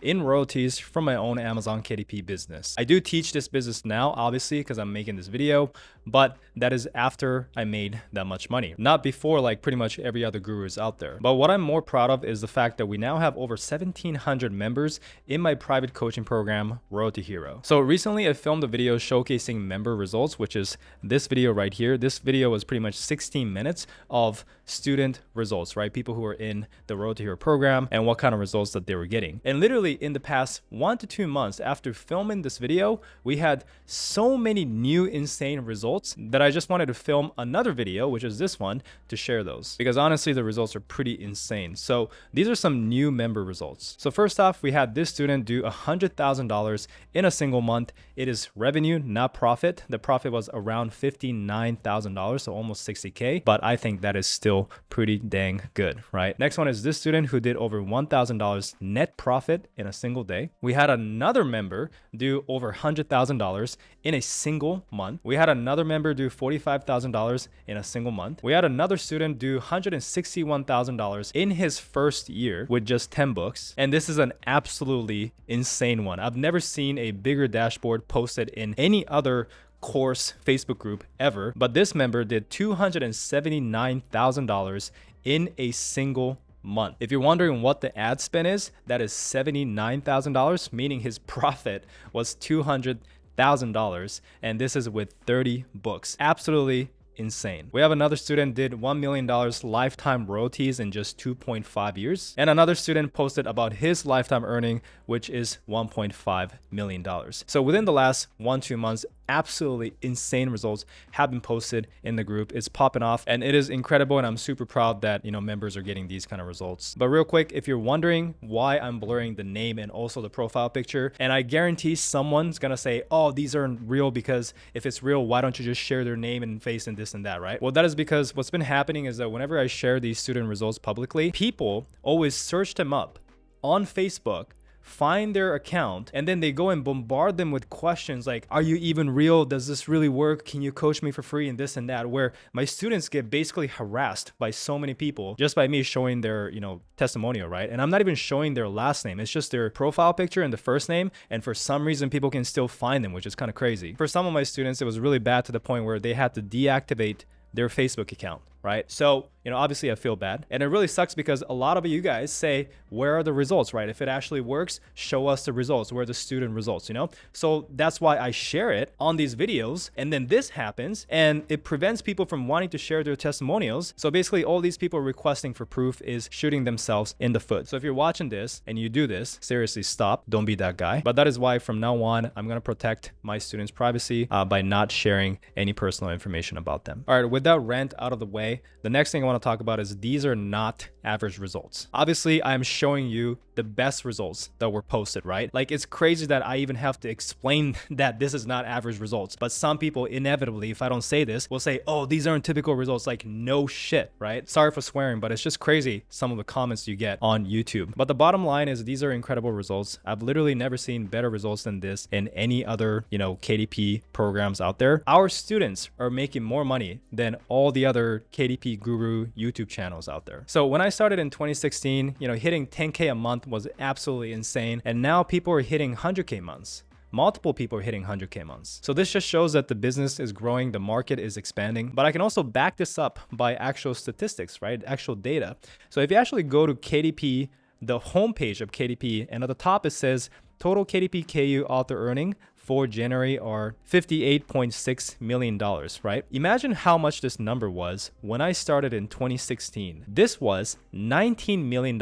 in royalties from my own Amazon KDP business. I do teach this business now, obviously, because I'm making this video, but that is after I made that much money, not before like pretty much every other guru is out there. But what I'm more proud of is the fact that we now have over 1,700 members in my private coaching program, Road to Hero. So recently I filmed a video showcasing member results, which is this video right here. This video was pretty much 16 minutes of student results, right? People who are in the Road to Hero program and what kind of results that they were getting. And literally in the past 1 to 2 months after filming this video, we had so many new insane results that I just wanted to film another video, which is this one, to share those, because honestly the results are pretty insane. So these are some new member results. So first off, we had this student do $100,000 in a single month. It is revenue, not profit. The profit was around $59,000, so almost 60K, but I think that is still pretty dang good, right? Next one is this student who did over $1,000 net profit in a single day. We had another member do over $100,000 in a single month. We had another member do $45,000 in a single month. We had another student do $161,000 in his first year with just 10 books. And this is an absolutely insane one. I've never seen a bigger dashboard posted in any other course Facebook group ever, but this member did $279,000 in a single month. If you're wondering what the ad spend is, that is $79,000, meaning his profit was $200,000, and this is with 30 books. Absolutely insane. We have another student did $1 million lifetime royalties in just 2.5 years. And another student posted about his lifetime earning, which is $1.5 million. So within the last 1-2 months, absolutely insane results have been posted in the group. It's popping off and it is incredible, and I'm super proud that, you know, members are getting these kind of results. But real quick, if you're wondering why I'm blurring the name and also the profile picture, and I guarantee someone's gonna say, oh, these aren't real, because if it's real, why don't you just share their name and face and this and that, right? Well, that is because what's been happening is that whenever I share these student results publicly, people always search them up on Facebook, find their account, and then they go and bombard them with questions like, are you even real? Does this really work? Can you coach me for free? And this and that, where my students get basically harassed by so many people just by me showing their, you know, testimonial, right? And I'm not even showing their last name. It's just their profile picture and the first name. And for some reason, people can still find them, which is kind of crazy. For some of my students, it was really bad to the point where they had to deactivate their Facebook account, right? So, you know, obviously I feel bad, and it really sucks because a lot of you guys say, where are the results, right? If it actually works, show us the results. Where are the student results, you know? So that's why I share it on these videos, and then this happens and it prevents people from wanting to share their testimonials. So basically all these people requesting for proof is shooting themselves in the foot. So if you're watching this and you do this, seriously stop, don't be that guy. But that is why from now on, I'm gonna protect my students' privacy by not sharing any personal information about them. All right, with that rant out of the way, the next thing I want to talk about is these are not average results. Obviously, I'm showing you the best results that were posted, right? Like, it's crazy that I even have to explain that this is not average results. But some people inevitably, if I don't say this, will say, oh, these aren't typical results. Like, no shit, right? Sorry for swearing, but it's just crazy some of the comments you get on YouTube. But the bottom line is these are incredible results. I've literally never seen better results than this in any other, you know, KDP programs out there. Our students are making more money than all the other KDP guru YouTube channels out there. So when I started in 2016, you know, hitting 10K a month was absolutely insane. And now people are hitting 100K months. Multiple people are hitting 100K months. So this just shows that the business is growing, the market is expanding. But I can also back this up by actual statistics, right? Actual data. So if you actually go to KDP, the homepage of KDP, and at the top it says total KDP KU author earning
for January are $58.6 million, right? Imagine how much this number was when I started in 2016. This was $19 million.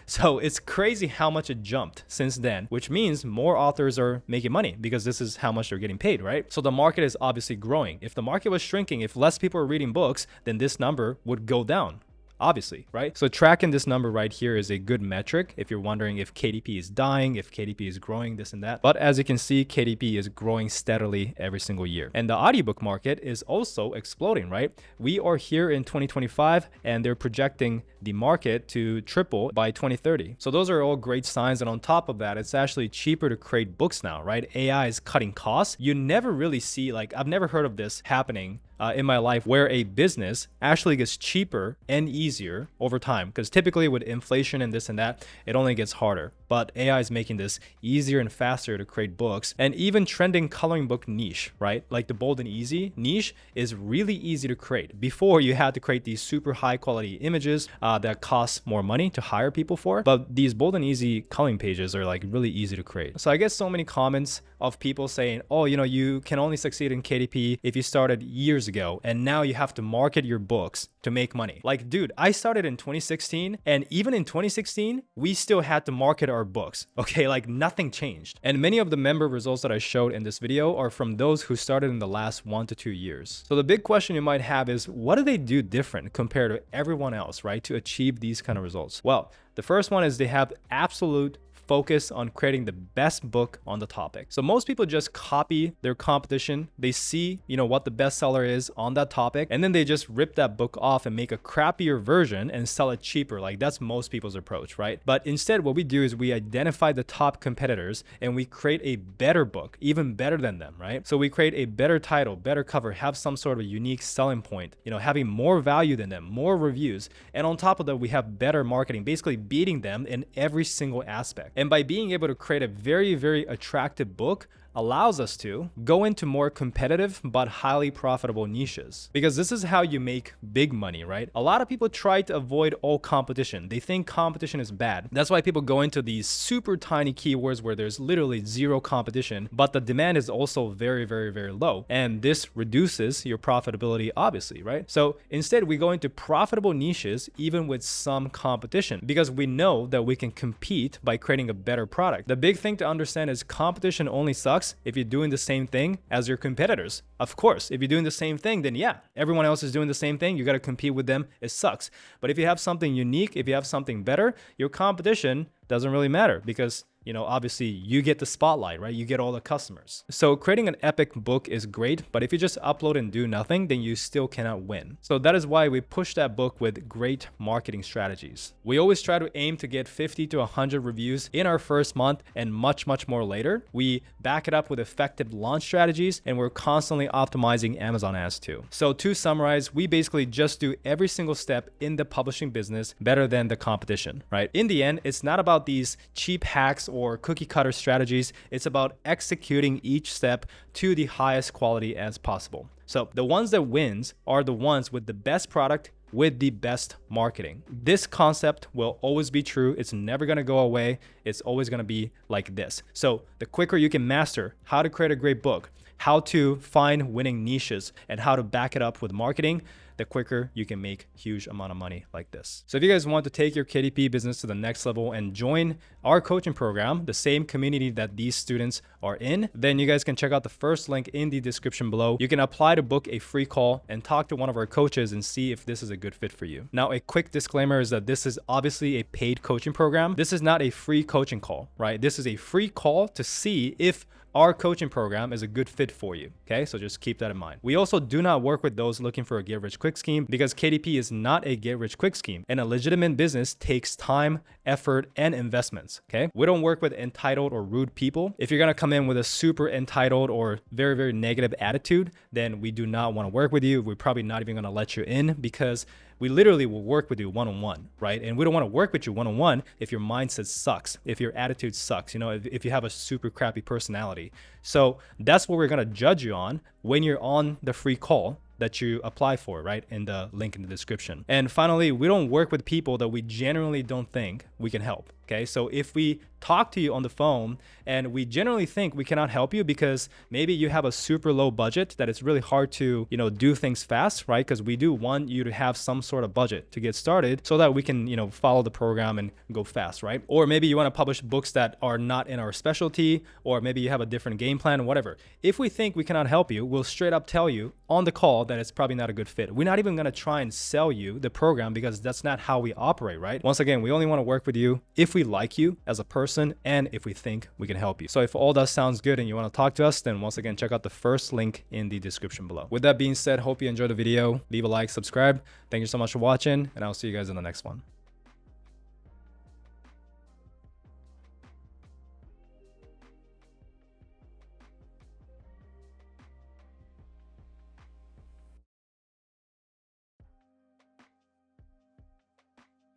So it's crazy how much it jumped since then, which means more authors are making money because this is how much they're getting paid, right? So the market is obviously growing. If the market was shrinking, if less people are reading books, then this number would go down. Obviously, right? So tracking this number right here is a good metric if you're wondering if KDP is dying, if KDP is growing, this and that. But as you can see, KDP is growing steadily every single year. And the audiobook market is also exploding, right? We are here in 2025 and they're projecting the market to triple by 2030. So those are all great signs. And on top of that, it's actually cheaper to create books now, right? AI is cutting costs. You never really see, like, I've never heard of this happening in my life where a business actually gets cheaper and easier over time, because typically with inflation and this and that, it only gets harder. But AI is making this easier and faster to create books. And even trending coloring book niche, right? Like the bold and easy niche is really easy to create. Before, you had to create these super high quality images that cost more money to hire people for. But these bold and easy coloring pages are like really easy to create. So I get so many comments of people saying, oh, you know, you can only succeed in KDP if you started years ago, and now you have to market your books to make money. Like, dude, I started in 2016, and even in 2016, we still had to market our books. Okay, like nothing changed. And many of the member results that I showed in this video are from those who started in the last 1 to 2 years. So the big question you might have is, what do they do different compared to everyone else, right, to achieve these kind of results? Well, the first one is they have absolute focus on creating the best book on the topic. So most people just copy their competition. They see, you know, what the bestseller is on that topic, and then they just rip that book off and make a crappier version and sell it cheaper. Like, that's most people's approach, right? But instead, what we do is we identify the top competitors and we create a better book, even better than them, right? So we create a better title, better cover, have some sort of unique selling point, you know, having more value than them, more reviews. And on top of that, we have better marketing, basically beating them in every single aspect. And by being able to create a very, very attractive book, allows us to go into more competitive but highly profitable niches, because this is how you make big money, right? A lot of people try to avoid all competition. They think competition is bad. That's why people go into these super tiny keywords where there's literally zero competition, but the demand is also very, very, very low. And this reduces your profitability, obviously, right? So instead, we go into profitable niches even with some competition, because we know that we can compete by creating a better product. The big thing to understand is competition only sucks if you're doing the same thing as your competitors. Of course, if you're doing the same thing, then yeah, everyone else is doing the same thing. You got to compete with them. It sucks. But if you have something unique, if you have something better, your competition doesn't really matter, because, you know, obviously you get the spotlight, right? You get all the customers. So creating an epic book is great, but if you just upload and do nothing, then you still cannot win. So that is why we push that book with great marketing strategies. We always try to aim to get 50 to 100 reviews in our first month and much, much more later. We back it up with effective launch strategies, and we're constantly optimizing Amazon ads too. So to summarize, we basically just do every single step in the publishing business better than the competition, right? In the end, it's not about these cheap hacks or cookie cutter strategies. It's about executing each step to the highest quality as possible. So the ones that wins are the ones with the best product with the best marketing. This concept will always be true. It's never going to go away. It's always going to be like this. So the quicker you can master how to create a great book, how to find winning niches, and how to back it up with marketing, the quicker you can make huge amount of money like this. So if you guys want to take your KDP business to the next level and join our coaching program, the same community that these students are in, then you guys can check out the first link in the description below. You can apply to book a free call and talk to one of our coaches and see if this is a good fit for you. Now, a quick disclaimer is that this is obviously a paid coaching program. This is not a free coaching call, right? This is a free call to see if our coaching program is a good fit for you. Okay, so just keep that in mind. We also do not work with those looking for a get rich quick scheme, because KDP is not a get rich quick scheme, and a legitimate business takes time, effort, and investments. Okay, we don't work with entitled or rude people. If you're gonna come in with a super entitled or very, very negative attitude, then we do not want to work with you. We're probably not even gonna let you in, because we literally will work with you one-on-one, right? And we don't want to work with you one-on-one if your mindset sucks, if your attitude sucks, you know, if you have a super crappy personality. So that's what we're going to judge you on when you're on the free call that you apply for, right? In the link in the description. And finally, we don't work with people that we genuinely don't think we can help.
Okay, so if we talk to you on the phone and we generally think we cannot help you because maybe you have a super low budget that it's really hard to, do things fast, right? Because we do want you to have some sort of budget to get started so that we can, follow the program and go fast, right? Or maybe you want to publish books that are not in our specialty, or maybe you have a different game plan, whatever. If we think we cannot help you, we'll straight up tell you on the call that it's probably not a good fit. We're not even going to try and sell you the program because that's not how we operate, right? Once again, we only want to work with you if we like you as a person and if we think we can help you. So if all that sounds good and you want to talk to us, then once again, check out the first link in the description below. With that being said, hope you enjoyed the video. Leave a like, subscribe. Thank you so much for watching, and I'll see you guys in the next one.